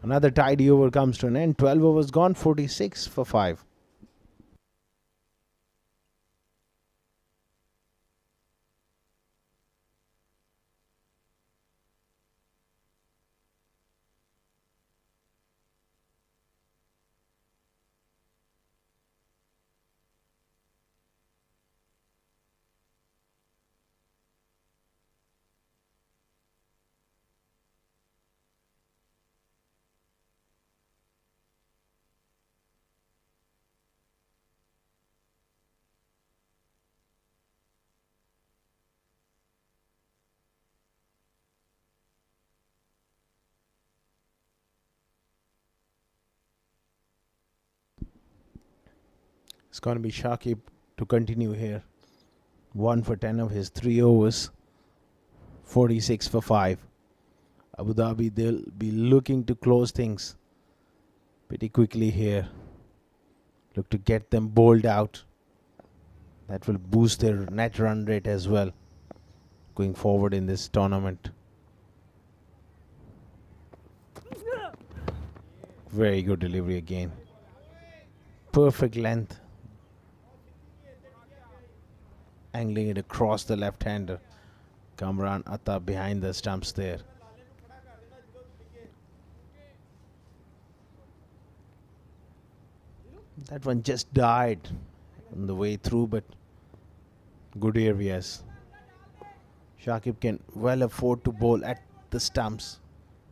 Another tidy over comes to an end. 12 overs gone, 46 for 5. It's going to be Shakib to continue here. 1 for 10 of his 3 overs. 46 for 5. Abu Dhabi, they'll be looking to close things pretty quickly here. Look to get them bowled out. That will boost their net run rate as well going forward in this tournament. Very good delivery again. Perfect length. Angling it across the left-hander. Kamran Atta behind the stumps there. That one just died on the way through, but good areas. Shakib can well afford to bowl at the stumps.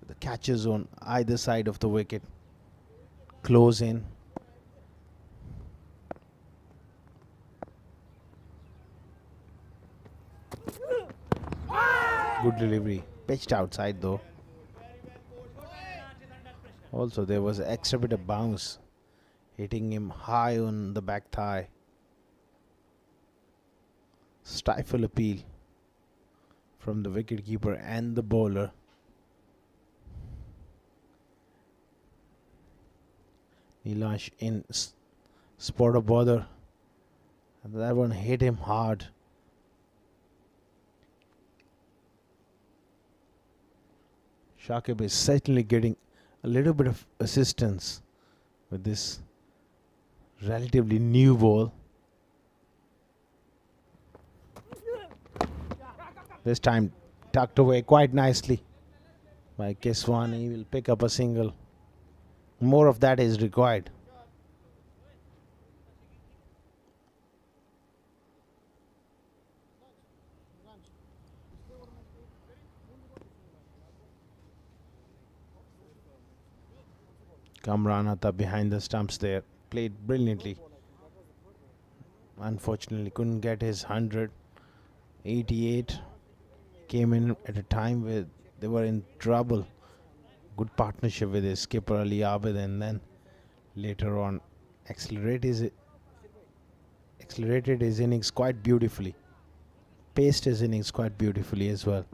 The catcher zone either side of the wicket. Close in. Good delivery. Pitched outside though. Also there was an extra bit of bounce, hitting him high on the back thigh. Stifle appeal from the wicketkeeper and the bowler. Nilash in spot of bother. And that one hit him hard. Shakib is certainly getting a little bit of assistance with this relatively new ball. This time tucked away quite nicely by Keswani. He will pick up a single. More of that is required. Kamran behind the stumps there. Played brilliantly. Unfortunately couldn't get his 100. 88. Came in at a time where they were in trouble. Good partnership with his skipper Ali Abid, and then later on accelerated his innings quite beautifully. Paced his innings quite beautifully as well.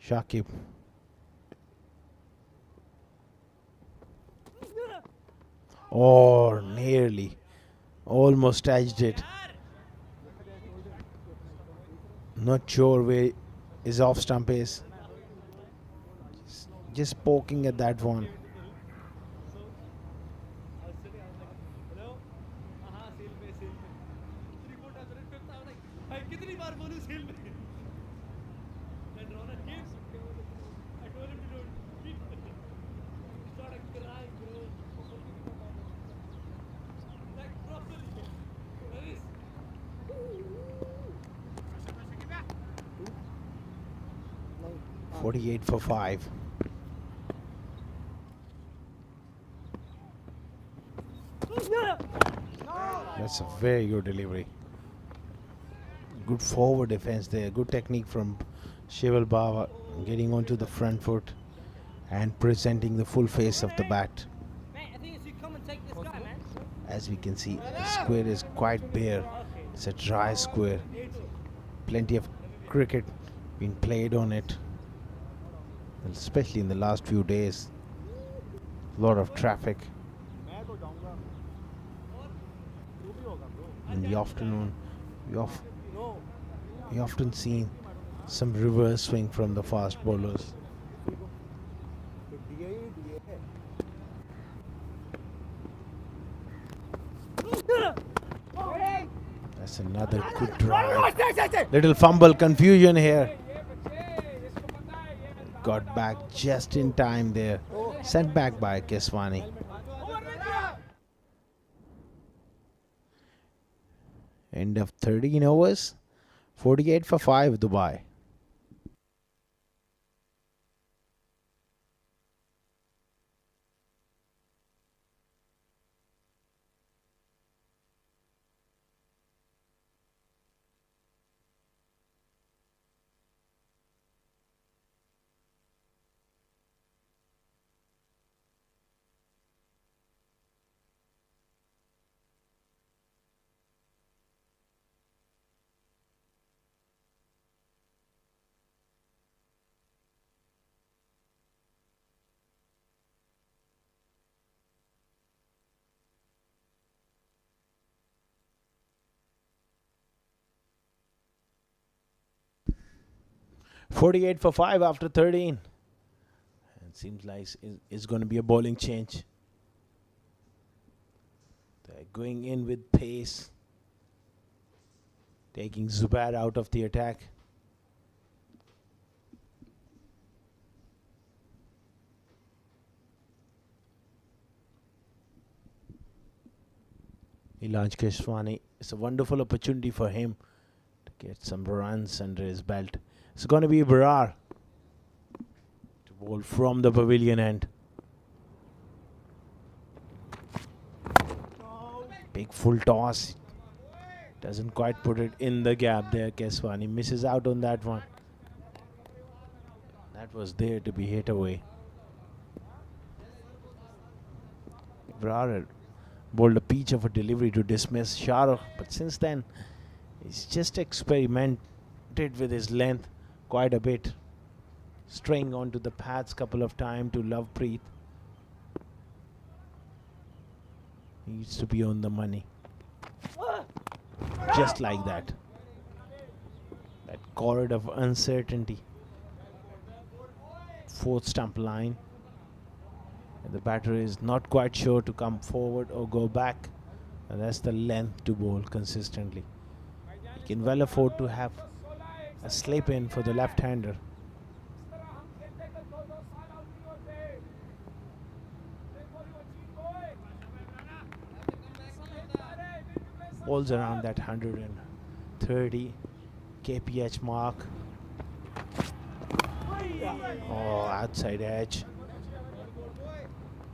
Shakib. Oh, nearly. Almost edged it. Not sure where his off stump is. Just poking at that one. .48 for 5. That's a very good delivery. Good forward defense there. Good technique from Shival Baba, getting onto the front foot and presenting the full face of the bat. As we can see, the square is quite bare. It's a dry square. Plenty of cricket being played on it, especially in the last few days. A lot of traffic. In the afternoon, we often see some reverse swing from the fast bowlers. That's another good drive. Little fumble, confusion here. Got back just in time there. Sent back by Keswani. End of 13 overs. 48 for 5 Dubai. .48 for 5 after 13. It seems like it's going to be a bowling change. They're going in with pace, taking Zubair out of the attack. Ilaj Keswani, it's a wonderful opportunity for him to get some runs under his belt. It's going to be Barar to bowl from the pavilion end. Big full toss. Doesn't quite put it in the gap there, Keswani. Misses out on that one. That was there to be hit away. Barar bowled a peach of a delivery to dismiss Shahrukh, but since then he's just experimented with his length quite a bit, straying onto the pads couple of times to Lovepreet. Needs to be on the money, just like that. That corridor of uncertainty. Fourth stump line. And the batter is not quite sure to come forward or go back. And that's the length to bowl consistently. He can well afford to have a slip in for the left-hander. Bowls around that 130 kph mark. Oh, outside edge.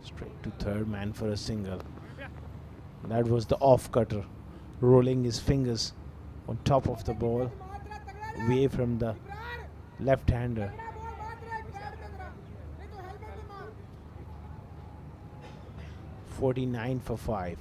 Straight to third man for a single. That was the off cutter, rolling his fingers on top of the ball, away from the left-hander. .49 for 5.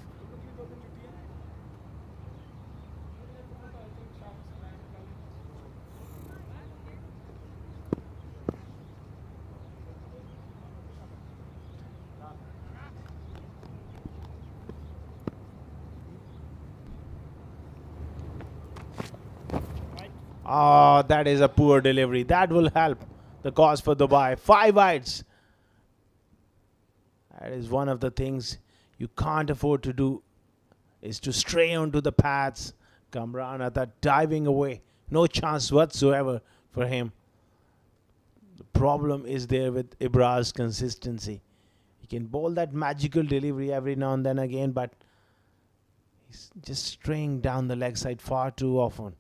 Oh, that is a poor delivery. That will help the cause for Dubai. 5 wides. That is one of the things you can't afford to do, is to stray onto the pads. Kamran at that diving away. No chance whatsoever for him. The problem is there with Ibrahim's consistency. He can bowl that magical delivery every now and then again, but he's just straying down the leg side far too often.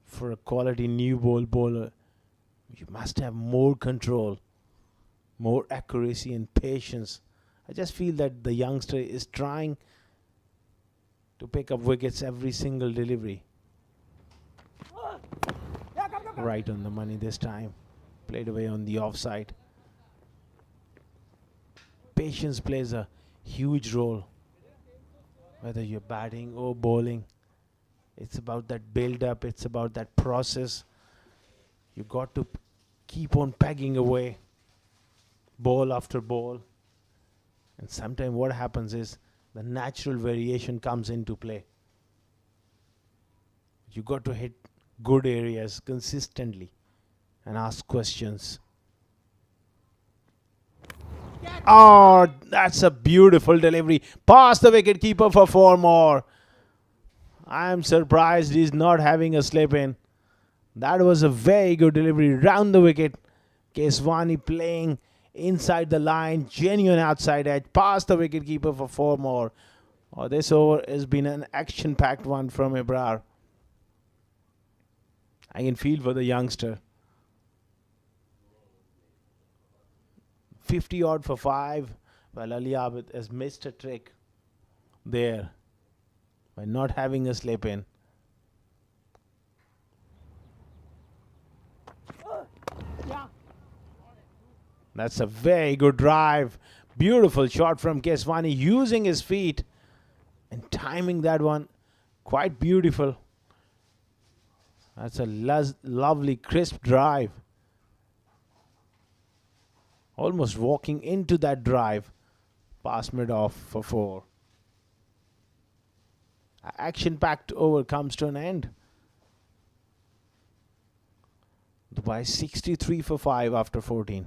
For a quality new ball bowler, you must have more control, more accuracy and patience. I just feel that the youngster is trying to pick up wickets every single delivery. Right on the money this time. Played away on the offside. Patience plays a huge role, whether you're batting or bowling. It's about that build-up. It's about that process. You got to keep on pegging away, ball after ball. And sometimes what happens is the natural variation comes into play. You got to hit good areas consistently and ask questions. Oh, that's a beautiful delivery. Past the wicketkeeper for 4 more. I'm surprised he's not having a slip in. That was a very good delivery round the wicket. Keswani playing inside the line, genuine outside edge, past the wicketkeeper for 4 more. Oh, this over has been an action-packed one from Ibrar. I can feel for the youngster. 50 odd for 5. Well, Ali Abid has missed a trick there by not having a slip in. That's a very good drive. Beautiful shot from Keswani, using his feet and timing that one quite beautiful. That's a lovely crisp drive. Almost walking into that drive. Past mid-off for 4. Action-packed over comes to an end. Dubai 63 for 5 after 14.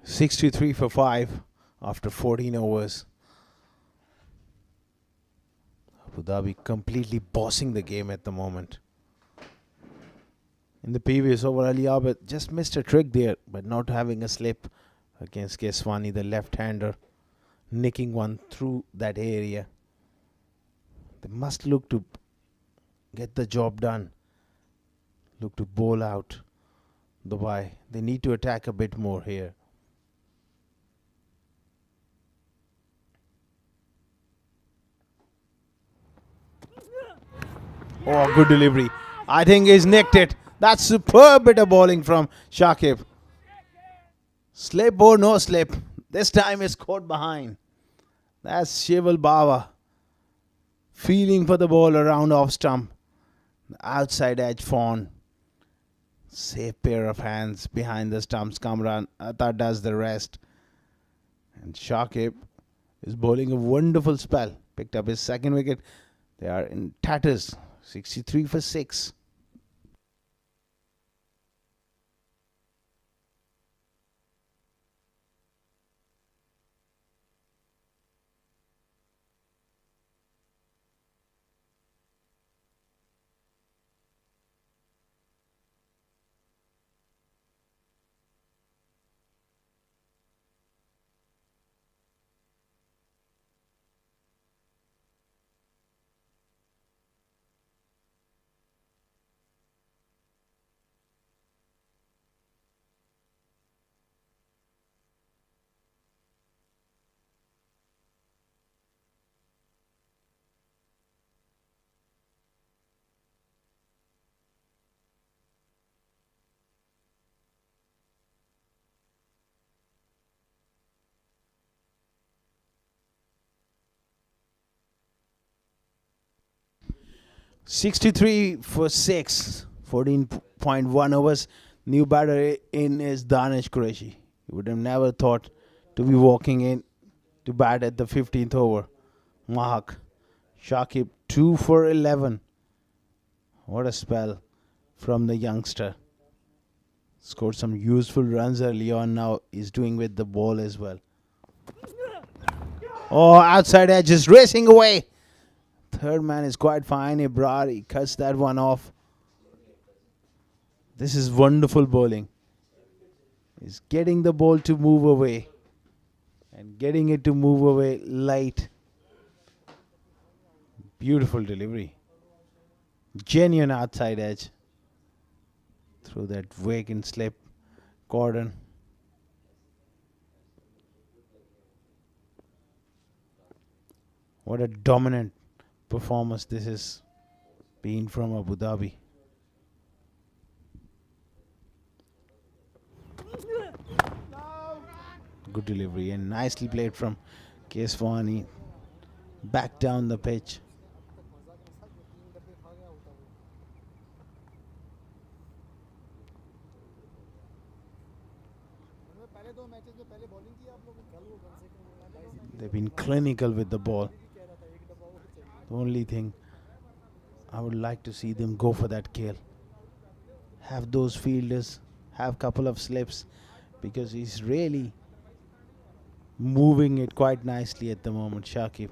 63 for 5 after 14 overs. Abu Dhabi completely bossing the game at the moment. In the previous over, Ali Abid just missed a trick there, but not having a slip against Keswani, the left-hander, nicking one through that area. They must look to get the job done. Look to bowl out Dubai. They need to attack a bit more here. Oh, good delivery. I think he's nicked it. That's superb bit of bowling from Shakib. Slip or no slip. This time it's caught behind. That's Shival Bawa. Feeling for the ball around off stump. Outside edge Fawn. Safe pair of hands behind the stumps. Kamran Atta does the rest. And Shakib is bowling a wonderful spell. Picked up his second wicket. They are in tatters. 63 for 6. $63 for 6, 14.1 overs. New batter in is Danish Kesi. You would have never thought to be walking in to bat at the 15th over. Mahak. Shakib 2 for 11. What a spell from the youngster. Scored some useful runs early on. Now he's doing with the ball as well. Oh, outside edge is racing away. Third man is quite fine. Ibrar, he cuts that one off. This is wonderful bowling. He's getting the ball to move away. And getting it to move away light. Beautiful delivery. Genuine outside edge. Through that vacant slip cordon. What a dominant performance this has been from Abu Dhabi. Good delivery and nicely played from Keswani. Back down the pitch. They've been clinical with the ball. The only thing I would like to see them go for that kill. Have those fielders have couple of slips, because he's really moving it quite nicely at the moment, Shakib.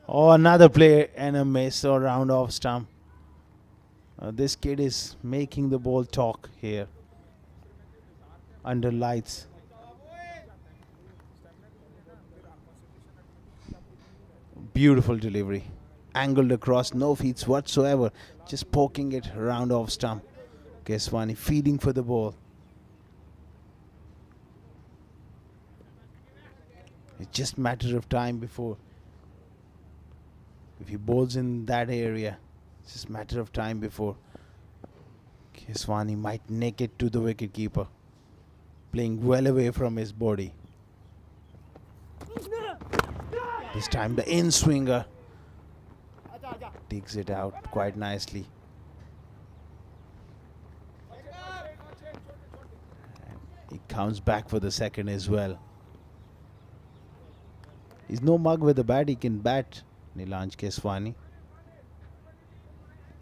Oh, another play and a miss or round off stump. This kid is making the ball talk here. Under lights. Beautiful delivery. Angled across, no feeds whatsoever. Just poking it round off stump. Keswani feeding for the ball. It's just matter of time before. If he bowls in that area, it's just matter of time before Keswani might nick it to the wicket keeper. Playing well away from his body. This time the in-swinger digs it out quite nicely. And he comes back for the second as well. He's no mug with the bat. He can bat, Nilanj Keswani.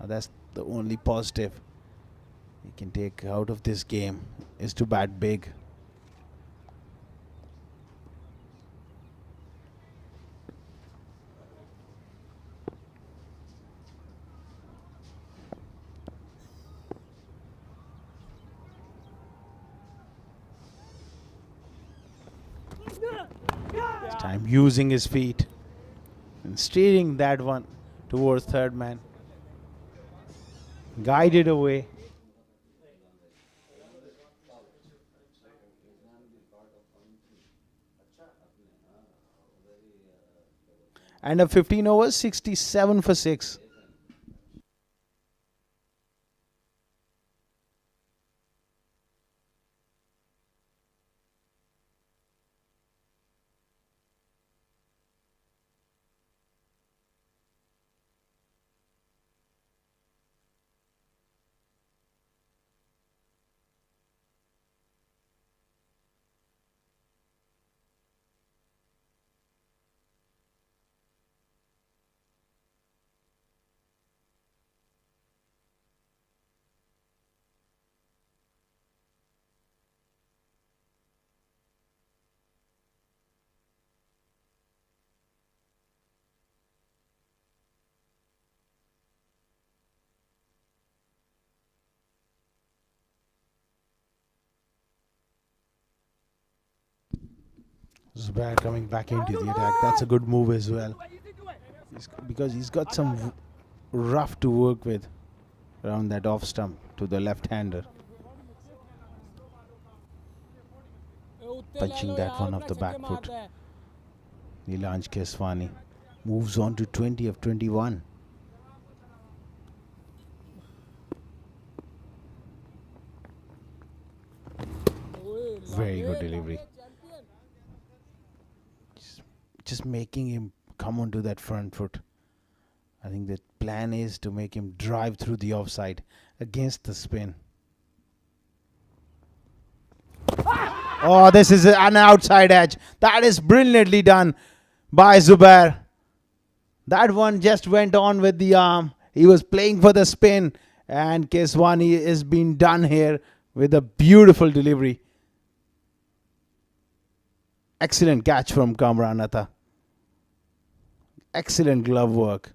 That's the only positive he can take out of this game, is to bat big. This time using his feet and steering that one towards third man. Guided away. And a 15 overs, 67 for 6. Zubair coming back into the attack. That's a good move as well. Because he's got some rough to work with around that off stump to the left-hander. Punching that one off the back foot. Danish Kesi moves on to 20 of 21. Very good delivery. Just making him come onto that front foot. I think the plan is to make him drive through the offside against the spin. Oh, this is an outside edge. That is brilliantly done by Zubair. That one just went on with the arm. He was playing for the spin, and Keswani is being done here with a beautiful delivery. Excellent catch from Kamran. Excellent glove work.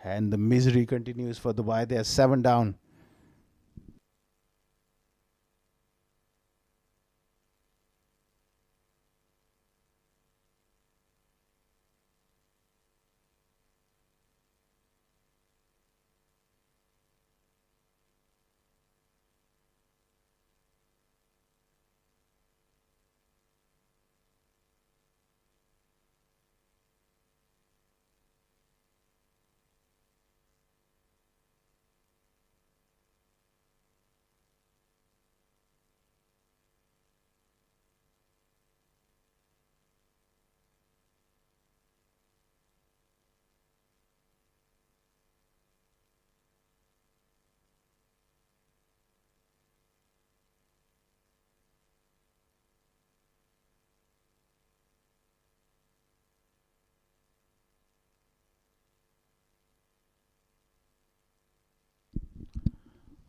And the misery continues for Dubai. They are 7 down.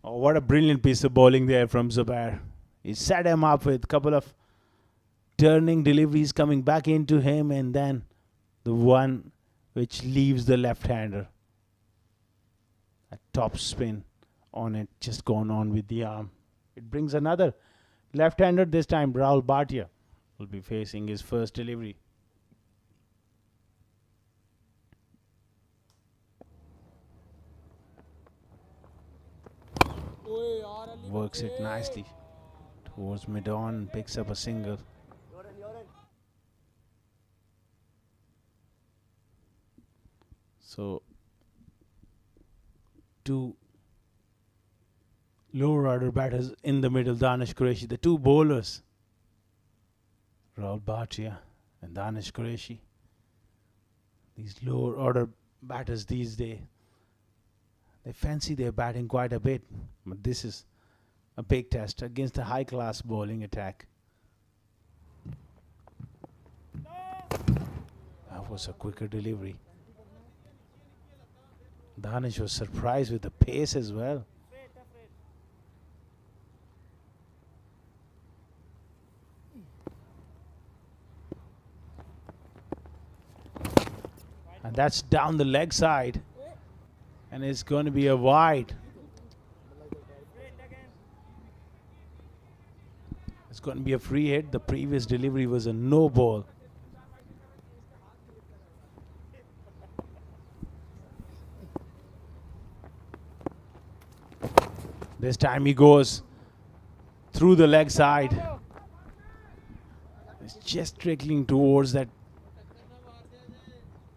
Oh, what a brilliant piece of bowling there from Zubair. He set him up with a couple of turning deliveries coming back into him, and then the one which leaves the left-hander. A top spin on it, just gone on with the arm. It brings another left-hander, this time Rahul Bhatia will be facing his first delivery. Works it nicely towards mid-on, picks up a single. So, two lower order batters in the middle, Danish Kesi, the two bowlers, Rahul Bhatia and Danish Kesi. These lower order batters these days, they fancy their batting quite a bit, but this is a big test against a high-class bowling attack. That was a quicker delivery. Danish was surprised with the pace as well. And that's down the leg side. And it's going to be a wide. It's going to be a free hit. The previous delivery was a no ball. This time he goes through the leg side. It's just trickling towards that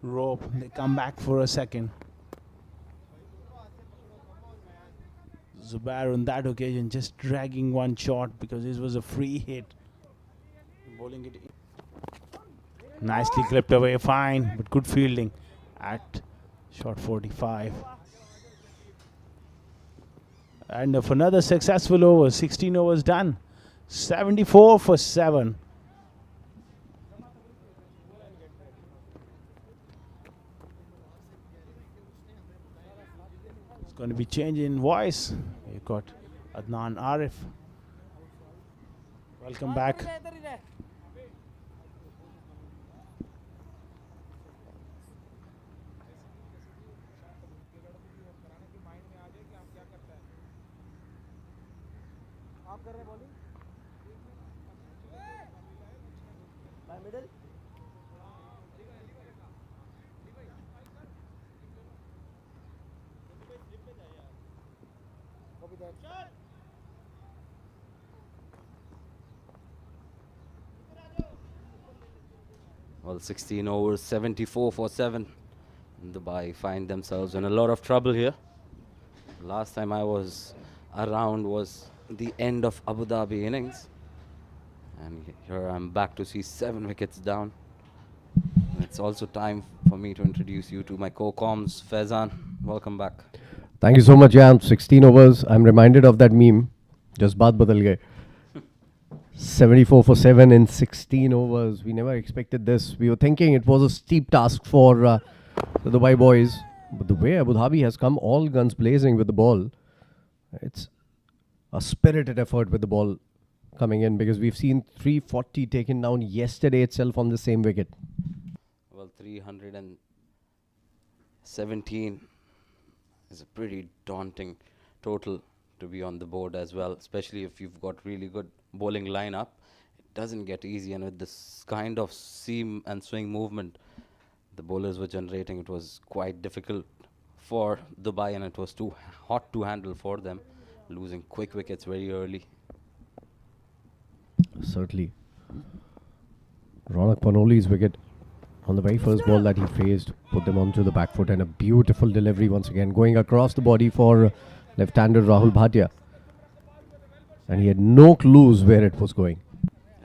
rope. They come back for a second. Zubair on that occasion just dragging one shot because this was a free hit. Bowling it in. Nicely clipped away, fine, but good fielding at shot 45. And for another successful over, 16 overs done. 74 for 7. It's going to be change in voice. You got Adnan Arif. Welcome back. Well, 16 overs, 74 for 7. Dubai find themselves in a lot of trouble here. Last time I was around was the end of Abu Dhabi innings. And here I'm back to see 7 wickets down. It's also time for me to introduce you to my co-coms, Faizan. Welcome back. Thank you so much, Jan. 16 overs. I'm reminded of that meme. Just baat badal gaye. 74 for 7 in 16 overs. We never expected this. We were thinking it was a steep task for the Dubai boys. But the way Abu Dhabi has come all guns blazing with the ball, it's a spirited effort with the ball coming in, because we've seen 340 taken down yesterday itself on the same wicket. Well, 317 is a pretty daunting total to be on the board as well, especially if you've got really good bowling lineup. It doesn't get easy, and with this kind of seam and swing movement the bowlers were generating, it was quite difficult for Dubai, and it was too hot to handle for them, losing quick wickets very early. Certainly. Ronak Panoli's wicket on the very first ball that he faced put them onto the back foot, and a beautiful delivery once again going across the body for left-hander Rahul Bhatia, and he had no clues where it was going.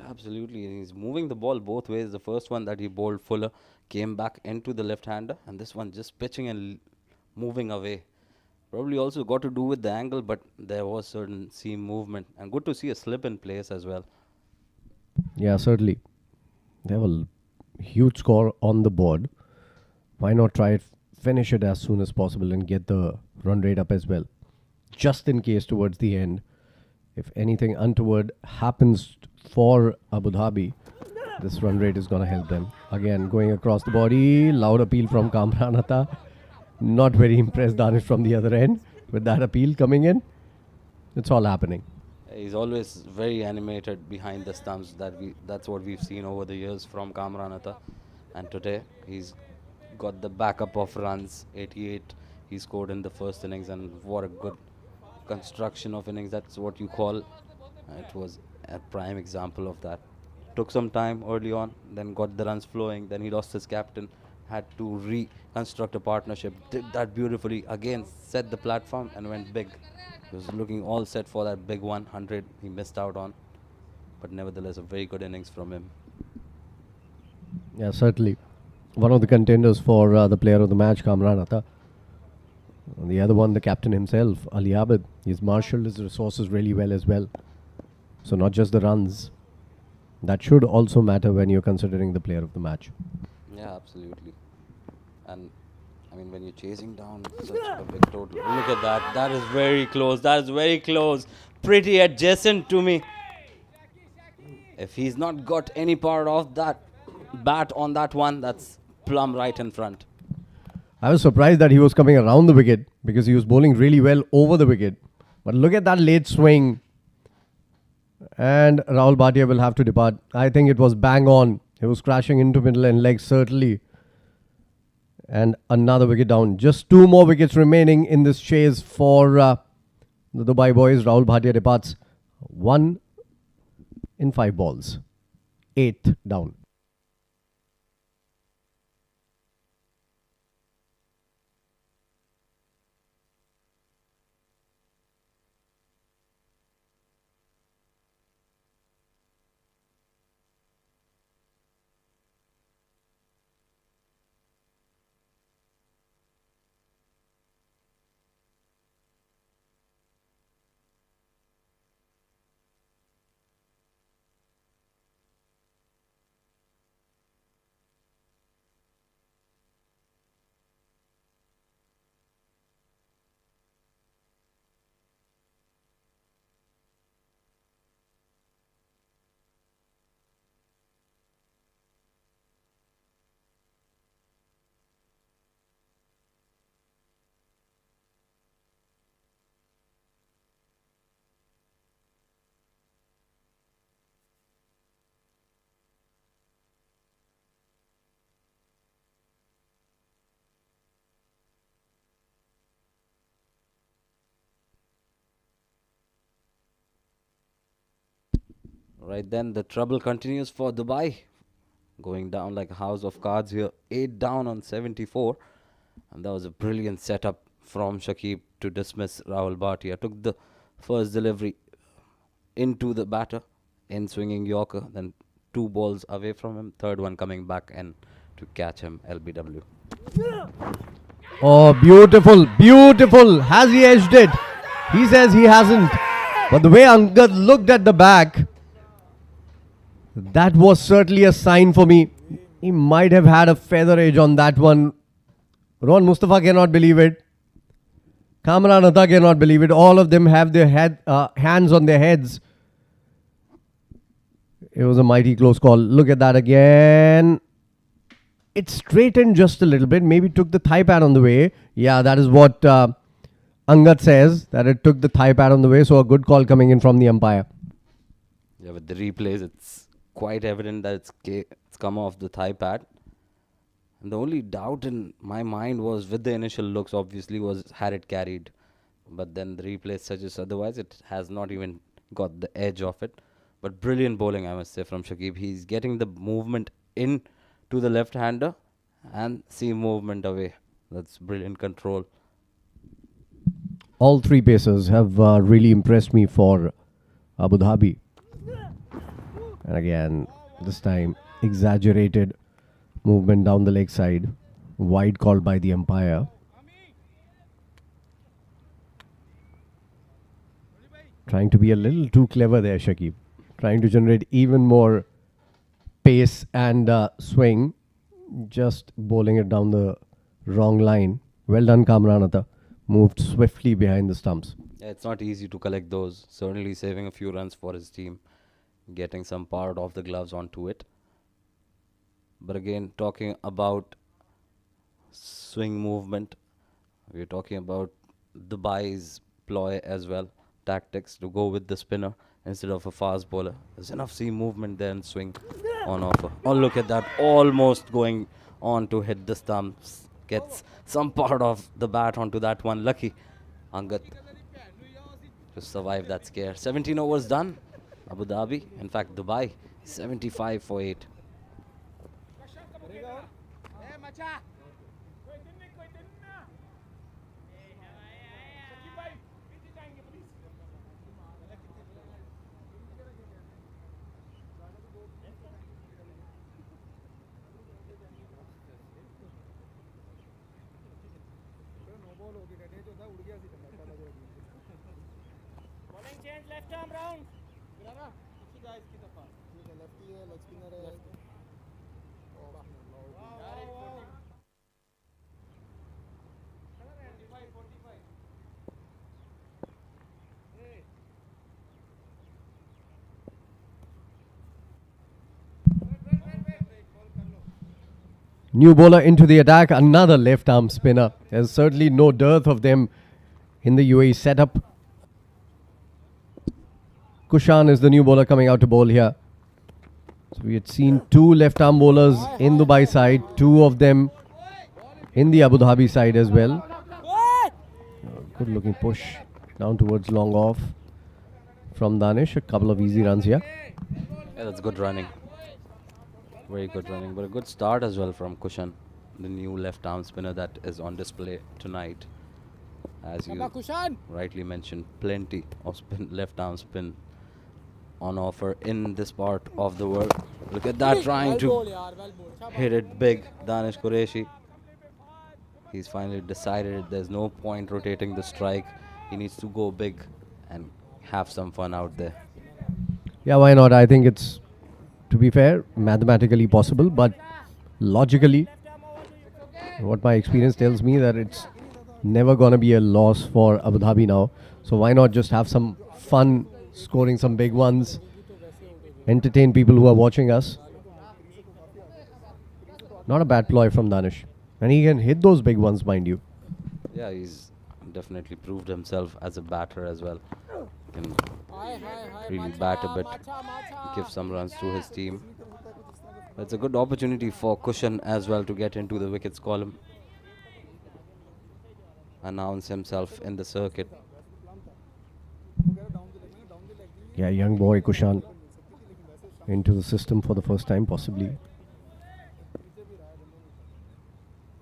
Absolutely, he's moving the ball both ways. The first one that he bowled Fuller came back into the left-hander, and this one just pitching and moving away. Probably also got to do with the angle, but there was certain seam movement, and good to see a slip in place as well. Yeah, certainly. They have a huge score on the board. Why not try finish it as soon as possible and get the run rate up as well, just in case towards the end, if anything untoward happens for Abu Dhabi, this run rate is going to help them. Again, going across the body, loud appeal from Kamran. Not very impressed, Danish, from the other end with that appeal coming in. It's all happening. He's always very animated behind the stumps. That's what we've seen over the years from Kamran. And today he's got the backup of runs. 88 he scored in the first innings, and what a good construction of innings. That's what you call. It was a prime example of that. Took some time early on, then got the runs flowing, then he lost his captain, had to reconstruct a partnership, did that beautifully, again set the platform and went big. He was looking all set for that big 100 he missed out on, but nevertheless a very good innings from him. Yeah, certainly. One of the contenders for the player of the match, Kamran. The other one, the captain himself, Ali Abid. He's marshaled his resources really well as well. So not just the runs. That should also matter when you're considering the player of the match. Yeah, absolutely. And I mean, when you're chasing down such a big total. Look at that. That is very close. That is very close. Pretty adjacent to me. If he's not got any part of that bat on that one, that's plumb right in front. I was surprised that he was coming around the wicket because he was bowling really well over the wicket. But look at that late swing. And Rahul Bhatia will have to depart. I think it was bang on. He was crashing into middle and leg certainly. And another wicket down. Just 2 more wickets remaining in this chase for the Dubai boys. Rahul Bhatia departs 1 in 5 balls. 8th down. Right then, the trouble continues for Dubai. Going down like a house of cards here. 8 down on 74. And that was a brilliant setup from Shakib to dismiss Rahul Bhatia. Took the first delivery into the batter in swinging Yorker. Then 2 balls away from him. Third one coming back and to catch him, LBW. Oh, beautiful, beautiful. Has he edged it? He says he hasn't. But the way Angad looked at the back, that was certainly a sign for me. He might have had a feather edge on that one. Ron Mustafa cannot believe it. Kamran Atta cannot believe it. All of them have their hands on their heads. It was a mighty close call. Look at that again. It straightened just a little bit. Maybe took the thigh pad on the way. Yeah, that is what Angad says. That it took the thigh pad on the way. So a good call coming in from the umpire. Yeah, with the replays, it's quite evident that it's come off the thigh pad. And the only doubt in my mind was with the initial looks, obviously, was had it carried. But then the replay suggests otherwise. It has not even got the edge of it. But brilliant bowling, I must say, from Shakib. He's getting the movement in to the left-hander and seam movement away. That's brilliant control. All 3 pacers have really impressed me for Abu Dhabi. And again, this time, exaggerated movement down the leg side. Wide called by the umpire. Trying to be a little too clever there, Shakib. Trying to generate even more pace and swing. Just bowling it down the wrong line. Well done, Kamran Atta. Moved swiftly behind the stumps. Yeah, it's not easy to collect those. Certainly saving a few runs for his team. Getting some part of the gloves onto it. But again, talking about swing movement, we're talking about Dubai's ploy as well. Tactics to go with the spinner instead of a fast bowler. There's enough seam movement there and swing on offer. Oh, look at that. Almost going on to hit the stumps. Gets some part of the bat onto that one. Lucky Angad to survive that scare. 17 overs done. Abu Dhabi, in fact Dubai, 75 for 8. Bowling change, left arm round. New bowler into the attack. Another left arm spinner. There's certainly no dearth of them in the UAE setup. Kushan is the new bowler coming out to bowl here. So we had seen two left arm bowlers in Dubai side, two of them in the Abu Dhabi side as well. Good looking push down towards long off from Danish. A couple of easy runs here. Yeah, that's good running. Very good running, but a good start as well from Kushan, the new left arm spinner that is on display tonight. As you rightly mentioned, plenty of spin, left arm spin on offer in this part of the world. Look at that, trying to hit it big, Danish Qureshi. He's finally decided there's no point rotating the strike. He needs to go big and have some fun out there. Yeah, why not? I think it's, to be fair, mathematically possible, but logically, what my experience tells me that it's never going to be a loss for Abu Dhabi now. So why not just have some fun scoring some big ones, entertain people who are watching us. Not a bad ploy from Danish. And he can hit those big ones, mind you. Yeah, he's definitely proved himself as a batter as well. He can really bat a bit, give some runs to his team. It's a good opportunity for Kushan as well to get into the wickets column. Announce himself in the circuit. Yeah, young boy Kushan into the system for the first time, possibly.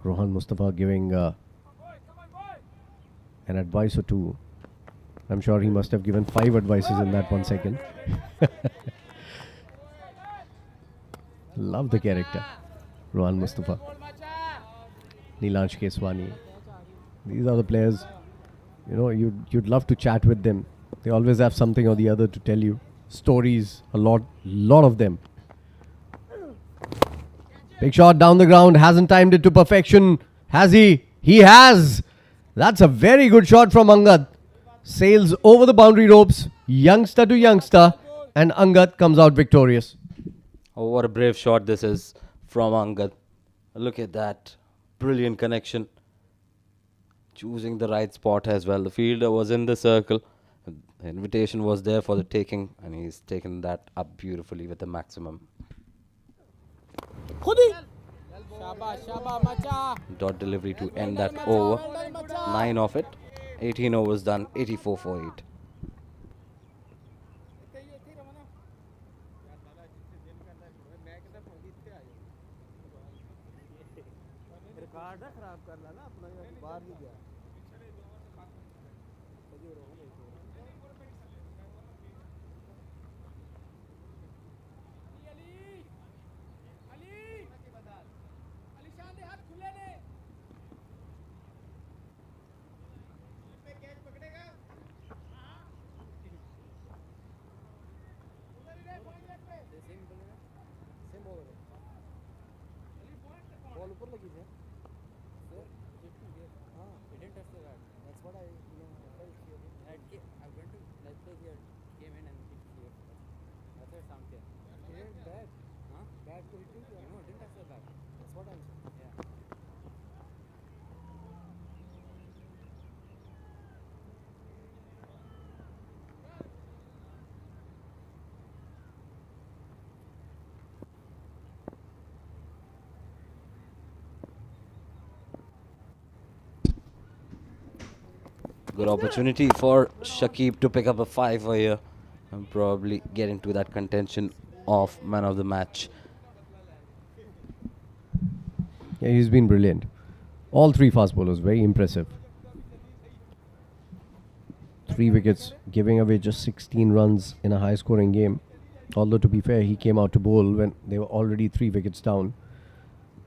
Rohan Mustafa giving an advice or two. I'm sure he must have given 5 advices in that 1 second. Love the character, Rohan Mustafa. Neelansh Keswani. These are the players, you know, you'd love to chat with them. They always have something or the other to tell you. Stories, a lot of them. Big shot down the ground, hasn't timed it to perfection. Has he? He has. That's a very good shot from Angad. Sails over the boundary ropes, youngster to youngster, and Angad comes out victorious. Oh, what a brave shot this is from Angad. Look at that. Brilliant connection. Choosing the right spot as well. The fielder was in the circle. The invitation was there for the taking, and he's taken that up beautifully with the maximum. Dot delivery to end that over. 9 of it. 18 overs done. 84 for 8. Good opportunity for Shakib to pick up a 5 here and probably get into that contention of man of the match. Yeah, he's been brilliant. All 3 fast bowlers, very impressive. 3 wickets, giving away just 16 runs in a high scoring game. Although to be fair, he came out to bowl when they were already 3 wickets down.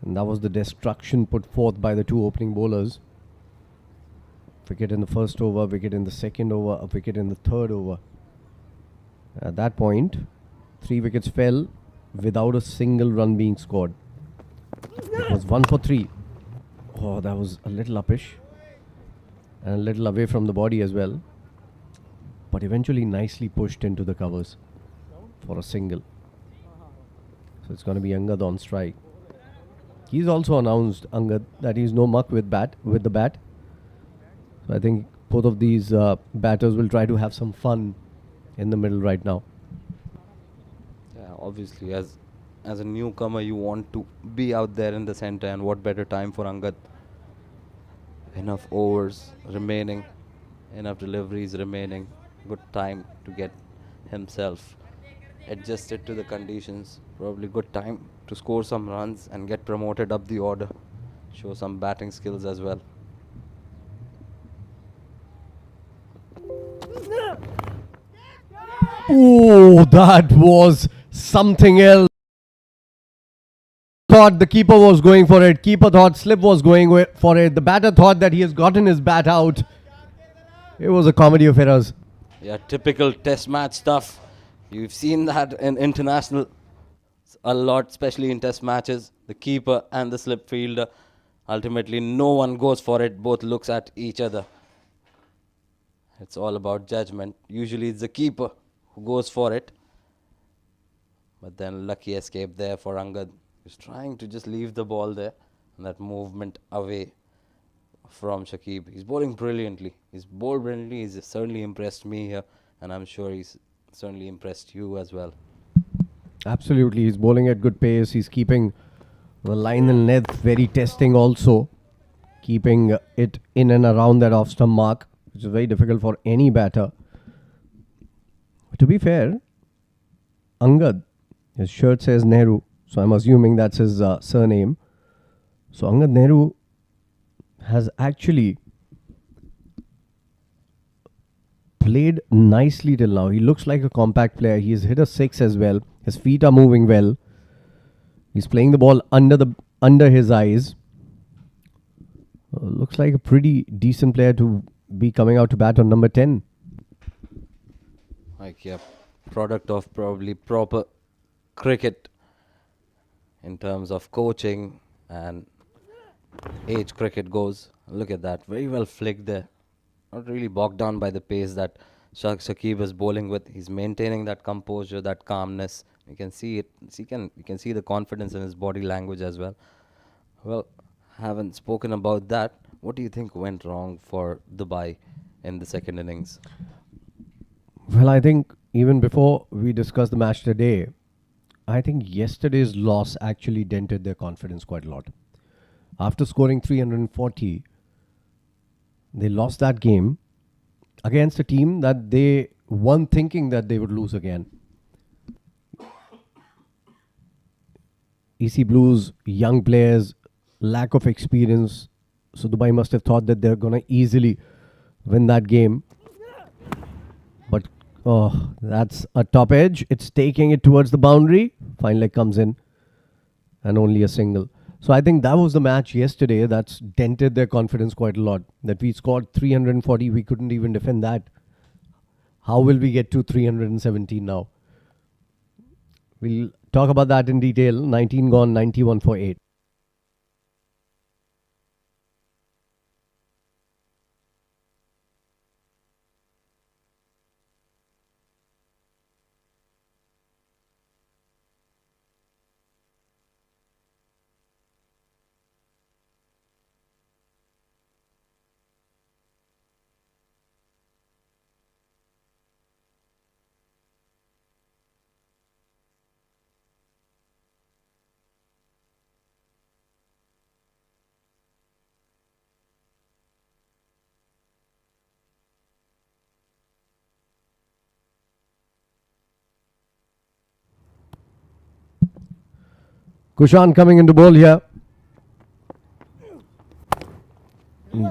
And that was the destruction put forth by the 2 opening bowlers. Wicket in the first over, wicket in the second over, a wicket in the third over. At that point, 3 wickets fell without a single run being scored. It was 1 for 3. Oh, that was a little uppish. And a little away from the body as well. But eventually nicely pushed into the covers for a single. So it's going to be Angad on strike. He's also announced, Angad, that he's no muck with the bat. So I think both of these batters will try to have some fun in the middle right now. Yeah, obviously, as a newcomer, you want to be out there in the center, and what better time for Angad? Enough overs remaining, enough deliveries remaining, good time to get himself adjusted to the conditions. Probably good time to score some runs and get promoted up the order. Show some batting skills as well. Oh, that was something else. Thought the keeper was going for it. Keeper thought Slip was going for it. The batter thought that he has gotten his bat out. It was a comedy of errors. Yeah, typical test match stuff. You've seen that in international a lot, especially in test matches. The keeper and the slip fielder. Ultimately, no one goes for it. Both looks at each other. It's all about judgment. Usually it's the keeper who goes for it. But then lucky escape there for Angad. He's trying to just leave the ball there. And that movement away from Shakib. He's bowling brilliantly. He's bowled brilliantly. He's certainly impressed me here. And I'm sure he's certainly impressed you as well. Absolutely. He's bowling at good pace. He's keeping the line and length very testing also. Keeping it in and around that off-stump mark, which is very difficult for any batter. To be fair, Angad, his shirt says Nehru, so I'm assuming that's his surname. So Angad Nehru has actually played nicely till now. He looks like a compact player. He's hit a 6 as well. His feet are moving well. He's playing the ball under his eyes. Looks like a pretty decent player to be coming out to bat on number 10. Like, yeah, product of probably proper cricket in terms of coaching and age cricket goes. Look at that. Very well flicked there. Not really bogged down by the pace that Shakib is bowling with. He's maintaining that composure, that calmness. You can see it. You can see the confidence in his body language as well. Well, haven't spoken about that. What do you think went wrong for Dubai in the second innings? Well, I think even before we discuss the match today, I think yesterday's loss actually dented their confidence quite a lot. After scoring 340, they lost that game against a team that they won thinking that they would lose again. EC Blues, young players, lack of experience. So Dubai must have thought that they're going to easily win that game. But, oh, that's a top edge. It's taking it towards the boundary. Fine leg comes in and only a single. So I think that was the match yesterday that's dented their confidence quite a lot. That we scored 340, we couldn't even defend that. How will we get to 317 now? We'll talk about that in detail. 19 gone, 91 for 8. Kushan coming into bowl here.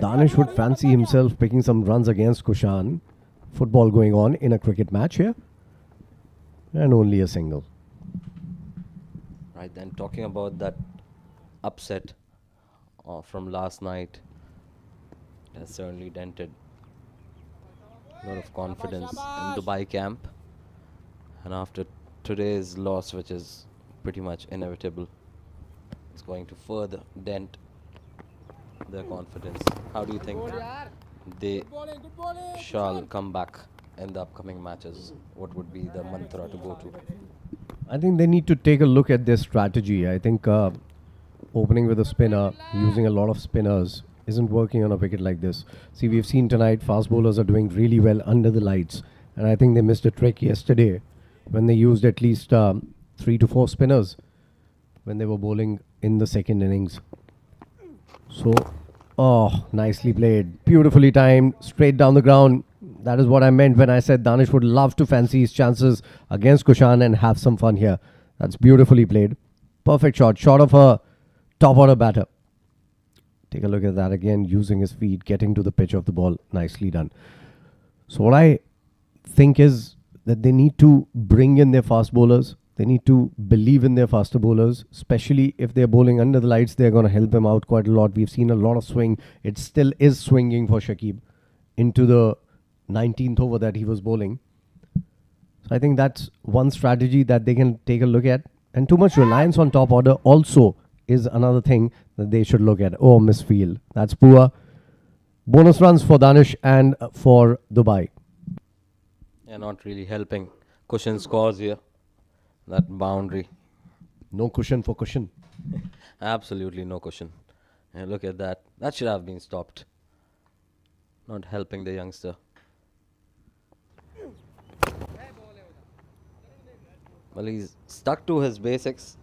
Danish would fancy himself picking some runs against Kushan. Football going on in a cricket match here. And only a single. Right then, talking about that upset from last night, it has certainly dented a lot of confidence in Dubai camp. And after today's loss, which is pretty much inevitable, it's going to further dent their confidence. How do you think they shall come back in the upcoming matches? What would be the mantra to go to? I think they need to take a look at their strategy. I think opening with a spinner, using a lot of spinners, isn't working on a wicket like this. See, we've seen tonight fast bowlers are doing really well under the lights, and I think they missed a trick yesterday when they used at least 3 to 4 spinners when they were bowling in the second innings. So, oh, nicely played, beautifully timed, straight down the ground. That is what I meant when I said Danish would love to fancy his chances against Kushan and have some fun here. That's beautifully played. Perfect shot of a top order batter. Take a look at that again, using his feet, getting to the pitch of the ball. Nicely done. So what I think is that they need to bring in their fast bowlers. They need to believe in their faster bowlers, especially if they're bowling under the lights. They're going to help them out quite a lot. We've seen a lot of swing. It still is swinging for Shakib into the 19th over that he was bowling. So I think that's one strategy that they can take a look at. And too much reliance on top order also is another thing that they should look at. Oh, misfield. That's poor. Bonus runs for Danish and for Dubai. Yeah, not really helping. Cushion scores here. That boundary. No cushion for cushion. Absolutely no cushion. And look at that. That should have been stopped. Not helping the youngster. Well, he's stuck to his basics,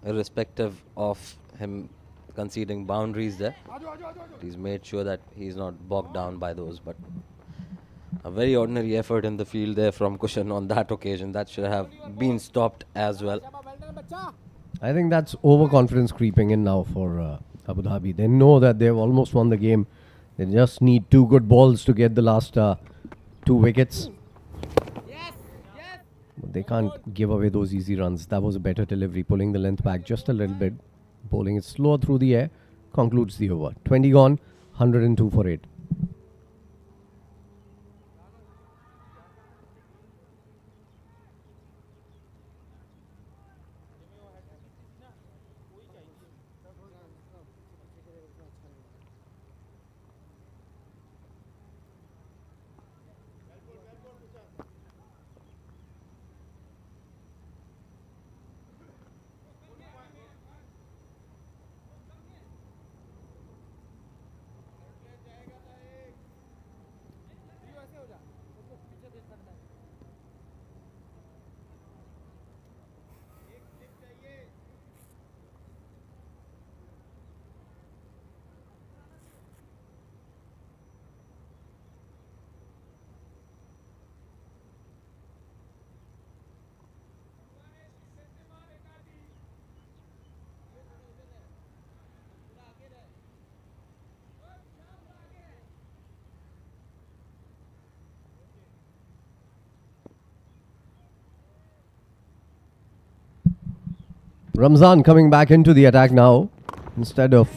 irrespective of him conceding boundaries there. He's made sure that he's not bogged down by those. But a very ordinary effort in the field there from Cushion on that occasion. That should have been stopped as well. I think that's overconfidence creeping in now for Abu Dhabi. They know that they've almost won the game. They just need 2 good balls to get the last 2 wickets. But they can't give away those easy runs. That was a better delivery, pulling the length back just a little bit. Bowling it slower through the air. Concludes the over. 20 gone, 102 for 8. Ramzan coming back into the attack now instead of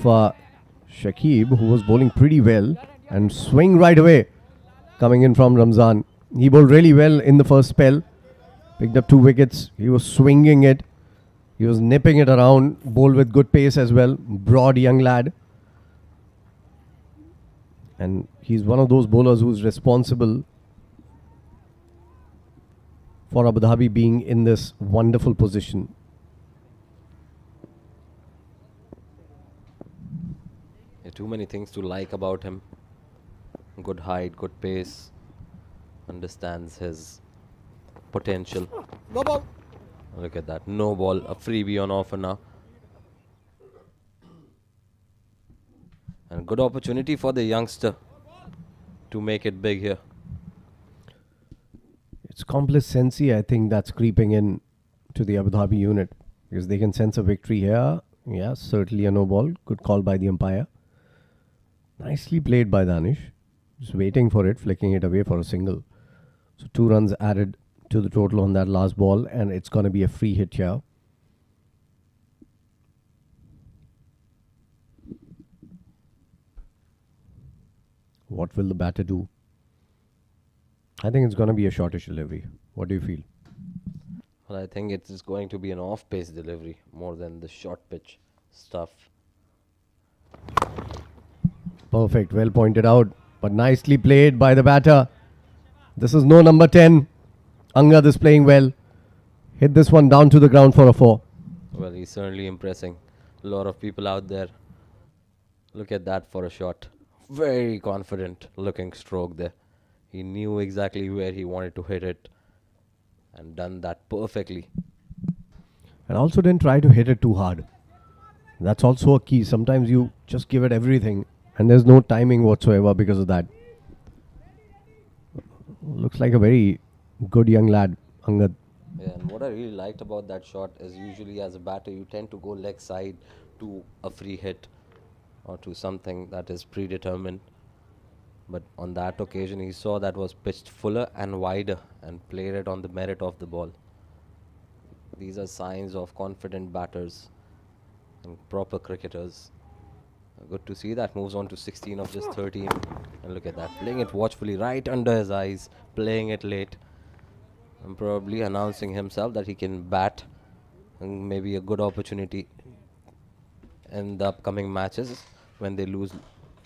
Shakib, who was bowling pretty well, and swing right away coming in from Ramzan. He bowled really well in the first spell, picked up 2 wickets. He was swinging it, he was nipping it around, bowled with good pace as well. Broad young lad, and he's one of those bowlers who's responsible for Abu Dhabi being in this wonderful position. Too many things to like about him. Good height, good pace. Understands his potential. No ball. Look at that. No ball. A freebie on offer now. And good opportunity for the youngster to make it big here. It's complacency, I think, that's creeping in to the Abu Dhabi unit, because they can sense a victory here. Yeah, certainly a no ball. Good call by the umpire. Nicely played by Danish. Just waiting for it, flicking it away for a single. So 2 runs added to the total on that last ball, and it's going to be a free hit here. What will the batter do? I think it's going to be a shortish delivery. What do you feel? Well, I think it's going to be an off-pace delivery more than the short pitch stuff. Perfect, well pointed out, but nicely played by the batter. This is no number 10. Angad is playing well. Hit this one down to the ground for a 4. Well, he's certainly impressing. a lot of people out there. Look at that for a shot. Very confident looking stroke there. He knew exactly where he wanted to hit it and done that perfectly. And also didn't try to hit it too hard. That's also a key. Sometimes you just give it everything and there's no timing whatsoever because of that. Looks like a very good young lad, Angad. Yeah, and what I really liked about that shot is usually as a batter you tend to go leg side to a free hit or to something that is predetermined. But on that occasion he saw that was pitched fuller and wider and played it on the merit of the ball. These are signs of confident batters and proper cricketers. Good to see that. Moves on to 16 of just 13. And look at that. Playing it watchfully right under his eyes. Playing it late. And probably announcing himself that he can bat. And maybe a good opportunity in the upcoming matches when they lose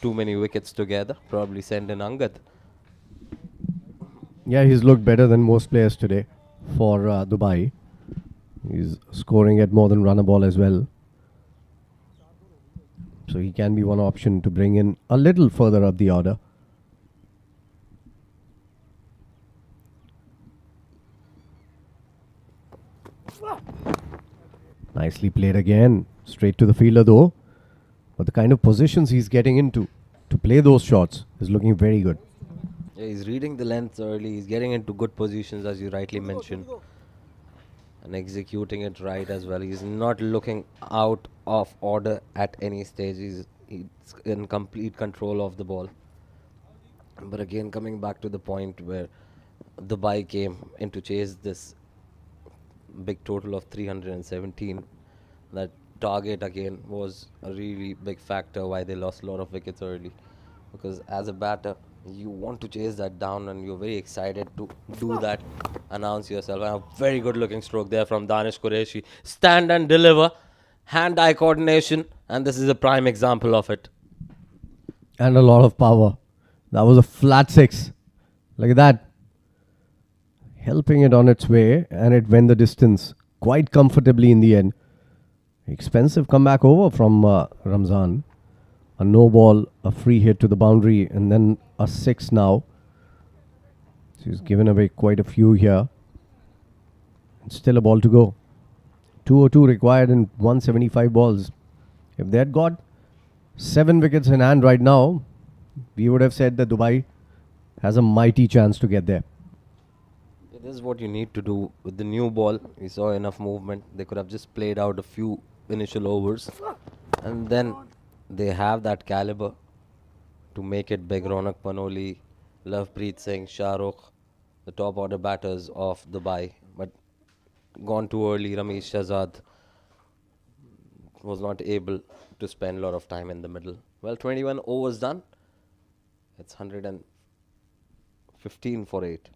too many wickets together. Probably send in Angad. Yeah, he's looked better than most players today for Dubai. He's scoring at more than run a ball as well. So he can be one option to bring in a little further up the order. Nicely played again. Straight to the fielder though. But the kind of positions he's getting into to play those shots is looking very good. Yeah, he's reading the lengths early. He's getting into good positions as you rightly mentioned. And executing it right as well. He's not looking out of order at any stage. He's in complete control of the ball. But again, coming back to the point where Dubai came in to chase this big total of 317, that target again was a really big factor why they lost a lot of wickets early. Because as a batter, you want to chase that down and you're very excited to do that. Announce yourself. A very good looking stroke there from Danish Kesi. Stand and deliver. Hand-eye coordination. And this is a prime example of it. And a lot of power. That was a flat 6. Look at that. Helping it on its way. And it went the distance quite comfortably in the end. Expensive comeback over from Ramzan. A no ball, a free hit to the boundary, and then a 6 now. So he's given away quite a few here. And still a ball to go. 202 required in 175 balls. If they had got 7 wickets in hand right now, we would have said that Dubai has a mighty chance to get there. This is what you need to do with the new ball. We saw enough movement. They could have just played out a few initial overs. And then they have that caliber to make it big. Ronak Panoli, Lovepreet Singh, Shahrukh, the top order batters of Dubai. But gone too early. Ramesh Shahzad was not able to spend a lot of time in the middle. Well, 21 overs done. It's 115 for 8.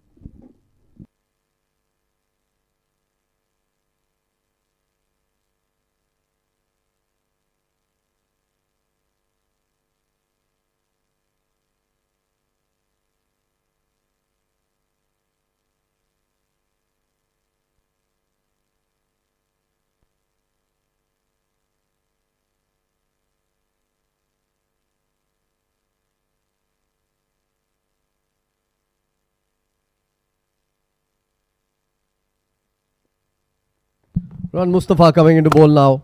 Run Mustafa coming into bowl now.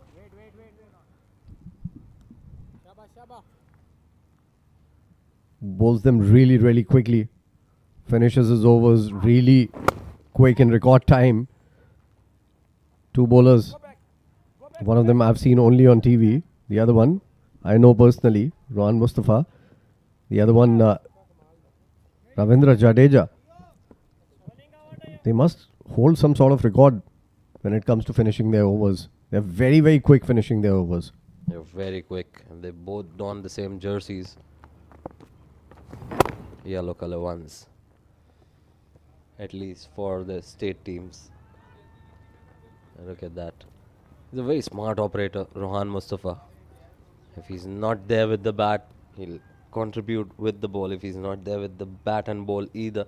Bowls them really, really quickly. Finishes his overs really quick in record time. 2 bowlers. One of them I've seen only on TV. The other one I know personally, Rohan Mustafa. The other one, Ravindra Jadeja. They must hold some sort of record when it comes to finishing their overs. They're very, very quick finishing their overs. They're very quick. And they both don the same jerseys. Yellow color ones. At least for the state teams. Look at that. He's a very smart operator, Rohan Mustafa. If he's not there with the bat, he'll contribute with the ball. If he's not there with the bat and ball either,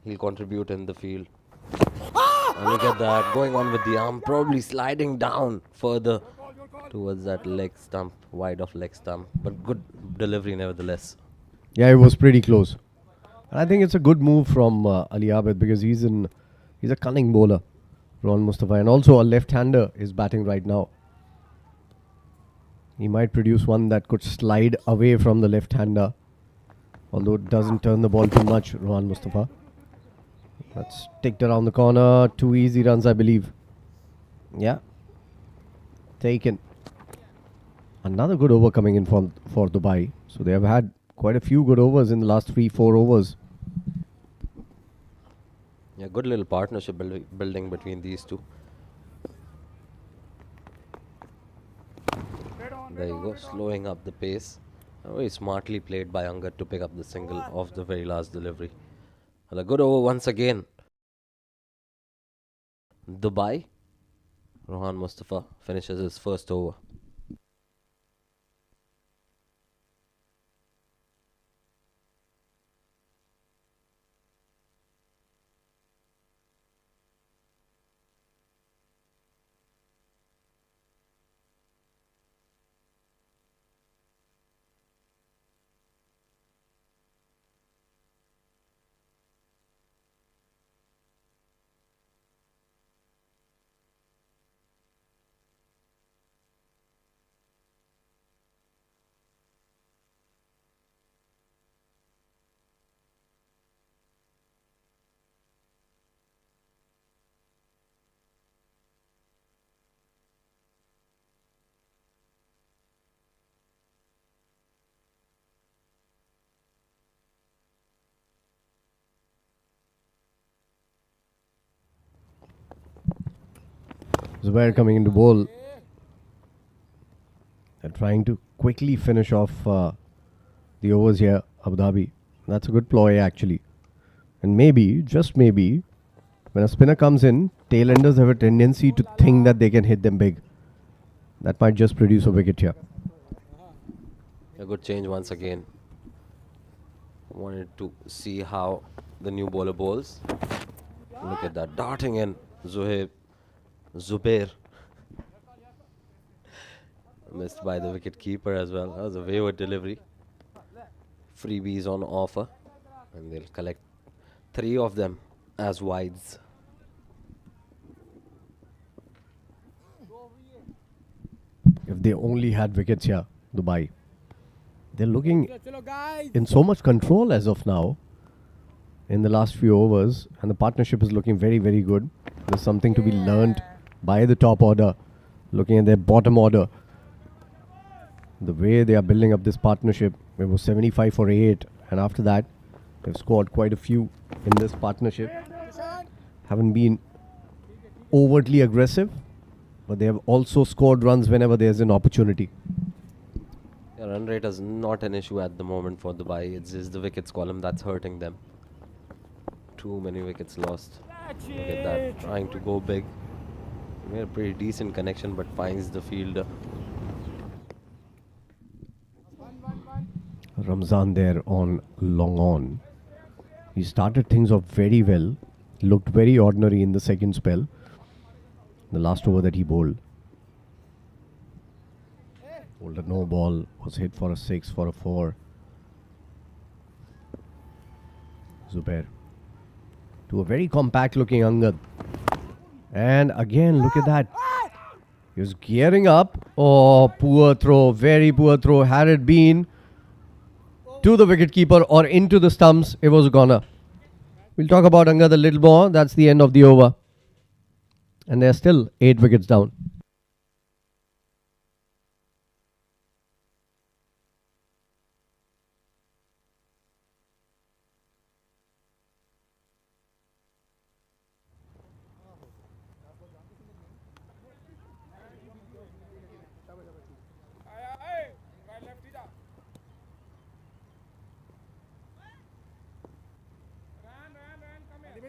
he'll contribute in the field. And look at that, going on with the arm, probably sliding down further towards that leg stump, wide of leg stump, but good delivery nevertheless. Yeah, it was pretty close. And I think it's a good move from Ali Abid because he's a cunning bowler, Ron Mustafa, and also a left-hander is batting right now. He might produce one that could slide away from the left-hander, although it doesn't turn the ball too much, Ron Mustafa. That's ticked around the corner. 2 easy runs, I believe. Yeah. Taken. Another good over coming in for Dubai. So they have had quite a few good overs in the last 3-4 overs. Yeah, good little partnership building between these two. There you go, slowing up the pace. Very smartly played by Angad to pick up the single of the very last delivery. Well, a good over once again. Dubai. Rohan Mustafa finishes his first over. Zubair coming into bowl. They're trying to quickly finish off the overs here, Abu Dhabi. That's a good ploy actually. And maybe, just maybe, when a spinner comes in, tailenders have a tendency to think that they can hit them big. That might just produce a wicket here. A good change once again. Wanted to see how the new bowler bowls. Look at that, darting in. Zubair. Missed by the wicket keeper as well. That was a wayward delivery. Freebies on offer. And they'll collect 3 of them as wides. If they only had wickets here, Dubai. They're looking in so much control as of now in the last few overs, and the partnership is looking very, very good. There's something to be learned by the top order, looking at their bottom order. The way they are building up this partnership, it was 75 for 8, and after that, they've scored quite a few in this partnership. Haven't been overtly aggressive, but they have also scored runs whenever there's an opportunity. Yeah, run rate is not an issue at the moment for Dubai. It's just the wickets column that's hurting them. Too many wickets lost. Look at that, trying to go big. Made a pretty decent connection, but finds the fielder. Ramzan there on long on. He started things off very well. Looked very ordinary in the second spell. The last over that he bowled. Bowled a no ball. Was hit for a 6, for a 4. Zubair. To a very compact looking Angad. And again, look at that. He was gearing up. Oh, poor throw. Very poor throw. Had it been to the wicketkeeper or into the stumps, it was a goner. We'll talk about Angad a little more. That's the end of the over. And they're still 8 wickets down.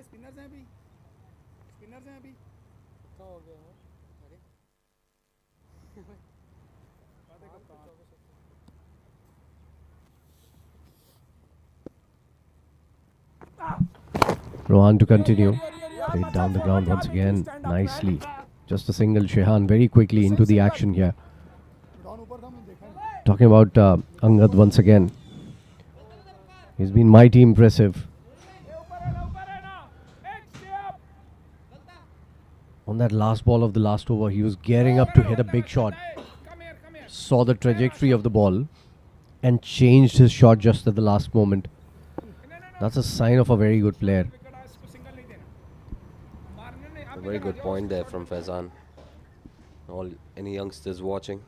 Spinners हैं अभी spinners हैं अभी तो हो गया Rohan to continue. Played down the ground once again nicely. Just a single. Shehan very quickly into the action here. talking about Angad once again. He's been mighty impressive. On that last ball of the last over, he was gearing up to hit a big shot. Saw the trajectory of the ball and changed his shot just at the last moment. That's a sign of a very good player. A very good point there from Faizan. Any youngsters watching,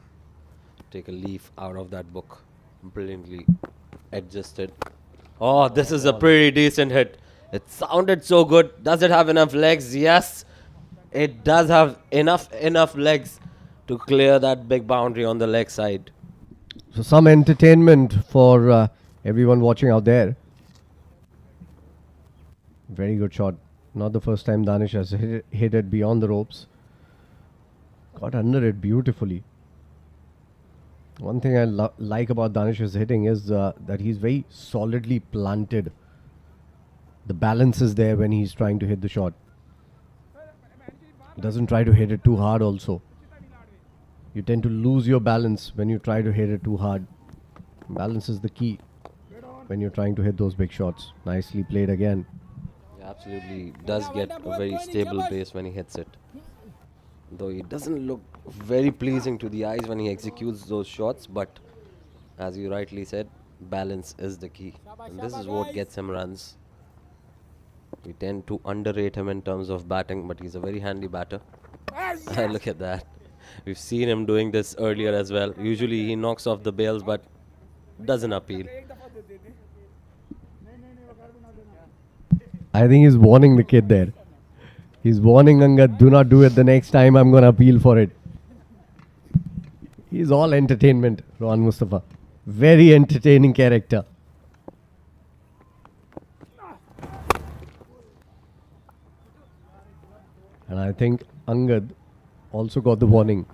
take a leaf out of that book. Brilliantly adjusted. Oh, this is a pretty decent hit. It sounded so good. Does it have enough legs? Yes, it does have enough legs to clear that big boundary on the leg side. So some entertainment for everyone watching out there. Very good shot. Not the first time Danish has hit it beyond the ropes. Got under it beautifully. One thing I like about Danish's hitting is that he's very solidly planted. The balance is there when he's trying to hit the shot. Doesn't try to hit it too hard also. You tend to lose your balance when you try to hit it too hard. Balance is the key when you're trying to hit those big shots. Nicely played again. He absolutely does get a very stable base when he hits it. Though it doesn't look very pleasing to the eyes when he executes those shots, but as you rightly said, balance is the key. And this is what gets him runs. We tend to underrate him in terms of batting, but he's a very handy batter. Look at that. We've seen him doing this earlier as well. Usually he knocks off the bails, but doesn't appeal. I think he's warning the kid there. He's warning Angad, do not do it the next time, I'm going to appeal for it. He's all entertainment, Rohan Mustafa. Very entertaining character. And I think Angad also got the warning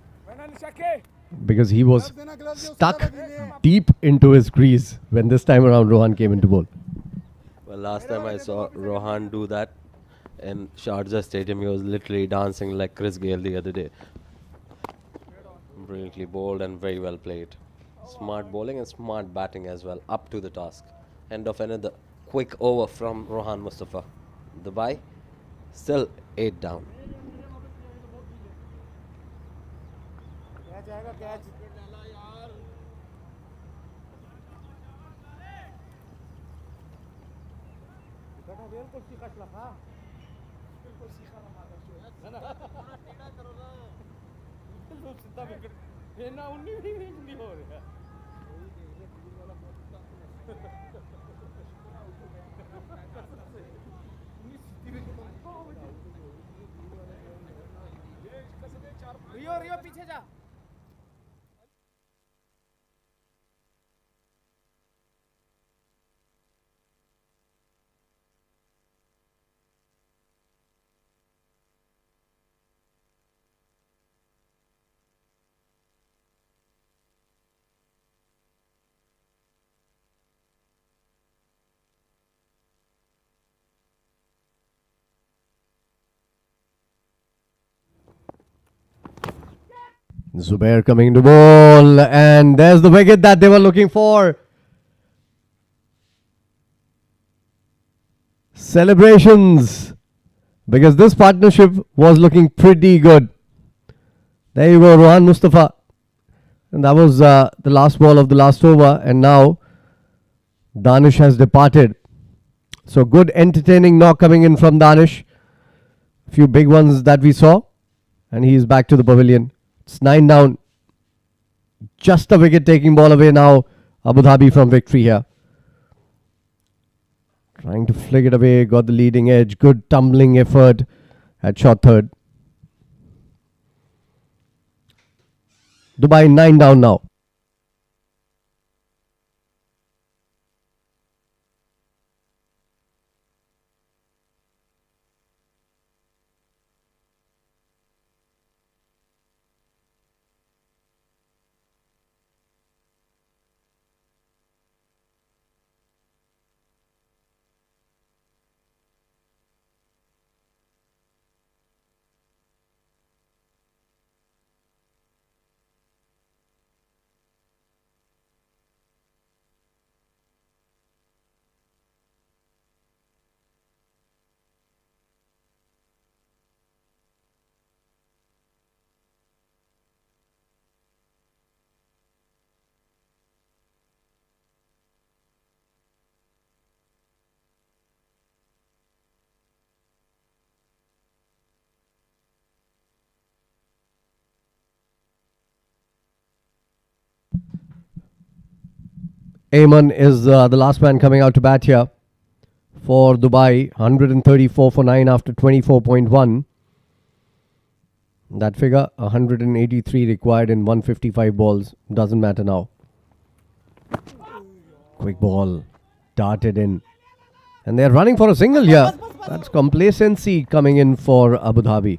because he was stuck deep into his crease when this time around Rohan came into bowl. Well, last time I saw Rohan do that in Sharjah Stadium, he was literally dancing like Chris Gayle the other day. Brilliantly bowled and very well played. Smart bowling and smart batting as well, up to the task. End of another quick over from Rohan Mustafa. Dubai, still 8 down. रियो पीछे जा Zubair coming to bowl, and there's the wicket that they were looking for. Celebrations, because this partnership was looking pretty good. There you go, Rohan Mustafa. And that was the last ball of the last over, and now Danish has departed. So good entertaining knock coming in from Danish. A few big ones that we saw, and he is back to the pavilion. It's 9 down. Just a wicket taking ball away now. Abu Dhabi from victory here. Trying to flick it away. Got the leading edge. Good tumbling effort at shot third. Dubai 9 down now. Ayman is the last man coming out to bat here for Dubai. 134 for 9 after 24.1. That figure, 183 required in 155 balls. Doesn't matter now. Quick ball. Darted in. And they're running for a single here. That's complacency coming in for Abu Dhabi.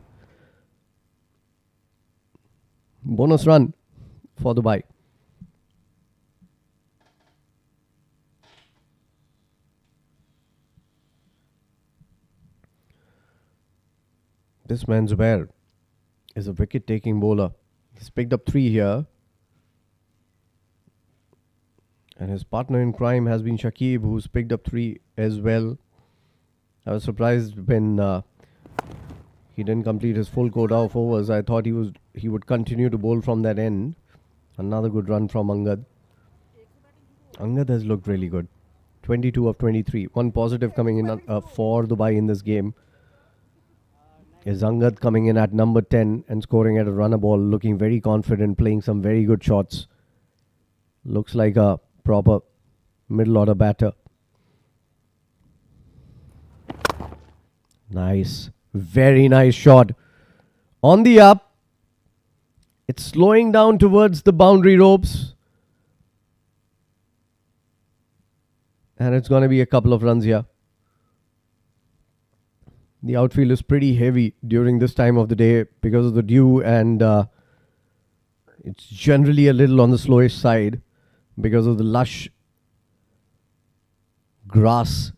Bonus run for Dubai. This man Zubair is a wicket-taking bowler. He's picked up 3 here. And his partner in crime has been Shakib, who's picked up 3 as well. I was surprised when he didn't complete his full quota of overs. I thought he would continue to bowl from that end. Another good run from Angad. Angad has looked really good. 22 of 23. One positive coming in for Dubai in this game is Angad coming in at number 10 and scoring at a runner ball, looking very confident, playing some very good shots. Looks like a proper middle order batter. Nice. Very nice shot. On the up. It's slowing down towards the boundary ropes. And it's going to be a couple of runs here. The outfield is pretty heavy during this time of the day because of the dew, and it's generally a little on the slowish side because of the lush grass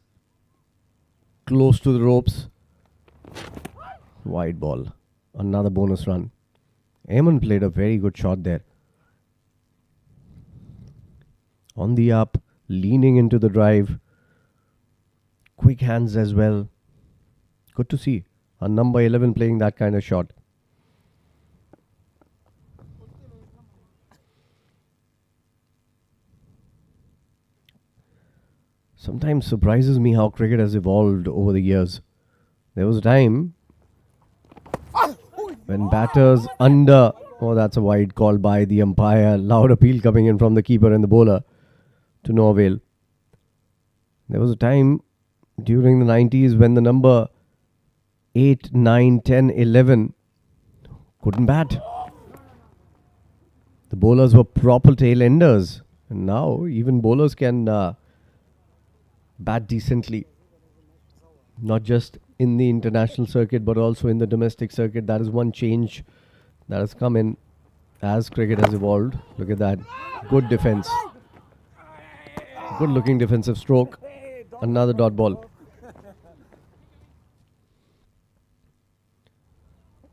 close to the ropes. Wide ball. Another bonus run. Ayman played a very good shot there. On the up, leaning into the drive. Quick hands as well. Good to see a number 11 playing that kind of shot. Sometimes surprises me how cricket has evolved over the years. There was a time when batters under... Oh, that's a wide call by the umpire. Loud appeal coming in from the keeper and the bowler to no avail. There was a time during the 90s when the number 8, 9, 10, 11 couldn't bat. The bowlers were proper tail enders. And now even bowlers can bat decently. Not just in the international circuit but also in the domestic circuit. That is one change that has come in as cricket has evolved. Look at that. Good defense. Good looking defensive stroke. Another dot ball.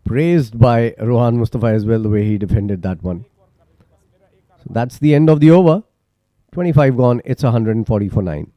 Praised by Rohan Mustafa as well, the way he defended that one. So that's the end of the over. 25 gone. It's 140 for 9.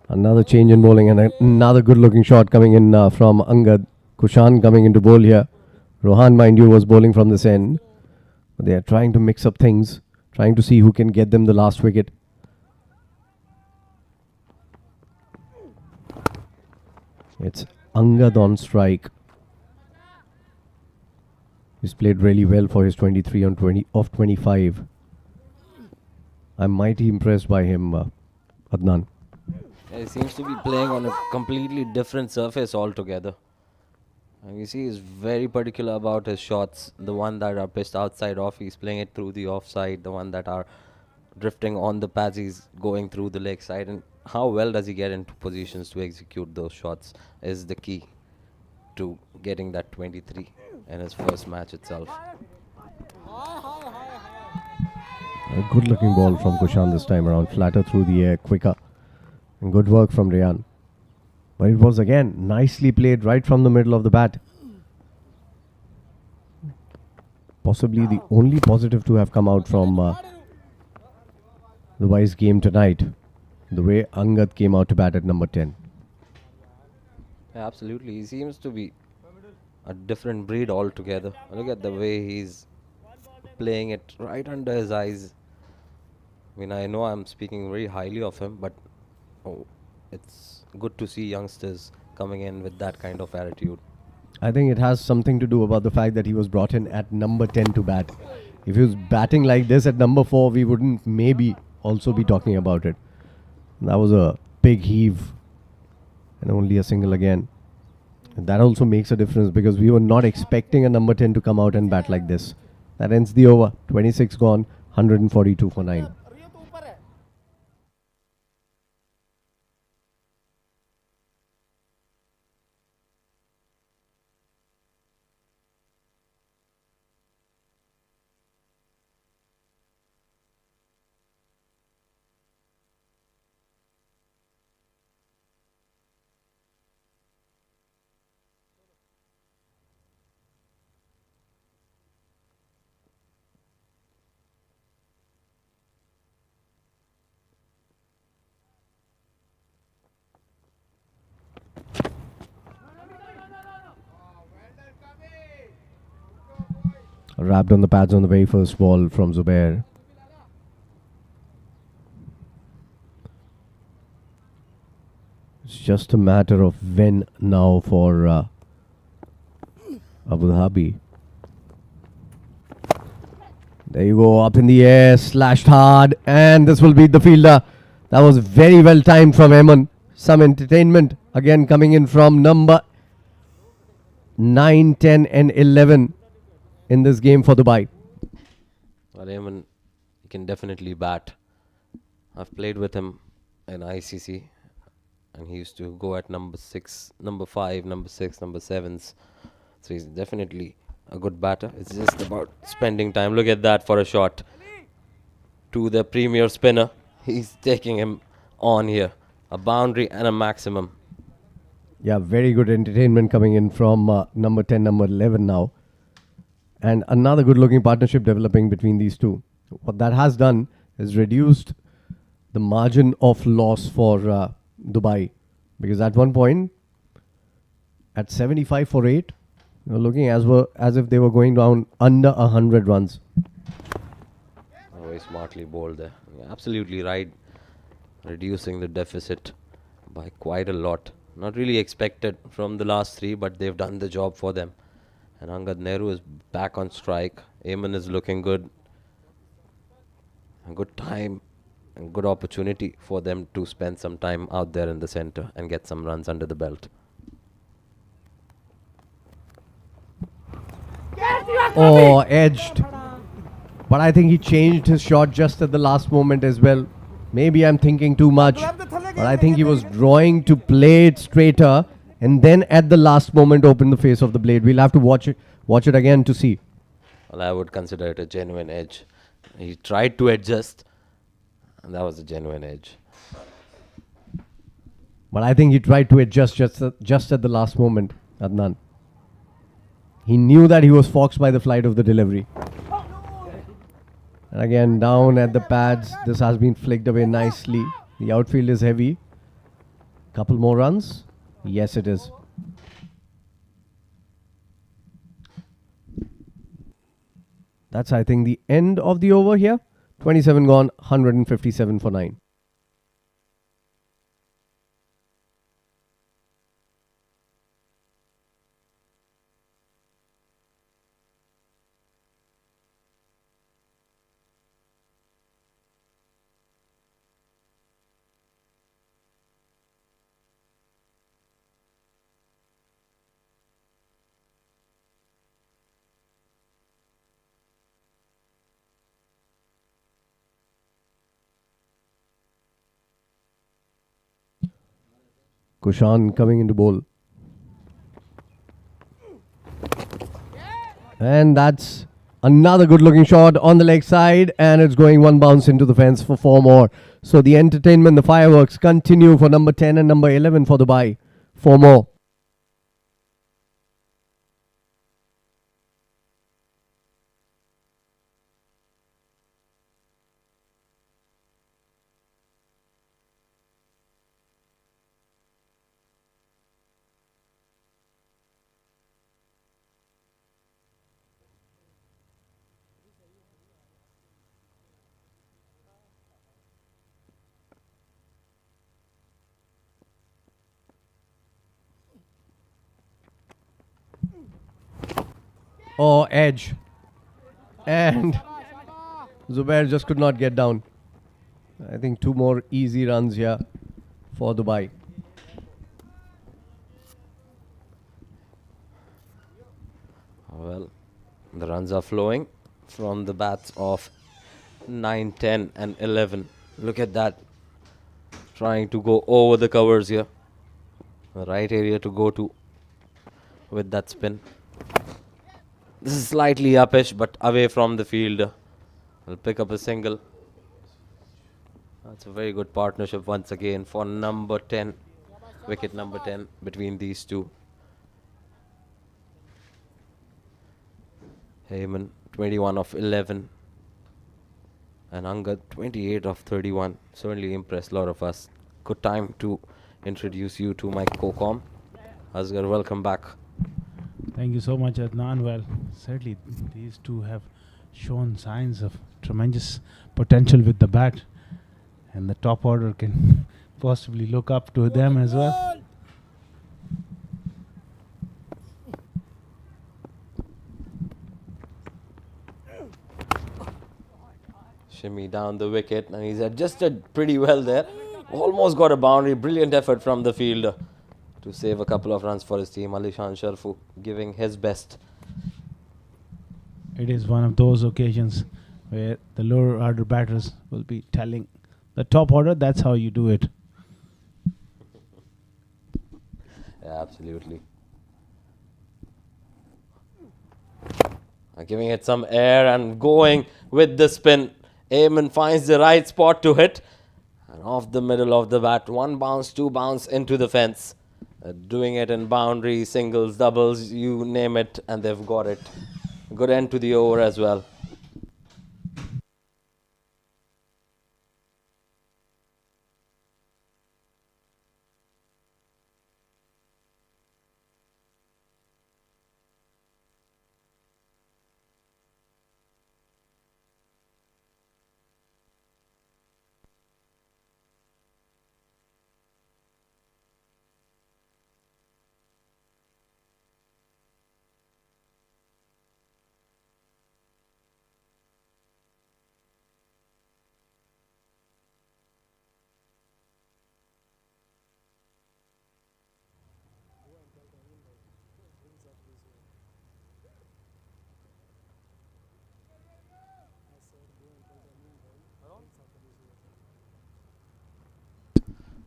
Another change in bowling and another good looking shot coming in from Angad. Kushan coming into bowl here. Rohan, mind you, was bowling from this end. But they are trying to mix up things. Trying to see who can get them the last wicket. It's Angad on strike. He's played really well for his 23 on 20 of 25. I'm mighty impressed by him, Adnan. He seems to be playing on a completely different surface altogether. And you see he's very particular about his shots. The one that are pitched outside off, he's playing it through the offside. The one that are drifting on the pads, he's going through the leg side. And how well does he get into positions to execute those shots is the key to getting that 23 in his first match itself. A good looking ball from Kushan this time around, flatter through the air, quicker. And good work from Rayan. But it was again nicely played right from the middle of the bat. Possibly the only positive to have come out from Dubai's game tonight. The way Angad came out to bat at number 10. Yeah, absolutely. He seems to be a different breed altogether. Look at the way he's playing it right under his eyes. I mean, I know I'm speaking very highly of him, but it's good to see youngsters coming in with that kind of attitude. I think it has something to do about the fact that he was brought in at number 10 to bat. If he was batting like this at number 4, we wouldn't maybe also be talking about it. That was a big heave and only a single again. And that also makes a difference because we were not expecting a number 10 to come out and bat like this. That ends the over. 26 gone, 142 for 9. Wrapped on the pads on the very first ball from Zubair. It's just a matter of when now for Abu Dhabi. There you go, up in the air, slashed hard, and this will beat the fielder. That was very well timed from Emirates. Some entertainment again coming in from number 9, 10 and 11 in this game for Dubai. Well, Ayman, he can definitely bat. I've played with him in ICC, and he used to go at number 6, number 5, number 6, number 7s. So he's definitely a good batter. It's just about spending time. Look at that for a shot to the premier spinner. He's taking him on here. A boundary and a maximum. Yeah, very good entertainment coming in from number 10, number 11 now. And another good looking partnership developing between these two. What that has done is reduced the margin of loss for Dubai. Because at one point, at 75 for 8, they were looking as if they were going down under 100 runs. Very smartly bowled there. You're absolutely right. Reducing the deficit by quite a lot. Not really expected from the last 3, but they've done the job for them. And Angad Nehru is back on strike. Ayman is looking good. A good time and good opportunity for them to spend some time out there in the center and get some runs under the belt. Oh, edged. But I think he changed his shot just at the last moment as well. Maybe I'm thinking too much. But I think he was drawing to play it straighter and then at the last moment open the face of the blade. We'll have to watch it again to see. Well, I would consider it a genuine edge. He tried to adjust, and that was a genuine edge. But I think he tried to adjust just at the last moment, Adnan. He knew that he was foxed by the flight of the delivery. And again, down at the pads. This has been flicked away nicely. The outfield is heavy. Couple more runs. Yes, it is. That's, I think, the end of the over here. 27 gone, 157 for 9. Kushan coming into bowl. And that's another good looking shot on the leg side, and it's going one bounce into the fence for 4 more. So the entertainment, the fireworks continue for number 10 and number 11 for Dubai. 4 more. Oh, edge. And Zubair just could not get down. I think 2 more easy runs here for Dubai. Well, the runs are flowing from the bats of 9, 10 and 11. Look at that. Trying to go over the covers here. The right area to go to with that spin. This is slightly uppish, but away from the field. Will pick up a single. That's a very good partnership once again for number 10. Wicket number 10 between these two. Heyman 21 of 11 and Angad 28 of 31. Certainly impressed a lot of us. Good time to introduce you to my co-com. Asghar, welcome back. Thank you so much, Adnan. Well, certainly these two have shown signs of tremendous potential with the bat, and the top order can possibly look up to them as well. Shimmy down the wicket, and he's adjusted pretty well there. Almost got a boundary. Brilliant effort from the fielder to save a couple of runs for his team. Ali-Sharafu giving his best. It is one of those occasions where the lower order batters will be telling the top order that's how you do it. Yeah, absolutely. Giving it some air and going with the spin. Ayman finds the right spot to hit. And off the middle of the bat. 1 bounce, 2 bounce into the fence. Doing it in boundary, singles, doubles, you name it, and they've got it. Good end to the over as well.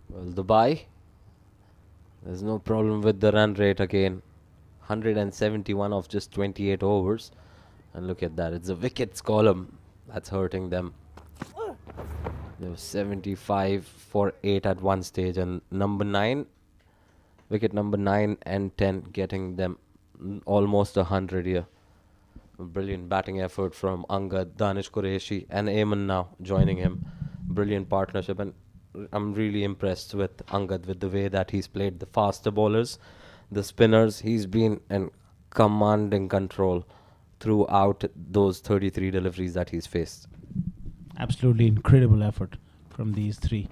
Well, Dubai, there's no problem with the run rate again. 171 of just 28 overs. And look at that, it's a wickets column that's hurting them. They were 75 for 8 at one stage, and wicket number 9 and 10 getting them almost 100 here. A brilliant batting effort from Angad, Danish Kesi and Ayman now joining him. Brilliant partnership, and I'm really impressed with Angad with the way that he's played the faster bowlers, the spinners. He's been in commanding control throughout those 33 deliveries that he's faced. Absolutely incredible effort from these three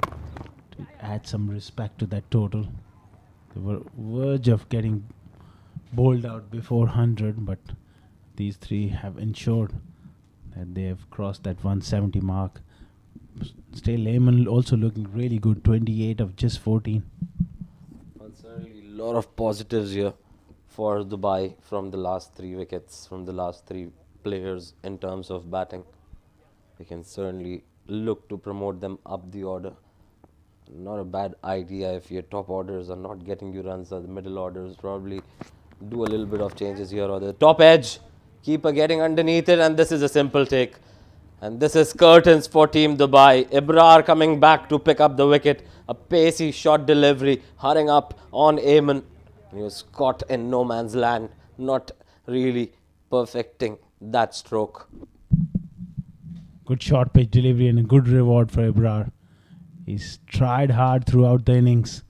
to add some respect to that total. They were verge of getting bowled out before 100, but these three have ensured that they have crossed that 170 mark. Still, Ayman also looking really good, 28 of just 14. Well, certainly a lot of positives here for Dubai from the last 3 wickets, from the last 3 players in terms of batting. We can certainly look to promote them up the order. Not a bad idea if your top orders are not getting you runs, or the middle orders probably do a little bit of changes here or the top edge. Keeper getting underneath it, and this is a simple take. And this is curtains for Team Dubai. Ibrar coming back to pick up the wicket. A pacey shot delivery, hurrying up on Ayman. He was caught in no man's land, not really perfecting that stroke. Good short pitch delivery and a good reward for Ibrar. He's tried hard throughout the innings.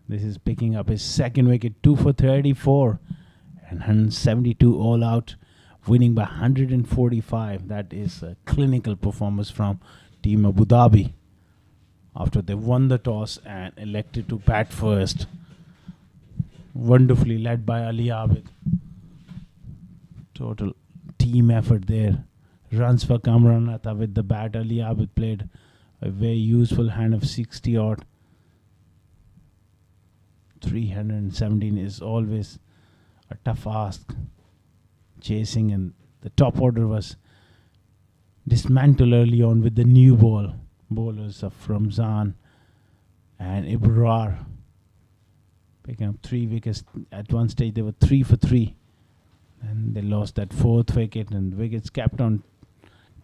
This is picking up his second wicket, 2 for 34 and 172 all out, winning by 145. That is a clinical performance from Team Abu Dhabi after they won the toss and elected to bat first. Wonderfully led by Ali Abid. Total team effort there. Runs for Kamran with the bat. Ali Abid played a very useful hand of 60 odd. 317 is always a tough ask. Chasing, and the top order was dismantled early on with the new bowlers of Ramzan and Ibrar picking up 3 wickets. At one stage they were 3 for 3, and they lost that 4th wicket, and the wickets kept on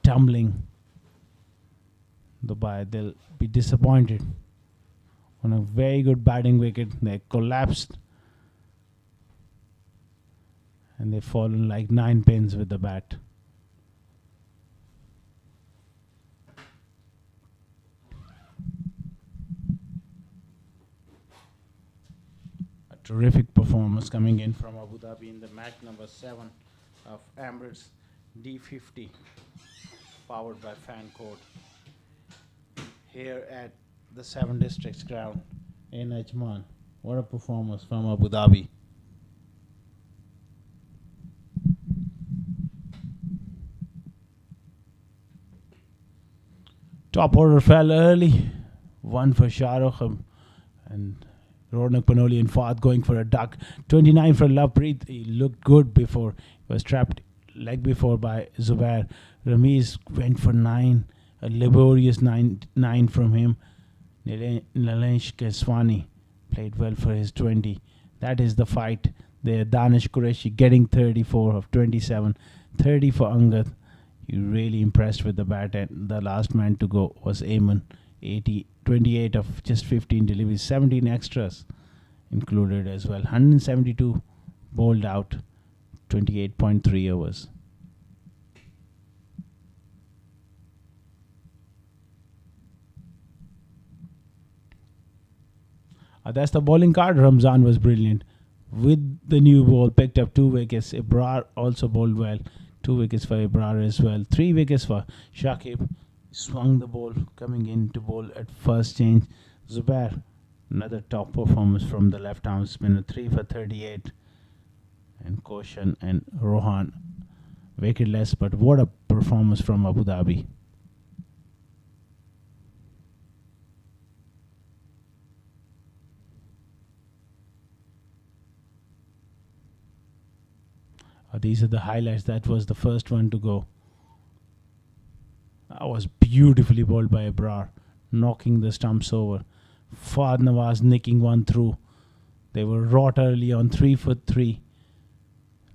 tumbling. Dubai, they'll be disappointed. On a very good batting wicket, they collapsed and they've fallen like 9 pins with the bat. A terrific performance coming in from Abu Dhabi in the match number 7 of Emirates D50, powered by Fan Code, here at the 7 Districts ground in Ajman. What a performance from Abu Dhabi. Top order fell early. 1 for Shahrukh and Ronak Panoli and Fahd going for a duck. 29 for Lovepreet. He looked good before. He was trapped leg before by Zubair. Ramiz went for 9. A laborious 9 from him. Danish Kesi played well for his 20. That is the fight there. Danish Kesi getting 34 of 27. 30 for Angad. He really impressed with the bat, and the last man to go was Ayman. 28 of just 15 deliveries. 17 extras included as well. 172 bowled out. 28.3 overs. That's the bowling card. Ramzan was brilliant. With the new ball, picked up 2 wickets. Ibrar also bowled well. 2 wickets for Ibrar as well. 3 wickets for Shakib. Swung the ball, coming in to bowl at first change. Zubair, another top performance from the left arm spinner. 3 for 38. And Koshan and Rohan wicketless, but what a performance from Abu Dhabi. These are the highlights. That was the first one to go. That was beautifully bowled by Ibrar, knocking the stumps over. Fahd Nawaz nicking one through. They were wrought early on 3 for 3.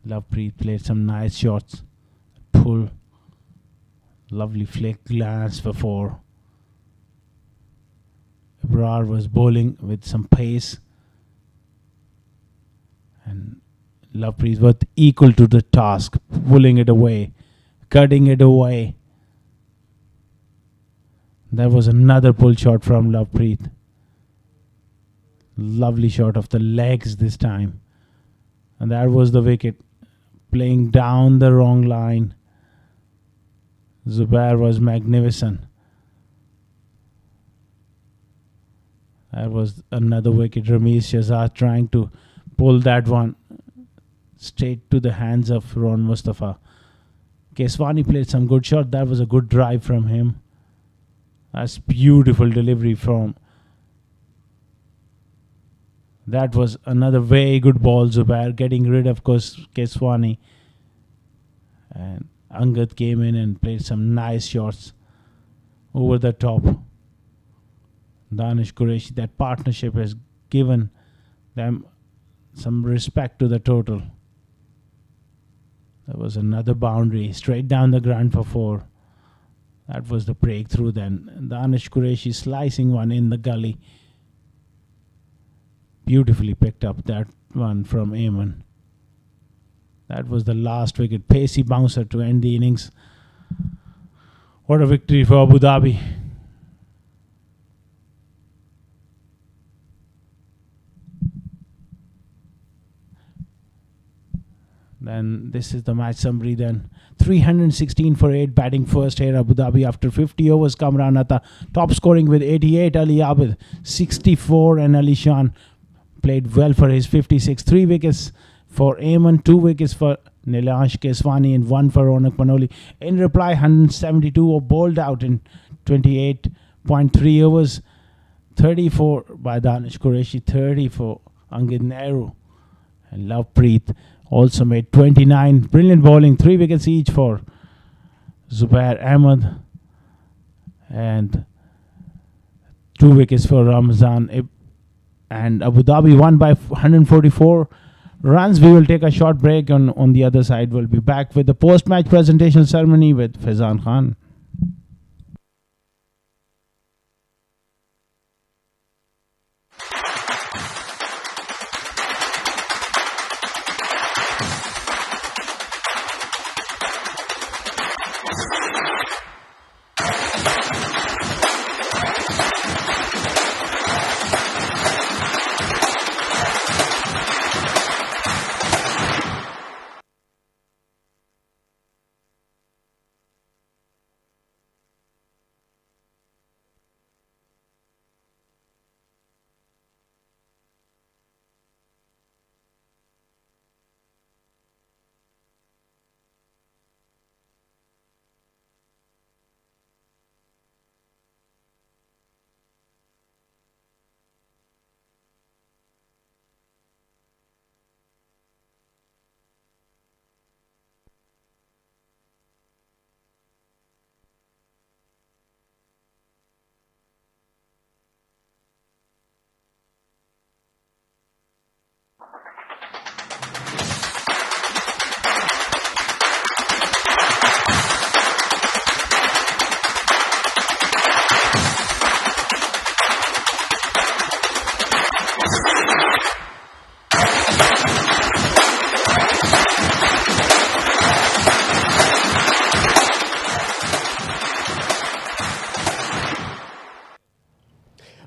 Lovepreet played some nice shots. Pull. Lovely flick glance for 4. Ibrar was bowling with some pace. And Lovepreet was equal to the task, pulling it away, cutting it away. That was another pull shot from Lovepreet. Lovely shot of the legs this time. And that was the wicket, playing down the wrong line. Zubair was magnificent. That was another wicket. Ramiz Shahzad trying to pull that one straight to the hands of Ron Mustafa. Keswani played some good shot. That was a good drive from him. That's beautiful delivery from. That was another very good ball. Zubair getting rid of Keswani. And Angad came in and played some nice shots over the top. Danish Qureshi, that partnership has given them some respect to the total. There was another boundary straight down the ground for 4. That was the breakthrough then. Danish Qureshi slicing one in the gully. Beautifully picked up that one from Ayman. That was the last wicket. Pacey bouncer to end the innings. What a victory for Abu Dhabi. Then this is the match summary then. 316 for 8 batting first here Abu Dhabi after 50 overs. Kamran Atta top scoring with 88. Ali Abid 64 and Ali Shan played well for his 56. 3 wickets for Ayman, 2 wickets for Nilansh Keswani and 1 for Ronak Panoli. In reply 172 were bowled out in 28.3 overs. 34 by Danish Qureshi, 30 for Angid Nehru and Lovepreet also made 29. Brilliant bowling, 3 wickets each for Zubair Ahmed and 2 wickets for Ramzan. And Abu Dhabi won by 144 runs. We will take a short break. On the other side, we'll be back with the post-match presentation ceremony with Faizan Khan.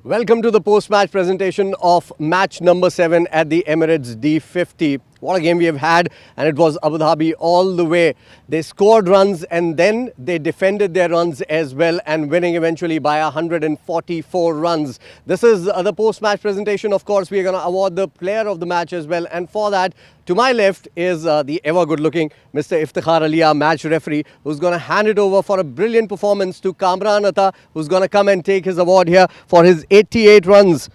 Welcome to the post-match presentation of match number 7 at the Emirates D50. What a game we have had, and it was Abu Dhabi all the way. They scored runs and then they defended their runs as well, and winning eventually by 144 runs. This is the post-match presentation. Of course, we are going to award the player of the match as well, and for that, to my left is the ever good-looking Mr. Iftikhar Ali, our match referee, who's going to hand it over for a brilliant performance to Kamran Atta, who's going to come and take his award here for his 88 runs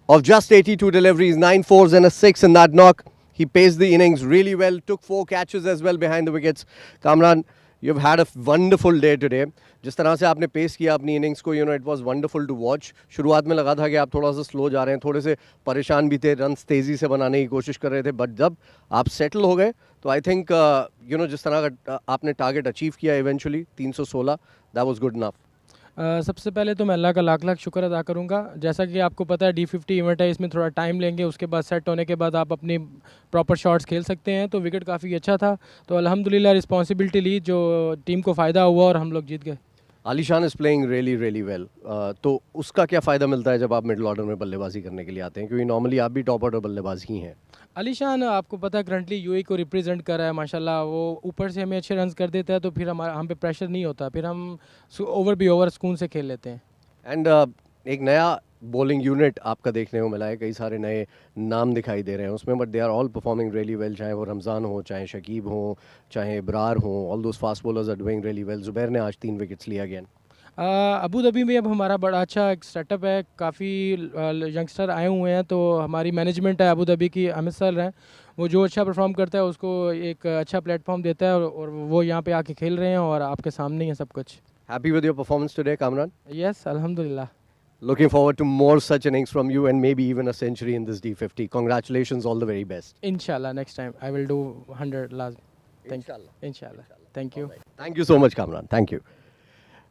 of just 82 deliveries, 9 fours and a 6 in that knock. He paced the innings really well, took 4 catches as well behind the wickets. Kamran, you've had a wonderful day today. जिस तरह से आपने pace किया अपनी innings को, you know, it was wonderful to watch. शुरुआत में लगा था कि आप थोड़ा सा स्लो जा रहे हैं, थोड़े से परेशान भी थे, रन्स तेज़ी से बनाने की कोशिश कर रहे थे, बट जब आप सेटल हो गए तो आई थिंक यू नो जिस तरह का आपने टारगेट अचीव किया eventually 316, that was good enough. सबसे पहले तो मैं अल्लाह का लाख लाख शुक्र अदा करूँगा. जैसा कि आपको पता है D50 इवेंट है, इसमें थोड़ा टाइम लेंगे, उसके बाद सेट होने के बाद आप अपनी प्रॉपर शॉट्स खेल सकते हैं. तो विकेट काफ़ी अच्छा था, तो अल्हम्दुलिल्लाह रिस्पॉन्सिबिलिटी ली, जो टीम को फ़ायदा हुआ और हम लोग जीत गए. आलिशान is playing really really well. तो उसका क्या फ़ायदा मिलता है जब आप मिडिल ऑर्डर में बल्लेबाजी करने के लिए आते हैं, क्योंकि नॉर्मली आप भी टॉप ऑर्डर बल्लेबाज ही हैं. आलिशान आपको पता है करंटली यूएई को रिप्रेजेंट कर रहा है माशाल्लाह. वो ऊपर से हमें अच्छे रन्स कर देता है, तो फिर हम पे प्रेशर नहीं होता, फिर हम ओवर भी ओवर सुकून से खेल लेते हैं. एंड एक नया बॉलिंग यूनिट आपका देखने को मिला है, कई सारे नए नाम दिखाई दे रहे हैं उसमें, but they are all performing really well. चाहे वो रमज़ान हो, चाहे शकीब हो, चाहे इब्रार हो, all those fast bowlers are doing really well. Zubair ने आज 3 विकेट्स लिया अगेन. अबू धाबी में अब हमारा बड़ा अच्छा एक सेटअप है, काफ़ी यंगस्टर आए हुए हैं, तो हमारी मैनेजमेंट है अबू धाबी की, अमित सर हैं, वो जो अच्छा परफॉर्म करता है उसको एक अच्छा प्लेटफॉर्म देता है, और वो यहाँ पे आके खेल रहे हैं और आपके सामने ही है सब कुछ. Happy with your performance today Kamran? Yes, अल्हम्दुलिल्लाह. Looking forward to more such innings from you and maybe even a century in this D50. Congratulations, all the very best. Inshallah, next time I will do 100 last. Thank you. Inshallah. Thank you. Thank you so much, Kamran. Thank you.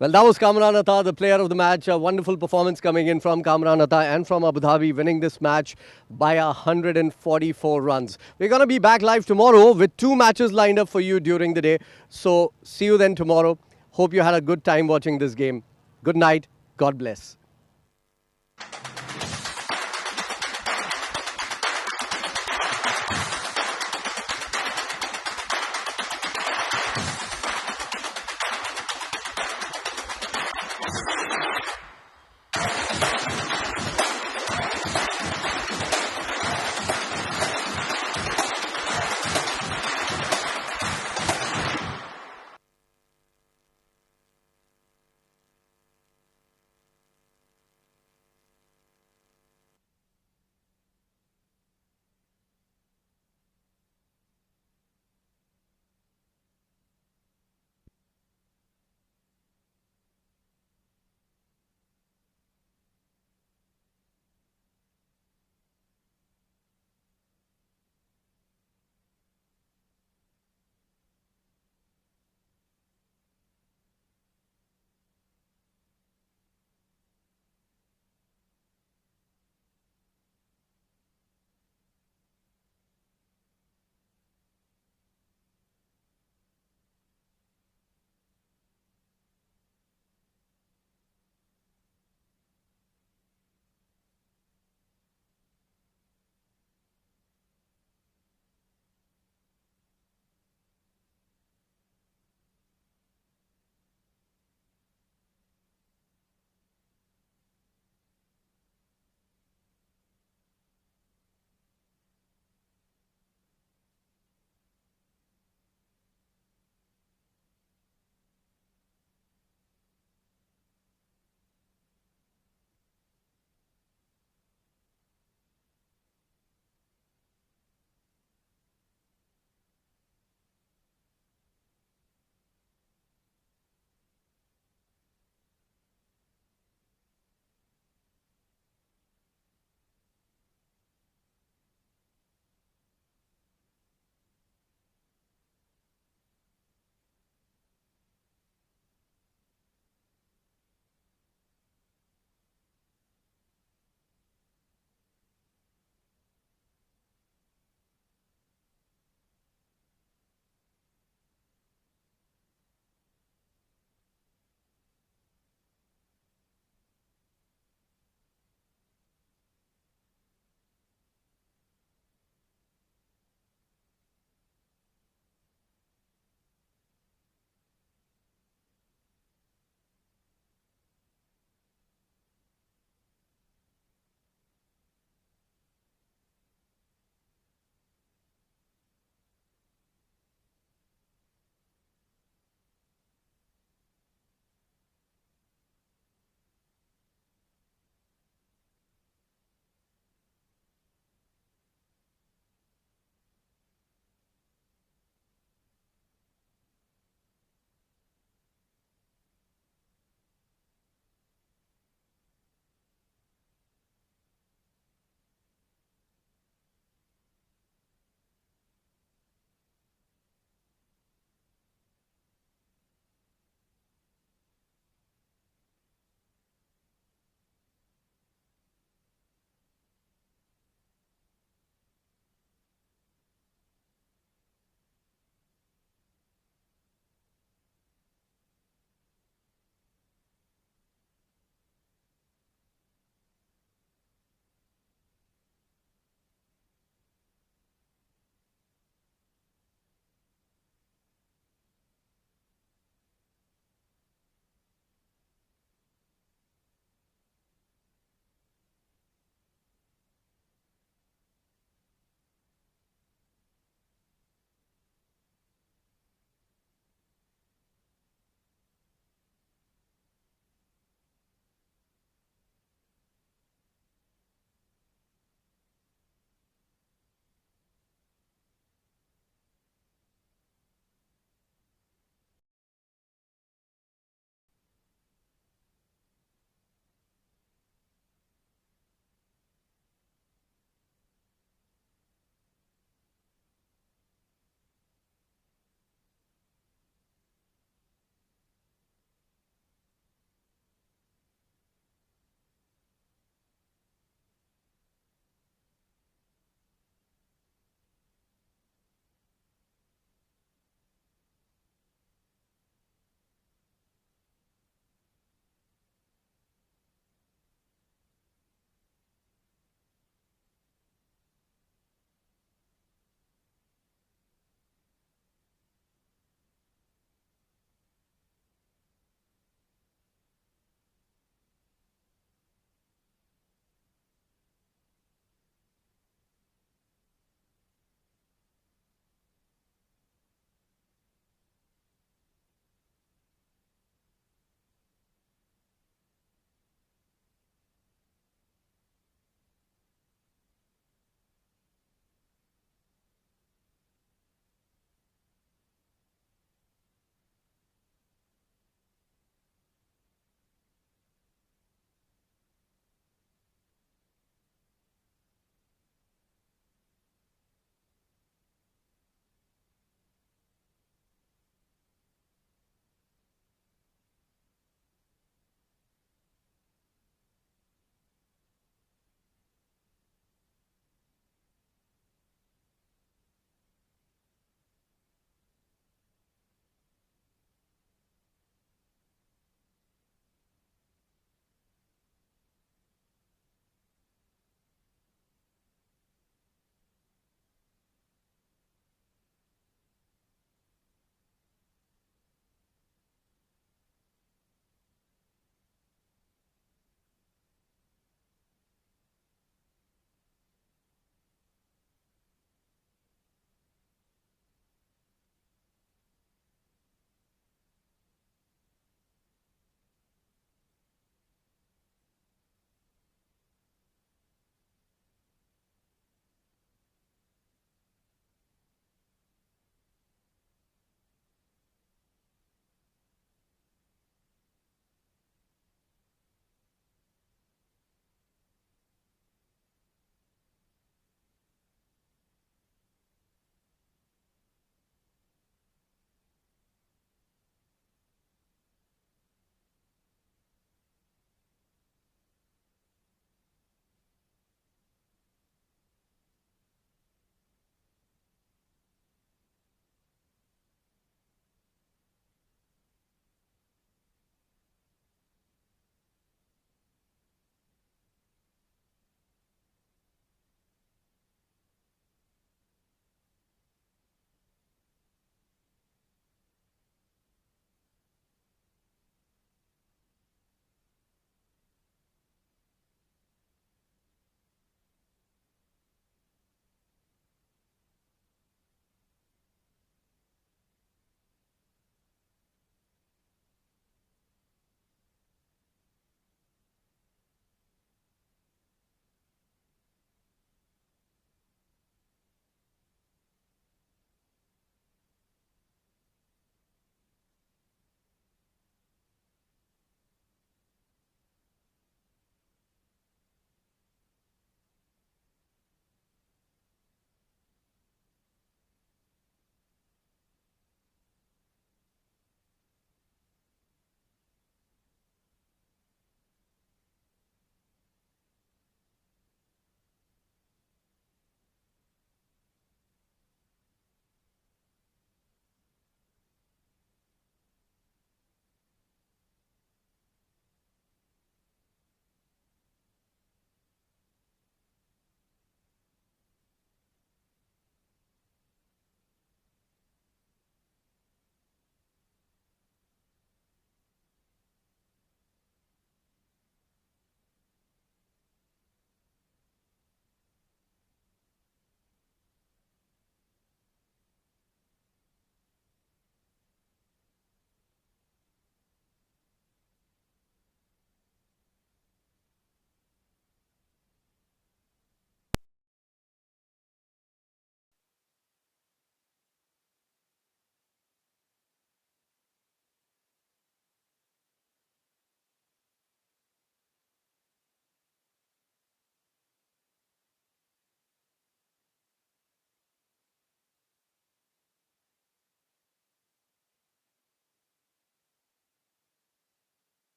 Well, that was Kamran Atta, the player of the match. A wonderful performance coming in from Kamran Atta and from Abu Dhabi, winning this match by 144 runs. We're going to be back live tomorrow with 2 matches lined up for you during the day. So, see you then tomorrow. Hope you had a good time watching this game. Good night. God bless.